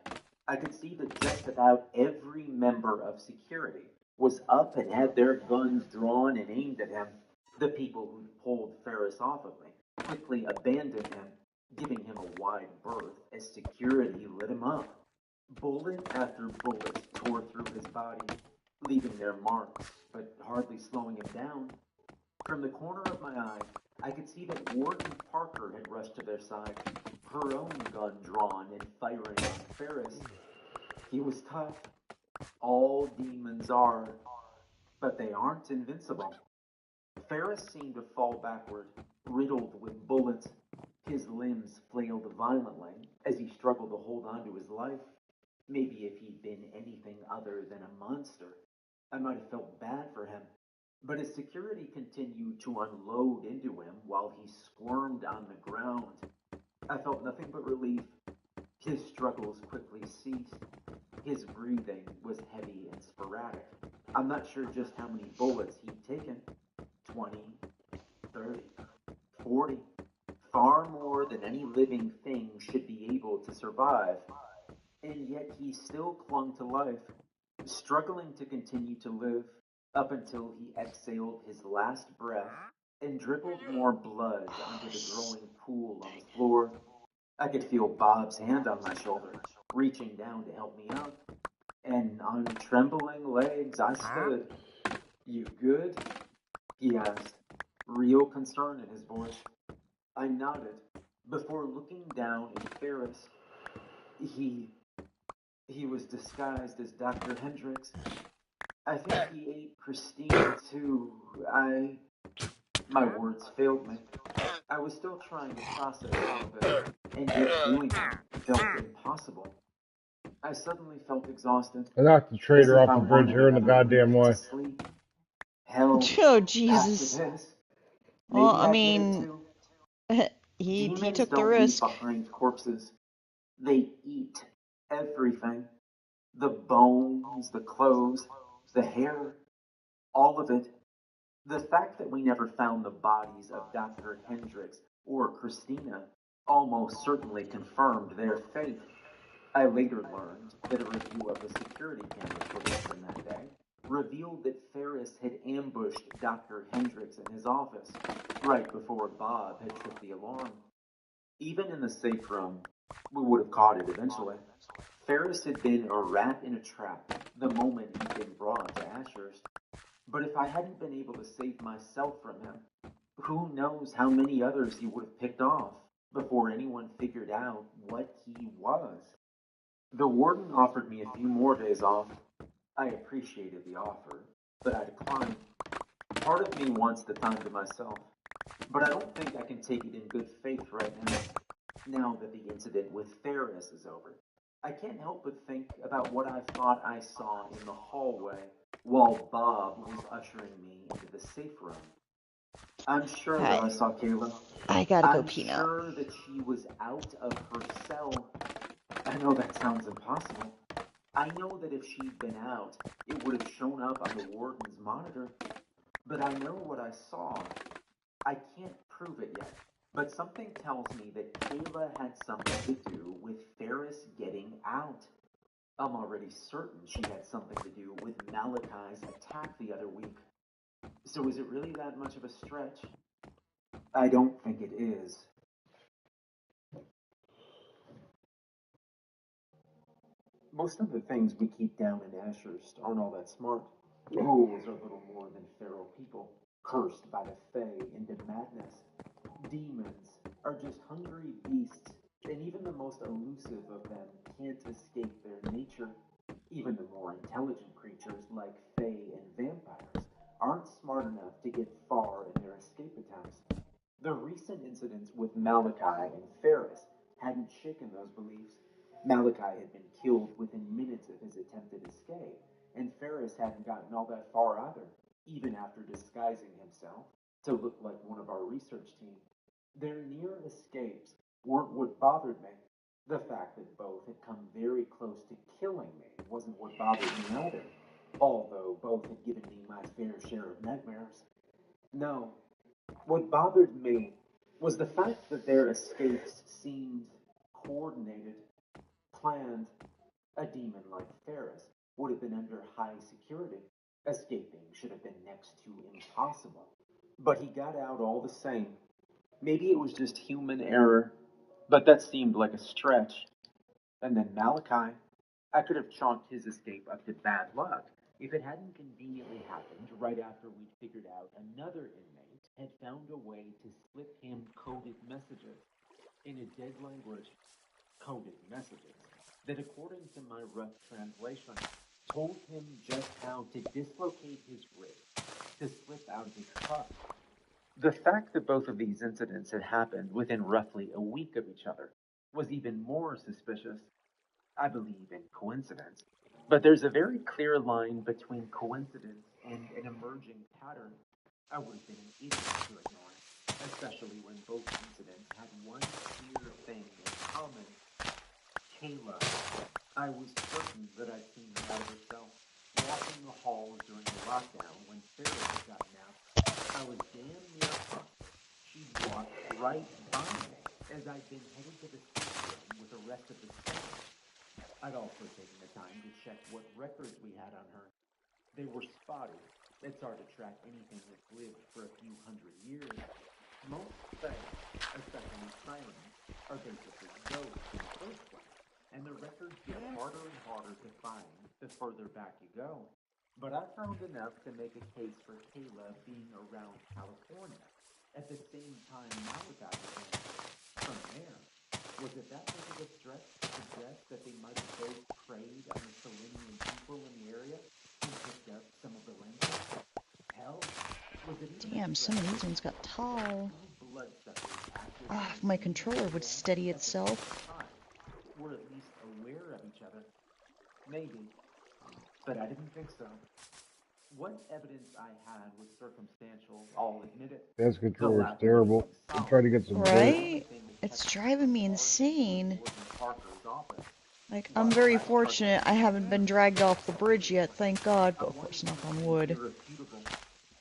I could see that just about every member of security was up and had their guns drawn and aimed at him. The people who pulled Ferris off of me quickly abandoned him, giving him a wide berth as security lit him up. Bullet after bullet tore through his body, leaving their marks, but hardly slowing him down. From the corner of my eye, I could see that Warden Parker had rushed to their side, her own gun drawn and firing on Ferris. He was tough. All demons are, but they aren't invincible. Ferris seemed to fall backward, riddled with bullets. His limbs flailed violently as he struggled to hold on to his life. Maybe if he'd been anything other than a monster, I might have felt bad for him. But as security continued to unload into him while he squirmed on the ground, I felt nothing but relief. His struggles quickly ceased. His breathing was heavy and sporadic. I'm not sure just how many bullets he'd taken. 20, 30, 40. Far more than any living thing should be able to survive. And yet he still clung to life, struggling to continue to live up until he exhaled his last breath and dribbled more blood onto the growing pool on the floor. I could feel Bob's hand on my shoulder, reaching down to help me out. And on trembling legs, I stood. "You good?" he asked, real concern in his voice. I nodded before looking down at Ferris. He was disguised as Dr. Hendricks. I think he ate Christine too. My words failed me. I was still trying to process all of it, and yet doing it felt impossible. I suddenly felt exhausted. I knocked the traitor off the bridge here in the goddamn way. Hell, Oh, Jesus. after this, Well, maybe I I mean, he Demons took the don't risk. leave behind corpses. They eat everything. The bones, the clothes, the hair, all of it. The fact that we never found the bodies of Dr. Hendricks or Christina almost certainly confirmed their fate. I later learned that a review of the security camera footage from that day revealed that Ferris had ambushed Dr. Hendricks in his office right before Bob had tripped the alarm. Even in the safe room, we would have caught it eventually. Ferris had been a rat in a trap the moment he'd been brought to Ashurst. But if I hadn't been able to save myself from him, who knows how many others he would have picked off before anyone figured out what he was. The warden offered me a few more days off. I appreciated the offer, but I declined. Part of me wants the time to myself, but I don't think I can take it in good faith right now that the incident with Ferris is over. I can't help but think about what I thought I saw in the hallway while Bob was ushering me into the safe room. I'm sure that I saw Kayla. I gotta go I'm pee now. sure that she was out of her cell. I know that sounds impossible. I know that if she'd been out, it would have shown up on the warden's monitor. But I know what I saw. I can't prove it yet, but something tells me that Kayla had something to do with Ferris getting out. I'm already certain she had something to do with Malachi's attack the other week. So is it really that much of a stretch? I don't think it is. Most of the things we keep down in Ashurst aren't all that smart. Ghouls are little more than feral people, cursed by the Fae into madness. Demons are just hungry beasts, and even the most elusive of them can't escape their nature. Even the more intelligent creatures like Fae and vampires aren't smart enough to get far in their escape attempts. The recent incidents with Malachi and Ferris hadn't shaken those beliefs. Malachi had been killed within minutes of his attempted escape, and Ferris hadn't gotten all that far either, even after disguising himself to look like one of our research team. Their near escapes weren't what bothered me. The fact that both had come very close to killing me wasn't what bothered me either, although both had given me my fair share of nightmares. No, what bothered me was the fact that their escapes seemed coordinated, planned. A demon like Ferris would have been under high security. Escaping should have been next to impossible. But he got out all the same. Maybe it was just human error, but that seemed like a stretch. And then Malachi. I could have chalked his escape up to bad luck if it hadn't conveniently happened right after we'd figured out another inmate had found a way to slip him coded messages in a dead language. Coded messages that, according to my rough translation, told him just how to dislocate his ribs to slip out of his cuff. The fact that both of these incidents had happened within roughly a week of each other was even more suspicious. I believe in coincidence, but there's a very clear line between coincidence and an emerging pattern. I would have been an idiot to ignore it, especially when both incidents had one clear thing in common. Kayla. I was certain that I'd seen her out of herself, walking the halls during the lockdown when Ferris had gotten out. I was damn near pumped. She walked right by me as I'd been headed to the station with the rest of the staff. I'd also taken the time to check what records we had on her. They were spotty. It's hard to track anything that's lived for a few hundred years. Most things, especially sirens, are basically ghosts in the first place. And the records get harder and harder to find the further back you go. But I found enough to make a case for Kayla being around California at the same time Malachi was in. From there, was it that much of a stretch to suggest that they might have both preyed on the Selenian people in the area and picked up some of the language? Hell, was it even Damn, some of these ones got tall. Ah, if my controller would steady itself. Were at least aware of each other. Maybe, but I didn't think so. What evidence I had was circumstantial, I'll admit it. This controller's terrible. I tried to get some Right? It's driving me insane. Like, I'm very fortunate I haven't been dragged off the bridge yet, thank God, but of course knock on wood.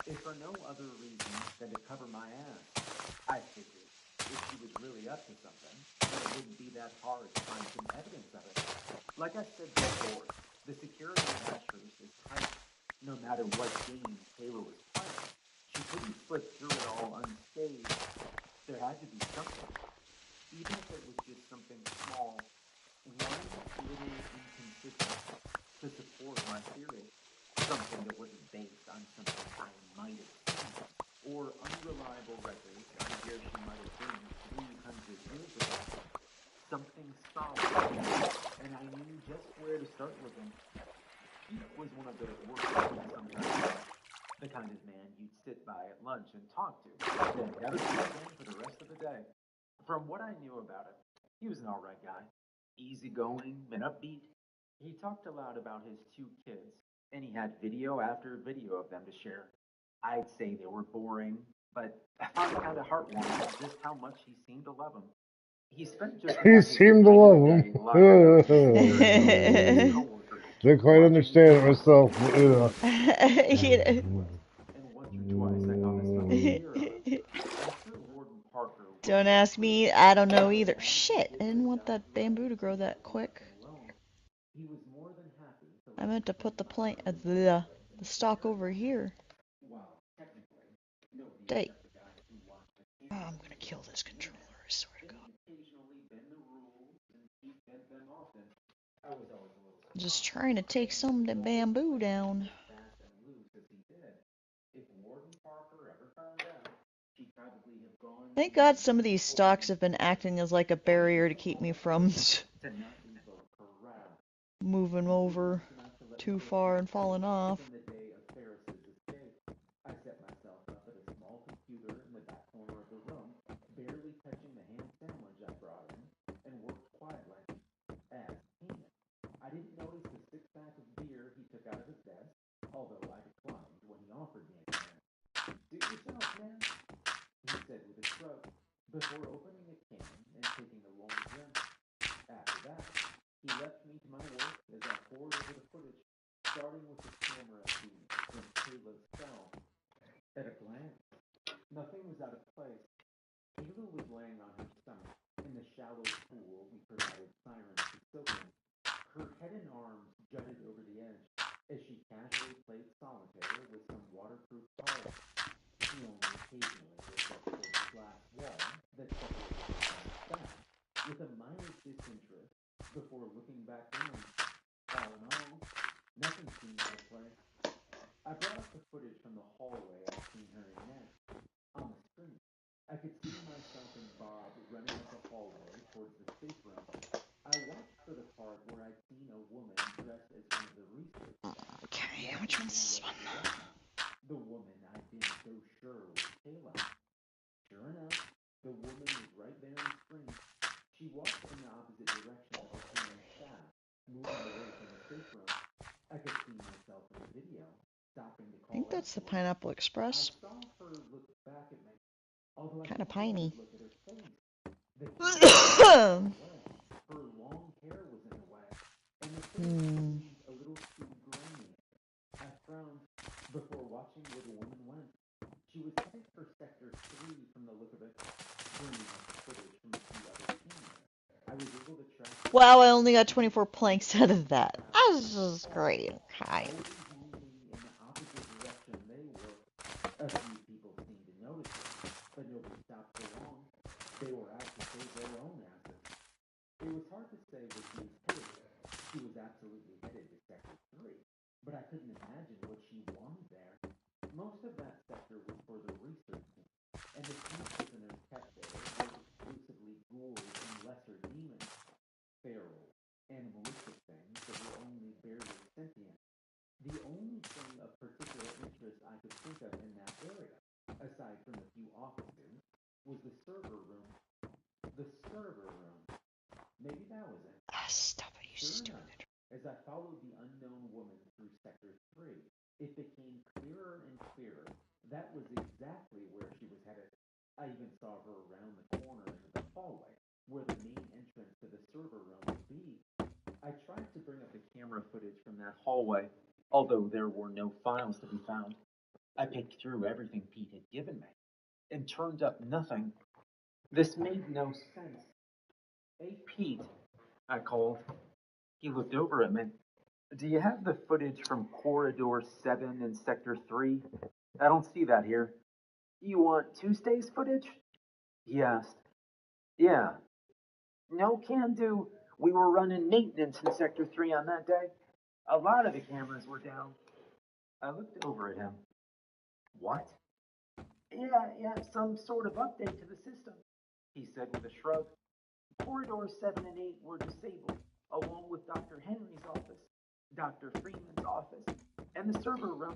If for no other reason than to cover my ass, I figured if she was really up to something, it wouldn't be that hard to find some evidence of it. Like I said before, the security of Ashurst is tight. No matter what game Kayla was playing, she couldn't slip through it all unscathed. There had to be something. Even if it was just something small, one little inconsistency to support my theory. Something that wasn't based on something I might have seen, or unreliable records on where she might have been 300 years ago. Something solid, and I knew just where to start looking. He was one of those workers sometimes, the kind of man you'd sit by at lunch and talk to, then never see again for the rest of the day. From what I knew about him, he was an alright guy, easygoing and upbeat. He talked a lot about his 2 kids, and he had video after video of them to share. I'd say they were boring, but I found it kind of heartwarming just how much he seemed to love them. He spent just He seemed to love them. Didn't quite understand it myself, but you know. You know. And once or twice I got this stuff in here. I'm sure Warden Parker Don't ask me. I don't know either. Shit, I didn't want that bamboo to grow that quick. he was more than happy to I meant to put the plant, the stalk over here. Well, technically, nobody Date. except the guys who watch the Oh, I'm gonna kill this controller, I swear to God. occasionally bend the rules and he bent them often. I was always a little I'm just trying to take some of the bamboo down. fast and loose as he did. If Warden Parker ever found out, she'd probably have gone Thank God some of these stalks have been acting as like a barrier to keep me from to not invoke her wrath. moving over too far and falling off. In the day of Ferris's escape, I set myself up at a small computer in the back corner of the room, barely touching the ham sandwich I brought in, and worked quietly. As Haman, I didn't notice the six-pack of beer he took out of his desk, although I declined when he offered me a can. Suit yourself, man, he said with a shrug, before opening a can and taking a long drink. After that, he left me to my work as I pored over the footage, starting with the camera feed from Kayla's cell. At a glance, nothing was out of place. Kayla was laying on her stomach in the shallow pool we provided sirens to soak in. Her head and arms jutted over the edge as she casually played solitaire with some waterproof cards. She only occasionally looked up toward the glass wall that separated her from the staff, with a minor disinterest before looking back in. All in all, nothing seemed out of place. I brought up the footage from the hallway I'd seen her in next. On the screen, I could see myself and Bob running up the hallway towards the safe room. I watched for the part where I'd seen a woman dressed as one of the researchers. Okay, which one's this one? The woman I'd been so sure was Kayla. Sure enough, the woman was right there on the screen. She walked in the opposite direction of the human staff, moving away from the safe room. I could see myself in the video, stopping to I call think that's the Pineapple Express. I saw her look back at me, although I Kind of couldn't piney. look at her face. The her long hair was in the way, and the face seemed a little too grainy. I frowned before watching where the woman went. She was headed for Sector 3 from the look of it, bringing up footage from a few other cameras. I was able to track. Wow, I only got 24 planks out of that. This is great. Okay. In the opposite direction they were. A few people seemed to notice it, but nobody stopped for long. They were out to save their own asses. It was hard to say what she was headed to. She was absolutely headed to Sector 3, but I couldn't imagine what she wanted there. Most of that sector was for the research team, and the few prisoners kept there were exclusively ghouls and lesser demons, feral, animalistic things that were only barely sentient. The only thing of particular interest I could think of in that area, aside from the few offices, was the server room. The server room. Maybe that was it. Stop it, you stupid. As I followed the unknown woman through Sector 3, it became clearer and clearer. That was exactly where she was headed. I even saw her around the corner into the hallway, where the main entrance to the server room would be. I tried to bring up the camera footage from that hallway, although there were no files to be found. I picked through everything Pete had given me, and turned up nothing. This made no sense. Hey, Pete, I called. He looked over at me. Do you have the footage from Corridor 7 in Sector 3? I don't see that here. You want Tuesday's footage? He asked. Yeah. No can do. We were running maintenance in Sector 3 on that day. A lot of the cameras were down. I looked over at him. What? Yeah, some sort of update to the system, he said with a shrug. Corridors 7 and 8 were disabled, along with Dr. Henry's office, Dr. Freeman's office, and the server room.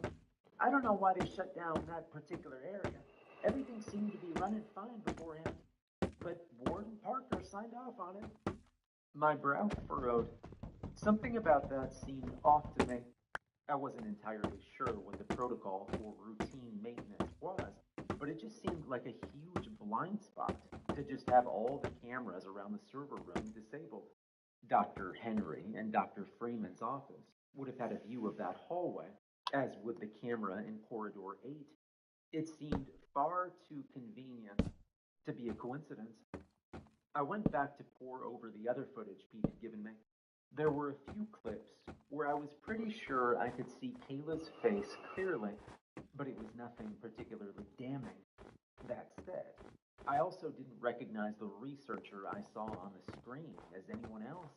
I don't know why they shut down that particular area. Everything seemed to be running fine beforehand, but Warden Parker signed off on it. My brow furrowed. Something about that seemed off to me. I wasn't entirely sure what the protocol for routine maintenance was, but it just seemed like a huge blind spot to just have all the cameras around the server room disabled. Dr. Henry and Dr. Freeman's office would have had a view of that hallway, as would the camera in Corridor 8. It seemed far too convenient to be a coincidence. I went back to pore over the other footage Pete had given me. There were a few clips where I was pretty sure I could see Kayla's face clearly, but it was nothing particularly damning. That said, I also didn't recognize the researcher I saw on the screen as anyone else.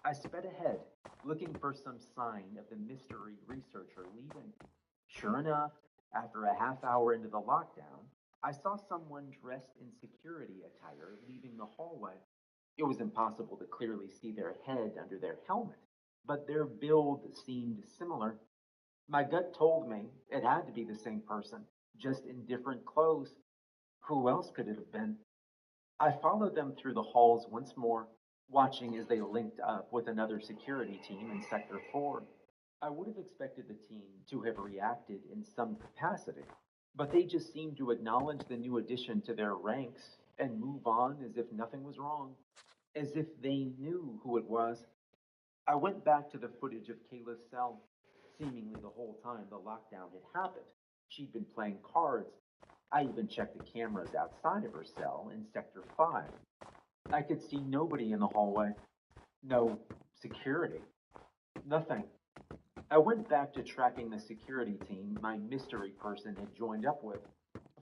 I sped ahead, looking for some sign of the mystery researcher leaving. Sure enough, after a half hour into the lockdown, I saw someone dressed in security attire leaving the hallway. It was impossible to clearly see their head under their helmet, but their build seemed similar. My gut told me it had to be the same person, just in different clothes. Who else could it have been? I followed them through the halls once more, watching as they linked up with another security team in Sector 4. I would have expected the team to have reacted in some capacity, but they just seemed to acknowledge the new addition to their ranks and move on as if nothing was wrong, as if they knew who it was. I went back to the footage of Kayla's cell. Seemingly the whole time the lockdown had happened, she'd been playing cards. I even checked the cameras outside of her cell in Sector 5. I could see nobody in the hallway. No security. Nothing. I went back to tracking the security team my mystery person had joined up with.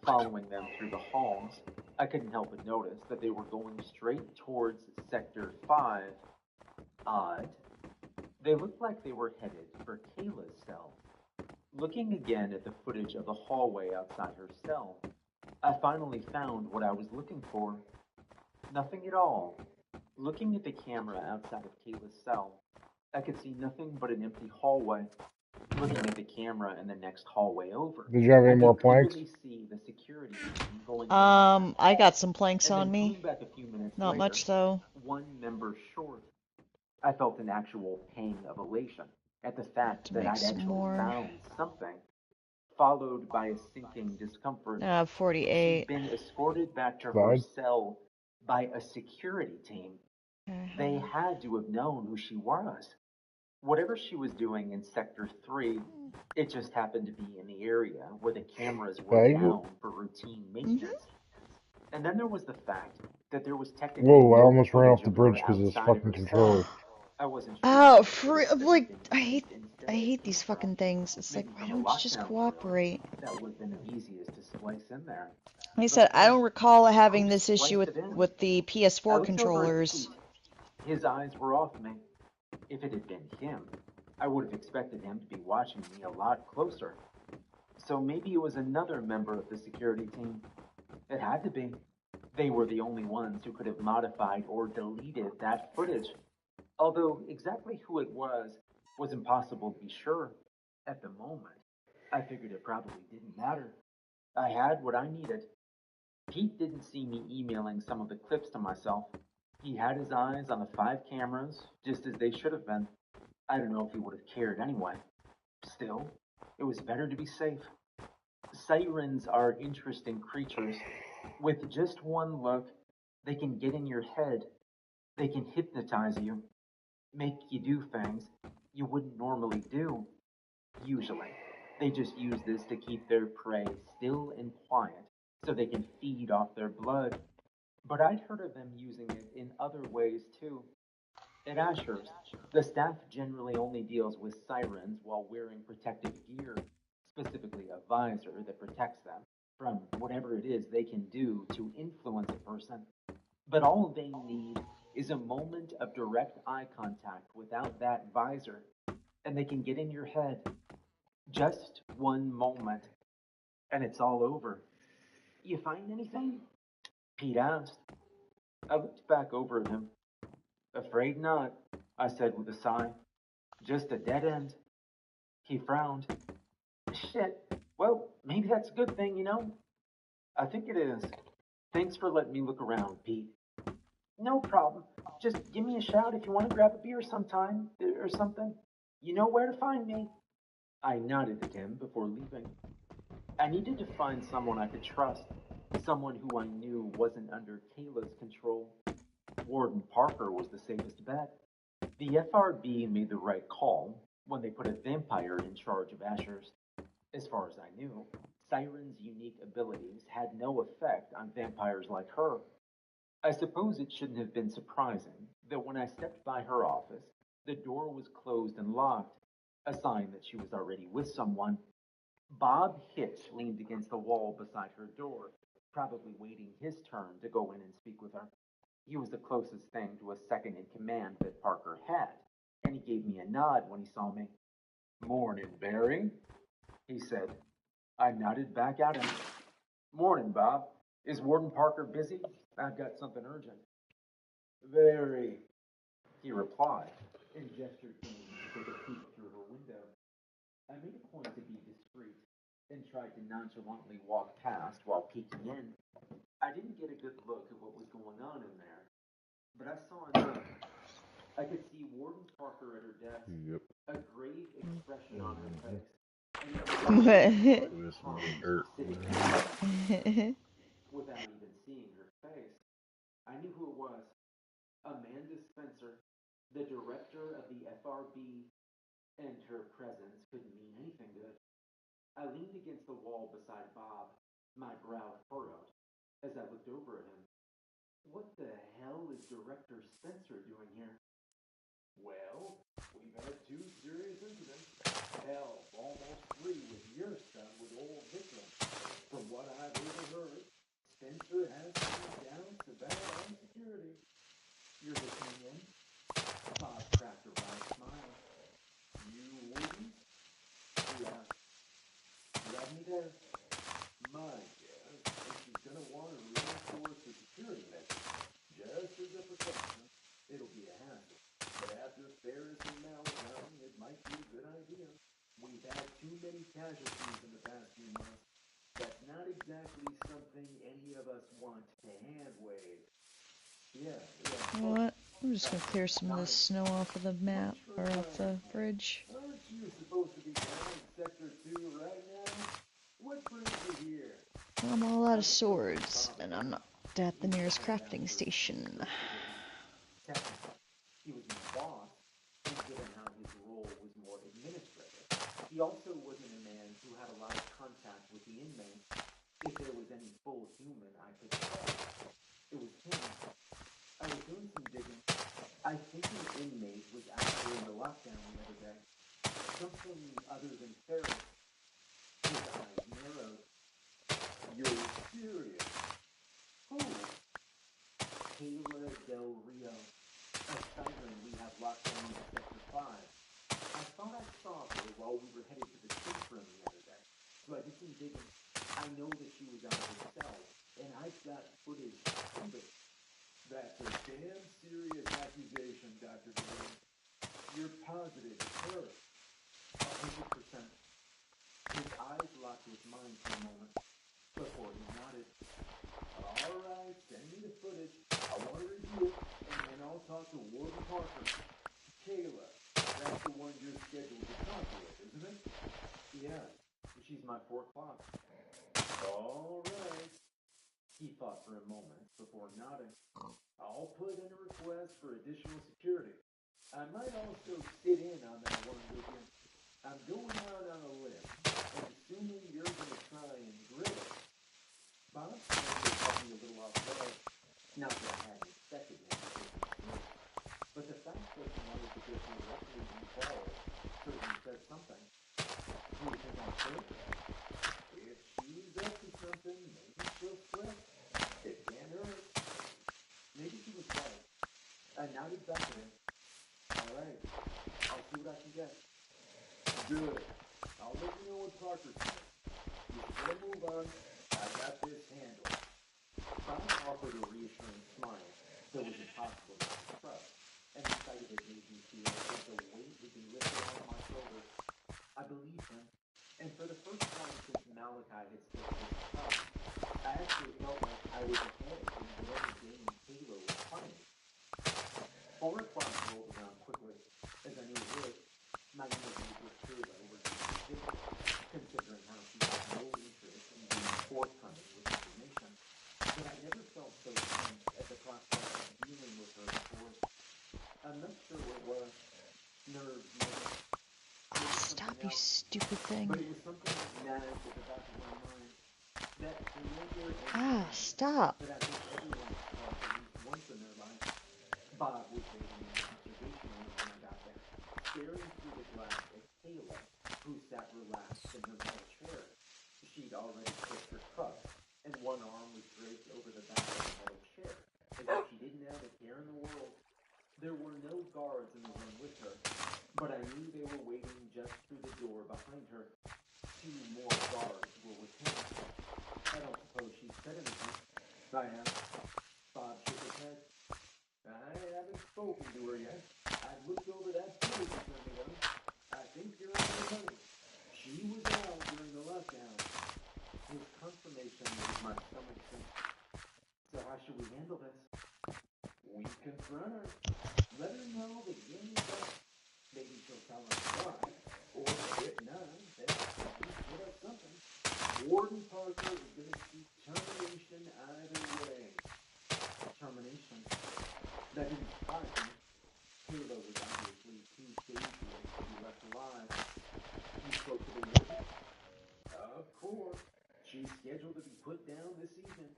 Following them through the halls, I couldn't help but notice that they were going straight towards Sector 5. Odd. They looked like they were headed for Kayla's cell. Looking again at the footage of the hallway outside her cell, I finally found what I was looking for. Nothing at all. Looking at the camera outside of Kayla's cell, I could see nothing but an empty hallway. Looking at the camera in the next hallway over, Did you have any I more could planks? clearly see the security team going I got some planks and on then me. coming back a few minutes Not later, much though. one member short. I felt an actual pang of elation at the fact To that make I'd some actually more. found something, followed by a sinking discomfort. 48. She'd been escorted back to her Slide. cell by a security team. They had to have known who she was. Whatever she was doing in Sector 3, it just happened to be in the area where the cameras were Bag? down for routine maintenance. And then there was the fact that there was technically Whoa, I no almost ran off footage the of her bridge because of this outside of fucking her controller. cell. I wasn't sure Oh, if for it had like been I used hate these fucking things. It's like, maybe why from the don't you just lockdown. cooperate? That would have been the easiest to splice in there. Like I said, I don't recall having this Who issue spliced it in? with the I PS4 looked over at controllers. Pete. His eyes were off me. If it had been him, I would have expected him to be watching me a lot closer. So maybe it was another member of the security team. It had to be. They were the only ones who could have modified or deleted that footage. Although exactly who it was impossible to be sure. At the moment, I figured it probably didn't matter. I had what I needed. Pete didn't see me emailing some of the clips to myself. He had his eyes on the 5 cameras, just as they should have been. I don't know if he would have cared anyway. Still, it was better to be safe. Sirens are interesting creatures. With just one look, they can get in your head. They can hypnotize you, make you do things you wouldn't normally do. Usually, they just use this to keep their prey still and quiet so they can feed off their blood. But I'd heard of them using it in other ways too. At Ashurst, the staff generally only deals with sirens while wearing protective gear, specifically a visor that protects them from whatever it is they can do to influence a person. But all they need is a moment of direct eye contact without that visor, and they can get in your head. Just one moment, and it's all over. You find anything? Pete asked. I looked back over at him. Afraid not, I said with a sigh. Just a dead end. He frowned. Shit. Well, maybe that's a good thing, you know? I think it is. Thanks for letting me look around, Pete. No problem. Just give me a shout if you want to grab a beer sometime, or something. You know where to find me. I nodded at him before leaving. I needed to find someone I could trust. Someone who I knew wasn't under Kayla's control. Warden Parker was the safest bet. The FRB made the right call. when they put a vampire in charge of Ashurst. As far as I knew, Siren's unique abilities had no effect on vampires like her. I suppose it shouldn't have been surprising that when I stepped by her office, the door was closed and locked, a sign that she was already with someone. Bob Hitch leaned against the wall beside her door, probably waiting his turn to go in and speak with her. He was the closest thing to a second in command that Parker had, and he gave me a nod when he saw me. "Morning, Barry," he said. I nodded back at him. "Morning, Bob. Is Warden Parker busy? I've got something urgent." "Very," he replied, and gestured to me to take a peek through her window. I made a point to be discreet, and tried to nonchalantly walk past while peeking in. I didn't get a good look at what was going on in there, but I saw enough. I could see Warden Parker at her desk, a grave expression on her face, without even seeing her face. I knew who it was. Amanda Spencer, the director of the FRB, and her presence couldn't mean anything good. I leaned against the wall beside Bob, my brow furrowed, as I looked over at him. What the hell is Director Spencer doing here? Well, we've had 2 serious incidents. Hell, almost 3 with your son with old Victim. From what I've overheard, Spencer has some doubts about our security. You're listening in? Bob cracked a wry smile. You wouldn't? Yeah. You have me there? My guess is she's gonna want to reinforce the security measures. Just as a precaution, it'll be a hassle. But after Ferris and Malachi, it might be a good idea. We've had too many casualties in the past few months. That's not exactly something any of us want to hand wave. Yeah. You know what? I'm just gonna clear some of this snow off of the map, or off the bridge. Aren't you supposed to be down in Sector 2 right now? What brings you here? I'm all out of swords, and I'm not at the nearest crafting station. Technically, he was my boss, and given how his role was more administrative, he also wasn't a man who had a lot of contact with the inmates. If there was any full human I could trust, it was him. I was doing some digging. I think an inmate was out during the lockdown the other day. Something other than Ferris. His eyes narrowed. You're serious? Who? Kayla Del Rio, a siren we have locked down in Sector 5. I thought I saw her while we were headed to the safe room the other day, so I did some digging. I know that she was out of her cell, and I've got footage to prove it. That's a damn serious accusation, Dr. Green. You're positive it's her? 100%. His eyes locked with mine for a moment, before he nodded. All right, send me the footage. I want to review it, and then I'll talk to Warden Parker. Kayla, that's the one you're scheduled to talk with, isn't it? Yeah, she's my 4 o'clock. All right. He thought for a moment before nodding. I'll put in a request for additional security. I might also sit in on that one with you. I'm going out on a limb, and assuming you're going to try and grill it. Bob caught me a little off guard. Not that I hadn't expected him to take me serious, but the fact that he wanted to get directly involved certainly said something. Do you think I'm crazy? If she's up to something, maybe she'll slip. It can't hurt. Maybe he was right. I nodded back at him. All right, I'll see what I can get. Good. I'll let you know what Parker says. You better move on. I got this handled. Bob offered a reassuring smile that was impossible not to trust, and the sight of it made me feel as if the weight would be lifted off my shoulders. I believed him, and for the first time since Malachi had slipped his tongue, I actually felt like I was ahead in whatever game Halo was playing. 4 o'clock rolled around quickly, as I knew it would. My interviews with Kayla were difficult, considering how she had no interest in being forthcoming with information. But I never felt so tense at the prospect of dealing with her before. I'm not sure what it was. You stupid thing. But it was something that nagged at the back of my mind. That familiar Ah, stop. that I think everyone has at least once in their life. Bob was waiting in the observation room when I got there, staring through the glass at Kayla, who sat relaxed in her metal chair. She'd already pushed her cup, and one arm was draped over the back of the metal chair, as if she didn't have a care in the world. There were no guards in the room with her, but I knew they were waiting just through the door behind her. 2 more guards were with him. I don't suppose she said anything. I asked. Bob shook his head. I haven't spoken to her yet. I've looked over that footage you sent me, though. I think you're on the money. She was out during the lockdown. His confirmation made my stomach sink. So how should we handle this? We confront her. Let her know the game's up. Maybe she'll tell us why. Or if not, then she'll put up something. Warden Parker is going to seek termination either way. Termination? That didn't surprise me. Kayla was obviously too dangerous to be left alive. You spoke to the warden? Of course. She's scheduled to be put down this evening.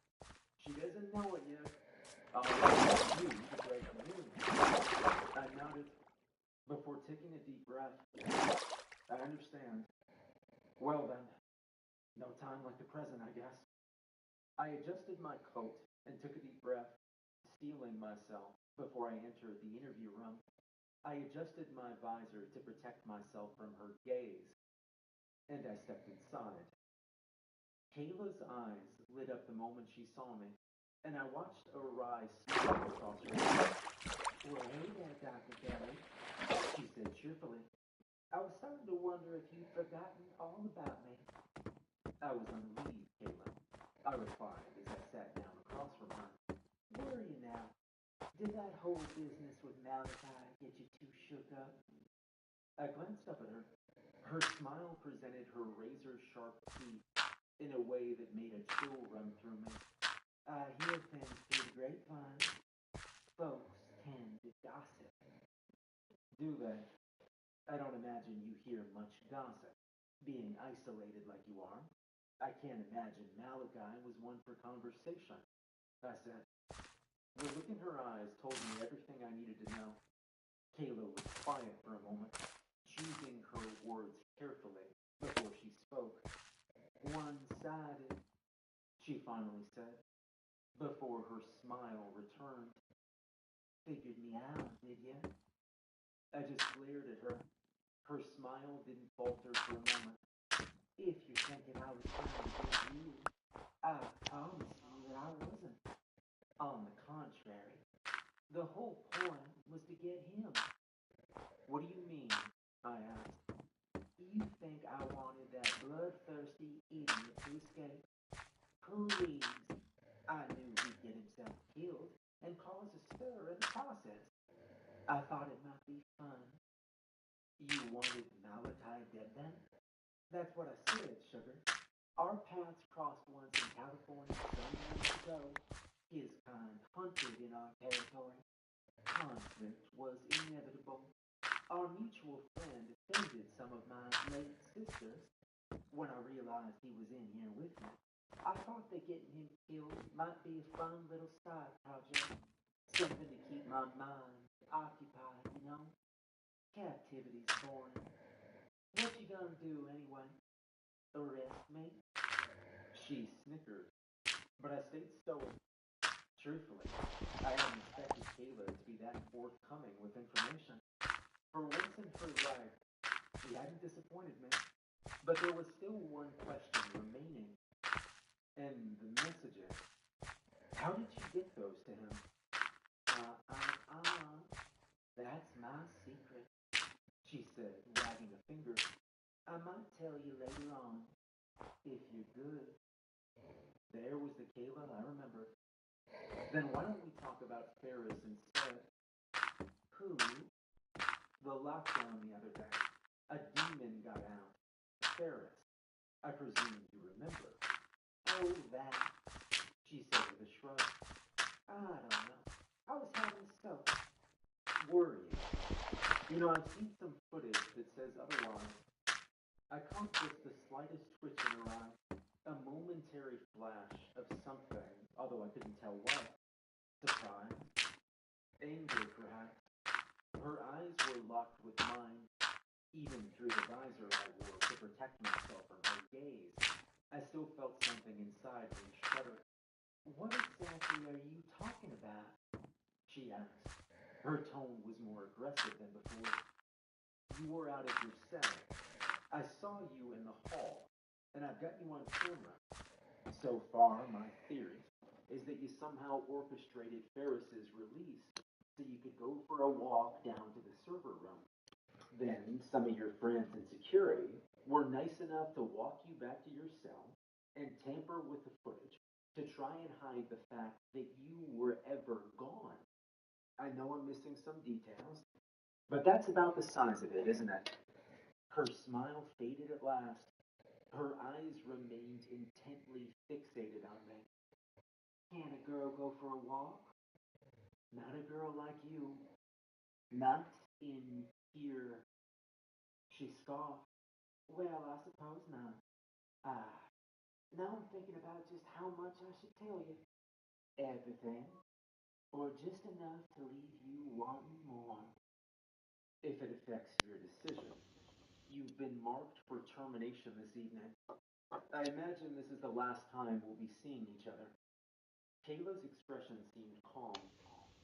She doesn't know it yet. I'll let you to break the news. I nodded before taking a deep breath. I understand. Well then, no time like the present, I guess. I adjusted my coat and took a deep breath, steeling myself before I entered the interview room. I adjusted my visor to protect myself from her gaze, and I stepped inside. Kayla's eyes lit up the moment she saw me, and I watched a wry smile across her face. Well, hey there, Dr. Kelly, she said cheerfully. I was starting to wonder if you'd forgotten all about me. I was on leave, Kayla, I replied as I sat down across from her. Were you now? Did that whole business with Malachi get you too shook up? I glanced up at her. Her smile presented her razor-sharp teeth in a way that made a chill run through me. I hear things through the grapevine. Folks tend to gossip. Do they? I don't imagine you hear much gossip, being isolated like you are. I can't imagine Malachi was one for conversation, I said. The look in her eyes told me everything I needed to know. Kayla was quiet for a moment, choosing her words carefully before she spoke. One-sided, she finally said, before her smile returned. Figured me out, did ya? I just glared at her. Her smile didn't falter for a moment. If you're thinking I was trying to get you, I promise you that I wasn't. On the contrary, the whole point was to get him. What do you mean? I asked. You think I wanted that bloodthirsty idiot to escape? Please. I knew he'd get himself killed and cause a stir in the process. I thought it might be fun. You wanted Malachi dead then? That's what I said, sugar. Our paths crossed once in California some years ago. His kind hunted in our territory. Conflict was inevitable. Our mutual friend offended some of my late sisters. When I realized he was in here with me, I thought that getting him killed might be a fun little side project. Something to keep my mind occupied, you know? Captivity's boring. What you gonna do anyway? Arrest me? She snickered, but I stayed stoic. Truthfully, I hadn't expected Kayla to be that forthcoming with information. For once in her life, she hadn't disappointed me. But there was still one question remaining. And the messages. How did you get those to him? That's my secret, she said, wagging a finger. I might tell you later on, if you're good. There was the Kayla I remember. Then why don't we talk about Ferris instead? Who? The lockdown the other day. A demon got out. Ferris. I presume you remember. Oh, that, she said with a shrug. I don't know. I was having so. Were you? You know, I've seen some footage that says otherwise. I caught just the slightest twitch in her eye, a momentary flash of something, although I couldn't tell what. Surprise? Anger, perhaps. Her eyes were locked with mine, even through the visor I wore to protect myself from her gaze. I still felt something inside me shudder. What exactly are you talking about? She asked. Her tone was more aggressive than before. You were out of your cell. I saw you in the hall, and I've got you on camera. So far, my theory is that you somehow orchestrated Ferris's release so you could go for a walk down to the server room. Then some of your friends in security were nice enough to walk you back to your cell and tamper with the footage to try and hide the fact that you were ever gone. I know I'm missing some details, but that's about the size of it, isn't it? Her smile faded at last. Her eyes remained intently fixated on me. Can a girl go for a walk? Not a girl like you. Not in here. She scoffed. Well, I suppose not. Now I'm thinking about just how much I should tell you. Everything. Or just enough to leave you wanting more. If it affects your decision, you've been marked for termination this evening. I imagine this is the last time we'll be seeing each other. Kayla's expression seemed calm,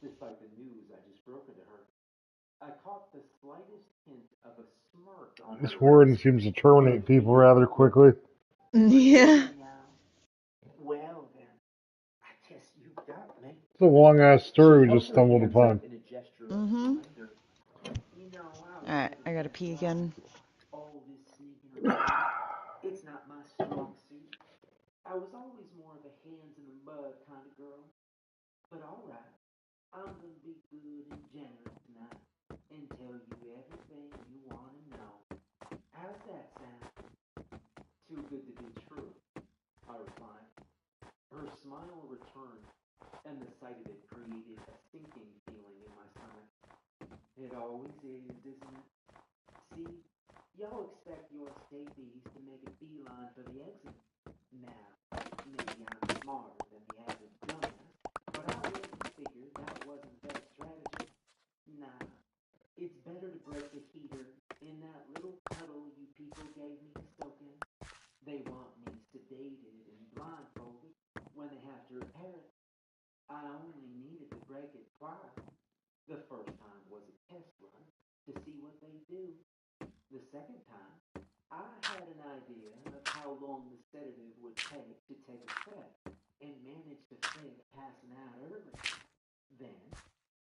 despite the news I just broken to her. I caught the slightest hint of a smirk on This her warden lips. seems to terminate people rather quickly. Yeah. Well then, I guess you got me. It's a long ass story we She just held her stumbled hands upon. up in a gesture of surrender. You know, I was Alright, never I gotta that pee bright. again. All this sneaking around, it's not my strong suit. I was always more of a hands in the mud kind of girl. But alright, I'm gonna be good and generous tonight and tell you everything you want to know. How's that sound? Too good to be true, I replied. Her smile returned, and the sight of it created a sinking feeling in my stomach. It always is, isn't it? See, y'all expect your escapees to make a beeline for the exit. Now, maybe I'm smarter than the average dumbass, but I always figured that wasn't the best strategy. Nah, it's better to break the heater in that little puddle you people gave me to soak in. They want me sedated and blindfolded when they have to repair it. I only needed to break it twice. The first time was a test run to see what they do. The second time, I had an idea of how long the sedative would take to take effect and managed to fake passing out early. Then,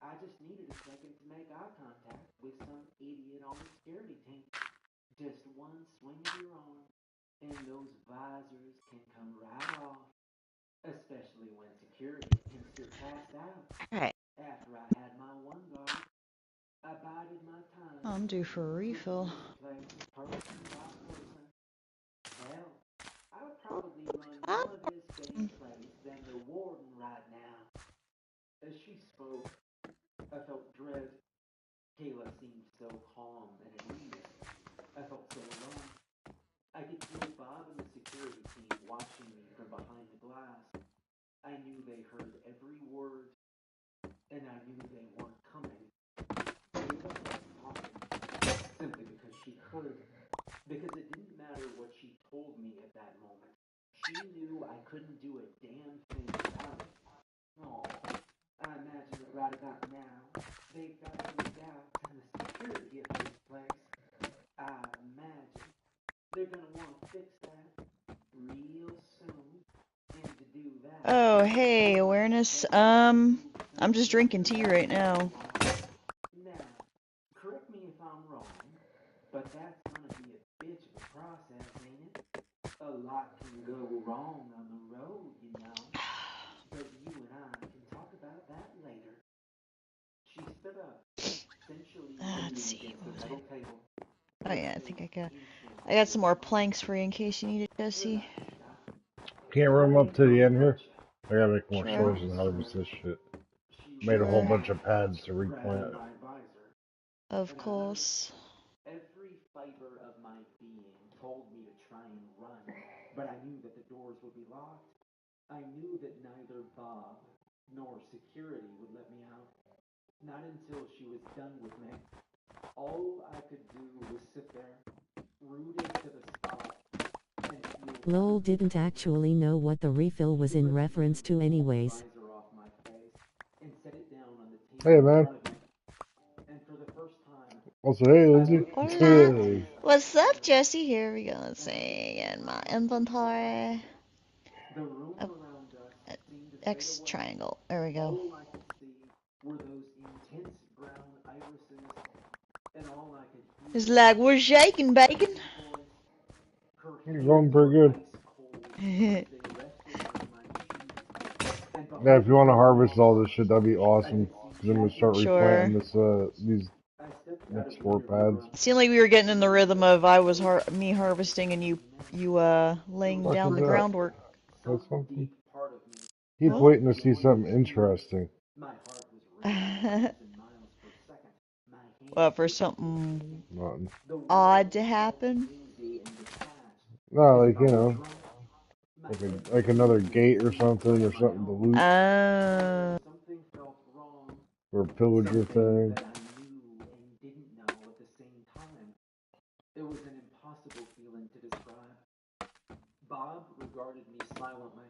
I just needed a second to make eye contact with some idiot on the security team. Just one swing of your arm, and those visors can come right off. Especially when security thinks you're passed out. Alright. After I had my one guard, I bided my time. I'm due for a refill. Place person by person. Hell, I would probably run more of this same place than the warden right now. As she spoke, I felt dread. Kayla seemed so calm and at ease. I felt so alone. I could feel Bob and the security team watching me from behind the glass. I knew they heard every word, and I knew they weren't coming. Kayla wasn't talking, simply because she heard. Because it didn't matter what she told me at that moment. She knew I couldn't do a damn thing about it. Oh, I imagine that right about now, they've got some doubts in the security of this place. I imagine they're gonna want to fix that real soon. And to do that, Oh, hey, awareness. I'm just drinking tea right now. now, correct me if I'm wrong, but that's gonna be a bitch of a process, ain't it? A lot can go wrong on the road, you know. But you and I can talk about that later. She stood up, sensually Let's leaning see, against what the was metal table. Oh yeah, I think I got some more planks for you in case you need it, Jesse. Can't run up to the end here. I gotta make more Sure. storage and harvest this shit. Made a whole bunch of pads to replant it. Of course. Every fiber of my being told me to try and run, but I knew that the doors would be locked. I knew that neither Bob nor security would let me out. Not until she was done with me. All I could do was sit there, rooted to the spot, and feel Lowell didn't actually know what the refill was in reference to anyways. visor off my face and set it down on the table Hey, in man. front of me. And for the first time, Also, hey, Lindsay. Hola. What's up, Jesse? Here we go. Let's see. In my inventory. the room Oh, around us seemed to fade X away. triangle. There we go. All I could see were those intense brown irises, and all I could hear It's like we're shaking, bacon. You're going pretty good. Yeah, if you want to harvest all this shit, that'd be awesome. Because I'm gonna start Sure. replanting these next 4 pads. It seemed like we were getting in the rhythm of me harvesting and you laying What down is the that? groundwork. That's something. Keep waiting to see something interesting. Well, for something Nothing. odd to happen. No, like, you know, like another gate or something to loot. Or a pillager thing. It was an impossible feeling to describe. Bob regarded me silently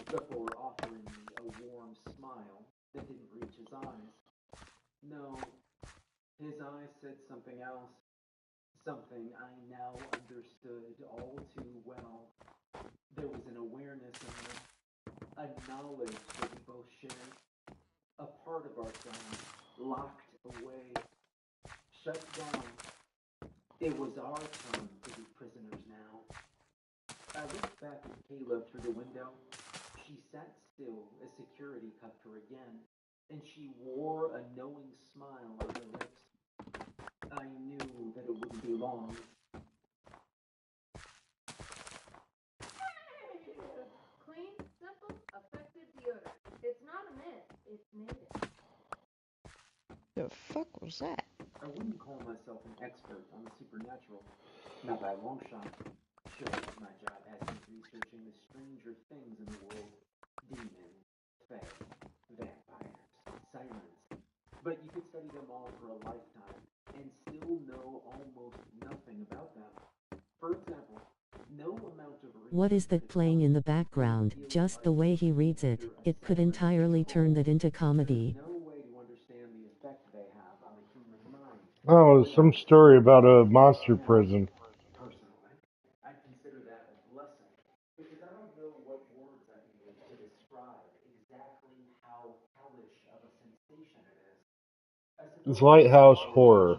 before offering me a warm smile that didn't reach his eyes. No, his eyes said something else. Something I now understood all too well. There was an awareness in them, a knowledge that we both shared. A part of ourselves locked away, shut down. It was our turn to be prisoners now. I looked back at Kayla through the window. She sat still as security cuffed her again, and she wore a knowing smile on her lips. I knew that it wouldn't be long. Clean, simple, effective deodorant. It's not a myth, it's native. The fuck was that? I wouldn't call myself an expert on the supernatural. Not by a long shot. Sure, my job has me researching the stranger things in the world. Demons, fae, vampires, sirens. But you could study them all for a lifetime and still know almost nothing about them. For example, no amount of What is that playing in the background? Just the way he reads it, it could entirely turn that into comedy. no way to understand the effect they have on the human mind. Oh, some story about a monster prison. Personally, I consider that a blessing because I don't know what words I can use to describe exactly how hellish of a sensation it is. It's Lighthouse Horror.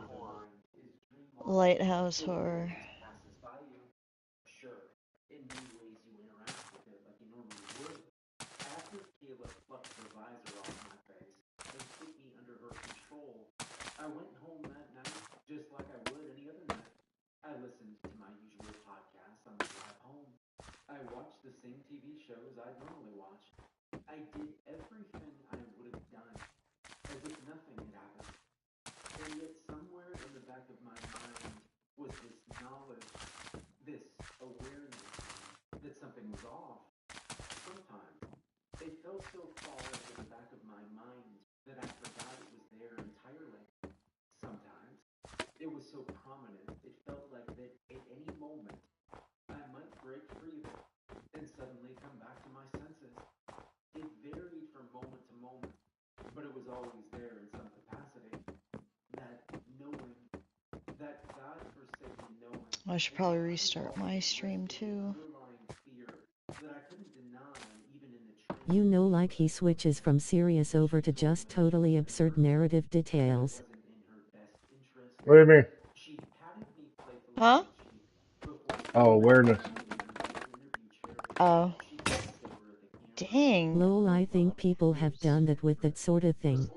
Lighthouse horror. Passes by you. Sure, in many ways you interact with it like you normally would. After Kayla plucked the visor off my face and put me under her control, I went home that night just like I would any other night. I listened to my usual podcasts on the drive home. I watched the same TV shows I'd normally watch. I did everything I would have done, as if nothing had happened. And yet somewhere in the back of my mind was this knowledge, this awareness that something was off. Sometimes it felt so far into the back of my mind that I forgot it was there entirely. Sometimes it was so prominent it felt like that at any moment I might break free of it and suddenly come back to my senses. It varied from moment to moment, but it was always there in some capacity. That knowing, that God-forsaken knowing. I should probably restart my stream too. You know, like he switches from serious over to just totally absurd narrative details. What do you mean? Huh? Oh, awareness. Oh. Dang. Lol, I think people have done that with that sort of thing.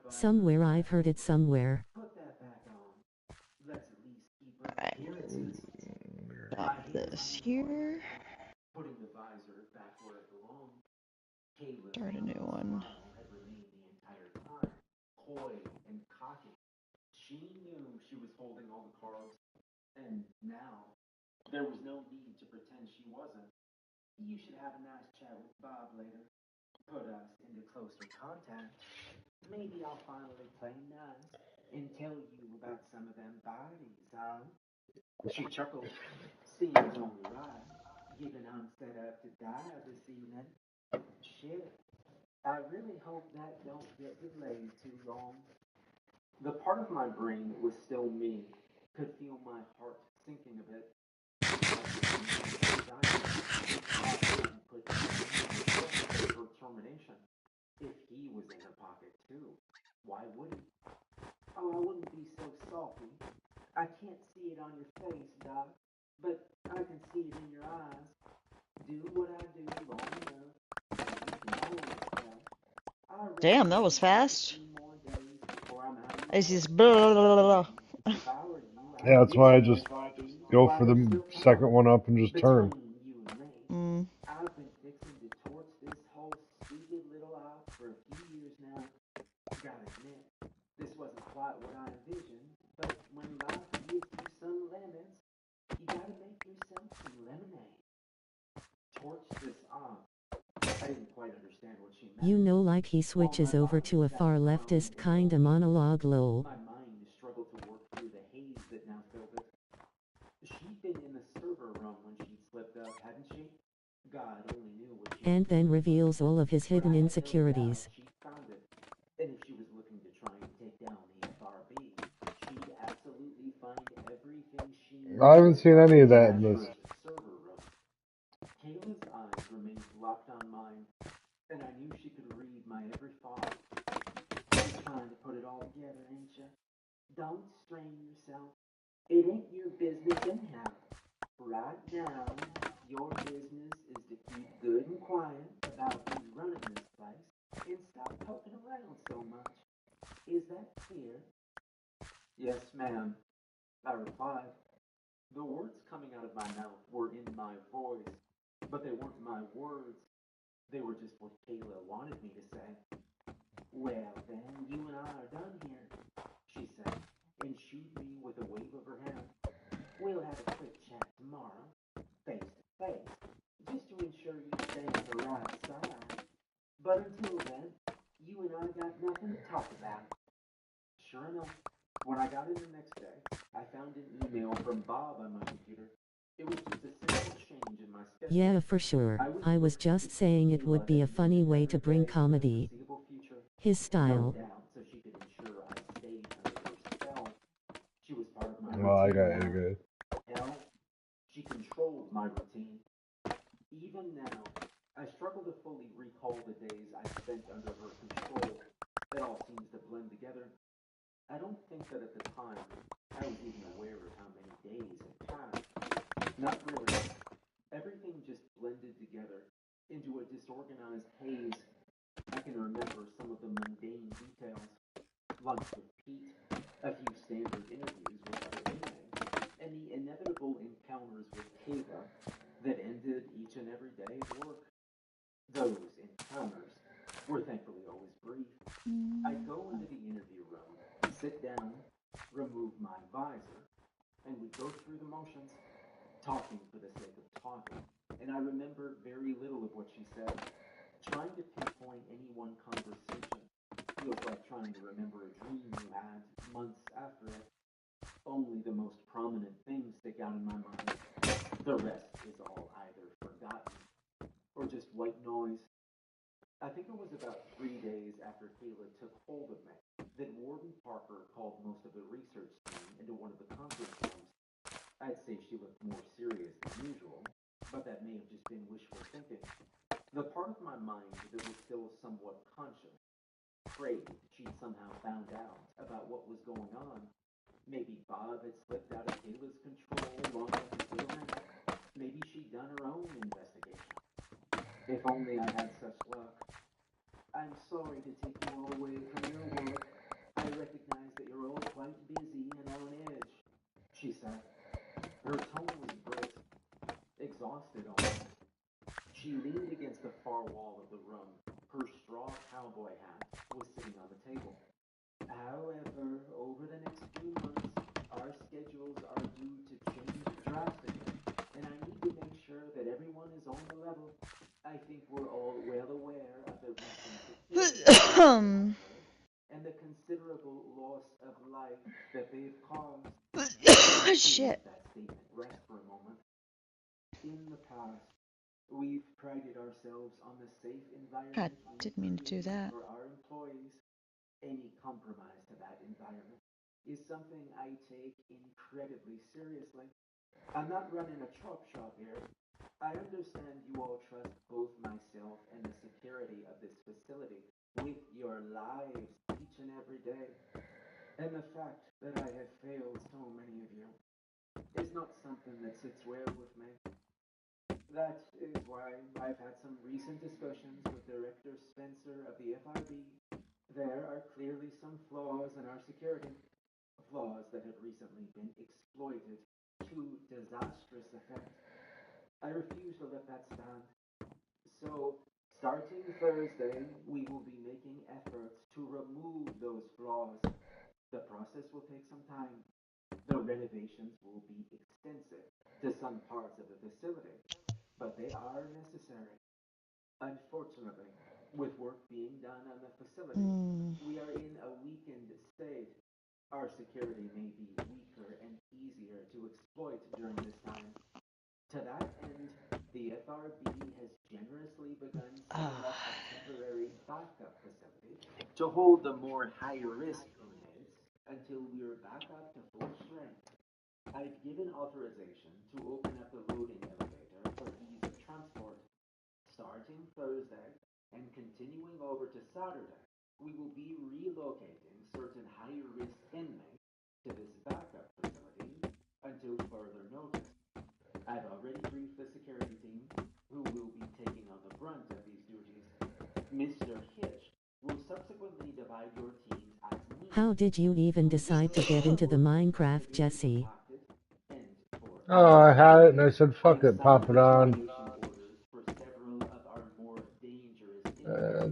Somewhere I've heard it somewhere. Alright. Got this here. Start a new one. Coy and cocky. She knew she was holding all the cards And now, there was no need to pretend she wasn't. You should have a nice chat with Bob later. Put us into closer contact. Maybe I'll finally play nice and tell you about some of them bodies, huh? She chuckled. Seems only right, given I'm set up to die this evening. Shit. I really hope that don't get delayed too long. The part of my brain was still me, could feel my heart sinking a bit. For termination. If he was in her pocket too, why would he? Oh, I wouldn't be so salty. I can't see it on your face, Doc, but I can see it in your eyes. Do what I do long enough. Damn, that was fast. It's just blah, blah, blah, blah. Yeah, that's why I just go for the second one up and just turn. Mm. I've been fixing to torch this whole stupid little op for a few years now. Gotta admit, this wasn't quite what I envisioned, but when life gives you some lemons, you gotta make yourself some lemonade. Torch this op. I didn't quite understand what she meant. You know, like he switches over to a far leftist kinda monologue lol. My mind struggled to work through the haze that now filled it. She'd been in the server room when she'd slipped up, hadn't she? God only knew what she And then reveals all of his hidden insecurities. she found it. And if she was looking to try and take down the FRB, she'd absolutely find everything she needed. I haven't seen any of that in this. Server room. Kayla's eyes remained locked on mine, and I knew she could read my every thought. You're trying to put it all together, ain't you? Don't strain yourself. It ain't your business anyhow. Right now, your business is to keep good and quiet about who's running this place and stop poking around so much. Is that clear? Yes, ma'am, I replied. The words coming out of my mouth were in my voice, but they weren't my words. They were just what Kayla wanted me to say. Well, then, you and I are done here, she said, and shooed me with a wave of her hand. We'll have a quick chat tomorrow, face to face, just to ensure you stay on the right side. But until then, you and I got nothing to talk about. Sure enough, when I got in the next day, I found an email from Bob on my computer. It was just a simple change in my schedule. Yeah, for sure. I was just saying it would be a funny way to bring comedy. His style. So she could ensure I stayed under her spell. She was part of my Well, I routine got now. it good. Hell, she controlled my routine. Even now, I struggle to fully recall the days I spent under her control. It all seems to blend together. I don't think that at the time, I was even aware of how many days had passed. Not really. Everything just blended together into a disorganized haze. I can remember some of the mundane details. Lunch with Pete, a few standard interviews with other inmates, and the inevitable encounters with Kayla that ended each and every day of work. Those encounters were thankfully always brief. I'd go into the interview room, sit down, remove my visor, and we'd go through the motions, talking for the sake of talking. And I remember very little of what she said. Trying to pinpoint any one conversation feels like trying to remember a dream you had months after it. Only the most prominent things stick out in my mind. The rest is all either forgotten or just white noise. I think it was about 3 days after Kayla took hold of me that Warden Parker called most of the research team into one of the conference rooms. I'd say she looked more serious than usual, but that may have just been wishful thinking. The part of my mind that was still somewhat conscious prayed she'd somehow found out about what was going on. Maybe Bob had slipped out of Kayla's control long beforehand. Maybe she'd done her own investigation. If only I had such luck. I'm sorry to take you all away from your work. I recognize that you're all quite busy and on edge, she said. Her tone was brisk, exhausted almost. She leaned against the far wall of the room. Her straw cowboy hat was sitting on the table. However, over the next few months, our schedules are due to and the considerable loss of life that they've caused. Shit. Let that statement rest for a moment. In the past, we've prided ourselves on the safe environment God, didn't mean to do that. for our employees. Any compromise to that environment is something I take incredibly seriously. I'm not running a chop shop here. I understand you all trust both myself and the security of this facility with your lives each and every day. And the fact that I have failed so many of you is not something that sits well with me. That is why I've had some recent discussions with Director Spencer of the FRB. There are clearly some flaws in our security, flaws that have recently been exploited to disastrous effect. I refuse to let that stand. So, starting Thursday, we will be making efforts to remove those flaws. The process will take some time. The renovations will be extensive to some parts of the facility, but they are necessary. Unfortunately, with work being done on the facility, we are in a weakened state. Our security may be weaker and easier to exploit during this time. To that end, the FRB has generously begun setting up a temporary backup facility to hold the more high-risk inmates until we're back up to full strength. I've given authorization to open up the loading elevator for ease of transport. Starting Thursday and continuing over to Saturday, we will be relocating certain high-risk inmates to this backup facility until further notice. I've already briefed the security team, who will be taking on the brunt of these duties. Mr. Hitch will subsequently divide your teams as needed. How did you even decide to get into the Minecraft, Jesse? Oh, I had it and I said, fuck it, pop it on.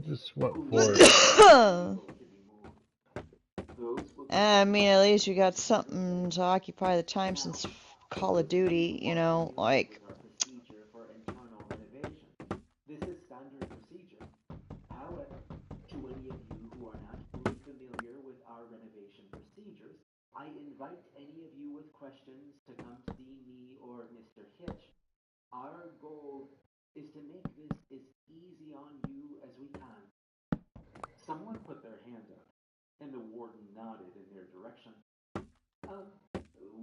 Just went for it. I mean, at least we got something to occupy the time since Call of Duty, you know, like. This is standard procedure. However, to any of you who are not fully familiar with our renovation procedures, I invite any of you with questions to come see me or Mr. Hitch. Our goal is to make this as easy on you as we can. Someone put their hand up, and the warden nodded in their direction.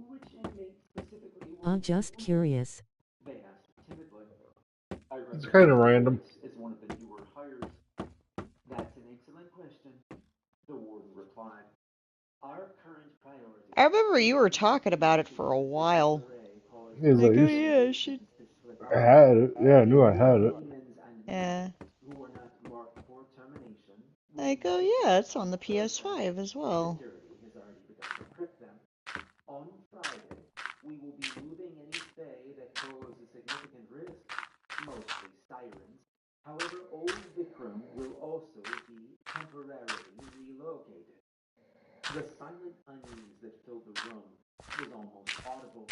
Which inmate specifically? I'm just curious. They asked timidly. It's kind of random. Is one of the newer hires. That's an excellent question, the warden replied. Our current priority. I remember you were talking about it for a while. He's like, oh yeah, I should. I had it. Yeah, I knew I had it. Yeah. Like, oh yeah, it's on the PS5 as well. On Friday, we will be moving any stay that pose a significant risk, mostly sirens. However, old Vikram will also be temporarily relocated. The silent unease that filled the room was almost audible.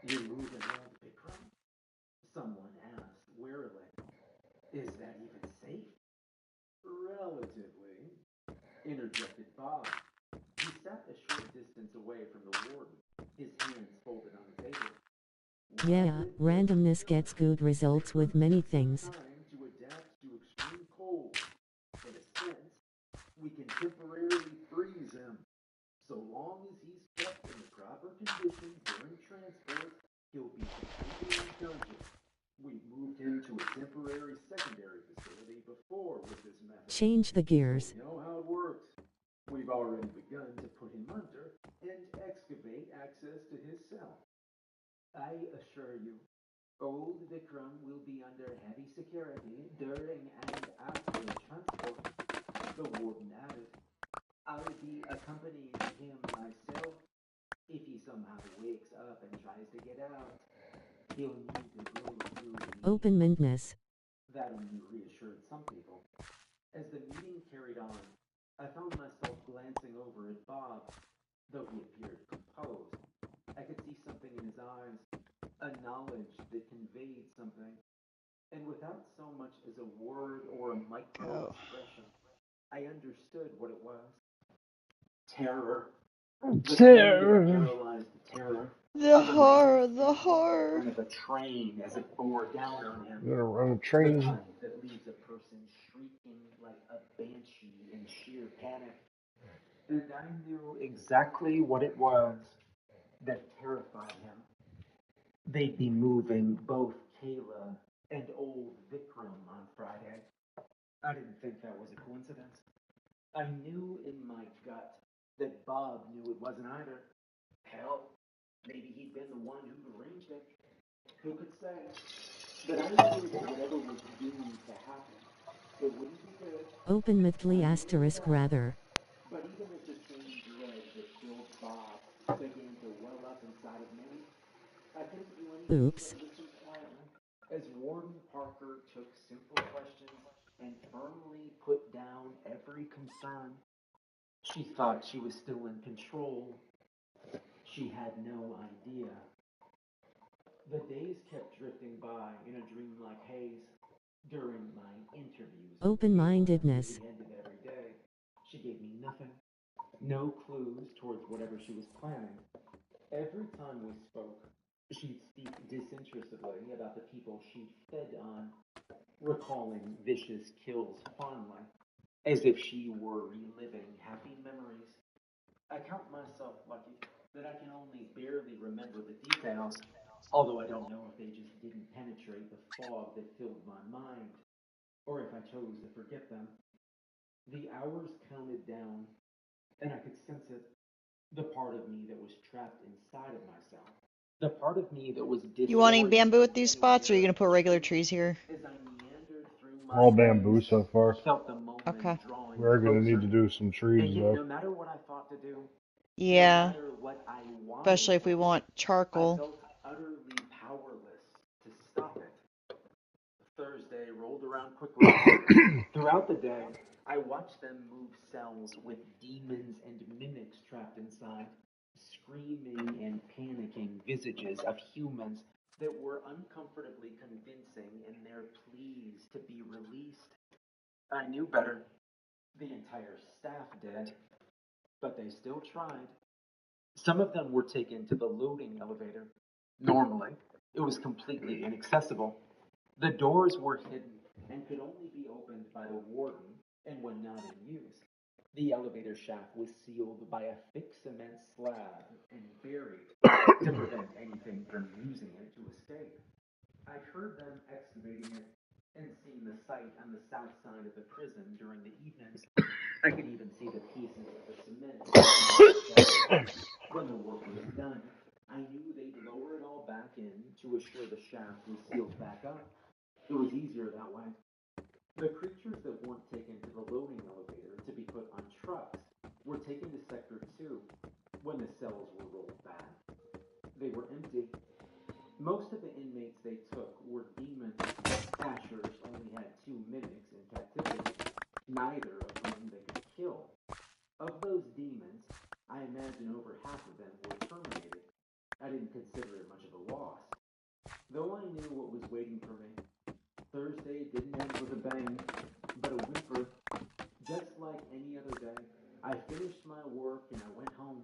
You're moving old Vikram? Someone asked wearily. Is that even safe? Relatively, interjected Bob. He sat a short distance away from the warden, his hands folded on the table. Yeah, randomness gets good results with many things. Time to adapt to extreme cold. In a sense, we can temporarily freeze him. So long as he's kept in the proper conditions during transport, he'll be completely unconscious. We moved him to a temporary secondary facility before with this method. Change the gears. We know how it works. We've already begun to put him under and excavate access to his cell. I assure you, old Vikram will be under heavy security during and after transport, the warden added. I'll be accompanying him myself. If he somehow wakes up and tries to get out, he'll need to go through the Open-mindedness. That only reassured some people. As the meeting carried on, I found myself glancing over at Bob. Though he appeared composed, I could see something in his eyes, a knowledge that conveyed something. And without so much as a word or a micro expression, I understood what it was. Terror. The Terror. kind of paralyzed terror. The horror, the horror. In front of a train as it bore down on him. I'm gonna run a The train. kind that leaves a person shrieking like a banshee in sheer panic. And I knew exactly what it was that terrified him. They'd be moving both Kayla and old Vikram on Friday. I didn't think that was a coincidence. I knew in my gut that Bob knew it wasn't either. Hell, maybe he'd been the one who arranged it. Who could say? But I knew that whatever was doomed to happen, it wouldn't be good. Open-moutedly asterisk rather. But even as the same dread that filled Bob began to well up inside of me, I couldn't do anything Oops. but listen quietly as Warden Parker took simple questions and firmly put down every concern. She thought she was still in control. She had no idea. The days kept drifting by in a dreamlike haze. During my interviews, Open-mindedness. at the end of every day, she gave me nothing. No clues towards whatever she was planning. Every time we spoke, she'd speak disinterestedly about the people she fed on, recalling vicious kills fondly, as if she were reliving happy memories. I count myself lucky that I can only barely remember the details, although I don't know if they just didn't penetrate the fog that filled my mind, or if I chose to forget them. The hours counted down, and I could sense it. The part of me that was trapped inside of myself. The part of me that was You wanting bamboo at these spots, or are you gonna put regular trees here? All bamboo so far. Okay. We're gonna need to do some trees though. No matter what I thought to do, Yeah. no matter what I wanted, Especially if we want I charcoal. felt utterly powerless to stop it. Thursday rolled around quickly. Throughout the day, I watched them move cells with demons and mimics trapped inside, screaming and panicking visages of humans that were uncomfortably convincing in their pleas to be released. I knew better. The entire staff did. But they still tried. Some of them were taken to the loading elevator. Normally, it was completely inaccessible. The doors were hidden and could only be opened by the warden, and when not in use, the elevator shaft was sealed by a thick cement slab and buried to prevent anything from using it to escape. I heard them excavating it and seen the site on the south side of the prison during the evenings. I could even see the pieces of the cement. When the work was done, I knew they'd lower it all back in to assure the shaft was sealed back up. It was easier that way. The creatures that weren't taken to the loading elevator to be put on trucks were taken to Sector 2 when the cells were rolled back. They were empty. Most of the inmates they took were demons. Ashers only had 2 mimics in captivity, neither of whom they could kill. Of those demons, I imagine over half of them were terminated. I didn't consider it much of a loss. Though I knew what was waiting for me, Thursday didn't end with a bang, but a whimper. Just like any other day, I finished my work and I went home.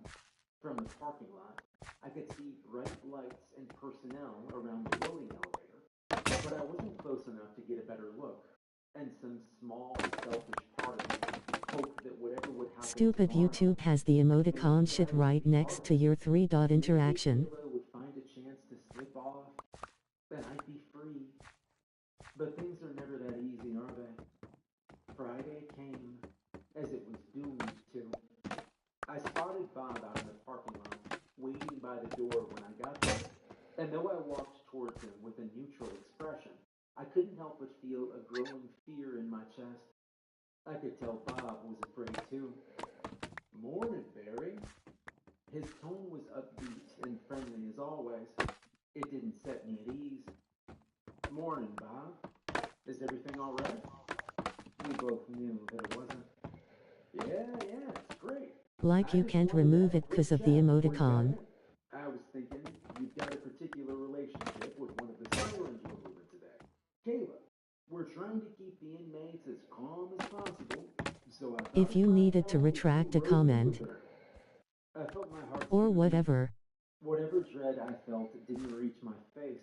From the parking lot, I could see bright lights and personnel around the loading elevator, but I wasn't close enough to get a better look, and some small, selfish part of me hoped that whatever would happen Stupid tomorrow, YouTube has the emoticon shit right next to your 3-dot interaction. Kayla would find a chance to slip off, then I'd be free. But things are never that easy, are they? Friday came, as it was doomed to. I spotted Bob out in the parking lot, waiting by the door when I got there, and though I walked towards him with a neutral expression, I couldn't help but feel a growing fear in my chest. I could tell Bob was afraid too. "Morning, Barry." His tone was upbeat and friendly as always. It didn't set me at ease. "Morning, Bob. Is everything all right?" We both knew that it wasn't. Yeah, it's great. Like you can't remove it because of the emoticon. I was thinking you've got a particular relationship with one of the sirens we're moving today. Kayla, we're trying to keep the inmates as calm as possible, so So I If you needed to retract a comment, I felt my heart or sink. whatever, Whatever dread I felt didn't reach my face.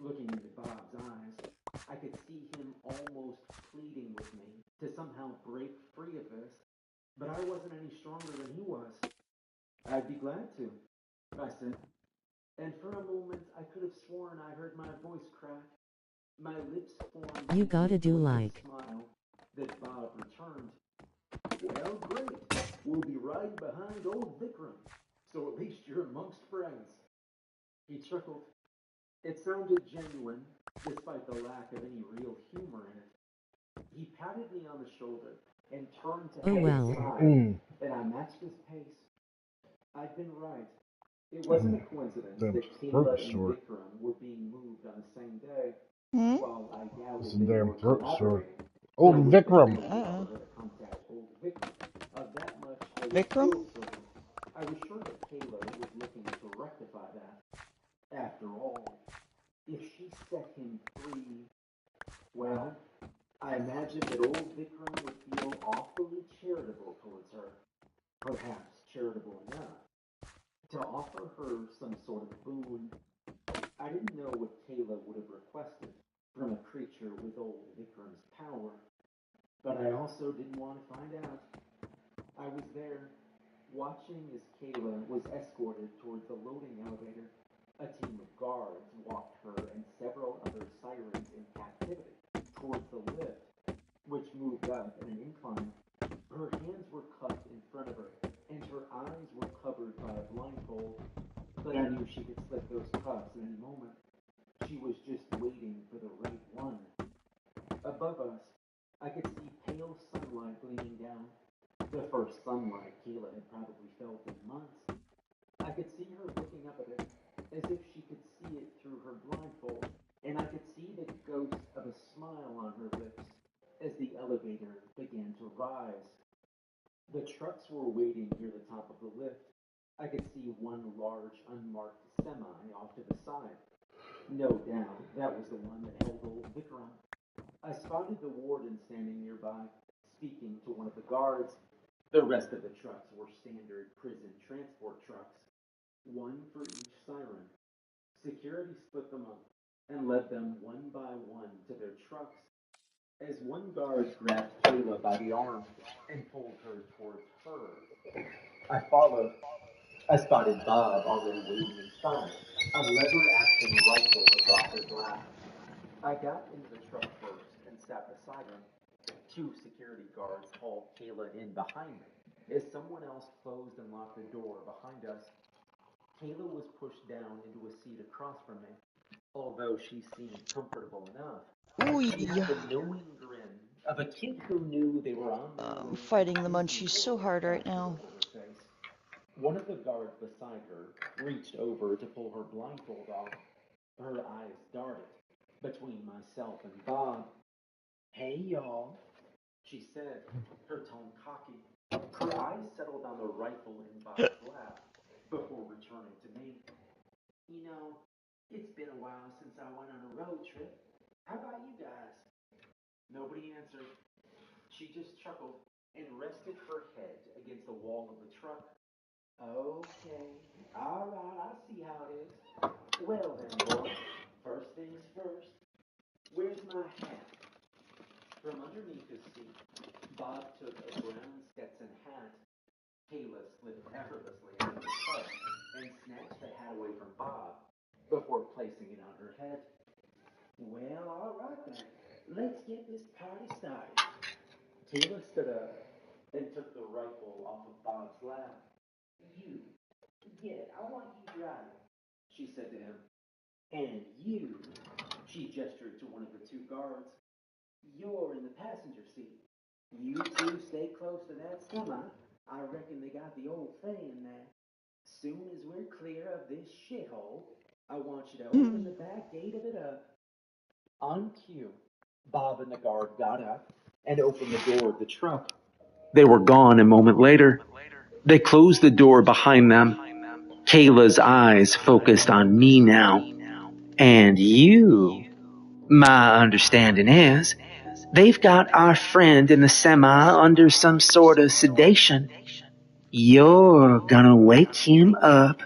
Looking into Bob's eyes, I could see him almost pleading with me to somehow break free of this, but I wasn't any stronger than he was. I'd be glad to, I said. And for a moment, I could have sworn I heard my voice crack. My lips formed you gotta do into a like. smile that Bob returned. Well, great. We'll be riding behind old Vikram, so at least you're amongst friends. He chuckled. It sounded genuine, despite the lack of any real humor in it. He patted me on the shoulder and turned to Oh head well. aside, and I matched his pace. I'd been right. It wasn't a coincidence Damn that Kayla throat and sore. Vikram were being moved on the same day. Hmm? While I It's doubted a they damn were throat sore. collaborating, Old there was no Vikram. way for her to contact old Vikram. Of that much I was Vikram? still certain. I was sure that Kayla was looking to rectify that. After all, if she set him free, well, I imagined that old Vikram would feel awfully charitable towards her. Perhaps charitable enough to offer her some sort of boon. I didn't know what Kayla would have requested from a creature with old Vikram's power, but I also didn't want to find out. I was there, watching as Kayla was escorted towards the loading elevator. A team of guards walked her and several other sirens in captivity towards the lift, which moved up in an incline. Her hands were cuffed in front of her, and her eyes were covered by a blindfold, but I knew she could slip those cuffs at any moment. She was just waiting for the right one. Above us, I could see pale sunlight gleaming down, the first sunlight Kayla had probably felt in months. I could see her looking up at it, as if she could see it through her blindfold, and I could see the ghost of a smile on her lips as the elevator began to rise. The trucks were waiting near the top of the lift. I could see one large unmarked semi off to the side. No doubt that was the one that held old Vikram. I spotted the warden standing nearby, speaking to one of the guards. The rest of the trucks were standard prison transport trucks, one for each siren. Security split them up and led them one by one to their trucks. As one guard grabbed Kayla by the arm and pulled her towards her, I followed. I spotted Bob already waiting inside, a lever-action rifle across his lap. I got into the truck first and sat beside him. Two security guards hauled Kayla in behind me as someone else closed and locked the door behind us. Kayla was pushed down into a seat across from me, although she seemed comfortable enough. She had the knowing grin of a kid who knew they were on their way. I'm fighting the munchies so hard right now. One of the guards beside her reached over to pull her blindfold off. Her eyes darted between myself and Bob. "Hey, y'all," she said, her tone cocky. Her eyes settled on the rifle in Bob's lap before returning to me. "You know, it's been a while since I went on a road trip. How about you guys?" Nobody answered. She just chuckled and rested her head against the wall of the truck. "Okay, all right, I see how it is. Well then, boy, first things first. Where's my hat?" From underneath his seat, Bob took a brown Stetson hat. Kayla slipped effortlessly out of the cup and snatched the hat away from Bob before placing it on her head. "Well, all right then. Let's get this party started." Kayla stood up and took the rifle off of Bob's lap. "You, get it. I want you driving," she said to him. "And you," she gestured to one of the two guards, "you're in the passenger seat. You two stay close to that semi. I reckon they got the old thing in there. Soon as we're clear of this shithole, I want you to open the back gate of it up." On cue, Bob and the guard got up and opened the door of the truck. They were gone a moment later. They closed the door behind them. Kayla's eyes focused on me now. "And you, my understanding is, They've got our friend in the semi under some sort of sedation. You're gonna wake him up.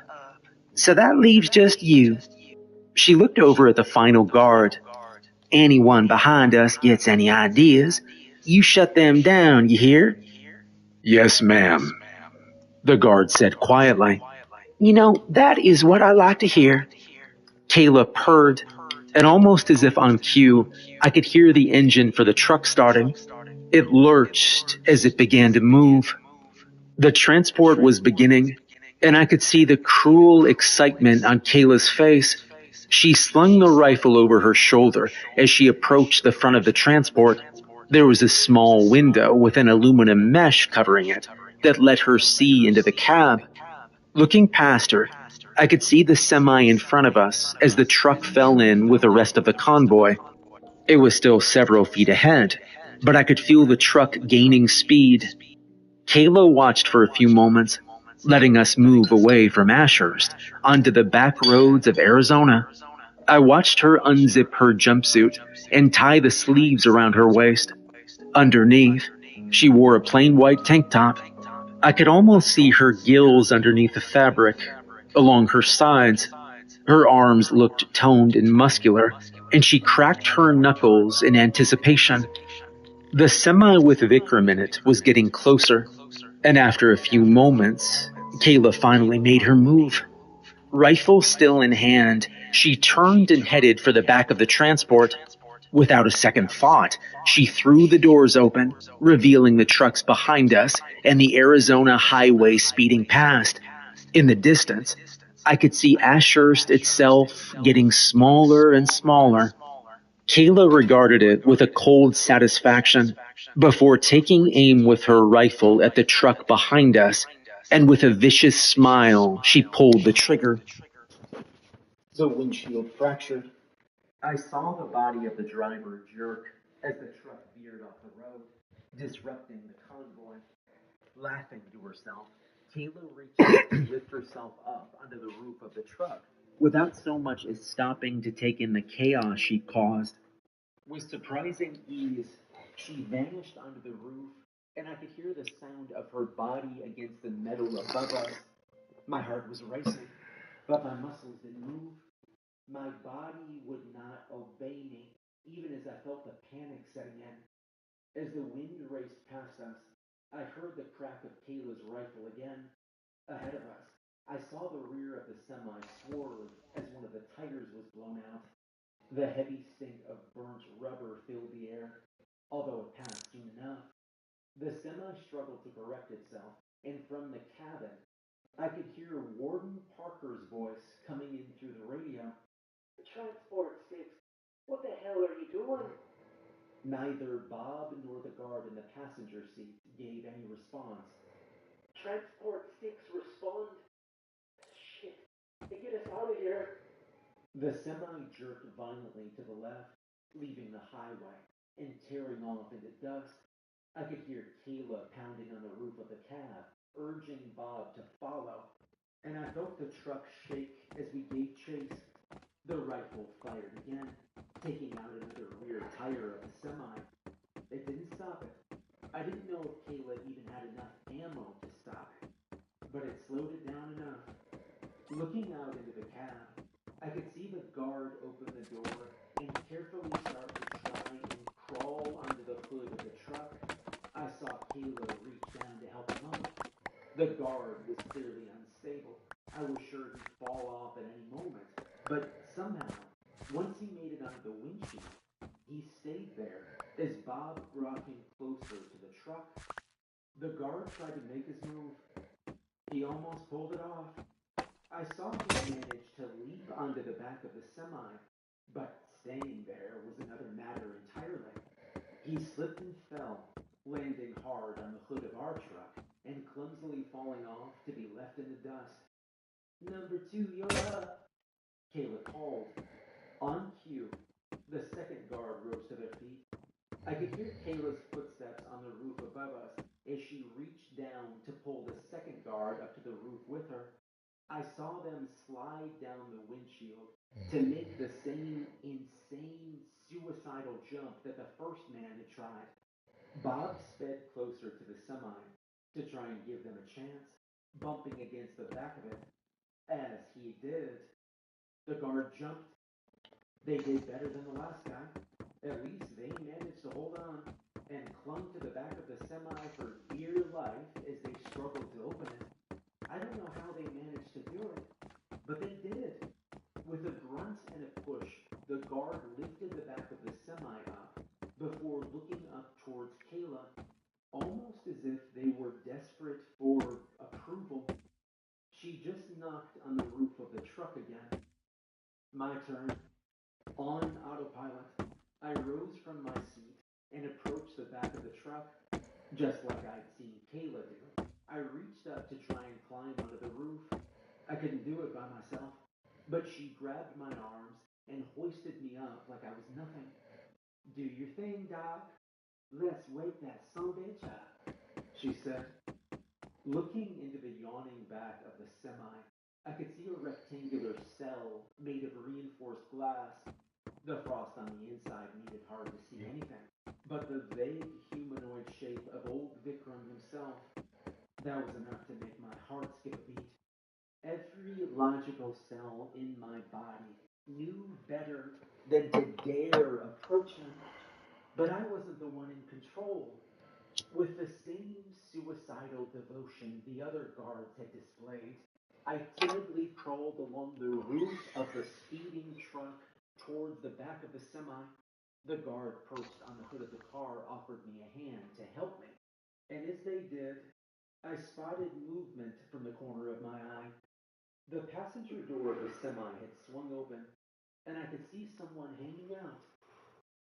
So that leaves just you. She looked over at the final guard. Anyone behind us gets any ideas, you shut them down, you hear? Yes, ma'am, the guard said quietly. You know, that is what I like to hear. Kayla purred, and almost as if on cue, I could hear the engine for the truck starting. It lurched as it began to move. The transport was beginning, and I could see the cruel excitement on Kayla's face. She slung the rifle over her shoulder as she approached the front of the transport. There was a small window with an aluminum mesh covering it that let her see into the cab. Looking past her, I could see the semi in front of us as the truck fell in with the rest of the convoy. It was still several feet ahead, but I could feel the truck gaining speed. Kayla watched for a few moments, letting us move away from Ashurst onto the back roads of Arizona. I watched her unzip her jumpsuit and tie the sleeves around her waist. Underneath, she wore a plain white tank top. I could almost see her gills underneath the fabric, along her sides. Her arms looked toned and muscular, and she cracked her knuckles in anticipation. The semi with Vikram in it was getting closer, and after a few moments, Kayla finally made her move. Rifle still in hand, she turned and headed for the back of the transport. Without a second thought, she threw the doors open, revealing the trucks behind us and the Arizona highway speeding past. In the distance, I could see Ashurst itself getting smaller and smaller. Kayla regarded it with a cold satisfaction before taking aim with her rifle at the truck behind us, and with a vicious smile, she pulled the trigger. The windshield fractured. I saw the body of the driver jerk as the truck veered off the road, disrupting the convoy. Laughing to herself, Kayla reached to lift herself up onto the roof of the truck without so much as stopping to take in the chaos she caused. With surprising ease, she vanished onto the roof, and I could hear the sound of her body against the metal above us. My heart was racing, but my muscles didn't move. My body would not obey me, even as I felt the panic setting in. As the wind raced past us, I heard the crack of Kayla's rifle again. Ahead of us, I saw the rear of the semi swerve as one of the tires was blown out. The heavy stink of burnt rubber filled the air, although it passed soon enough. The semi struggled to correct itself, and from the cabin, I could hear Warden Parker's voice coming in through the radio. Transport 6, what the hell are you doing? Neither Bob nor the guard in the passenger seat gave any response. Transport 6, respond. Shit, get us out of here. The semi jerked violently to the left, leaving the highway and tearing off into dust. I could hear Kayla pounding on the roof of the cab, urging Bob to follow, and I felt the truck shake as we gave chase. The rifle fired again, taking out another rear tire of the semi. It didn't stop it. I didn't know if Kayla even had enough ammo to stop it, but it slowed it down enough. Looking out into the cab, I could see the guard open the door and carefully start to try and crawl onto the hood of the truck. I saw Kayla reach down to help him up. The guard was clearly unstable. I was sure he'd fall off at any moment, but somehow, once he made it onto the windshield, he stayed there as Bob brought him closer to the truck. The guard tried to make his move. He almost pulled it off. I saw him manage to leap onto the back of the semi, but staying there was another matter entirely. He slipped and fell, landing hard on the hood of our truck and clumsily falling off to be left in the dust. Number 2, you're up, Kayla called. On cue, the second guard rose to their feet. I could hear Kayla's footsteps on the roof above us as she reached down to pull the second guard up to the roof with her. I saw them slide down the windshield to make the same insane suicidal jump that the first man had tried. Bob sped closer to the semi to try and give them a chance, bumping against the back of it. As he did, the guard jumped. They did better than the last guy. At least they managed to hold on and clung to the back of the semi for dear life as they struggled to open it. I don't know how they managed to do it, but they did. With a grunt and a push, the guard lifted the back of the semi up before looking up towards Kayla, almost as if they were desperate for approval. She just knocked on the roof of the truck again. My turn. On autopilot, I rose from my seat and approached the back of the truck, just like I'd seen Kayla do. I reached up to try and climb onto the roof. I couldn't do it by myself, but she grabbed my arms and hoisted me up like I was nothing. Do your thing, Doc. Let's wake that sumbitch up, she said. Looking into the yawning back of the semi, I could see a rectangular cell made of reinforced glass. The frost on the inside made it hard to see anything, but the vague humanoid shape of old Vikram himself, that was enough to make my heart skip a beat. Every logical cell in my body knew better than to dare approach him, but I wasn't the one in control. With the same suicidal devotion the other guards had displayed, I timidly crawled along the roof of the speeding truck towards the back of the semi. The guard perched on the hood of the car offered me a hand to help me, and as they did, I spotted movement from the corner of my eye. The passenger door of the semi had swung open, and I could see someone hanging out.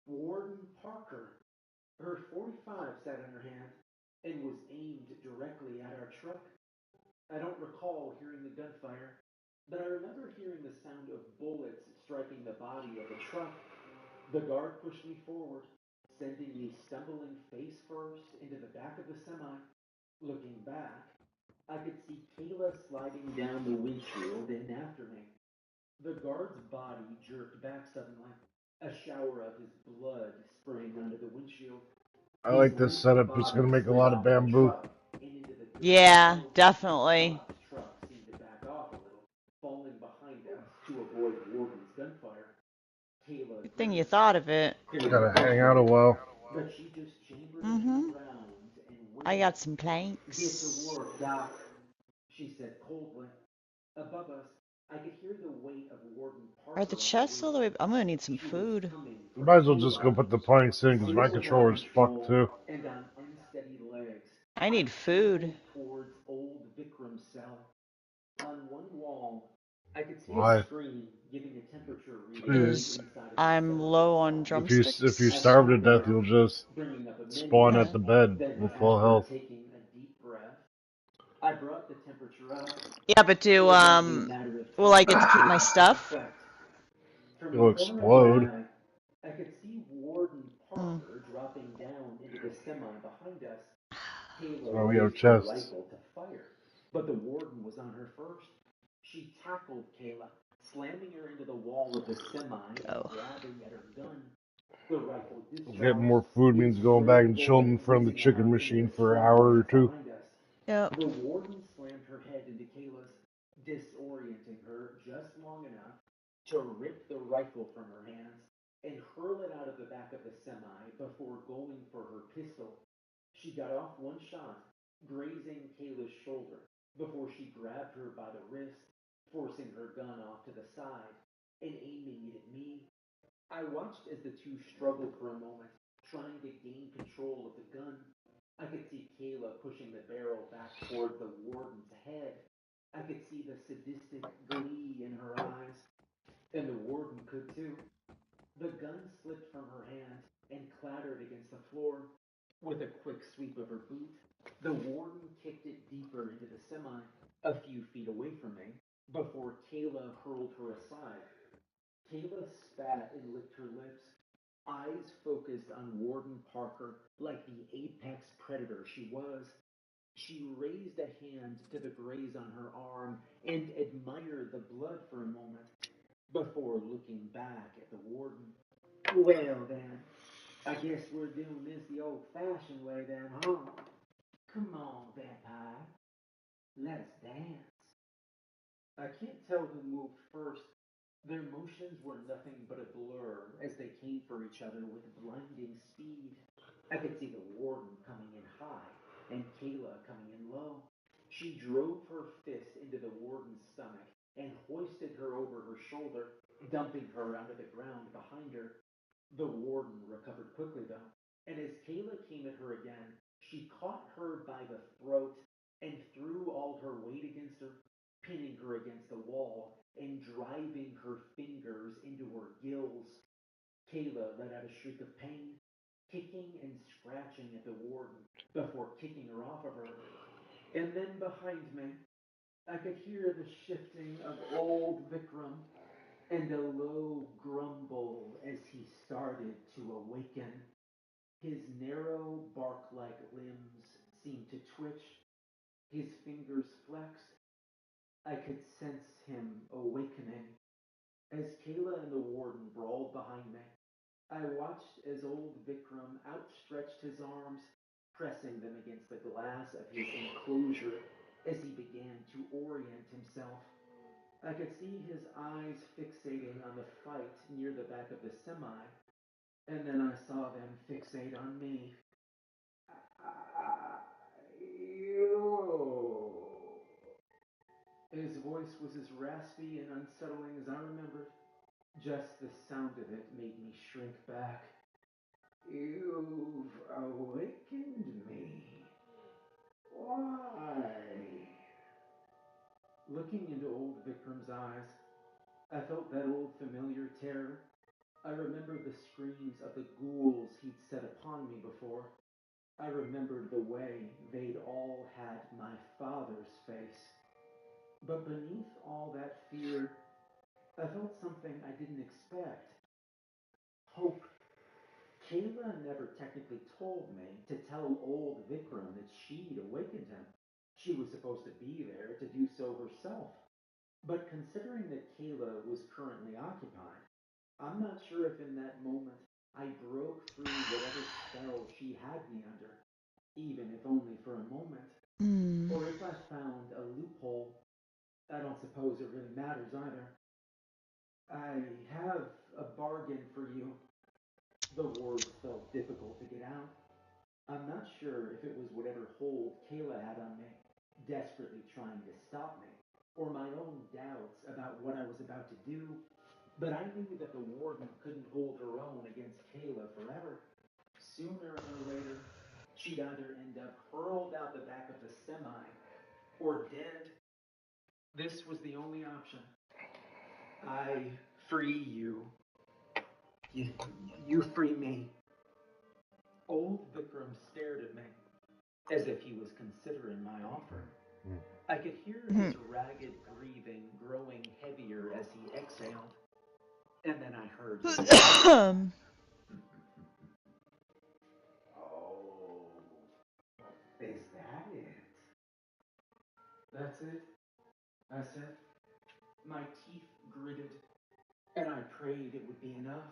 Warden Parker. Her .45 sat in her hand and was aimed directly at our truck. I don't recall hearing the gunfire, but I remember hearing the sound of bullets striking the body of the truck. The guard pushed me forward, sending me stumbling face first into the back of the semi. Looking back, I could see Kayla sliding down the windshield in after me. The guard's body jerked back suddenly, a shower of his blood spraying onto the windshield. I like this setup. It's going to make a lot of bamboo. Yeah, definitely. Truck seemed to back off a little, falling behind us to avoid Warden's gunfire. Kayla Good thing you thought of it. Gotta hang out a while. But she just chambered Mm-hmm. around and waited. I got some Get planks. to work, Doc, she said coldly. Above us, I could hear the weight of Warden Parker. Are the chests all the way? I'm gonna need some food. You might as well just go put the planks in because my controller's fucked too. And on unsteady legs, I need food. towards old Vikram's cell. On one wall, I could see Why? a screen giving a temperature reading Because I'm low on drumsticks. If you starve to death, you'll just spawn at the bed with full health. taking a deep breath. I brought the temperature up. Yeah, but will I get to keep my stuff? You'll explode. I could see Warden Parker dropping down into the semi behind us. Oh, we have chests. Rifle to fire, but the warden was on her first. She tackled Kayla, slamming her into the wall of the semi and grabbing at her gun. The rifle discharged. Getting more food means going back and chilling in front of the chicken machine for an hour or two. Yep. The warden slammed her head into Kayla's, disorienting her just long enough to rip the rifle from her hands and hurl it out of the back of the semi before going for her pistol. She got off one shot, grazing Kayla's shoulder, before she grabbed her by the wrist, forcing her gun off to the side and aiming it at me. I watched as the two struggled for a moment, trying to gain control of the gun. I could see Kayla pushing the barrel back toward the warden's head. I could see the sadistic glee in her eyes, and the warden could too. The gun slipped from her hand and clattered against the floor. With a quick sweep of her boot, the warden kicked it deeper into the semi, a few feet away from me, before Kayla hurled her aside. Kayla spat and licked her lips, eyes focused on Warden Parker like the apex predator she was. She raised a hand to the graze on her arm and admire the blood for a moment before looking back at the warden. Well then, I guess we're doing this the old-fashioned way then, huh? Come on, vampire. Let us dance. I can't tell who moved first. Their motions were nothing but a blur as they came for each other with blinding speed. I could see the warden coming in high and Kayla coming in low. She drove her fist into the warden's stomach and hoisted her over her shoulder, dumping her onto the ground behind her. The warden recovered quickly though, and as Kayla came at her again, she caught her by the throat and threw all her weight against her, pinning her against the wall and driving her fingers into her gills. Kayla let out a shriek of pain, kicking and scratching at the warden before kicking her off of her. And then behind me, I could hear the shifting of old Vikram and a low grumble as he started to awaken. His narrow bark-like limbs seemed to twitch, his fingers flexed. I could sense him awakening. As Kayla and the warden brawled behind me, I watched as old Vikram outstretched his arms, pressing them against the glass of his enclosure as he began to orient himself. I could see his eyes fixating on the fight near the back of the semi, and then I saw them fixate on me. His voice was as raspy and unsettling as I remembered. Just the sound of it made me shrink back. You've awakened me. Why? Looking into old Vikram's eyes, I felt that old familiar terror. I remembered the screams of the ghouls he'd set upon me before. I remembered the way they'd all had my father's face. But beneath all that fear, I felt something I didn't expect. Hope. Kayla never technically told me to tell old Vikram that she'd awakened him. She was supposed to be there to do so herself. But considering that Kayla was currently occupied, I'm not sure if in that moment I broke through whatever spell she had me under, even if only for a moment, or if I found a loophole. I don't suppose it really matters either. I have a bargain for you. The words felt difficult to get out. I'm not sure if it was whatever hold Kayla had on me, desperately trying to stop me, or my own doubts about what I was about to do, but I knew that the warden couldn't hold her own against Kayla forever. Sooner or later, she'd either end up hurled out the back of the semi, or dead. This was the only option. I free you. You free me. Old Vikram stared at me, as if he was considering my offer. I could hear his ragged breathing growing heavier as he exhaled, and then I heard him. Oh, is that it? That's it? I said. My teeth gritted, and I prayed it would be enough.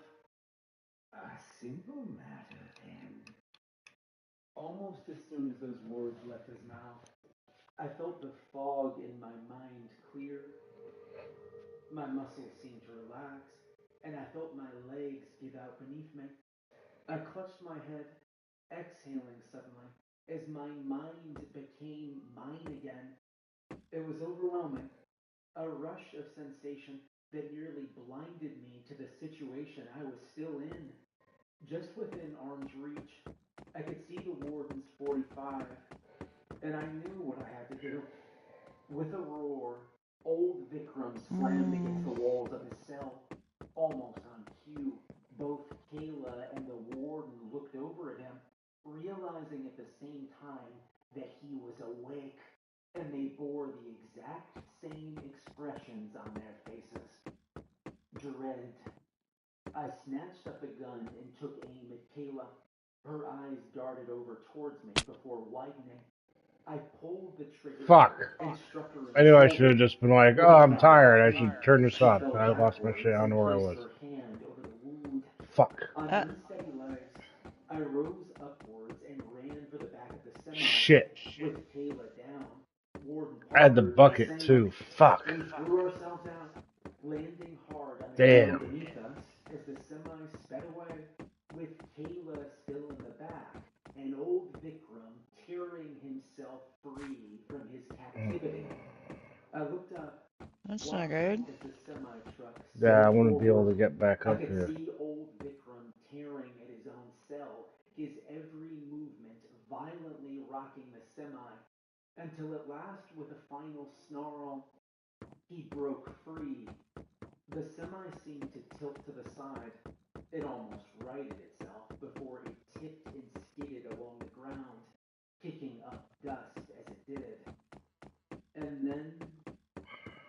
A simple matter, then. Almost as soon as those words left his mouth, I felt the fog in my mind clear. My muscles seemed to relax, and I felt my legs give out beneath me. I clutched my head, exhaling suddenly, as my mind became mine again. It was overwhelming, a rush of sensation that nearly blinded me to the situation I was still in. Just within arm's reach, I could see the warden's 45, and I knew what I had to do. With a roar, old Vikram slammed against the walls of his cell. Almost on cue, both Kayla and the warden looked over at him, realizing at the same time that he was awake, and they bore the exact same expressions on their faces. Dread. I snatched up the gun and took aim at Kayla. Her eyes darted over towards me before widening. I pulled the trigger. Fuck. Instructor I knew I should have just been like, oh, I'm tired. I should turn this off. I lost my shit. I don't know where I was. Fuck. On unsteady legs, I rose upwards and ran for the back of the semi. Shit. With Kayla down. Warden I had the Parker bucket the same. too. Fuck. We threw ourselves out, landing hard on the Damn. ground beneath us as the semi sped away, with Kayla still in the back, and old Vikram tearing himself free from his captivity. I looked up. That's not good. As the semi-truck Yeah, I sped want to be able to forward. get back I up could here. see old Vikram tearing at his own cell, his every movement violently rocking the semi, until at last, with a final snarl, he broke free. The semi seemed to tilt to the side. It almost righted itself before it tipped and skidded along the ground, kicking up dust as it did. And then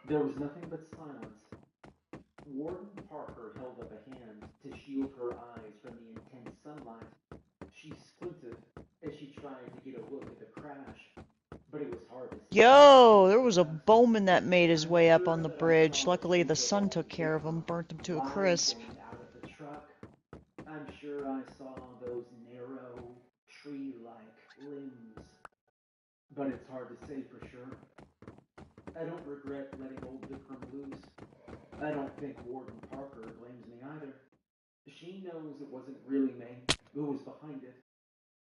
there was nothing but silence. Warden Parker held up a hand to shield her eyes from the intense sunlight. She squinted as she tried to get a look at the crash, but it was hard to see. Yo, there was a Bowman that made his way up on the bridge. Luckily, the sun took care of him, burnt him to a crisp. Out of the truck, I'm sure I saw those narrow, tree-like limbs, but it's hard to say for sure. I don't regret letting old Vikram loose. I don't think Warden Parker blames me either. She knows it wasn't really me who was behind it.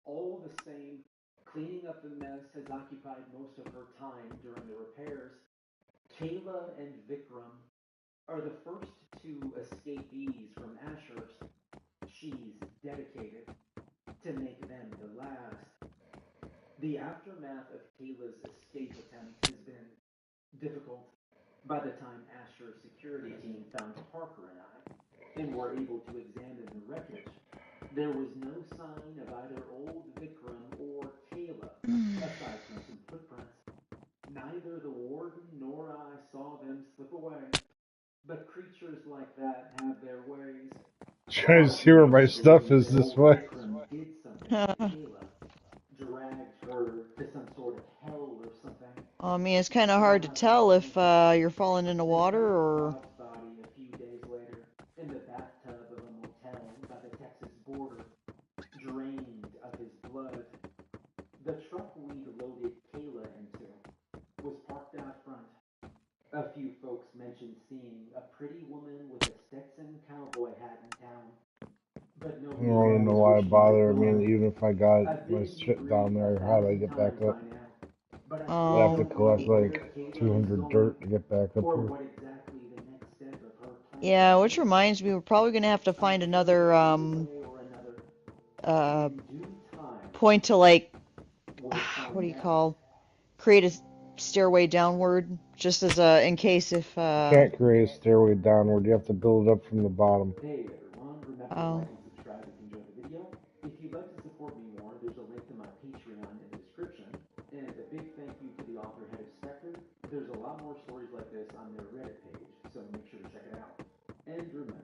All the same, cleaning up the mess has occupied most of her time during the repairs. Kayla and Vikram are the first two escapees from Ashurst. She's dedicated to make them the last. The aftermath of Kayla's escape attempt has been difficult. By the time Ashurst's security team found Parker and I, and were able to examine the wreckage, there was no sign of either old Vikram or Kayla, aside from some footprints. Neither the warden nor I saw them slip away, but creatures like that have their ways. Trying to see where my stuff is this way. Did something to Kayla, dragged her to some sort of hell or something. I mean, it's kind of hard to tell if you're falling into water or... Body a few days later in the bathtub of a motel by the Texas border, drained of his blood. The truck we'd loaded Kayla into was parked out front. A few folks mentioned seeing a pretty woman with a Stetson cowboy hat in town, but no. I don't know why I bother. I mean, even if I got my shit down there, how do I get back up? I have to collect like 200 dirt to get back up here. Yeah, which reminds me, we're probably going to have to find another point to, like, what do you call, create a stairway downward, just as in case if... Can't create a stairway downward, you have to build it up from the bottom. Oh. Subscribe if you enjoyed the video. If you'd like to support me more, there's a link to my Patreon in the description. And a big thank you to the author Head of Spectre. There's a lot more stories like this on their Reddit page, so make sure to check it out. And remember,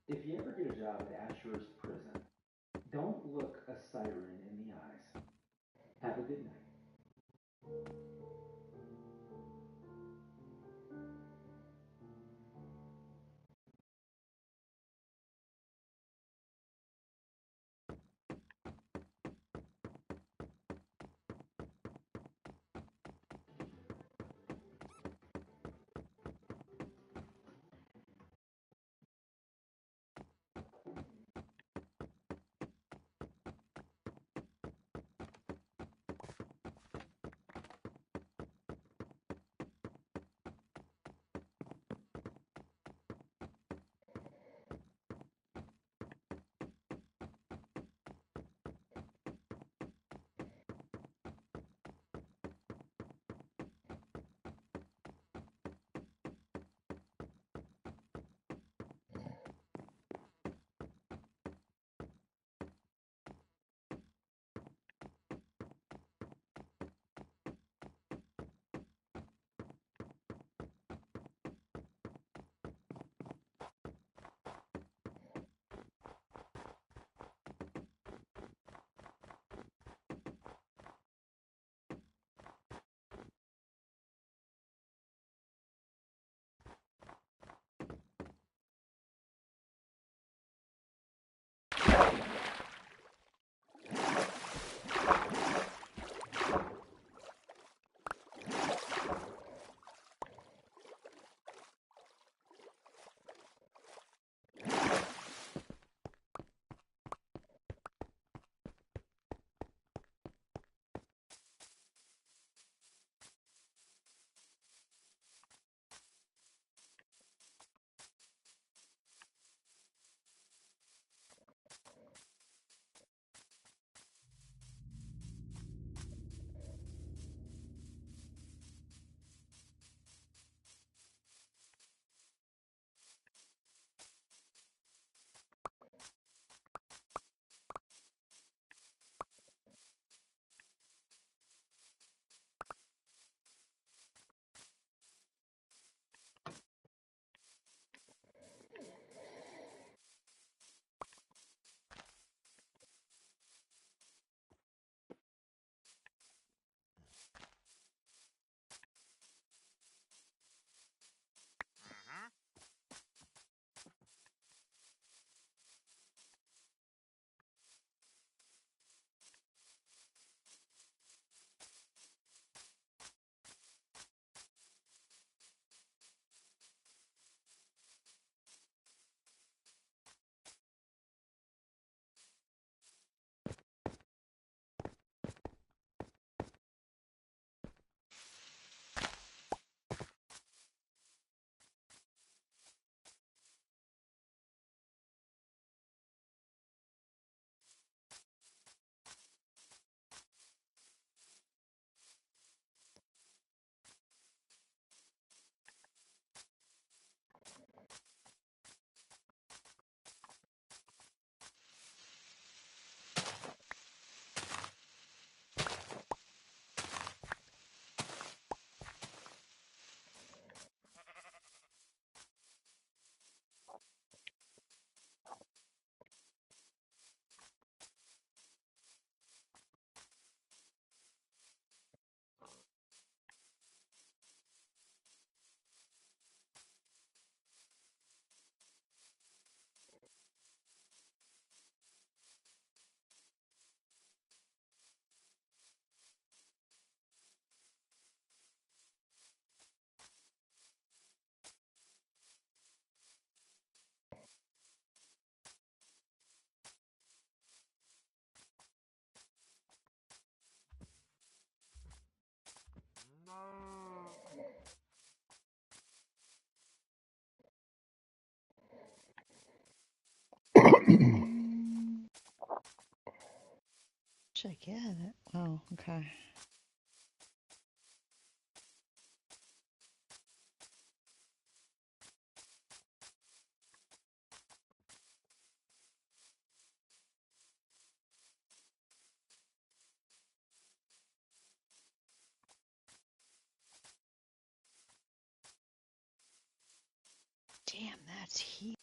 if you ever get a job at Ashurst Prison, don't look a siren in the eyes. Have a good night. should I get it? Oh, okay. Damn, that's huge.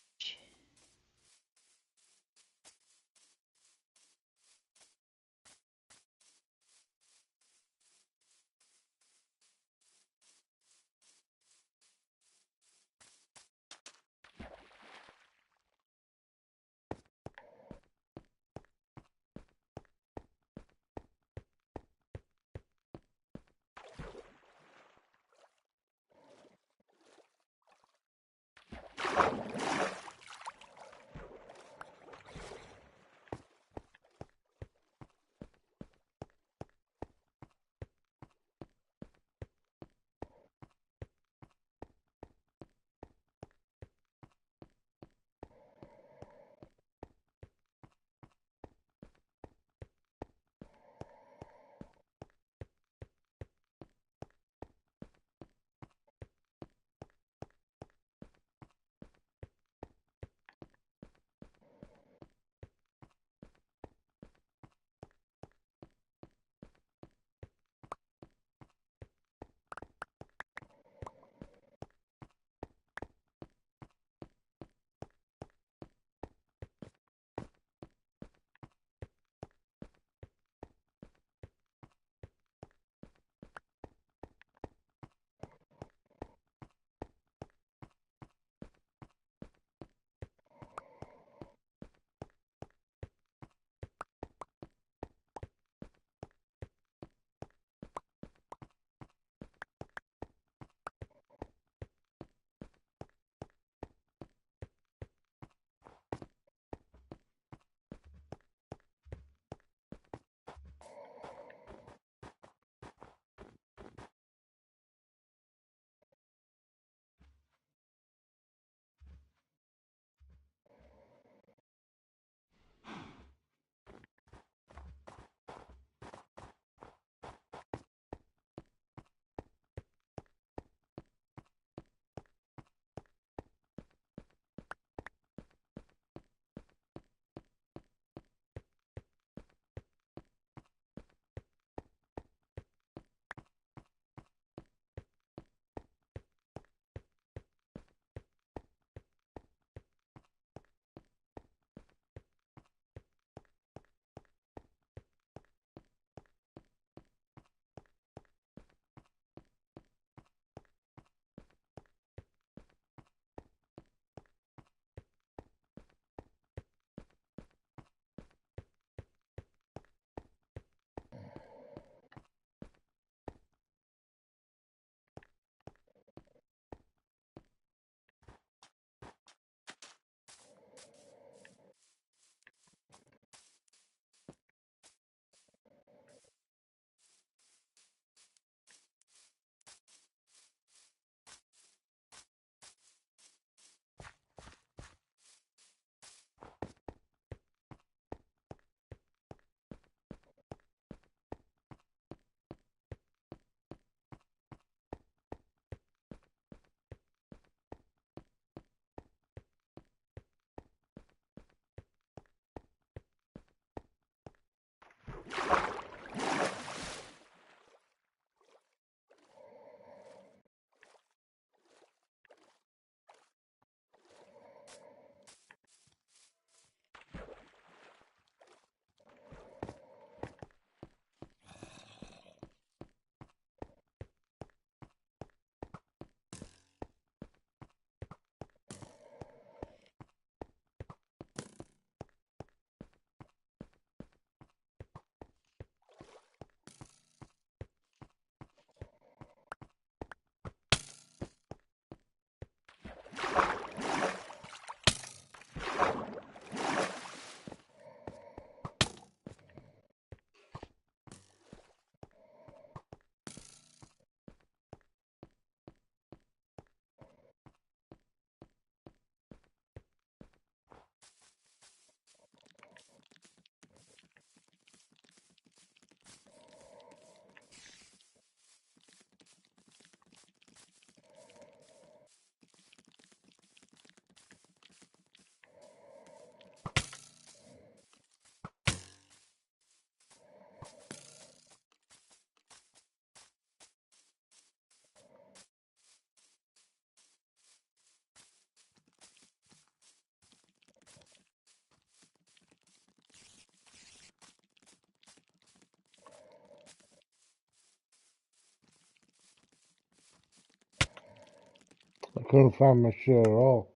Couldn't find my shit at all.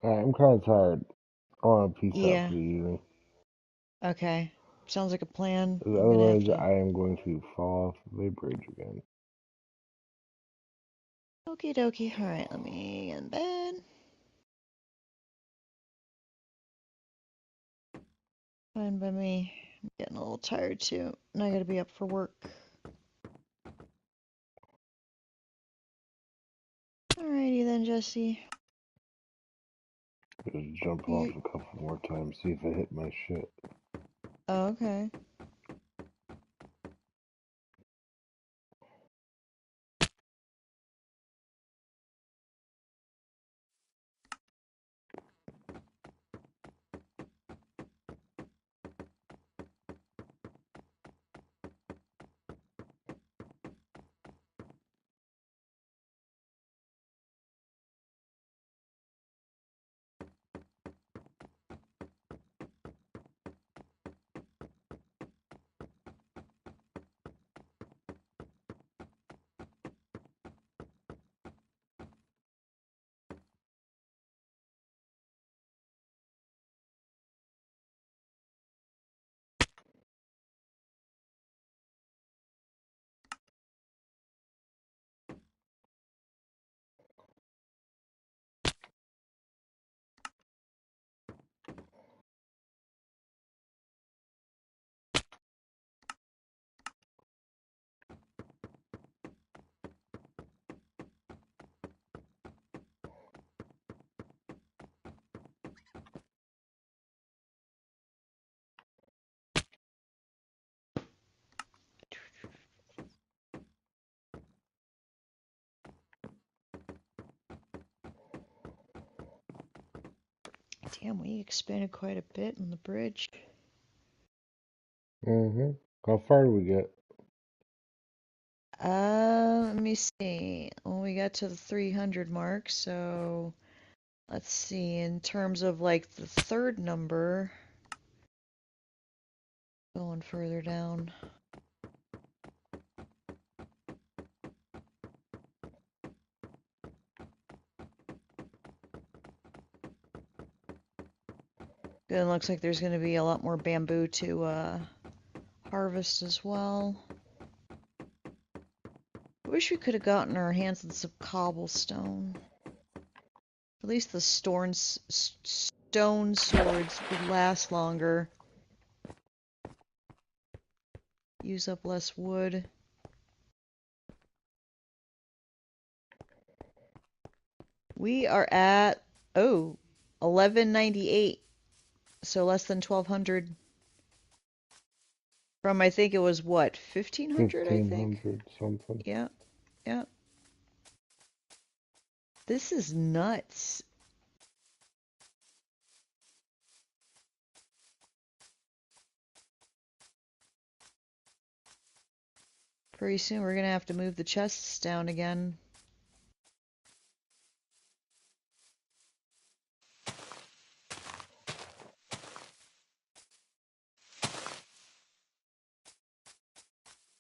Alright, I'm kind of tired. I want to peace out Yeah. for the evening. Okay. Sounds like a plan. I'm gonna have Otherwise, to. I am going to fall off the bridge again. Okie dokie. Alright, let me get in bed. Fine by me. I'm getting a little tired too. And I gotta be up for work. Alrighty then, Jesse. Just jump off a couple more times, see if I hit my shit. Oh, okay. Damn, we expanded quite a bit on the bridge. How far do we get? Let me see. Well, we got to the 300 mark, so let's see. In terms of like the third number, going further down. Good, it looks like there's going to be a lot more bamboo to harvest as well. I wish we could have gotten our hands on some cobblestone. At least the stone swords would last longer. Use up less wood. We are at, 1198. So less than 1200. From, I think it was what, 1500, I think? 1500 something. Yeah, yeah. This is nuts. Pretty soon we're gonna have to move the chests down again.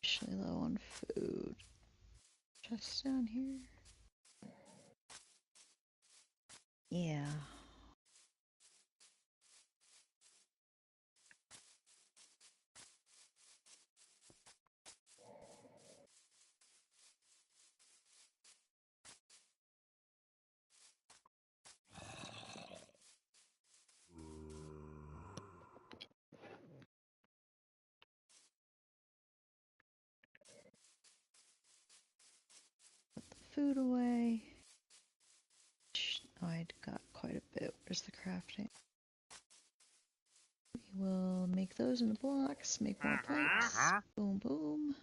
Actually low on food. Chests down here. Yeah. Food away. Oh, I got quite a bit. Where's the crafting? We will make those into blocks, make more pipes. Boom, boom.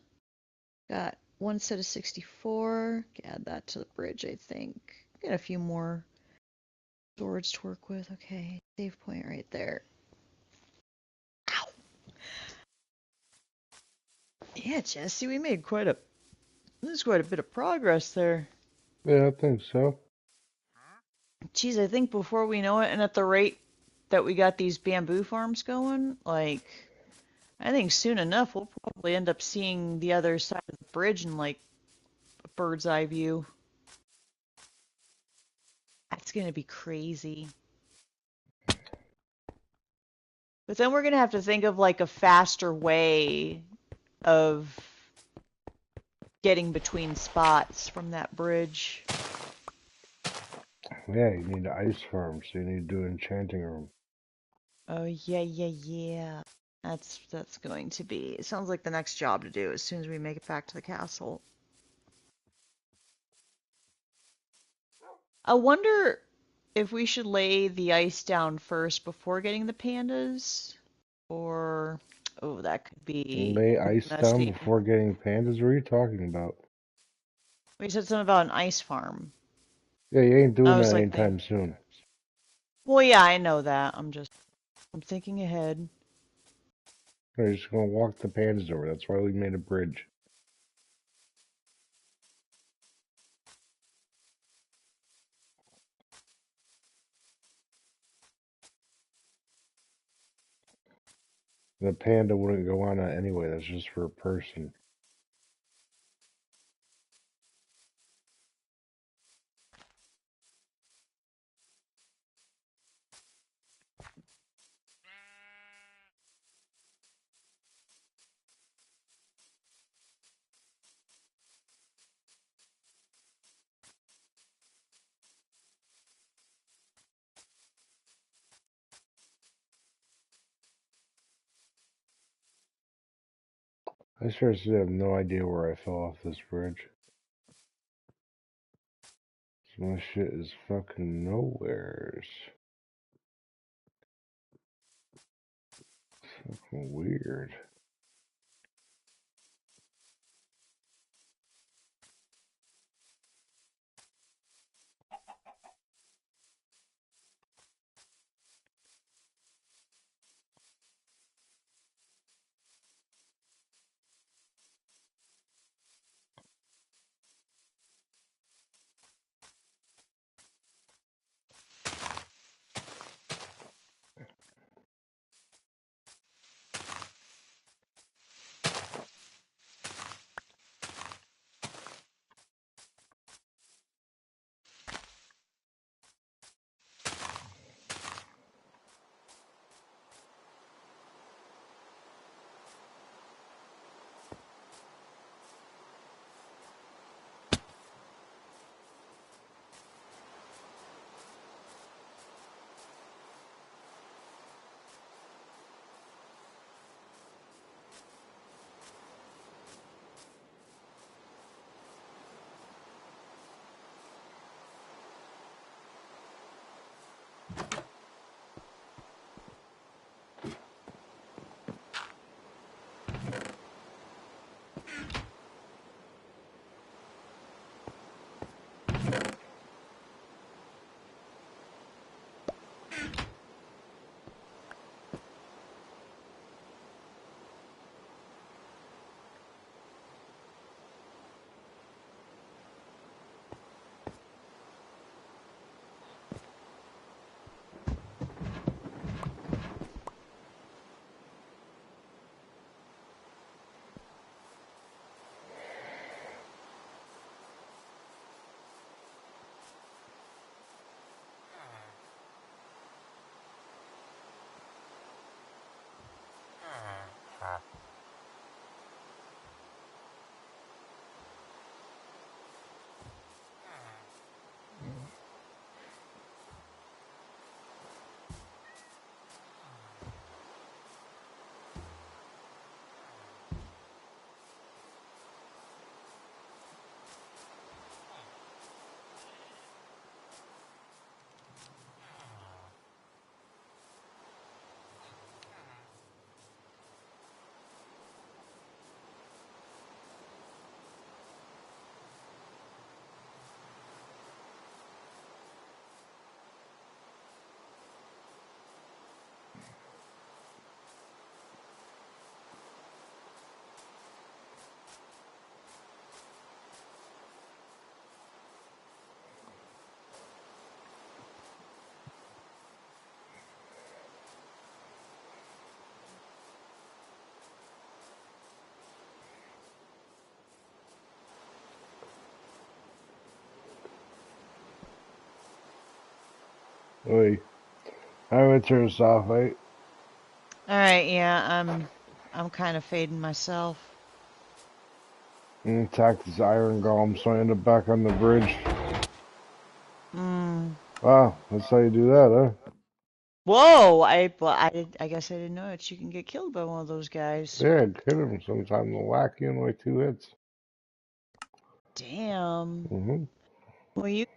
Got one set of 64. Add that to the bridge, I think. Got a few more swords to work with. Okay, save point right there. Ow! Yeah, Jesse, we made there's quite a bit of progress there. Yeah, I think so. Geez, I think before we know it, and at the rate that we got these bamboo farms going, like, I think soon enough we'll probably end up seeing the other side of the bridge in like bird's eye view. That's gonna be crazy. But then we're gonna have to think of like a faster way of getting between spots from that bridge. Yeah, you need an ice farm, so you need to do an enchanting room. Oh yeah. That's going to be. It sounds like the next job to do as soon as we make it back to the castle. I wonder if we should lay the ice down first before getting the pandas, or oh, that could be Lay ice down messy. before getting pandas? What are you talking about? We said something about an ice farm. Yeah, you ain't I doing was that like, anytime soon. well, yeah, I know that. I'm thinking ahead. You're just gonna walk the pandas over. That's why we made a bridge. The panda wouldn't go on that anyway. That's just for a person. I seriously have no idea where I fell off this bridge. So my shit is fucking nowheres. Fucking weird. Oi. I'm gonna turn this off, right? All right, yeah, I'm kind of fading myself. And attack this iron golem, so I end up back on the bridge. Wow, that's how you do that, huh? Whoa! I guess I didn't know that you can get killed by one of those guys. Yeah, hit him sometime. They'll whack you in like 2 hits. Damn. Mm-hmm. Well, you